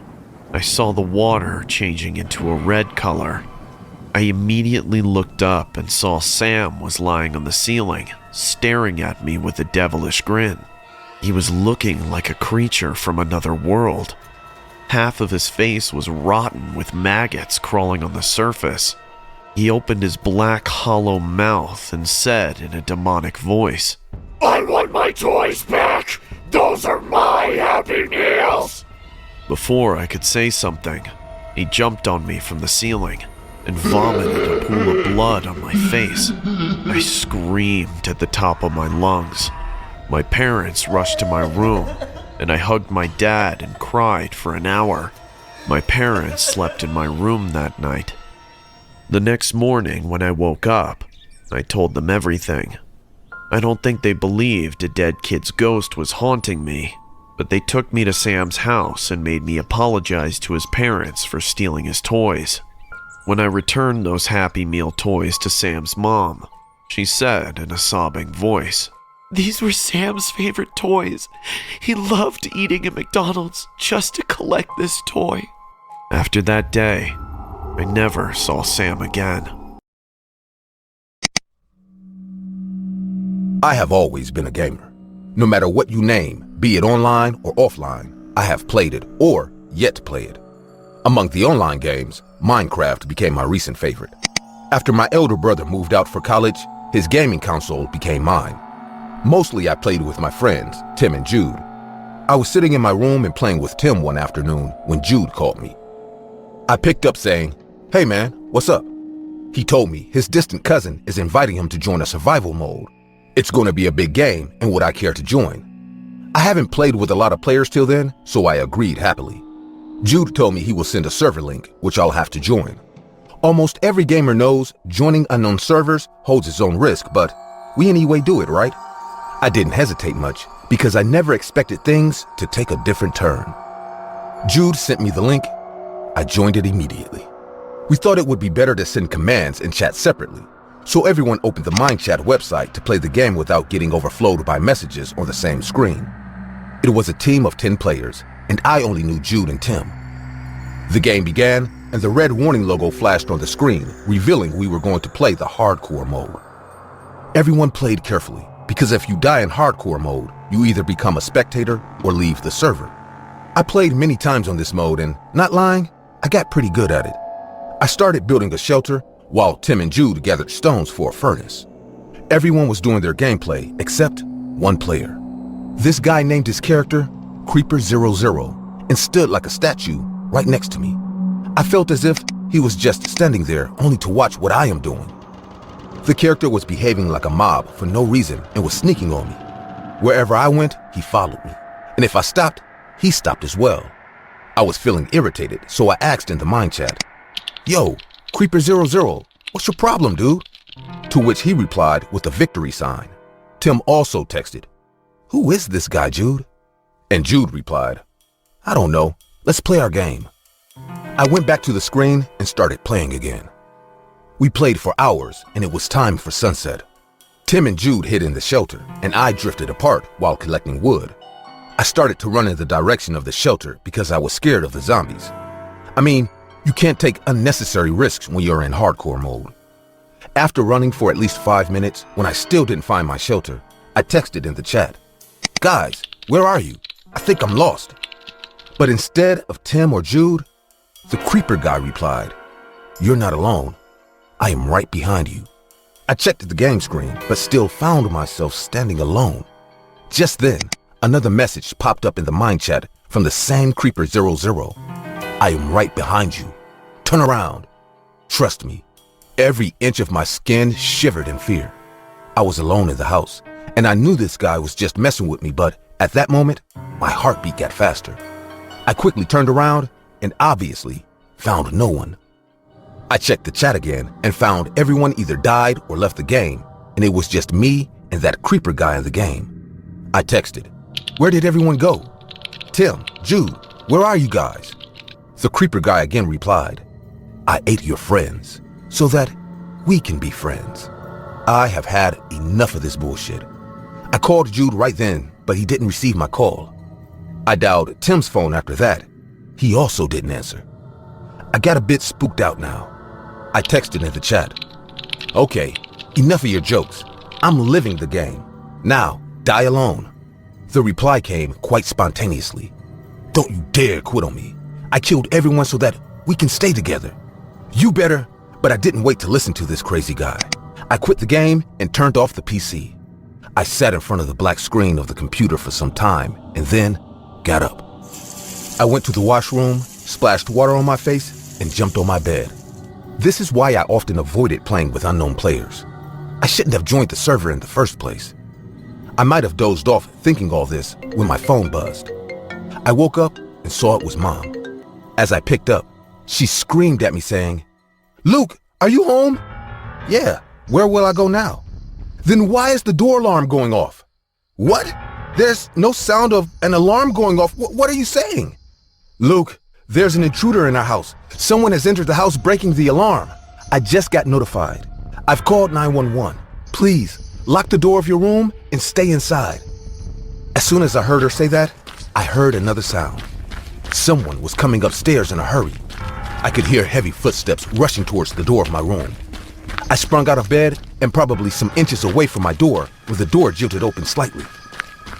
I saw the water changing into a red color. I immediately looked up and saw Sam was lying on the ceiling, staring at me with a devilish grin. He was looking like a creature from another world. Half of his face was rotten with maggots crawling on the surface. He opened his black, hollow mouth and said in a demonic voice, "I want my toys back! Those are my Happy Meals!" Before I could say something, he jumped on me from the ceiling and vomited a pool of blood on my face. I screamed at the top of my lungs. My parents rushed to my room, and I hugged my dad and cried for an hour. My parents slept in my room that night. The next morning when I woke up, I told them everything. I don't think they believed a dead kid's ghost was haunting me, but they took me to Sam's house and made me apologize to his parents for stealing his toys. When I returned those Happy Meal toys to Sam's mom, she said in a sobbing voice, "These were Sam's favorite toys. He loved eating at McDonald's just to collect this toy." After that day, I never saw Sam again. I have always been a gamer. No matter what you name, be it online or offline, I have played it or yet to play it. Among the online games, Minecraft became my recent favorite. After my elder brother moved out for college, his gaming console became mine. Mostly I played with my friends, Tim and Jude. I was sitting in my room and playing with Tim one afternoon when Jude called me. I picked up saying, "Hey man, what's up?" He told me his distant cousin is inviting him to join a survival mode. It's going to be a big game, and would I care to join? I haven't played with a lot of players till then, so I agreed happily. Jude told me he will send a server link, which I'll have to join. Almost every gamer knows joining unknown servers holds its own risk, but we anyway do it, right? I didn't hesitate much because I never expected things to take a different turn. Jude sent me the link. I joined it immediately. We thought it would be better to send commands and chat separately, so everyone opened the MindChat website to play the game without getting overflowed by messages on the same screen. It was a team of 10 players, and I only knew Jude and Tim. The game began, and the red warning logo flashed on the screen, revealing we were going to play the hardcore mode. Everyone played carefully, because if you die in hardcore mode, you either become a spectator or leave the server. I played many times on this mode, and not lying, I got pretty good at it. I started building a shelter while Tim and Jude gathered stones for a furnace. Everyone was doing their gameplay except one player. This guy named his character Creeper00 and stood like a statue right next to me. I felt as if he was just standing there only to watch what I am doing. The character was behaving like a mob for no reason and was sneaking on me. Wherever I went, he followed me. And if I stopped, he stopped as well. I was feeling irritated, so I asked in the mind chat, "Yo, Creeper00, what's your problem, dude?" To which he replied with a victory sign. Tim also texted, "Who is this guy, Jude?" And Jude replied, "I don't know. Let's play our game." I went back to the screen and started playing again. We played for hours and it was time for sunset. Tim and Jude hid in the shelter and I drifted apart while collecting wood. I started to run in the direction of the shelter because I was scared of the zombies. I mean, you can't take unnecessary risks when you're in hardcore mode. After running for at least 5 minutes, when I still didn't find my shelter, I texted in the chat, "Guys, where are you? I think I'm lost." But instead of Tim or Jude, the creeper guy replied, "You're not alone. I am right behind you." I checked the game screen, but still found myself standing alone. Just then, another message popped up in the mind chat from the same Creeper00. "I am right behind you. Turn around." Trust me, every inch of my skin shivered in fear. I was alone in the house, and I knew this guy was just messing with me, but at that moment, my heartbeat got faster. I quickly turned around and obviously found no one. I checked the chat again and found everyone either died or left the game, and it was just me and that creeper guy in the game. I texted, "Where did everyone go? Tim, Jude, where are you guys?" The creeper guy again replied, "I ate your friends so that we can be friends." I have had enough of this bullshit. I called Jude right then, but he didn't receive my call. I dialed Tim's phone after that. He also didn't answer. I got a bit spooked out now. I texted in the chat, "Okay, enough of your jokes. I'm living the game. Now, die alone." The reply came quite spontaneously. "Don't you dare quit on me. I killed everyone so that we can stay together." You better, but I didn't wait to listen to this crazy guy. I quit the game and turned off the PC. I sat in front of the black screen of the computer for some time and then got up. I went to the washroom, splashed water on my face, and jumped on my bed. This is why I often avoided playing with unknown players. I shouldn't have joined the server in the first place. I might have dozed off thinking all this when my phone buzzed. I woke up and saw it was Mom. As I picked up, she screamed at me saying, "Luke, are you home?" "Yeah, where will I go now?" "Then why is the door alarm going off?" "What? There's no sound of an alarm going off. What are you saying?" "Luke, there's an intruder in our house. Someone has entered the house breaking the alarm. I just got notified. I've called 911. Please, lock the door of your room and stay inside." As soon as I heard her say that, I heard another sound. Someone was coming upstairs in a hurry. I could hear heavy footsteps rushing towards the door of my room. I sprung out of bed and probably some inches away from my door when the door jilted open slightly.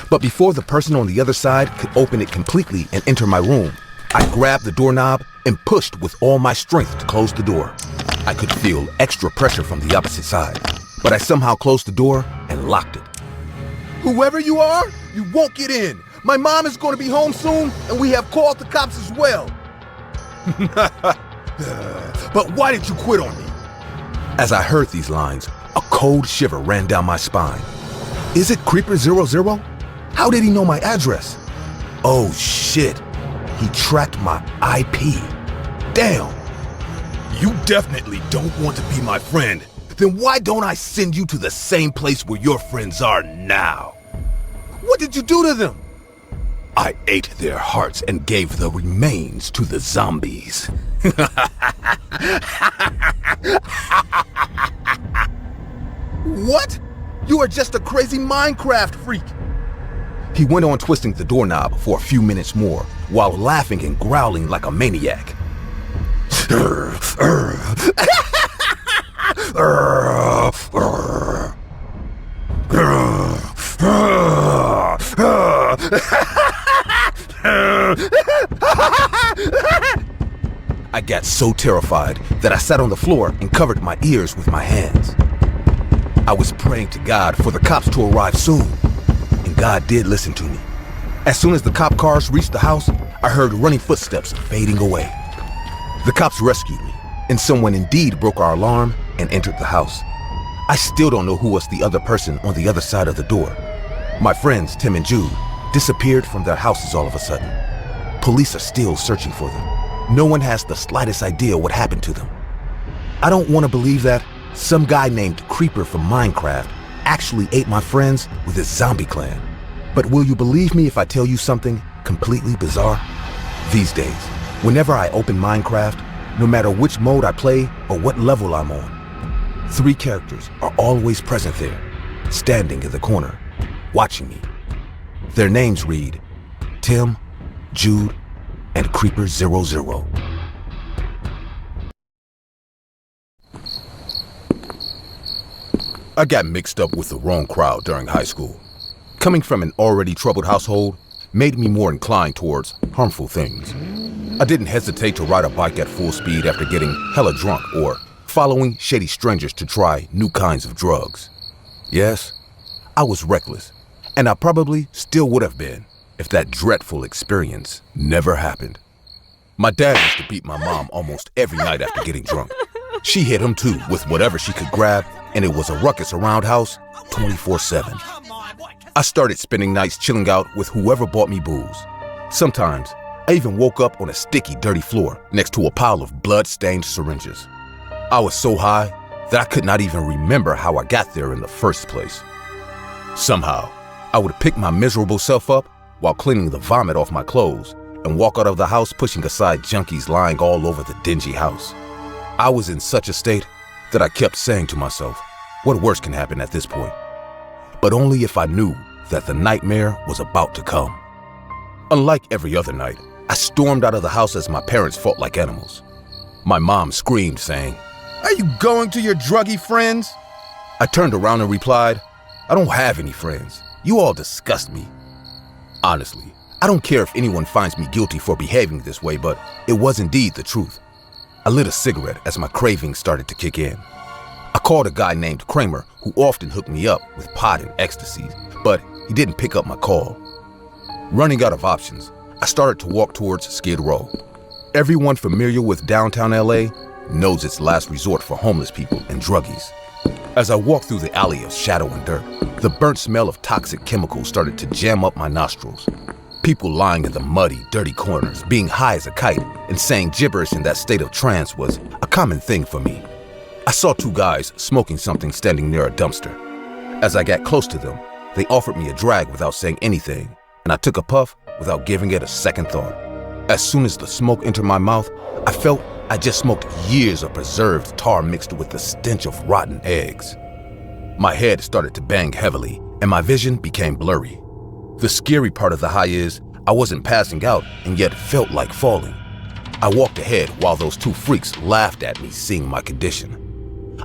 But before the person on the other side could open it completely and enter my room, I grabbed the doorknob and pushed with all my strength to close the door. I could feel extra pressure from the opposite side, but I somehow closed the door and locked it. "Whoever you are, you won't get in. My mom is going to be home soon, and we have called the cops as well." "But why did you quit on me?" As I heard these lines, a cold shiver ran down my spine. Is it Creeper00? How did he know my address? Oh shit, he tracked my IP. Damn. "You definitely don't want to be my friend. Then why don't I send you to the same place where your friends are now?" "What did you do to them?" "I ate their hearts and gave the remains to the zombies." "What? You are just a crazy Minecraft freak." He went on twisting the doorknob for a few minutes more while laughing and growling like a maniac. I got so terrified that I sat on the floor and covered my ears with my hands. I was praying to God for the cops to arrive soon, and God did listen to me. As soon as the cop cars reached the house, I heard running footsteps fading away. The cops rescued me, and someone indeed broke our alarm and entered the house. I still don't know who was the other person on the other side of the door. My friends, Tim and Jude, disappeared from their houses all of a sudden. Police are still searching for them. No one has the slightest idea what happened to them. I don't want to believe that some guy named Creeper from Minecraft actually ate my friends with his zombie clan. But will you believe me if I tell you something completely bizarre? These days, whenever I open Minecraft, no matter which mode I play or what level I'm on, 3 characters are always present there, standing in the corner, watching me. Their names read Tim, Jude, and Creeper00. I got mixed up with the wrong crowd during high school. Coming from an already troubled household made me more inclined towards harmful things. I didn't hesitate to ride a bike at full speed after getting hella drunk or following shady strangers to try new kinds of drugs. Yes, I was reckless, and I probably still would have been if that dreadful experience never happened. My dad used to beat my mom almost every night after getting drunk. She hit him too with whatever she could grab, and it was a ruckus around house 24/7. I started spending nights chilling out with whoever bought me booze. Sometimes I even woke up on a sticky, dirty floor next to a pile of blood-stained syringes. I was so high that I could not even remember how I got there in the first place. Somehow, I would pick my miserable self up while cleaning the vomit off my clothes and walk out of the house pushing aside junkies lying all over the dingy house. I was in such a state that I kept saying to myself, what worse can happen at this point? But only if I knew that the nightmare was about to come. Unlike every other night, I stormed out of the house as my parents fought like animals. My mom screamed, saying, "Are you going to your druggy friends?" I turned around and replied, "I don't have any friends. You all disgust me." Honestly, I don't care if anyone finds me guilty for behaving this way, but it was indeed the truth. I lit a cigarette as my cravings started to kick in. I called a guy named Kramer who often hooked me up with pot and ecstasy, but he didn't pick up my call. Running out of options, I started to walk towards Skid Row. Everyone familiar with downtown LA knows it's last resort for homeless people and druggies. As I walked through the alley of shadow and dirt, the burnt smell of toxic chemicals started to jam up my nostrils. People lying in the muddy, dirty corners, being high as a kite, and saying gibberish in that state of trance was a common thing for me. I saw 2 guys smoking something standing near a dumpster. As I got close to them, they offered me a drag without saying anything, and I took a puff without giving it a second thought. As soon as the smoke entered my mouth, I felt I just smoked years of preserved tar mixed with the stench of rotten eggs. My head started to bang heavily, and my vision became blurry. The scary part of the high is I wasn't passing out and yet felt like falling. I walked ahead while those 2 freaks laughed at me seeing my condition.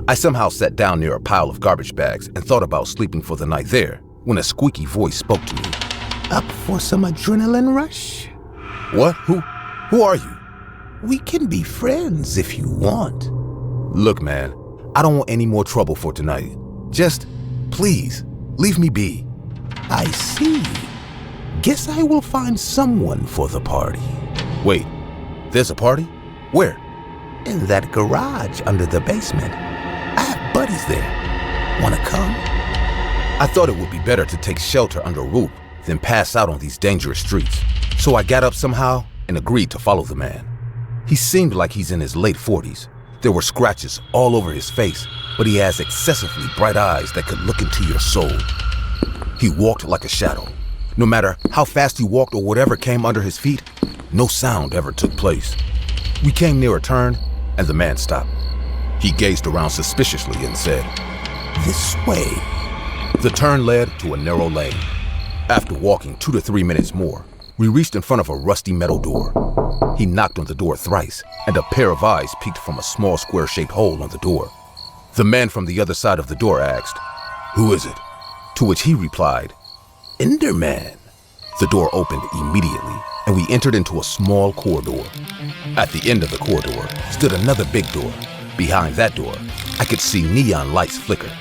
I somehow sat down near a pile of garbage bags and thought about sleeping for the night there when a squeaky voice spoke to me. Up for some adrenaline rush? What? Who are you? We can be friends if you want. Look, man, I don't want any more trouble for tonight. Just, please, leave me be. I see. Guess I will find someone for the party. Wait, there's a party? Where? In that garage under the basement. I have buddies there. Wanna come? I thought it would be better to take shelter under a roof than pass out on these dangerous streets. So I got up somehow and agreed to follow the man. He seemed like he's in his late 40s. There were scratches all over his face, but he has excessively bright eyes that could look into your soul. He walked like a shadow. No matter how fast he walked or whatever came under his feet, no sound ever took place. We came near a turn, and the man stopped. He gazed around suspiciously and said, "This way." The turn led to a narrow lane. After walking 2 to 3 minutes more, we reached in front of a rusty metal door. He knocked on the door thrice, and a pair of eyes peeked from a small square-shaped hole on the door. The man from the other side of the door asked, "Who is it?" To which he replied, "Enderman." The door opened immediately, and we entered into a small corridor. At the end of the corridor stood another big door. Behind that door, I could see neon lights flicker.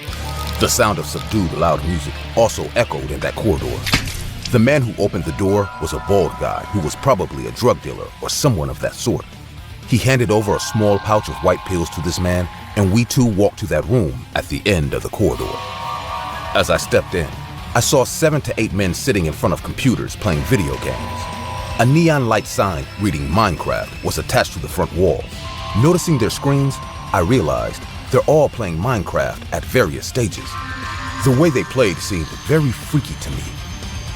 The sound of subdued loud music also echoed in that corridor. The man who opened the door was a bald guy who was probably a drug dealer or someone of that sort. He handed over a small pouch of white pills to this man, and we two walked to that room at the end of the corridor. As I stepped in, I saw 7 to 8 men sitting in front of computers playing video games. A neon light sign reading Minecraft was attached to the front wall. Noticing their screens, I realized they're all playing Minecraft at various stages. The way they played seemed very freaky to me.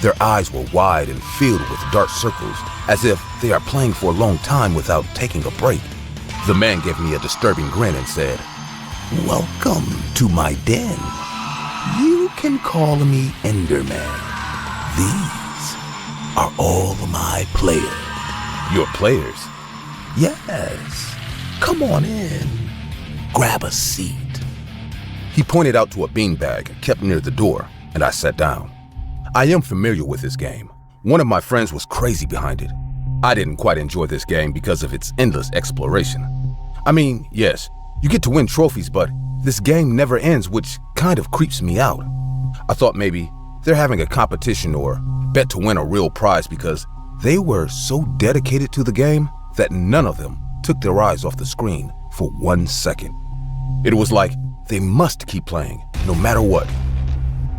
Their eyes were wide and filled with dark circles, as if they are playing for a long time without taking a break. The man gave me a disturbing grin and said, "Welcome to my den. You can call me Enderman. These are all of my players." "Your players?" "Yes. Come on in. Grab a seat." He pointed out to a beanbag kept near the door, and I sat down. I am familiar with this game. One of my friends was crazy behind it. I didn't quite enjoy this game because of its endless exploration. I mean, yes, you get to win trophies, but this game never ends, which kind of creeps me out. I thought maybe they're having a competition or bet to win a real prize because they were so dedicated to the game that none of them took their eyes off the screen for 1 second. It was like they must keep playing, no matter what.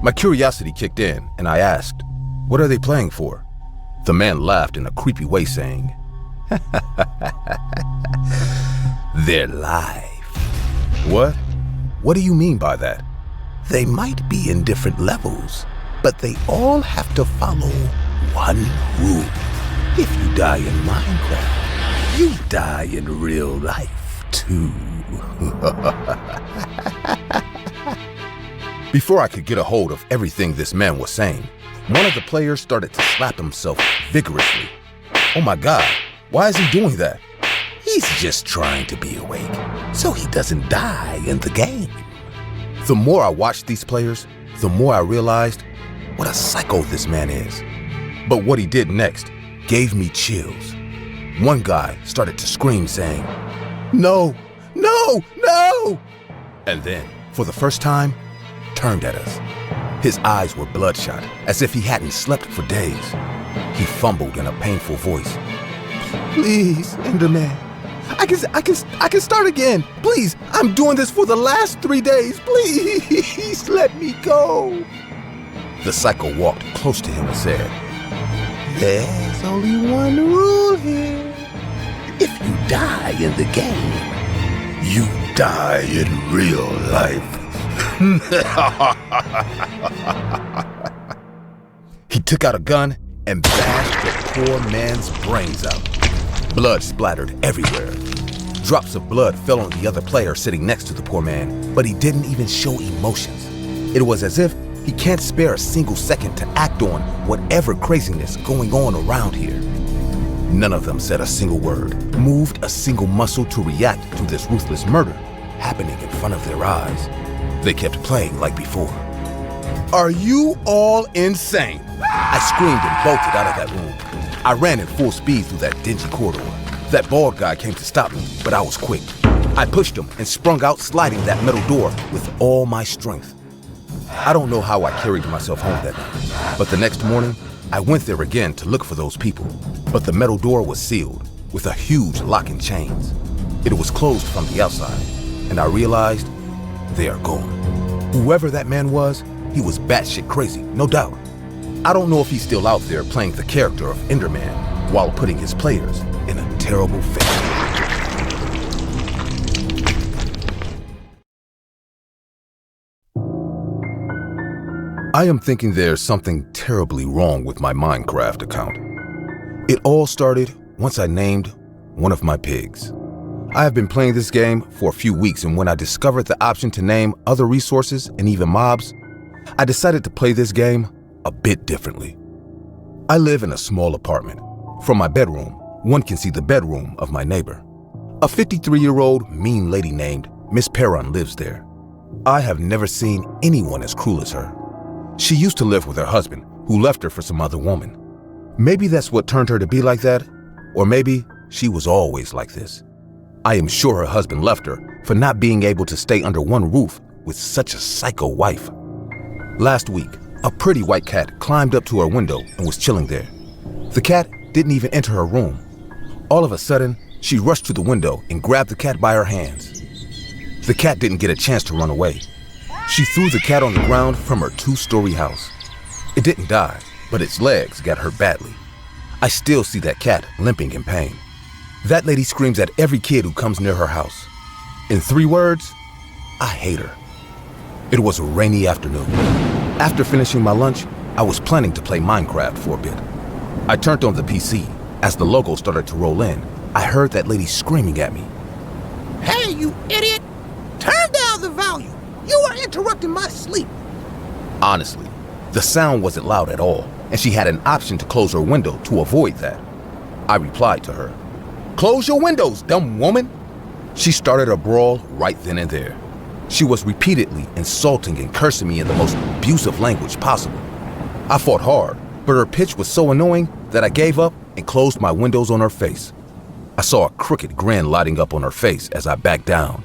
My curiosity kicked in, and I asked, "What are they playing for?" The man laughed in a creepy way, saying, "Their life." "What? What do you mean by that?" "They might be in different levels, but they all have to follow one rule. If you die in Minecraft, you die in real life, too." Before I could get a hold of everything this man was saying, one of the players started to slap himself vigorously. Oh my God, why is he doing that? "He's just trying to be awake, so he doesn't die in the game." The more I watched these players, the more I realized what a psycho this man is. But what he did next gave me chills. One guy started to scream, saying, "No, no, no!" And then, for the first time, turned at us. His eyes were bloodshot, as if he hadn't slept for days. He fumbled in a painful voice. "Please, Enderman, I can start again. Please, I'm doing this for the last 3 days. Please, let me go." The psycho walked close to him and said, "There's only one rule here. If you die in the game, you die in real life." He took out a gun and bashed the poor man's brains out. Blood splattered everywhere. Drops of blood fell on the other player sitting next to the poor man, but he didn't even show emotions. It was as if he can't spare a single second to act on whatever craziness going on around here. None of them said a single word, moved a single muscle to react to this ruthless murder happening in front of their eyes. They kept playing like before. "Are you all insane?" I screamed and bolted out of that room. I ran at full speed through that dingy corridor. That bald guy came to stop me, but I was quick. I pushed him and sprung out, sliding that metal door with all my strength. I don't know how I carried myself home that night, but the next morning, I went there again to look for those people. But the metal door was sealed with a huge lock and chains. It was closed from the outside, and I realized they are gone. Whoever that man was, he was batshit crazy, no doubt. I don't know if he's still out there playing the character of Enderman while putting his players in a terrible fate. I am thinking there's something terribly wrong with my Minecraft account. It all started once I named one of my pigs. I have been playing this game for a few weeks, and when I discovered the option to name other resources and even mobs, I decided to play this game a bit differently. I live in a small apartment. From my bedroom, one can see the bedroom of my neighbor. A 53-year-old mean lady named Miss Perron lives there. I have never seen anyone as cruel as her. She used to live with her husband, who left her for some other woman. Maybe that's what turned her to be like that, or maybe she was always like this. I am sure her husband left her for not being able to stay under one roof with such a psycho wife. Last week, a pretty white cat climbed up to her window and was chilling there. The cat didn't even enter her room. All of a sudden, she rushed to the window and grabbed the cat by her hands. The cat didn't get a chance to run away. She threw the cat on the ground from her 2-story house. It didn't die, but its legs got hurt badly. I still see that cat limping in pain. That lady screams at every kid who comes near her house. In 3 words, I hate her. It was a rainy afternoon. After finishing my lunch, I was planning to play Minecraft for a bit. I turned on the PC. As the logo started to roll in, I heard that lady screaming at me. Hey, you idiot! Turn down the volume! You are interrupting my sleep! Honestly, the sound wasn't loud at all, and she had an option to close her window to avoid that. I replied to her, "Close your windows, dumb woman!" She started a brawl right then and there. She was repeatedly insulting and cursing me in the most abusive language possible. I fought hard, but her pitch was so annoying that I gave up and closed my windows on her face. I saw a crooked grin lighting up on her face as I backed down.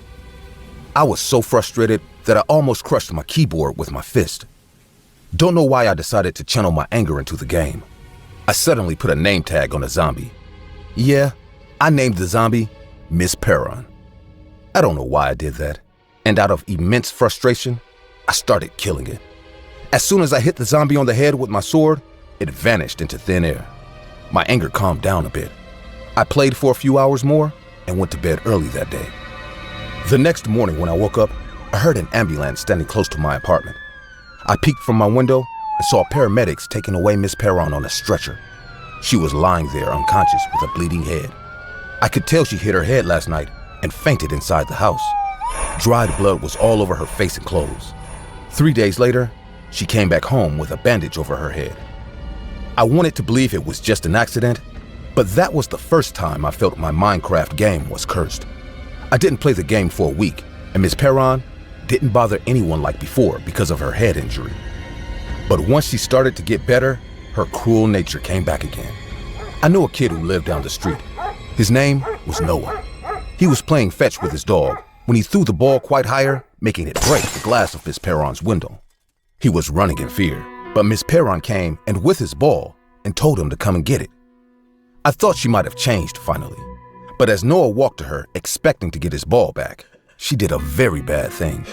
I was so frustrated that I almost crushed my keyboard with my fist. Don't know why I decided to channel my anger into the game. I suddenly put a name tag on a zombie. Yeah, I named the zombie Miss Perron. I don't know why I did that, and out of immense frustration, I started killing it. As soon as I hit the zombie on the head with my sword, it vanished into thin air. My anger calmed down a bit. I played for a few hours more and went to bed early that day. The next morning when I woke up, I heard an ambulance standing close to my apartment. I peeked from my window and saw paramedics taking away Miss Perron on a stretcher. She was lying there unconscious with a bleeding head. I could tell she hit her head last night and fainted inside the house. Dried blood was all over her face and clothes. 3 days later, she came back home with a bandage over her head. I wanted to believe it was just an accident, but that was the first time I felt my Minecraft game was cursed. I didn't play the game for a week, and Miss Perron didn't bother anyone like before because of her head injury. But once she started to get better, her cruel nature came back again. I knew a kid who lived down the street. His name was Noah. He was playing fetch with his dog when he threw the ball quite higher, making it break the glass of Miss Perron's window. He was running in fear, but Miss Perron came and with his ball and told him to come and get it. I thought she might have changed finally, but as Noah walked to her expecting to get his ball back, she did a very bad thing.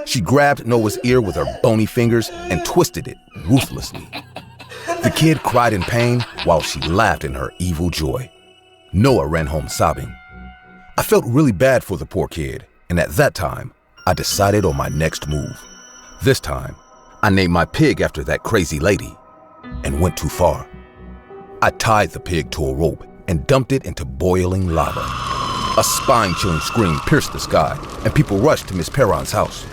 She grabbed Noah's ear with her bony fingers and twisted it ruthlessly. The kid cried in pain while she laughed in her evil joy. Noah ran home sobbing. I felt really bad for the poor kid, and at that time, I decided on my next move. This time, I named my pig after that crazy lady and went too far. I tied the pig to a rope and dumped it into boiling lava. A spine-chilling scream pierced the sky, and people rushed to Miss Perron's house.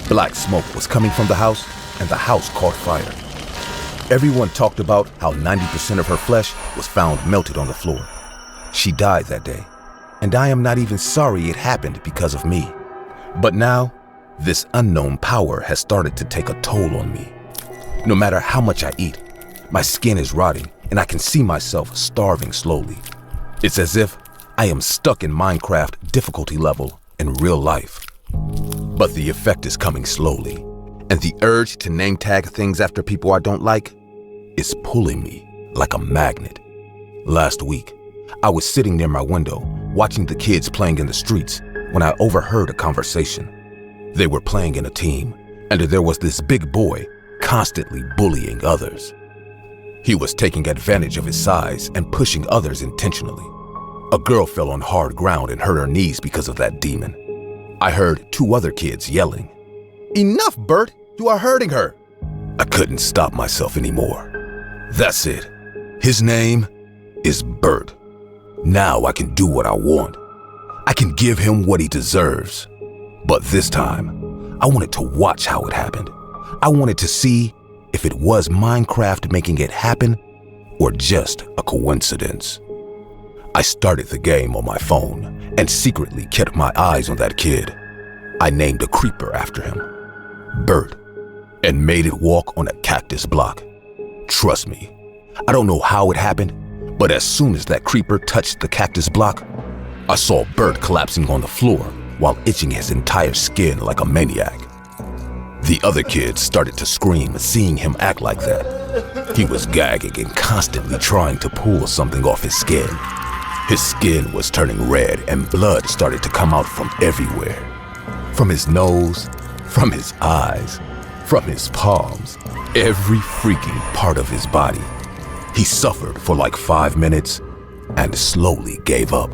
Black smoke was coming from the house, and the house caught fire. Everyone talked about how 90% of her flesh was found melted on the floor. She died that day, and I am not even sorry it happened because of me. But now, this unknown power has started to take a toll on me. No matter how much I eat, my skin is rotting, and I can see myself starving slowly. It's as if I am stuck in Minecraft difficulty level in real life. But the effect is coming slowly, and the urge to name tag things after people I don't like is pulling me like a magnet. Last week, I was sitting near my window watching the kids playing in the streets when I overheard a conversation. They were playing in a team, and there was this big boy constantly bullying others. He was taking advantage of his size and pushing others intentionally. A girl fell on hard ground and hurt her knees because of that demon. I heard 2 other kids yelling, "Enough, Bert! You are hurting her!" I couldn't stop myself anymore. That's it. His name is Bert. Now I can do what I want. I can give him what he deserves. But this time, I wanted to watch how it happened. I wanted to see if it was Minecraft making it happen or just a coincidence. I started the game on my phone and secretly kept my eyes on that kid. I named a creeper after him, Bert, and made it walk on a cactus block. Trust me, I don't know how it happened, but as soon as that creeper touched the cactus block, I saw Bert collapsing on the floor while itching his entire skin like a maniac. The other kids started to scream seeing him act like that. He was gagging and constantly trying to pull something off his skin. His skin was turning red and blood started to come out from everywhere. From his nose, from his eyes, from his palms, every freaking part of his body. He suffered for like 5 minutes and slowly gave up.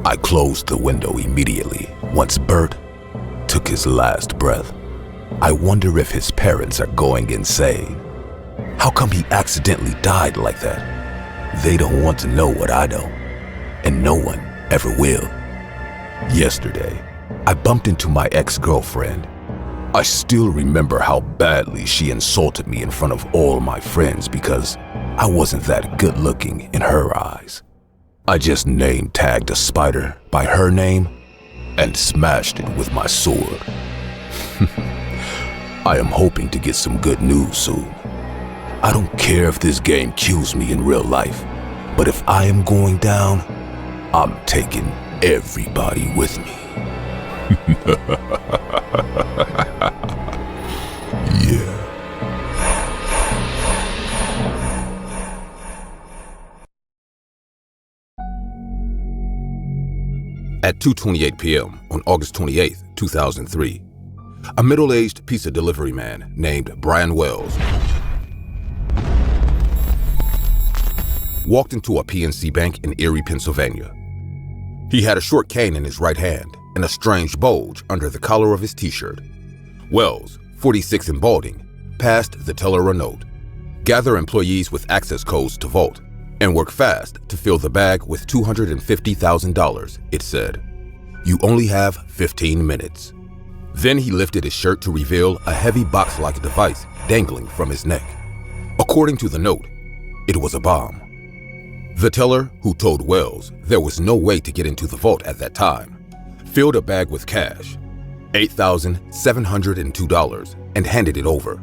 I closed the window immediately once Bert took his last breath. I wonder if his parents are going insane. How come he accidentally died like that? They don't want to know what I know, and no one ever will. Yesterday, I bumped into my ex-girlfriend. I still remember how badly she insulted me in front of all my friends because I wasn't that good looking in her eyes. I just name tagged a spider by her name and smashed it with my sword. I am hoping to get some good news soon. I don't care if this game kills me in real life, but if I am going down, I'm taking everybody with me. Yeah. At 2:28 p.m. on August 28, 2003, a middle-aged pizza delivery man named Brian Wells walked into a PNC bank in Erie, Pennsylvania. He had a short cane in his right hand and a strange bulge under the collar of his t-shirt. Wells, 46 and balding, passed the teller a note. Gather employees with access codes to vault and work fast to fill the bag with $250,000, it said. You only have 15 minutes. Then he lifted his shirt to reveal a heavy box-like device dangling from his neck. According to the note, it was a bomb. The teller, who told Wells there was no way to get into the vault at that time, filled a bag with cash, $8,702, and handed it over.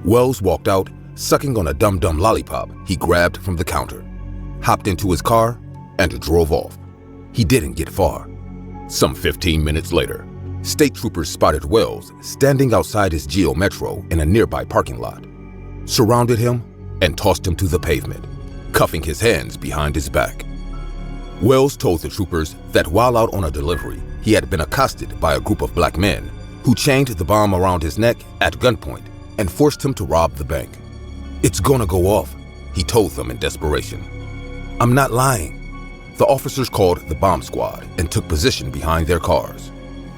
Wells walked out, sucking on a Dum Dum lollipop he grabbed from the counter, hopped into his car, and drove off. He didn't get far. Some 15 minutes later, state troopers spotted Wells standing outside his Geo Metro in a nearby parking lot, surrounded him, and tossed him to the pavement, cuffing his hands behind his back. Wells told the troopers that while out on a delivery, he had been accosted by a group of black men who chained the bomb around his neck at gunpoint and forced him to rob the bank. It's gonna go off, he told them in desperation. I'm not lying. The officers called the bomb squad and took position behind their cars.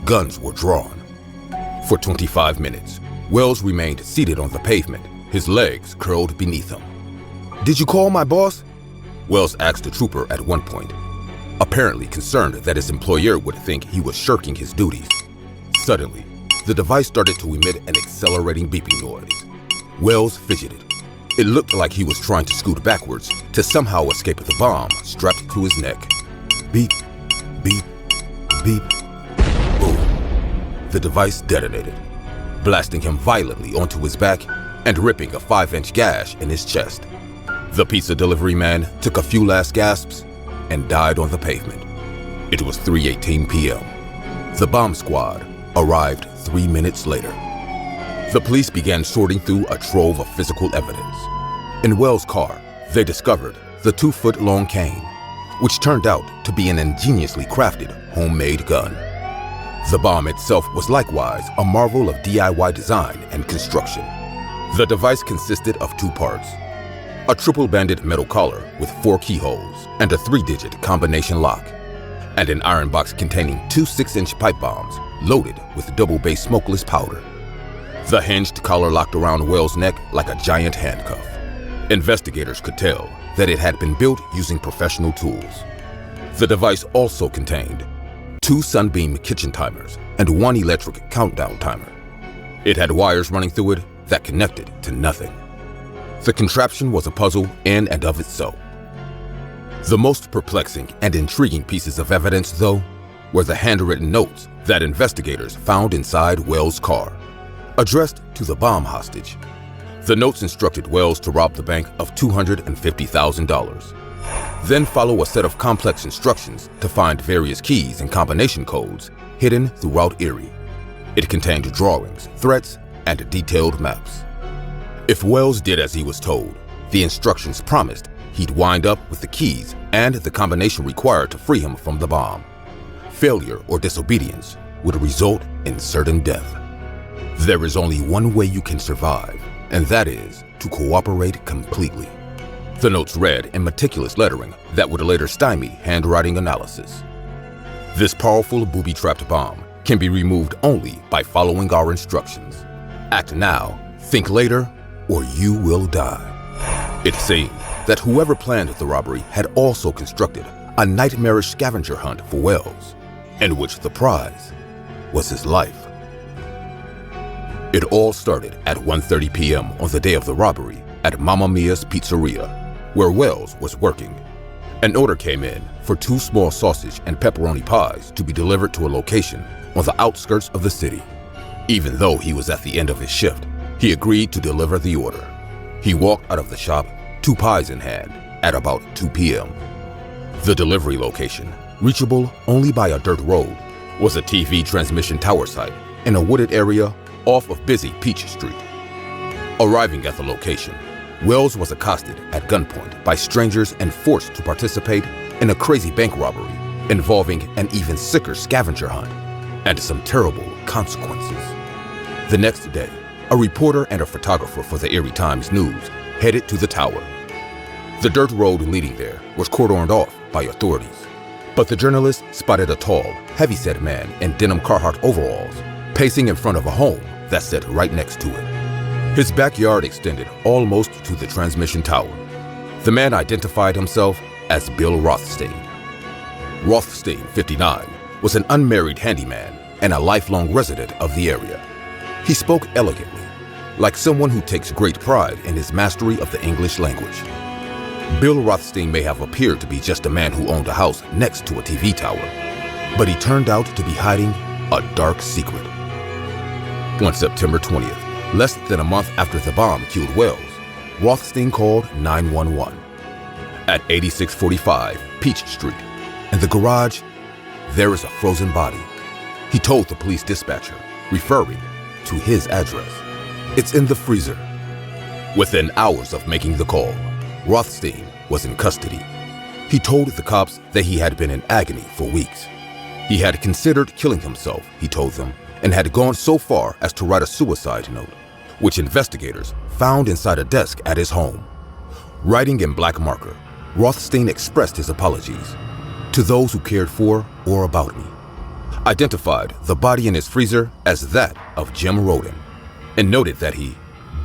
Guns were drawn. For 25 minutes, Wells remained seated on the pavement, his legs curled beneath him. Did you call my boss? Wells asked the trooper at one point, apparently concerned that his employer would think he was shirking his duties. Suddenly, the device started to emit an accelerating beeping noise. Wells fidgeted. It looked like he was trying to scoot backwards to somehow escape the bomb strapped to his neck. Beep, beep, beep, boom. The device detonated, blasting him violently onto his back and ripping a 5-inch gash in his chest. The pizza delivery man took a few last gasps and died on the pavement. It was 3:18 p.m. The bomb squad arrived 3 minutes later. The police began sorting through a trove of physical evidence. In Wells' car, they discovered the 2-foot-long cane, which turned out to be an ingeniously crafted homemade gun. The bomb itself was likewise a marvel of DIY design and construction. The device consisted of 2 parts: a triple-banded metal collar with 4 keyholes and a 3-digit combination lock, and an iron box containing 2 6-inch pipe bombs loaded with double-base smokeless powder. The hinged collar locked around Wells' neck like a giant handcuff. Investigators could tell that it had been built using professional tools. The device also contained 2 Sunbeam kitchen timers and 1 electric countdown timer. It had wires running through it that connected to nothing. The contraption was a puzzle in and of itself. The most perplexing and intriguing pieces of evidence, though, were the handwritten notes that investigators found inside Wells' car, addressed to the bomb hostage. The notes instructed Wells to rob the bank of $250,000. Then follow a set of complex instructions to find various keys and combination codes hidden throughout Erie. It contained drawings, threats, and detailed maps. If Wells did as he was told, the instructions promised he'd wind up with the keys and the combination required to free him from the bomb. Failure or disobedience would result in certain death. There is only one way you can survive, and that is to cooperate completely. The notes read in meticulous lettering that would later stymie handwriting analysis. This powerful booby-trapped bomb can be removed only by following our instructions. Act now, think later, or you will die. It seemed that whoever planned the robbery had also constructed a nightmarish scavenger hunt for Wells, in which the prize was his life. It all started at 1:30 p.m. on the day of the robbery at Mamma Mia's Pizzeria, where Wells was working. An order came in for 2 small sausage and pepperoni pies to be delivered to a location on the outskirts of the city. Even though he was at the end of his shift, he agreed to deliver the order. He walked out of the shop, 2 pies in hand, at about 2 p.m. The delivery location, reachable only by a dirt road, was a TV transmission tower site in a wooded area off of busy Peach Street. Arriving at the location, Wells was accosted at gunpoint by strangers and forced to participate in a crazy bank robbery involving an even sicker scavenger hunt and some terrible consequences. The next day, a reporter and a photographer for the Erie Times News headed to the tower. The dirt road leading there was cordoned off by authorities, but the journalists spotted a tall, heavy-set man in denim Carhartt overalls pacing in front of a home that sat right next to it. His backyard extended almost to the transmission tower. The man identified himself as Bill Rothstein. Rothstein, 59, was an unmarried handyman and a lifelong resident of the area. He spoke elegantly, like someone who takes great pride in his mastery of the English language. Bill Rothstein may have appeared to be just a man who owned a house next to a TV tower, but he turned out to be hiding a dark secret. On September 20th, less than a month after the bomb killed Wells, Rothstein called 911. At 8645 Peach Street, in the garage, there is a frozen body. He told the police dispatcher, referring to his address. It's in the freezer. Within hours of making the call, Rothstein was in custody. He told the cops that he had been in agony for weeks. He had considered killing himself, he told them, and had gone so far as to write a suicide note, which investigators found inside a desk at his home. Writing in black marker, Rothstein expressed his apologies to those who cared for or about me, identified the body in his freezer as that of Jim Roden, and noted that he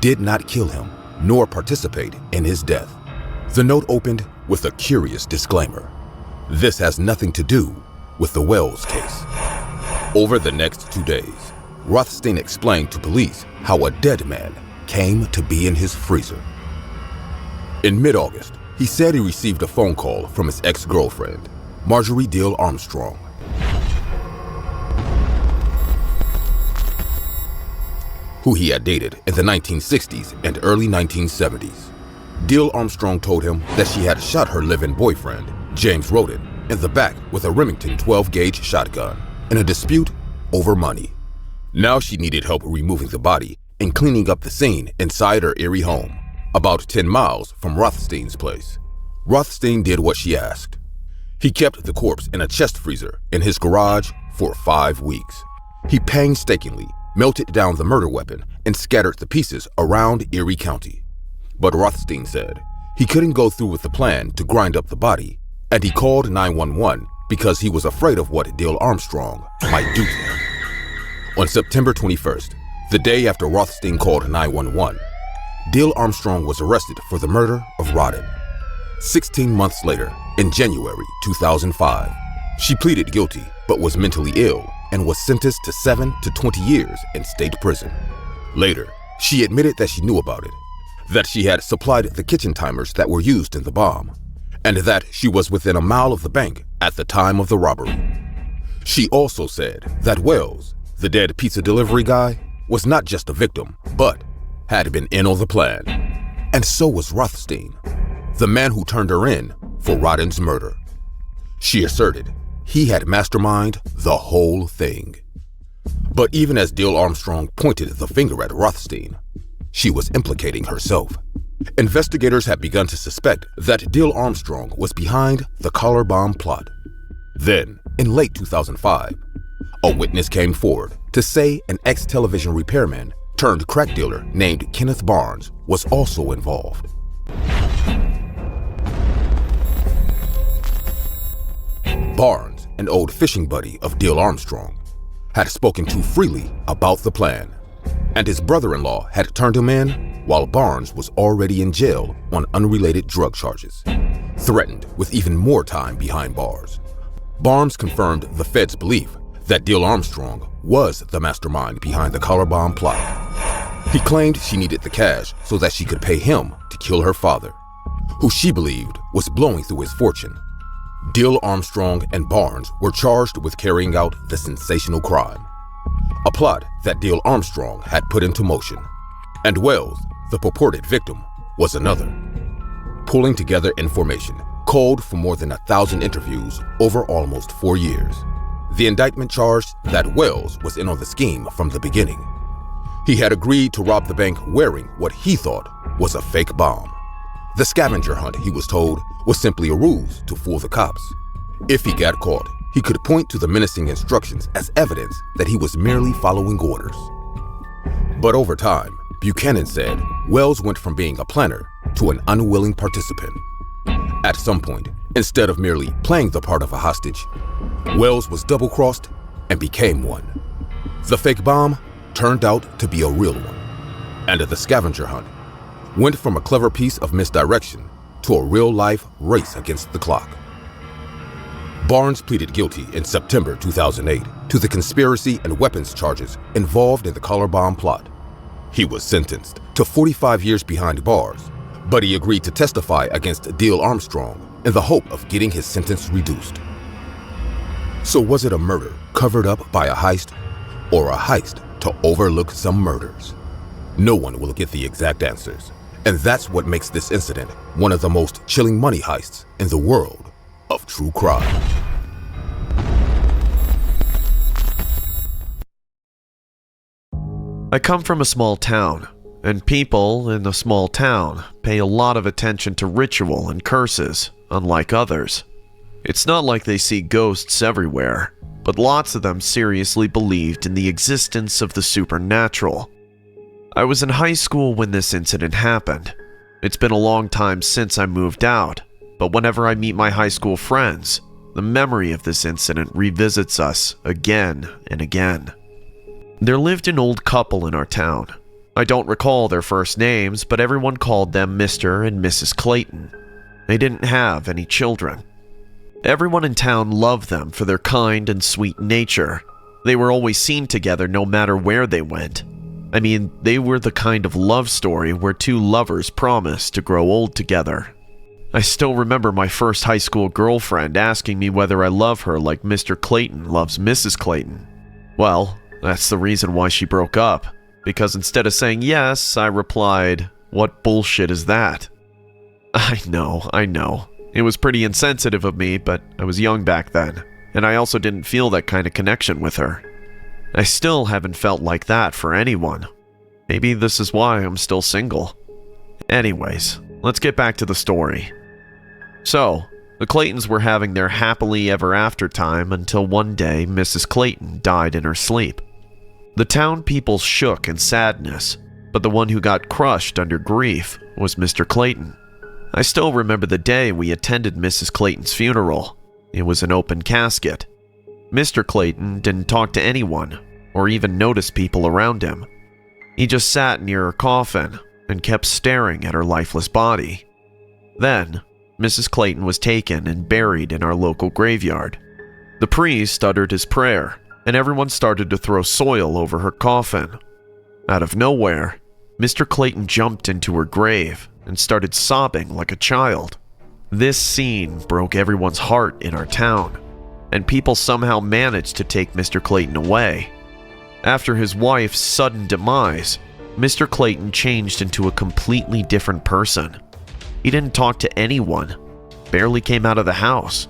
did not kill him nor participate in his death. The note opened with a curious disclaimer. This has nothing to do with the Wells case. Over the next 2 days, Rothstein explained to police how a dead man came to be in his freezer. In mid-August, he said he received a phone call from his ex-girlfriend, Marjorie Dill Armstrong. Who he had dated in the 1960s and early 1970s. Dill Armstrong told him that she had shot her live-in boyfriend, James Roden, in the back with a Remington 12-gauge shotgun in a dispute over money. Now she needed help removing the body and cleaning up the scene inside her Erie home, about 10 miles from Rothstein's place. Rothstein did what she asked. He kept the corpse in a chest freezer in his garage for 5 weeks. He painstakingly melted down the murder weapon and scattered the pieces around Erie County. But Rothstein said he couldn't go through with the plan to grind up the body, and he called 911 because he was afraid of what Dill Armstrong might do to him. On September 21st, the day after Rothstein called 911, Dill Armstrong was arrested for the murder of Roden. 16 months later, in January 2005, she pleaded guilty but was mentally ill and was sentenced to 7 to 20 years in state prison. Later, she admitted that she knew about it, that she had supplied the kitchen timers that were used in the bomb, and that she was within a mile of the bank at the time of the robbery. She also said that Wells, the dead pizza delivery guy, was not just a victim, but had been in on the plan, and so was Rothstein, the man who turned her in for Rodden's murder. She asserted he had masterminded the whole thing. But even as Dill Armstrong pointed the finger at Rothstein, she was implicating herself. Investigators had begun to suspect that Dill Armstrong was behind the collar bomb plot. Then, in late 2005, a witness came forward to say an ex-television repairman turned crack dealer named Kenneth Barnes was also involved. Barnes, an old fishing buddy of Dill Armstrong, had spoken too freely about the plan, and his brother-in-law had turned him in while Barnes was already in jail on unrelated drug charges, threatened with even more time behind bars. Barnes confirmed the Fed's belief that Dill Armstrong was the mastermind behind the collar bomb plot. He claimed she needed the cash so that she could pay him to kill her father, who she believed was blowing through his fortune. Dill Armstrong and Barnes were charged with carrying out the sensational crime, a plot that Dill Armstrong had put into motion, and Wells, the purported victim, was another. Pulling together information culled from more than 1,000 interviews over almost 4 years, the indictment charged that Wells was in on the scheme from the beginning. He had agreed to rob the bank wearing what he thought was a fake bomb. The scavenger hunt, he was told, was simply a ruse to fool the cops. If he got caught, he could point to the menacing instructions as evidence that he was merely following orders. But over time, Buchanan said Wells went from being a planner to an unwilling participant. At some point, instead of merely playing the part of a hostage, Wells was double-crossed and became one. The fake bomb turned out to be a real one, and the scavenger hunt went from a clever piece of misdirection to a real-life race against the clock. Barnes pleaded guilty in September 2008 to the conspiracy and weapons charges involved in the collar bomb plot. He was sentenced to 45 years behind bars, but he agreed to testify against Dill Armstrong in the hope of getting his sentence reduced. So was it a murder covered up by a heist, or a heist to overlook some murders? No one will get the exact answers, and that's what makes this incident one of the most chilling money heists in the world of true crime. I come from a small town, and people in a small town pay a lot of attention to ritual and curses, unlike others. It's not like they see ghosts everywhere, but lots of them seriously believed in the existence of the supernatural. I was in high school when this incident happened. It's been a long time since I moved out, but whenever I meet my high school friends, the memory of this incident revisits us again and again. There lived an old couple in our town. I don't recall their first names, but everyone called them Mr. and Mrs. Clayton. They didn't have any children. Everyone in town loved them for their kind and sweet nature. They were always seen together no matter where they went. I mean, they were the kind of love story where two lovers promise to grow old together. I still remember my first high school girlfriend asking me whether I love her like Mr. Clayton loves Mrs. Clayton. Well, that's the reason why she broke up, because instead of saying yes, I replied, "What bullshit is that?" I know. It was pretty insensitive of me, but I was young back then, and I also didn't feel that kind of connection with her. I still haven't felt like that for anyone. Maybe this is why I'm still single. Anyways, let's get back to the story. So, the Claytons were having their happily ever after time until one day Mrs. Clayton died in her sleep. The town people shook in sadness, but the one who got crushed under grief was Mr. Clayton. I still remember the day we attended Mrs. Clayton's funeral. It was an open casket. Mr. Clayton didn't talk to anyone, or even notice people around him. He just sat near her coffin and kept staring at her lifeless body. Then, Mrs. Clayton was taken and buried in our local graveyard. The priest uttered his prayer, and everyone started to throw soil over her coffin. Out of nowhere, Mr. Clayton jumped into her grave and started sobbing like a child. This scene broke everyone's heart in our town, and people somehow managed to take Mr. Clayton away. After his wife's sudden demise, Mr. Clayton changed into a completely different person. He didn't talk to anyone, barely came out of the house.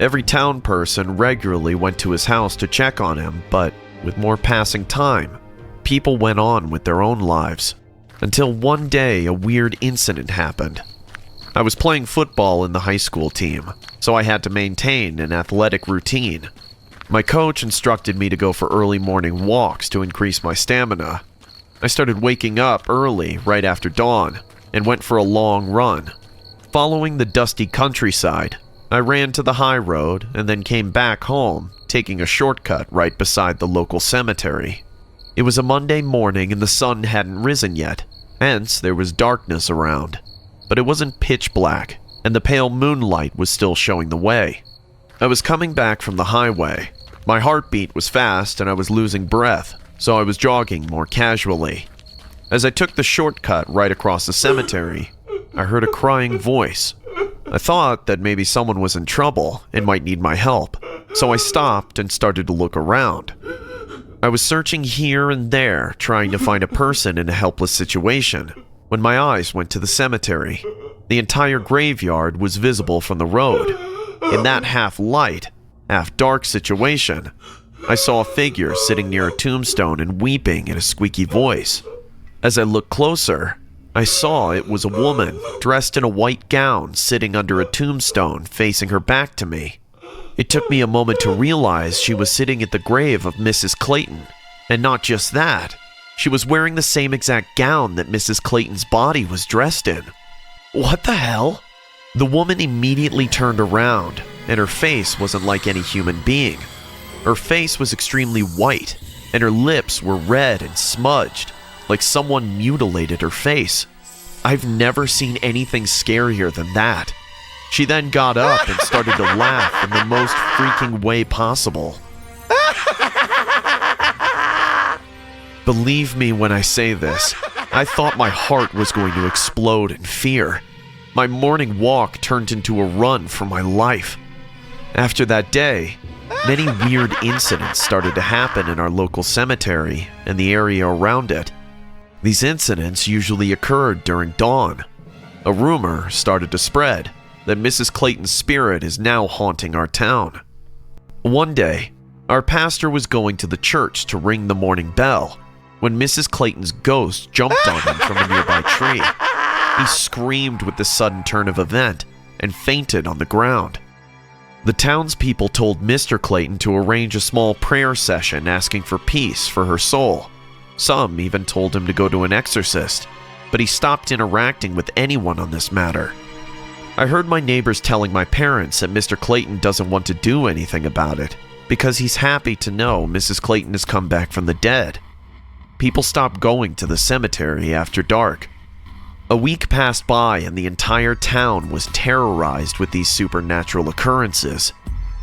Every town person regularly went to his house to check on him, but with more passing time, people went on with their own lives. Until one day a weird incident happened. I was playing football in the high school team, so I had to maintain an athletic routine. My coach instructed me to go for early morning walks to increase my stamina. I started waking up early right after dawn and went for a long run. Following the dusty countryside, I ran to the high road and then came back home, taking a shortcut right beside the local cemetery. It was a Monday morning and the sun hadn't risen yet, hence there was darkness around. But it wasn't pitch black, and the pale moonlight was still showing the way. I was coming back from the highway. My heartbeat was fast and I was losing breath, so I was jogging more casually. As I took the shortcut right across the cemetery, I heard a crying voice. I thought that maybe someone was in trouble and might need my help, so I stopped and started to look around. I was searching here and there, trying to find a person in a helpless situation, when my eyes went to the cemetery. The entire graveyard was visible from the road. In that half-light, half-dark situation, I saw a figure sitting near a tombstone and weeping in a squeaky voice. As I looked closer, I saw it was a woman dressed in a white gown sitting under a tombstone facing her back to me. It took me a moment to realize she was sitting at the grave of Mrs. Clayton. And not just that, she was wearing the same exact gown that Mrs. Clayton's body was dressed in. What the hell? The woman immediately turned around, and her face wasn't like any human being. Her face was extremely white, and her lips were red and smudged, like someone mutilated her face. I've never seen anything scarier than that. She then got up and started to laugh in the most freaking way possible. Believe me when I say this, I thought my heart was going to explode in fear. My morning walk turned into a run for my life. After that day, many weird incidents started to happen in our local cemetery and the area around it. These incidents usually occurred during dawn. A rumor started to spread that Mrs. Clayton's spirit is now haunting our town. One day, our pastor was going to the church to ring the morning bell when Mrs. Clayton's ghost jumped on him from a nearby tree. He screamed with the sudden turn of event and fainted on the ground. The townspeople told Mr. Clayton to arrange a small prayer session asking for peace for her soul. Some even told him to go to an exorcist, but he stopped interacting with anyone on this matter. I heard my neighbors telling my parents that Mr. Clayton doesn't want to do anything about it because he's happy to know Mrs. Clayton has come back from the dead. People stopped going to the cemetery after dark. A week passed by and the entire town was terrorized with these supernatural occurrences.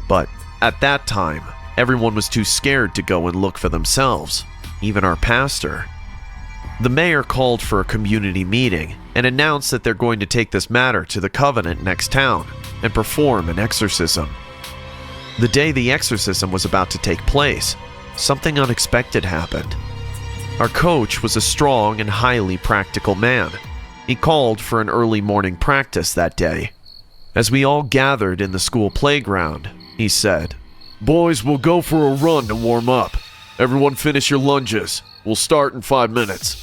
But at that time, everyone was too scared to go and look for themselves, even our pastor. The mayor called for a community meeting and announced that they're going to take this matter to the Covenant next town and perform an exorcism. The day the exorcism was about to take place, something unexpected happened. Our coach was a strong and highly practical man. He called for an early morning practice that day. As we all gathered in the school playground, he said, "Boys, we'll go for a run to warm up. Everyone finish your lunges. We'll start in 5 minutes."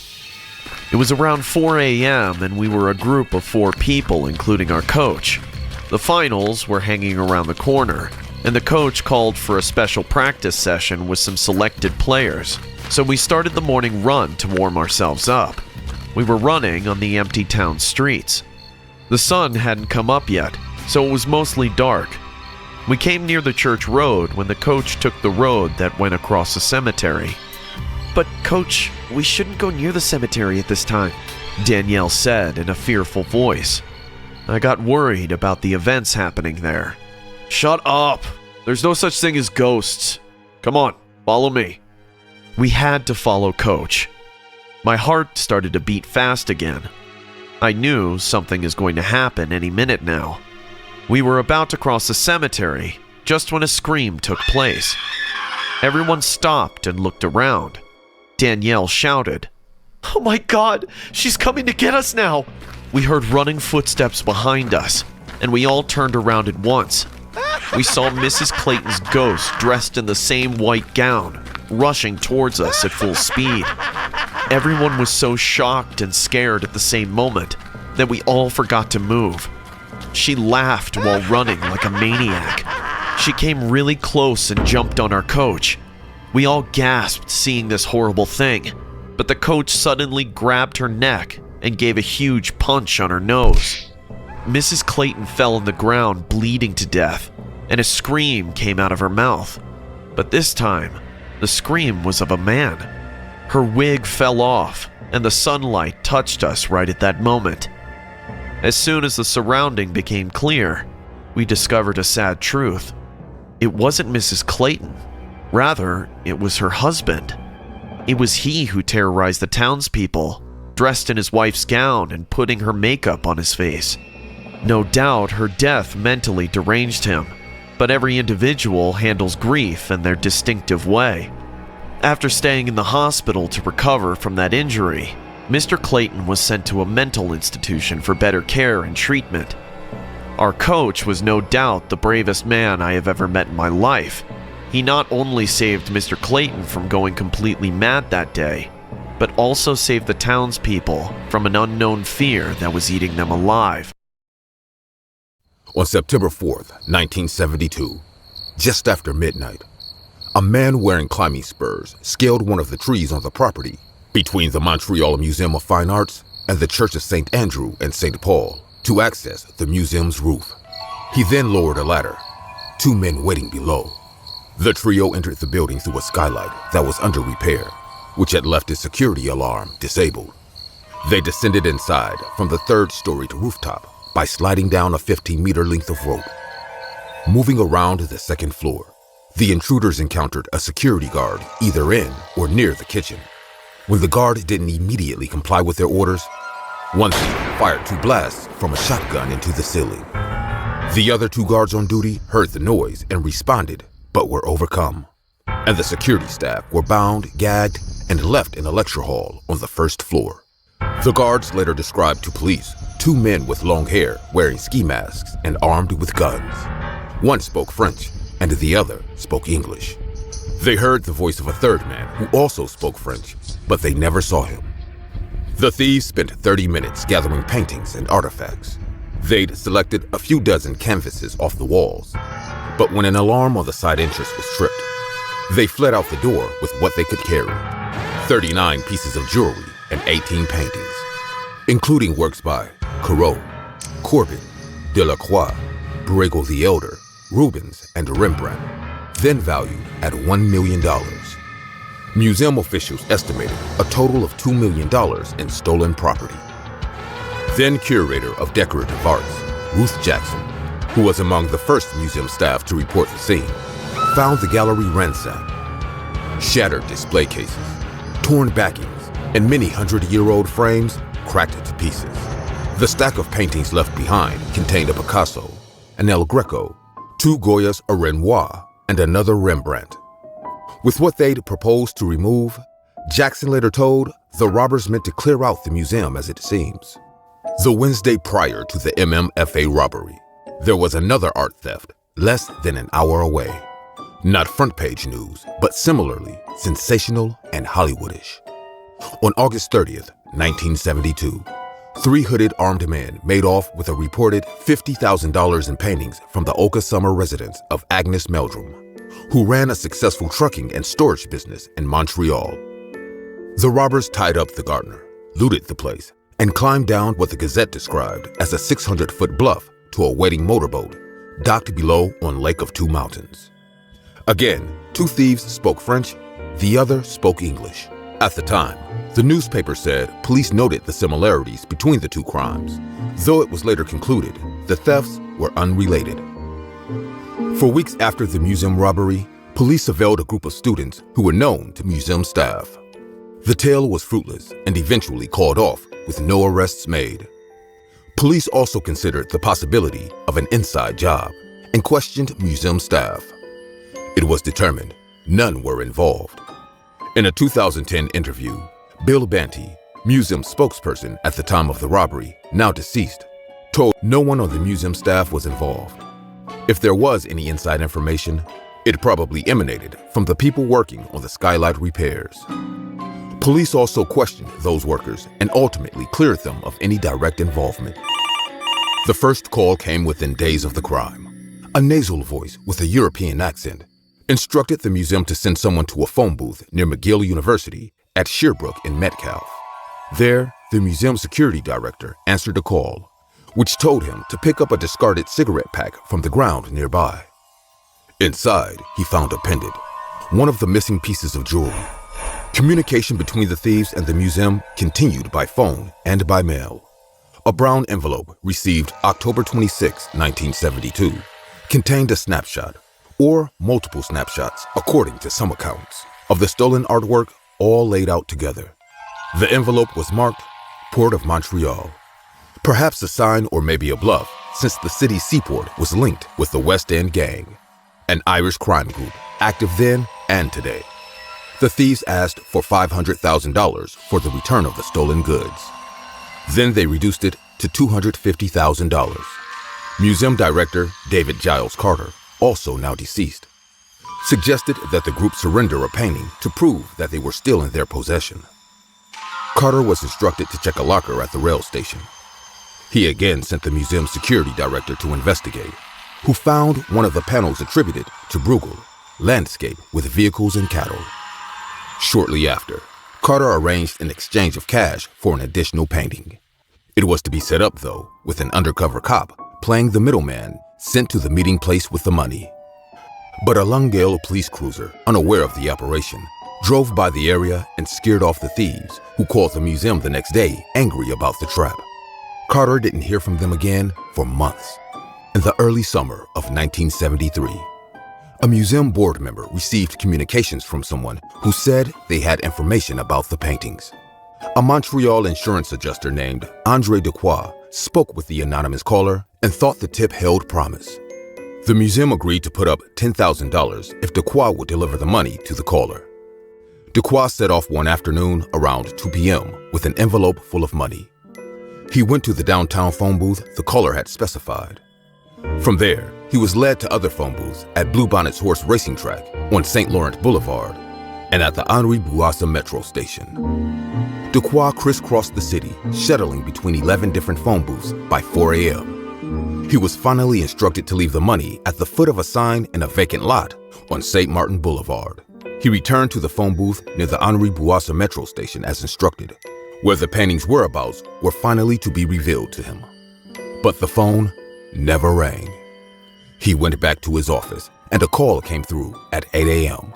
It was around 4 a.m. and we were a group of 4 people, including our coach. The finals were hanging around the corner, and the coach called for a special practice session with some selected players. So we started the morning run to warm ourselves up. We were running on the empty town streets. The sun hadn't come up yet, so it was mostly dark. We came near the church road when the coach took the road that went across the cemetery. "But coach, we shouldn't go near the cemetery at this time," Danielle said in a fearful voice. I got worried about the events happening there. "Shut up! There's no such thing as ghosts. Come on, follow me." We had to follow Coach. My heart started to beat fast again. I knew something is going to happen any minute now. We were about to cross the cemetery just when a scream took place. Everyone stopped and looked around. Danielle shouted, Oh my God, she's coming to get us now! We heard running footsteps behind us, and we all turned around at once. We saw Mrs. Clayton's ghost dressed in the same white gown, rushing towards us at full speed. Everyone was so shocked and scared at the same moment that we all forgot to move. She laughed while running like a maniac. She came really close and jumped on our coach. We all gasped seeing this horrible thing, but the coach suddenly grabbed her neck and gave a huge punch on her nose. Mrs. Clayton fell on the ground bleeding to death, and a scream came out of her mouth. But this time, the scream was of a man. Her wig fell off, and the sunlight touched us right at that moment. As soon as the surrounding became clear, we discovered a sad truth. It wasn't Mrs. Clayton. Rather, it was her husband. It was he who terrorized the townspeople, dressed in his wife's gown and putting her makeup on his face. No doubt her death mentally deranged him, but every individual handles grief in their distinctive way. After staying in the hospital to recover from that injury, Mr. Clayton was sent to a mental institution for better care and treatment. Our coach was no doubt the bravest man I have ever met in my life. He not only saved Mr. Clayton from going completely mad that day, but also saved the townspeople from an unknown fear that was eating them alive. On September 4th, 1972, just after midnight, a man wearing climbing spurs scaled one of the trees on the property between the Montreal Museum of Fine Arts and the Church of St. Andrew and St. Paul to access the museum's roof. He then lowered a ladder, 2 men waiting below. The trio entered the building through a skylight that was under repair, which had left its security alarm disabled. They descended inside from the 3rd-storied rooftop by sliding down a 15-meter length of rope. Moving around the 2nd floor, the intruders encountered a security guard either in or near the kitchen. When the guard didn't immediately comply with their orders, one thief fired 2 blasts from a shotgun into the ceiling. The other 2 guards on duty heard the noise and responded, but were overcome, and the security staff were bound, gagged, and left in a lecture hall on the 1st floor. The guards later described to police 2 men with long hair wearing ski masks and armed with guns. One spoke French, and the other spoke English. They heard the voice of a 3rd man who also spoke French, but they never saw him. The thieves spent 30 minutes gathering paintings and artifacts. They'd selected a few dozen canvases off the walls, but when an alarm on the side entrance was tripped, they fled out the door with what they could carry: 39 pieces of jewelry and 18 paintings, including works by Corot, Courbet, Delacroix, Bruegel the Elder, Rubens, and Rembrandt, then valued at $1 million. Museum officials estimated a total of $2 million in stolen property. Then curator of decorative arts, Ruth Jackson, who was among the first museum staff to report the scene, found the gallery ransacked. Shattered display cases, torn backings, and many 100-year-old frames cracked to pieces. The stack of paintings left behind contained a Picasso, an El Greco, 2 Goyas, a Renoir, and another Rembrandt. With what they'd proposed to remove, Jackson later told the robbers meant to clear out the museum as it seems. The Wednesday prior to the MMFA robbery, there was another art theft less than an hour away. Not front-page news, but similarly sensational and Hollywoodish. On August 30th, 1972, 3 hooded armed men made off with a reported $50,000 in paintings from the Oka Summer residence of Agnes Meldrum, who ran a successful trucking and storage business in Montreal. The robbers tied up the gardener, looted the place, and climbed down what the Gazette described as a 600-foot bluff to a waiting motorboat docked below on Lake of Two Mountains. Again, 2 thieves spoke French, the other spoke English. At the time, the newspaper said police noted the similarities between the 2 crimes, though it was later concluded the thefts were unrelated. For weeks after the museum robbery, police surveilled a group of students who were known to museum staff. The tale was fruitless and eventually called off with no arrests made. Police also considered the possibility of an inside job and questioned museum staff. It was determined none were involved. In a 2010 interview, Bill Banty, Museum spokesperson at the time of the robbery, now deceased, told no one on the museum staff was involved. If there was any inside information, it probably emanated from the people working on the skylight repairs. Police also questioned those workers and ultimately cleared them of any direct involvement. The first call came within days of the crime. A nasal voice with a European accent instructed the museum to send someone to a phone booth near McGill University at Sherbrooke in Metcalfe. There, the museum security director answered a call, which told him to pick up a discarded cigarette pack from the ground nearby. Inside, he found a pendant, one of the missing pieces of jewelry. Communication between the thieves and the museum continued by phone and by mail. A brown envelope received October 26, 1972, contained a snapshot, or multiple snapshots, according to some accounts, of the stolen artwork all laid out together. The envelope was marked Port of Montreal. Perhaps a sign or maybe a bluff, since the city's seaport was linked with the West End Gang, an Irish crime group active then and today. The thieves asked for $500,000 for the return of the stolen goods. Then they reduced it to $250,000. Museum director David Giles Carter, also now deceased, suggested that the group surrender a painting to prove that they were still in their possession. Carter was instructed to check a locker at the rail station. He again sent the museum security director to investigate, who found one of the panels attributed to Bruegel, landscape with vehicles and cattle. Shortly after, Carter arranged an exchange of cash for an additional painting. It was to be set up, though, with an undercover cop playing the middleman sent to the meeting place with the money. But a Langale police cruiser, unaware of the operation, drove by the area and scared off the thieves, who called the museum the next day, angry about the trap. Carter didn't hear from them again for months. In the early summer of 1973, a museum board member received communications from someone who said they had information about the paintings. A Montreal insurance adjuster named Andre Duquois spoke with the anonymous caller and thought the tip held promise. The museum agreed to put up $10,000 if Duquois would deliver the money to the caller. Duquois set off one afternoon around 2 p.m. with an envelope full of money. He went to the downtown phone booth the caller had specified. From there, he was led to other phone booths at Bluebonnet's horse racing track on St. Laurent Boulevard and at the Henri Bourassa metro station. Duquois crisscrossed the city, shuttling between 11 different phone booths by 4 a.m. He was finally instructed to leave the money at the foot of a sign in a vacant lot on St. Martin Boulevard. He returned to the phone booth near the Henri Bourassa metro station as instructed, where the painting's whereabouts were finally to be revealed to him. But the phone never rang. He went back to his office and a call came through at 8 a.m.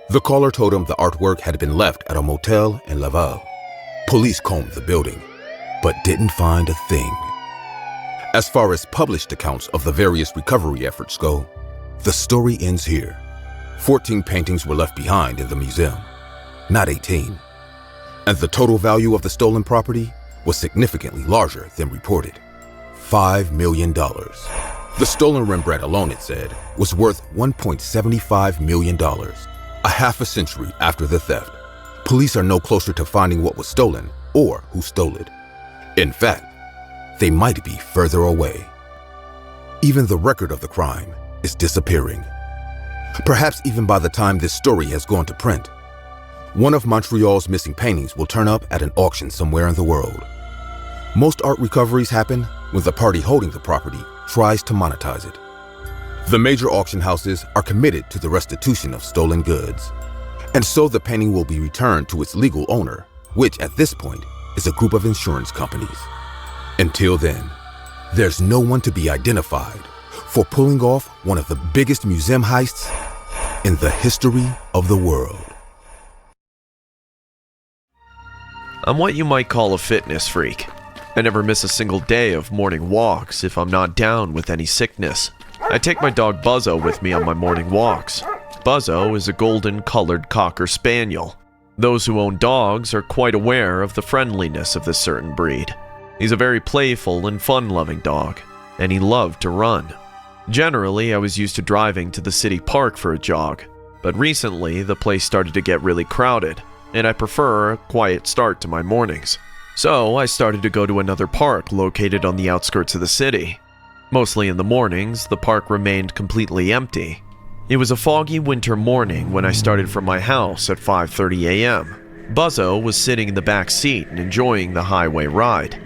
The caller told him the artwork had been left at a motel in Laval. Police combed the building, but didn't find a thing. As far as published accounts of the various recovery efforts go, the story ends here. 14 paintings were left behind in the museum, not 18. And the total value of the stolen property was significantly larger than reported. $5 million. The stolen Rembrandt alone, it said, was worth $1.75 million. A half a century after the theft, police are no closer to finding what was stolen or who stole it. In fact, they might be further away. Even the record of the crime is disappearing. Perhaps even by the time this story has gone to print, one of Montreal's missing paintings will turn up at an auction somewhere in the world. Most art recoveries happen when the party holding the property tries to monetize it. The major auction houses are committed to the restitution of stolen goods, and so the painting will be returned to its legal owner, which at this point is a group of insurance companies. Until then, there's no one to be identified for pulling off one of the biggest museum heists in the history of the world. I'm what you might call a fitness freak. I never miss a single day of morning walks if I'm not down with any sickness. I take my dog Buzzo with me on my morning walks. Buzzo is a golden-colored Cocker Spaniel. Those who own dogs are quite aware of the friendliness of this certain breed. He's a very playful and fun-loving dog, and he loved to run. Generally, I was used to driving to the city park for a jog, but recently the place started to get really crowded, and I prefer a quiet start to my mornings. So I started to go to another park located on the outskirts of the city. Mostly in the mornings, the park remained completely empty. It was a foggy winter morning when I started from my house at 5:30 a.m. Buzzo was sitting in the back seat and enjoying the highway ride.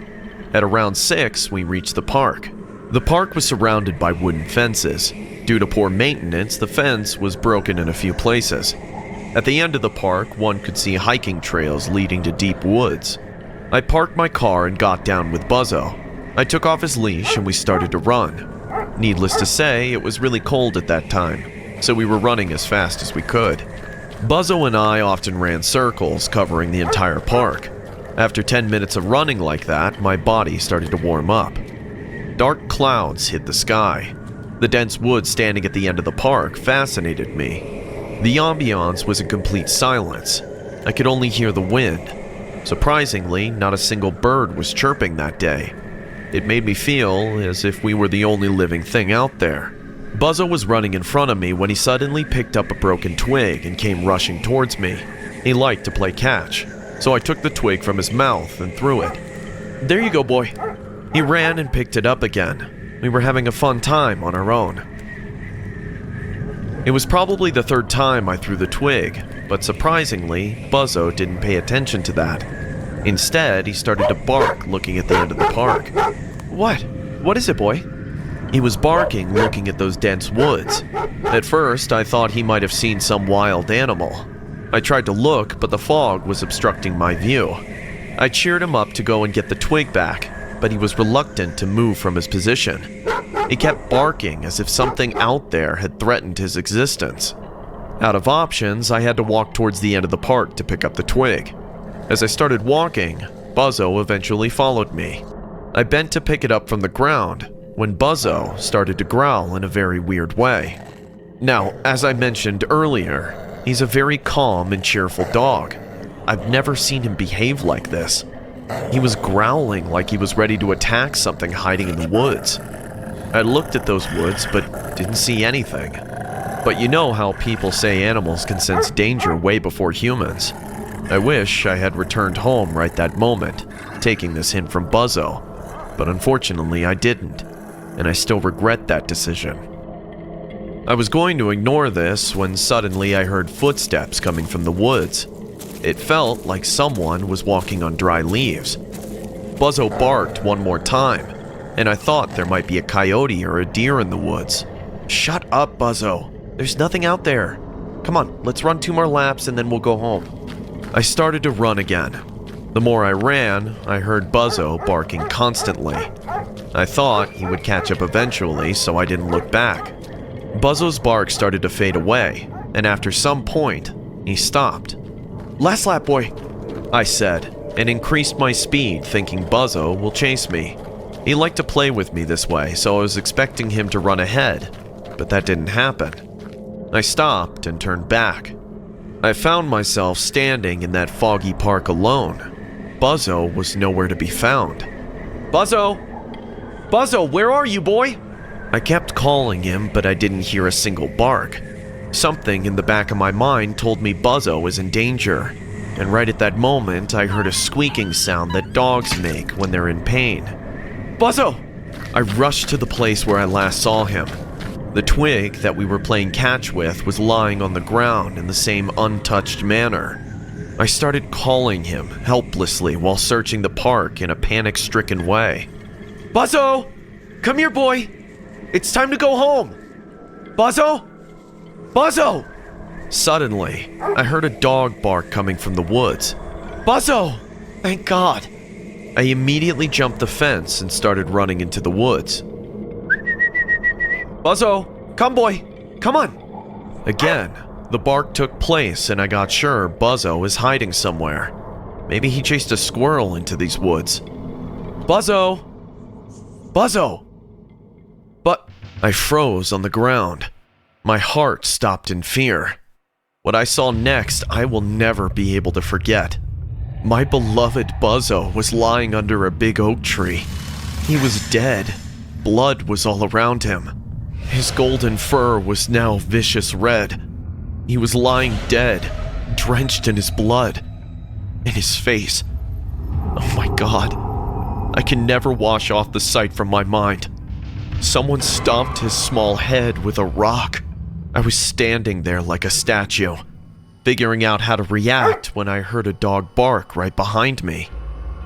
At around 6, we reached the park. The park was surrounded by wooden fences. Due to poor maintenance, the fence was broken in a few places. At the end of the park, one could see hiking trails leading to deep woods. I parked my car and got down with Buzzo. I took off his leash and we started to run. Needless to say, it was really cold at that time, so we were running as fast as we could. Buzzo and I often ran circles covering the entire park. After 10 minutes of running like that, my body started to warm up. Dark clouds hid the sky. The dense woods standing at the end of the park fascinated me. The ambiance was in complete silence. I could only hear the wind. Surprisingly, not a single bird was chirping that day. It made me feel as if we were the only living thing out there. Buzzo was running in front of me when he suddenly picked up a broken twig and came rushing towards me. He liked to play catch, so I took the twig from his mouth and threw it. "There you go, boy." He ran and picked it up again. We were having a fun time on our own. It was probably the third time I threw the twig, but surprisingly, Buzzo didn't pay attention to that. Instead, he started to bark looking at the end of the park. "What? What is it, boy?" He was barking looking at those dense woods. At first, I thought he might have seen some wild animal. I tried to look, but the fog was obstructing my view. I cheered him up to go and get the twig back, but he was reluctant to move from his position. He kept barking as if something out there had threatened his existence. Out of options, I had to walk towards the end of the park to pick up the twig. As I started walking, Buzzo eventually followed me. I bent to pick it up from the ground when Buzzo started to growl in a very weird way. Now, as I mentioned earlier, he's a very calm and cheerful dog. I've never seen him behave like this. He was growling like he was ready to attack something hiding in the woods. I looked at those woods, but didn't see anything. But you know how people say animals can sense danger way before humans. I wish I had returned home right that moment, taking this hint from Buzzo, but unfortunately I didn't, and I still regret that decision. I was going to ignore this when suddenly I heard footsteps coming from the woods. It felt like someone was walking on dry leaves. Buzzo barked one more time, and I thought there might be a coyote or a deer in the woods. "Shut up, Buzzo. There's nothing out there. Come on, let's run 2 more laps and then we'll go home." I started to run again. The more I ran, I heard Buzzo barking constantly. I thought he would catch up eventually, so I didn't look back. Buzzo's bark started to fade away, and after some point, he stopped. "Last lap, boy," I said, and increased my speed, thinking Buzzo will chase me. He liked to play with me this way, so I was expecting him to run ahead, but that didn't happen. I stopped and turned back. I found myself standing in that foggy park alone. Buzzo was nowhere to be found. "Buzzo! Buzzo, where are you, boy?" I kept calling him, but I didn't hear a single bark. Something in the back of my mind told me Buzzo was in danger, and right at that moment, I heard a squeaking sound that dogs make when they're in pain. "Buzzo!" I rushed to the place where I last saw him. The twig that we were playing catch with was lying on the ground in the same untouched manner. I started calling him helplessly while searching the park in a panic-stricken way. "Buzzo! Come here, boy! It's time to go home! Buzzo! Buzzo!" Suddenly, I heard a dog bark coming from the woods. "Buzzo! Thank God!" I immediately jumped the fence and started running into the woods. "Buzzo! Come, boy! Come on!" Again, the bark took place and I got sure Buzzo is hiding somewhere. Maybe he chased a squirrel into these woods. "Buzzo! Buzzo!" But I froze on the ground. My heart stopped in fear. What I saw next, I will never be able to forget. My beloved Buzzo was lying under a big oak tree. He was dead. Blood was all around him. His golden fur was now vicious red. He was lying dead, drenched in his blood. and his face. Oh my God. I can never wash off the sight from my mind. Someone stomped his small head with a rock. I was standing there like a statue, figuring out how to react when I heard a dog bark right behind me.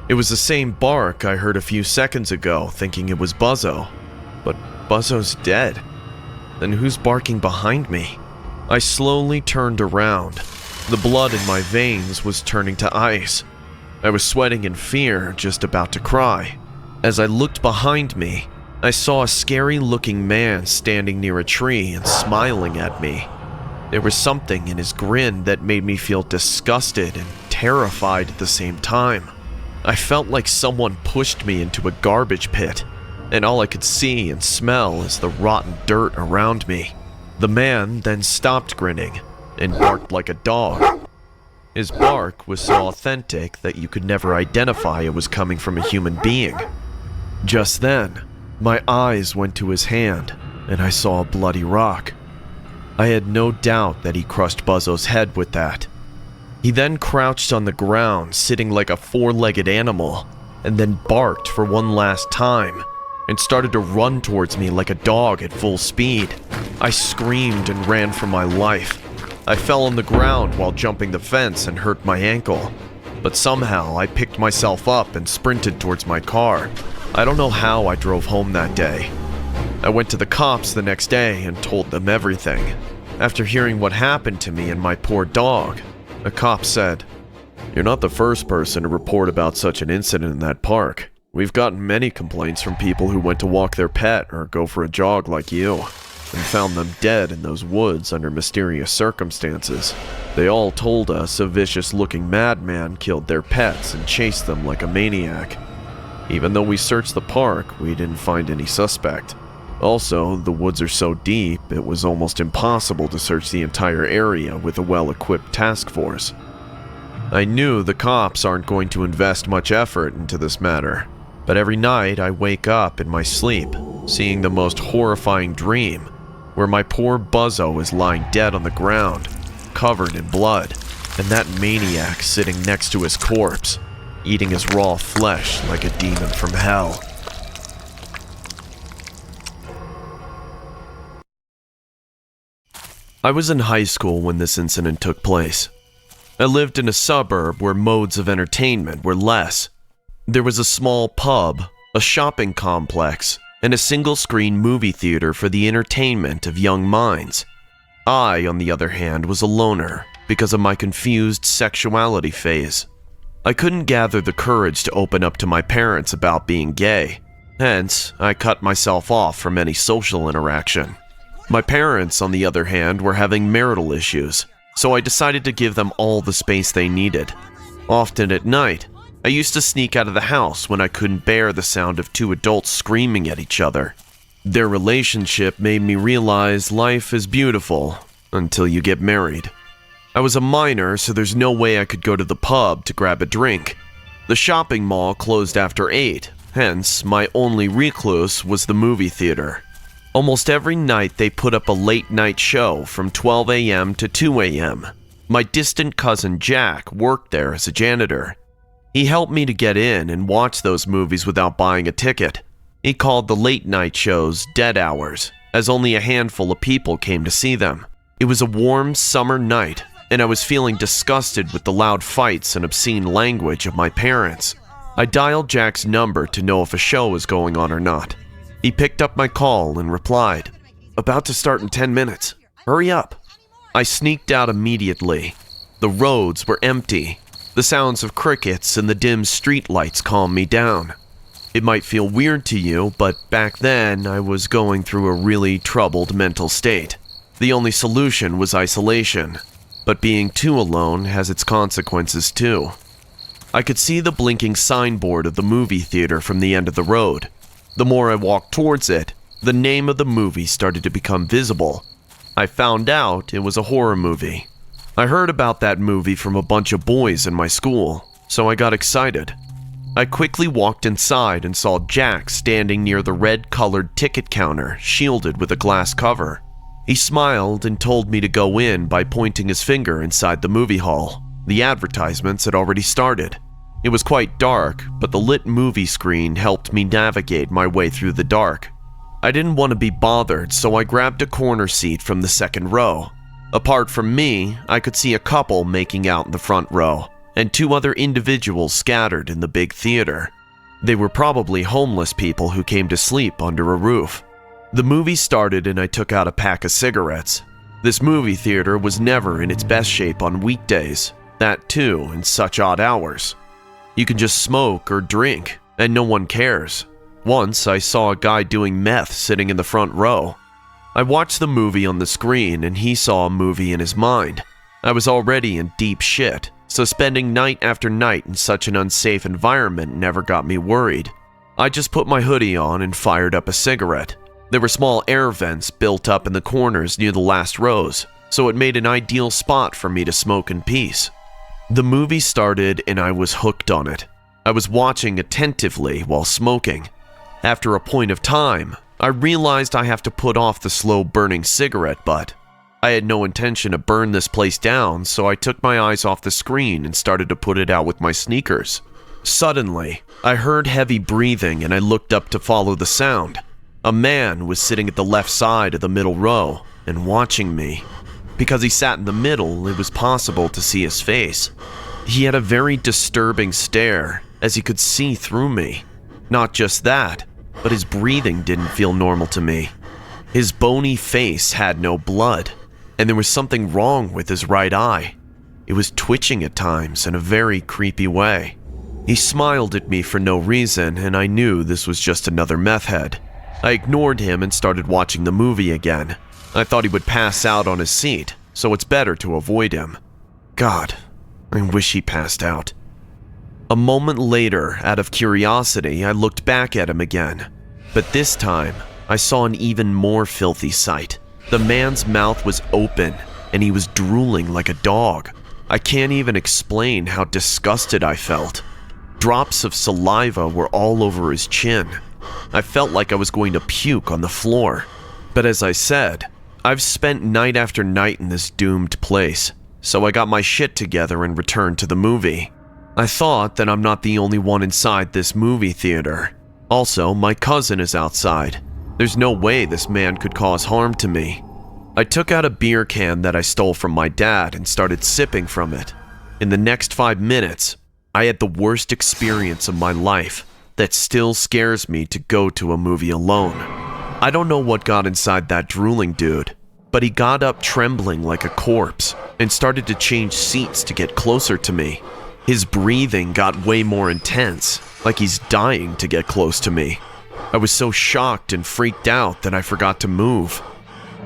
It was the same bark I heard a few seconds ago, thinking it was Buzzo. But Buzzo's dead. Then who's barking behind me? I slowly turned around. The blood in my veins was turning to ice. I was sweating in fear, just about to cry. As I looked behind me, I saw a scary-looking man standing near a tree and smiling at me. There was something in his grin that made me feel disgusted and terrified at the same time. I felt like someone pushed me into a garbage pit, and all I could see and smell is the rotten dirt around me. The man then stopped grinning and barked like a dog. His bark was so authentic that you could never identify it was coming from a human being. Just then, my eyes went to his hand, and I saw a bloody rock. I had no doubt that he crushed Buzzo's head with that. He then crouched on the ground, sitting like a four-legged animal, and then barked for one last time, and started to run towards me like a dog at full speed. I screamed and ran for my life. I fell on the ground while jumping the fence and hurt my ankle, but somehow I picked myself up and sprinted towards my car. I don't know how I drove home that day. I went to the cops the next day and told them everything. After hearing what happened to me and my poor dog, a cop said, "You're not the first person to report about such an incident in that park. We've gotten many complaints from people who went to walk their pet or go for a jog like you, and found them dead in those woods under mysterious circumstances. They all told us a vicious-looking madman killed their pets and chased them like a maniac. Even though we searched the park, we didn't find any suspect. Also, the woods are so deep, it was almost impossible to search the entire area with a well-equipped task force." I knew the cops aren't going to invest much effort into this matter, but every night I wake up in my sleep, seeing the most horrifying dream, where my poor Buzzo is lying dead on the ground, covered in blood, and that maniac sitting next to his corpse, eating his raw flesh like a demon from hell. I was in high school when this incident took place. I lived in a suburb where modes of entertainment were less. There was a small pub, a shopping complex, and a single-screen movie theater for the entertainment of young minds. I, on the other hand, was a loner because of my confused sexuality phase. I couldn't gather the courage to open up to my parents about being gay. Hence, I cut myself off from any social interaction. My parents, on the other hand, were having marital issues, so I decided to give them all the space they needed. Often at night, I used to sneak out of the house when I couldn't bear the sound of two adults screaming at each other. Their relationship made me realize life is beautiful until you get married. I was a minor, so there's no way I could go to the pub to grab a drink. The shopping mall closed after 8, hence my only recluse was the movie theater. Almost every night they put up a late-night show from 12 a.m. to 2 a.m. My distant cousin Jack worked there as a janitor. He helped me to get in and watch those movies without buying a ticket. He called the late-night shows dead hours, as only a handful of people came to see them. It was a warm summer night, and I was feeling disgusted with the loud fights and obscene language of my parents. I dialed Jack's number to know if a show was going on or not. He picked up my call and replied, "About to start in 10 minutes. Hurry up." I sneaked out immediately. The roads were empty. The sounds of crickets and the dim streetlights calmed me down. It might feel weird to you, but back then I was going through a really troubled mental state. The only solution was isolation, but being too alone has its consequences too. I could see the blinking signboard of the movie theater from the end of the road. The more I walked towards it, the name of the movie started to become visible. I found out it was a horror movie. I heard about that movie from a bunch of boys in my school, so I got excited. I quickly walked inside and saw Jack standing near the red-colored ticket counter, shielded with a glass cover. He smiled and told me to go in by pointing his finger inside the movie hall. The advertisements had already started. It was quite dark, but the lit movie screen helped me navigate my way through the dark. I didn't want to be bothered, so I grabbed a corner seat from the second row. Apart from me, I could see a couple making out in the front row, and 2 other individuals scattered in the big theater. They were probably homeless people who came to sleep under a roof. The movie started and I took out a pack of cigarettes. This movie theater was never in its best shape on weekdays, that too in such odd hours. You can just smoke or drink, and no one cares. Once I saw a guy doing meth sitting in the front row. I watched the movie on the screen and he saw a movie in his mind. I was already in deep shit, so spending night after night in such an unsafe environment never got me worried. I just put my hoodie on and fired up a cigarette. There were small air vents built up in the corners near the last rows, so it made an ideal spot for me to smoke in peace. The movie started and I was hooked on it. I was watching attentively while smoking. After a point of time, I realized I have to put off the slow-burning cigarette butt. I had no intention to burn this place down, so I took my eyes off the screen and started to put it out with my sneakers. Suddenly, I heard heavy breathing and I looked up to follow the sound. A man was sitting at the left side of the middle row and watching me. Because he sat in the middle, it was possible to see his face. He had a very disturbing stare, as he could see through me. Not just that, but his breathing didn't feel normal to me. His bony face had no blood, and there was something wrong with his right eye. It was twitching at times in a very creepy way. He smiled at me for no reason, and I knew this was just another meth head. I ignored him and started watching the movie again. I thought he would pass out on his seat, so it's better to avoid him. God, I wish he passed out. A moment later, out of curiosity, I looked back at him again. But this time, I saw an even more filthy sight. The man's mouth was open, and he was drooling like a dog. I can't even explain how disgusted I felt. Drops of saliva were all over his chin. I felt like I was going to puke on the floor. But as I said, I've spent night after night in this doomed place, so I got my shit together and returned to the movie. I thought that I'm not the only one inside this movie theater. Also, my cousin is outside. There's no way this man could cause harm to me. I took out a beer can that I stole from my dad and started sipping from it. In the next 5 minutes, I had the worst experience of my life that still scares me to go to a movie alone. I don't know what got inside that drooling dude, but he got up trembling like a corpse and started to change seats to get closer to me. His breathing got way more intense, like he's dying to get close to me. I was so shocked and freaked out that I forgot to move.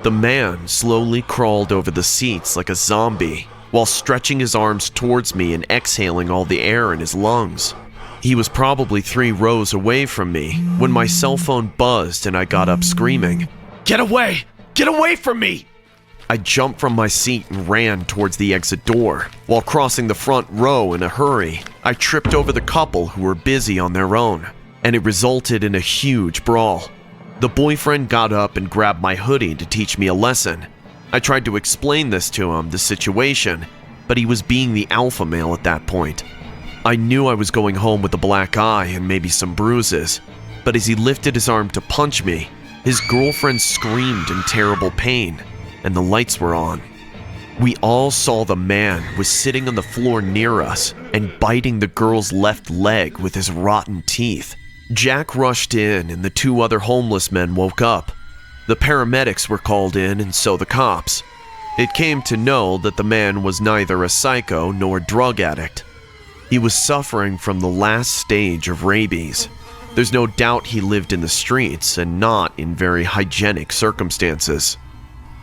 The man slowly crawled over the seats like a zombie, while stretching his arms towards me and exhaling all the air in his lungs. He was probably 3 rows away from me when my cell phone buzzed and I got up screaming, "Get away! Get away from me!" I jumped from my seat and ran towards the exit door. While crossing the front row in a hurry, I tripped over the couple who were busy on their own, and it resulted in a huge brawl. The boyfriend got up and grabbed my hoodie to teach me a lesson. I tried to explain this to him, the situation, but he was being the alpha male at that point. I knew I was going home with a black eye and maybe some bruises, but as he lifted his arm to punch me, his girlfriend screamed in terrible pain, and the lights were on. We all saw the man was sitting on the floor near us and biting the girl's left leg with his rotten teeth. Jack rushed in and the 2 other homeless men woke up. The paramedics were called in and so the cops. It came to know that the man was neither a psycho nor a drug addict. He was suffering from the last stage of rabies. There's no doubt he lived in the streets and not in very hygienic circumstances.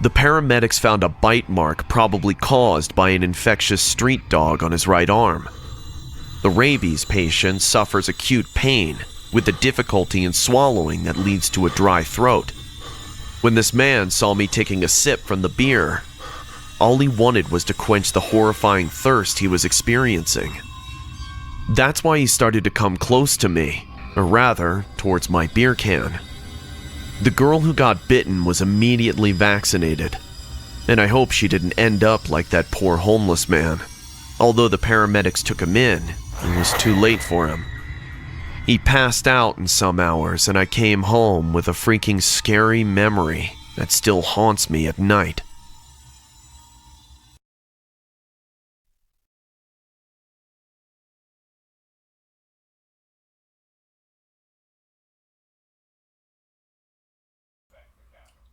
The paramedics found a bite mark probably caused by an infectious street dog on his right arm. The rabies patient suffers acute pain with the difficulty in swallowing that leads to a dry throat. When this man saw me taking a sip from the beer, all he wanted was to quench the horrifying thirst he was experiencing. That's why he started to come close to me, or rather, towards my beer can. The girl who got bitten was immediately vaccinated, and I hope she didn't end up like that poor homeless man. Although the paramedics took him in, it was too late for him. He passed out in some hours, and I came home with a freaking scary memory that still haunts me at night.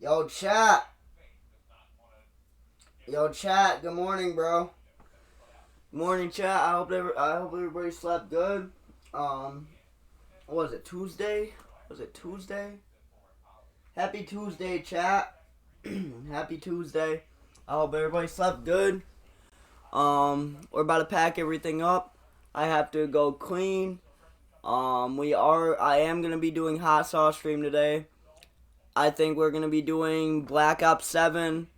Yo, chat. Good morning, bro. Good morning, chat. I hope everybody slept good. What was it, Tuesday? Happy Tuesday, chat. Happy Tuesday. I hope everybody slept good. We're about to pack everything up. I have to go clean. I am gonna be doing hot sauce stream today. I think we're gonna be doing Black Ops 7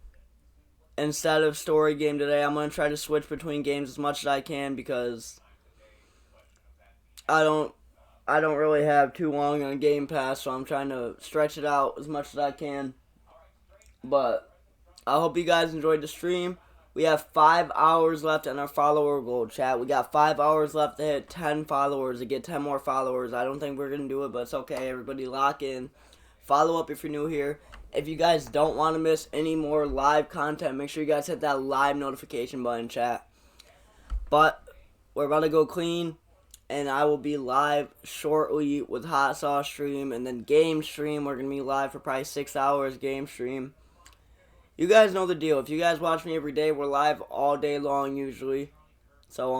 instead of story game today. I'm gonna try to switch between games as much as I can because I don't really have too long on Game Pass, so I'm trying to stretch it out as much as I can. But I hope you guys enjoyed the stream. We have 5 hours left on our follower goal, chat. We got 5 hours left to hit 10 followers, to get 10 more followers. I don't think we're gonna do it, but it's okay. Everybody lock in. Follow up if you're new here. If you guys don't want to miss any more live content, make sure you guys hit that live notification button, chat. But we're about to go clean, and I will be live shortly with hot sauce stream and then game stream. We're gonna be live for probably 6 hours game stream. You guys know the deal. If you guys watch me every day, we're live all day long usually. So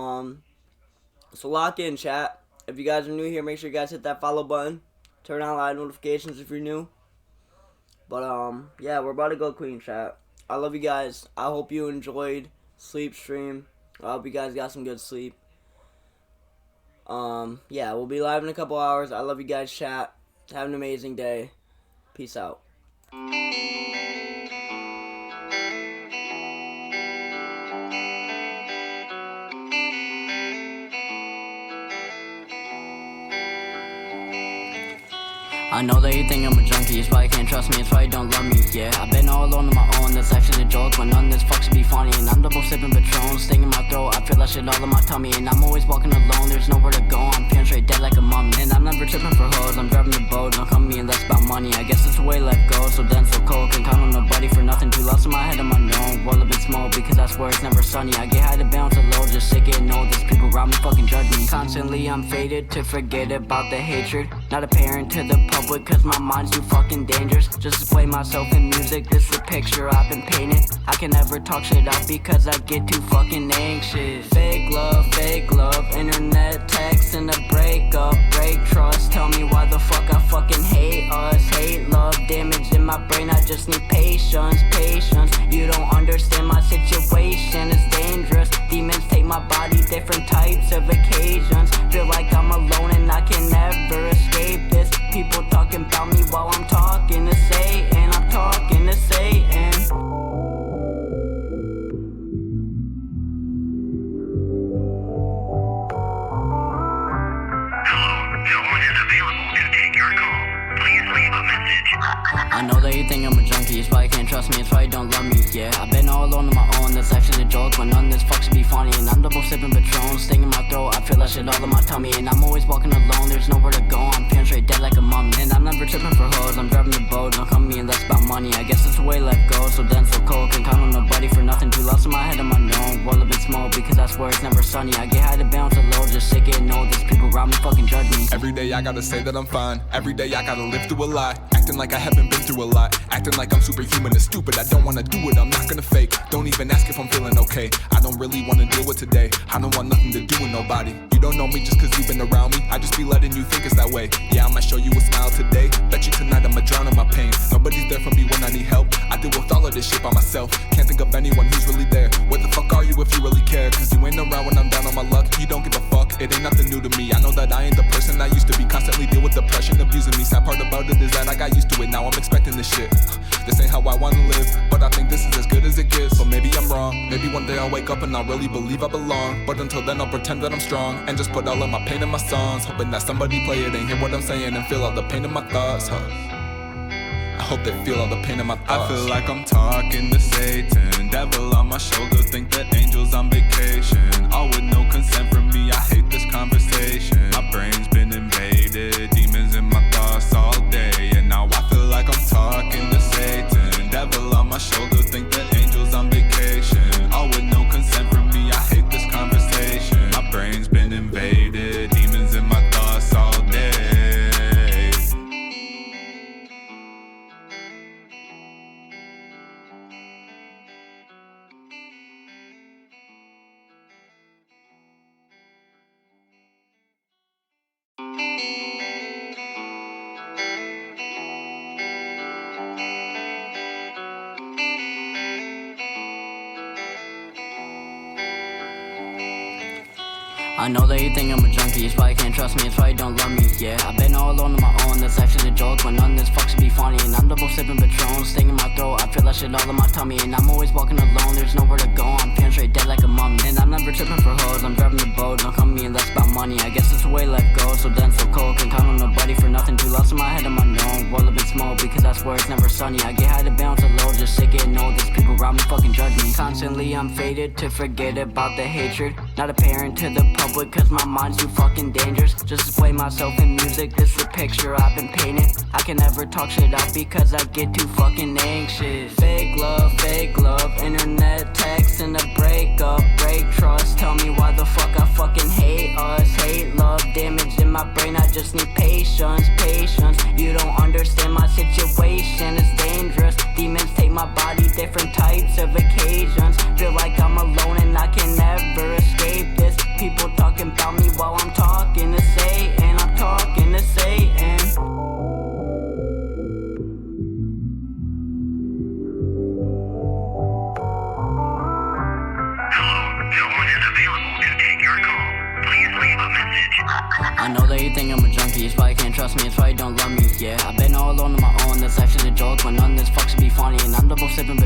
lock in, chat. If you guys are new here, make sure you guys hit that follow button. Turn on live notifications if you're new. But, yeah, we're about to go clean, chat. I love you guys. I hope you enjoyed sleep stream. I hope you guys got some good sleep. Yeah, we'll be live in a couple hours. I love you guys, chat. Have an amazing day. Peace out. I know that you think I'm a junkie, it's why you can't trust me, it's why you don't love me, yeah. I've been all alone on my own, that's actually a joke, but none of this fuck should be funny. And I'm double sipping Patron, sting in my throat, I feel that shit all in my tummy. And I'm always walking alone, there's nowhere to go, I'm feeling straight dead like a mummy. And I'm never tripping for hoes, I'm driving the boat, don't come me and that's about money. I guess it's the way life goes, so dense, so cold, can count on nobody for nothing. Too lost in my head, I'm unknown, roll up in smoke, because I swear it's never sunny. I get high to bounce a low, just sick it, know there's people around me fucking judge me. Constantly I'm faded to forget about the hatred, not apparent to the public, cause my mind's too fucking dangerous. Just display myself in music, this is a picture I've been painted. I can never talk shit out because I get too fucking anxious. Fake love, internet text and a breakup, break trust. Tell me why the fuck I fucking hate us. Hate love, damage in my brain, I just need patience. You don't understand my situation, it's dangerous. Demons take my body, different types of occasions. Feel like I'm alone and I can never escape this. People talking about me while I'm talking to Satan. I'm talking to Satan. I know that you think I'm a junkie, it's why you can't trust me, it's why you don't love me, yeah. I've been all alone on my own, that's actually a joke, but none of this fuck should be funny. And I'm double sipping Patron, sting in my throat, I feel that shit all in my tummy. And I'm always walking alone, there's nowhere to go, I'm feeling straight dead like a mummy. And I'm never tripping for hoes, I'm driving the boat, don't come me and that's about money. I guess it's the way life goes, so dense, so cold, can count on nobody for nothing. Too lost in my head, I'm unknown, roll up in smoke, because I swear it's never sunny. I get high to bounce a low, just sick it, know there's people around me fucking judge me. Every day I gotta say that I'm fine, every day I gotta live through a lie. Acting like I haven't been through a lot, acting like I'm superhuman and stupid. I don't wanna do it, I'm not gonna fake. Don't even ask if I'm feeling okay. I don't really wanna deal with today. I don't want nothing to do with nobody. You don't know me just cause you've been around me. I just be letting you think it's that way. Yeah, I might show you a smile today. Bet you tonight I'ma drown in my pain. Nobody's there for me when I need help. I deal with all of this shit by myself. Can't think of anyone who's really there. Where the fuck are you if you really care? Cause you ain't around when I'm down on my luck. You don't give a fuck, it ain't nothing new to me. I know that I ain't the person I used to be. Constantly deal with depression, abusing me. Sad part about it is that I got used to it. Now I'm expecting this shit. This ain't how I wanna live, but I think this is as good as it gets. But maybe I'm wrong. Maybe one day I'll wake up and I'll really believe I belong. But until then I'll pretend that I'm strong and just put all of my pain in my songs, hoping that somebody play it and hear what I'm saying and feel all the pain in my thoughts, I hope they feel all the pain in my thoughts. I feel like I'm talking to Satan. Devil on my shoulder, think that angels on vacation. I know that you think I'm a junkie, it's why you can't trust me, it's why you don't love me, yeah. I've been all alone on my own, that's actually a joke, but none of this fucks should be funny. And I'm double sipping Patron, stinging my throat, I feel that shit all in my tummy. And I'm always walking alone, there's nowhere to go, I'm feeling straight dead like a mummy. And I'm never tripping for hoes, I'm driving the boat, don't come to me unless about money. I guess it's the way life goes, so dense, so cold, can't count on nobody for nothing. Too lost in my head, I'm unknown, roll up in smoke, because I swear it's never sunny. I get high to bounce a low, just sick getting old, there's people around me fucking judge me. Constantly I'm faded to forget about the hatred, not apparent to the public, cause my mind's too fucking dangerous. Just display myself in music, this is the picture I've been painting. I can never talk shit out because I get too fucking anxious. Fake love, internet text and a breakup, break trust. Tell me why the fuck I fucking hate us. Hate love, damage in my brain, I just need patience. You don't understand my situation, it's dangerous. Demons take my body, different types of occasions. Feel like I'm alone and I can never escape this. People talking about me while I'm talking to Satan. I'm talking to Satan. I know that you think I'm a junkie, it's why you can't trust me, it's why you don't love me, yeah. I've been all alone on my own, that's actually a joke, but none of this fucks should be funny. And I'm double sipping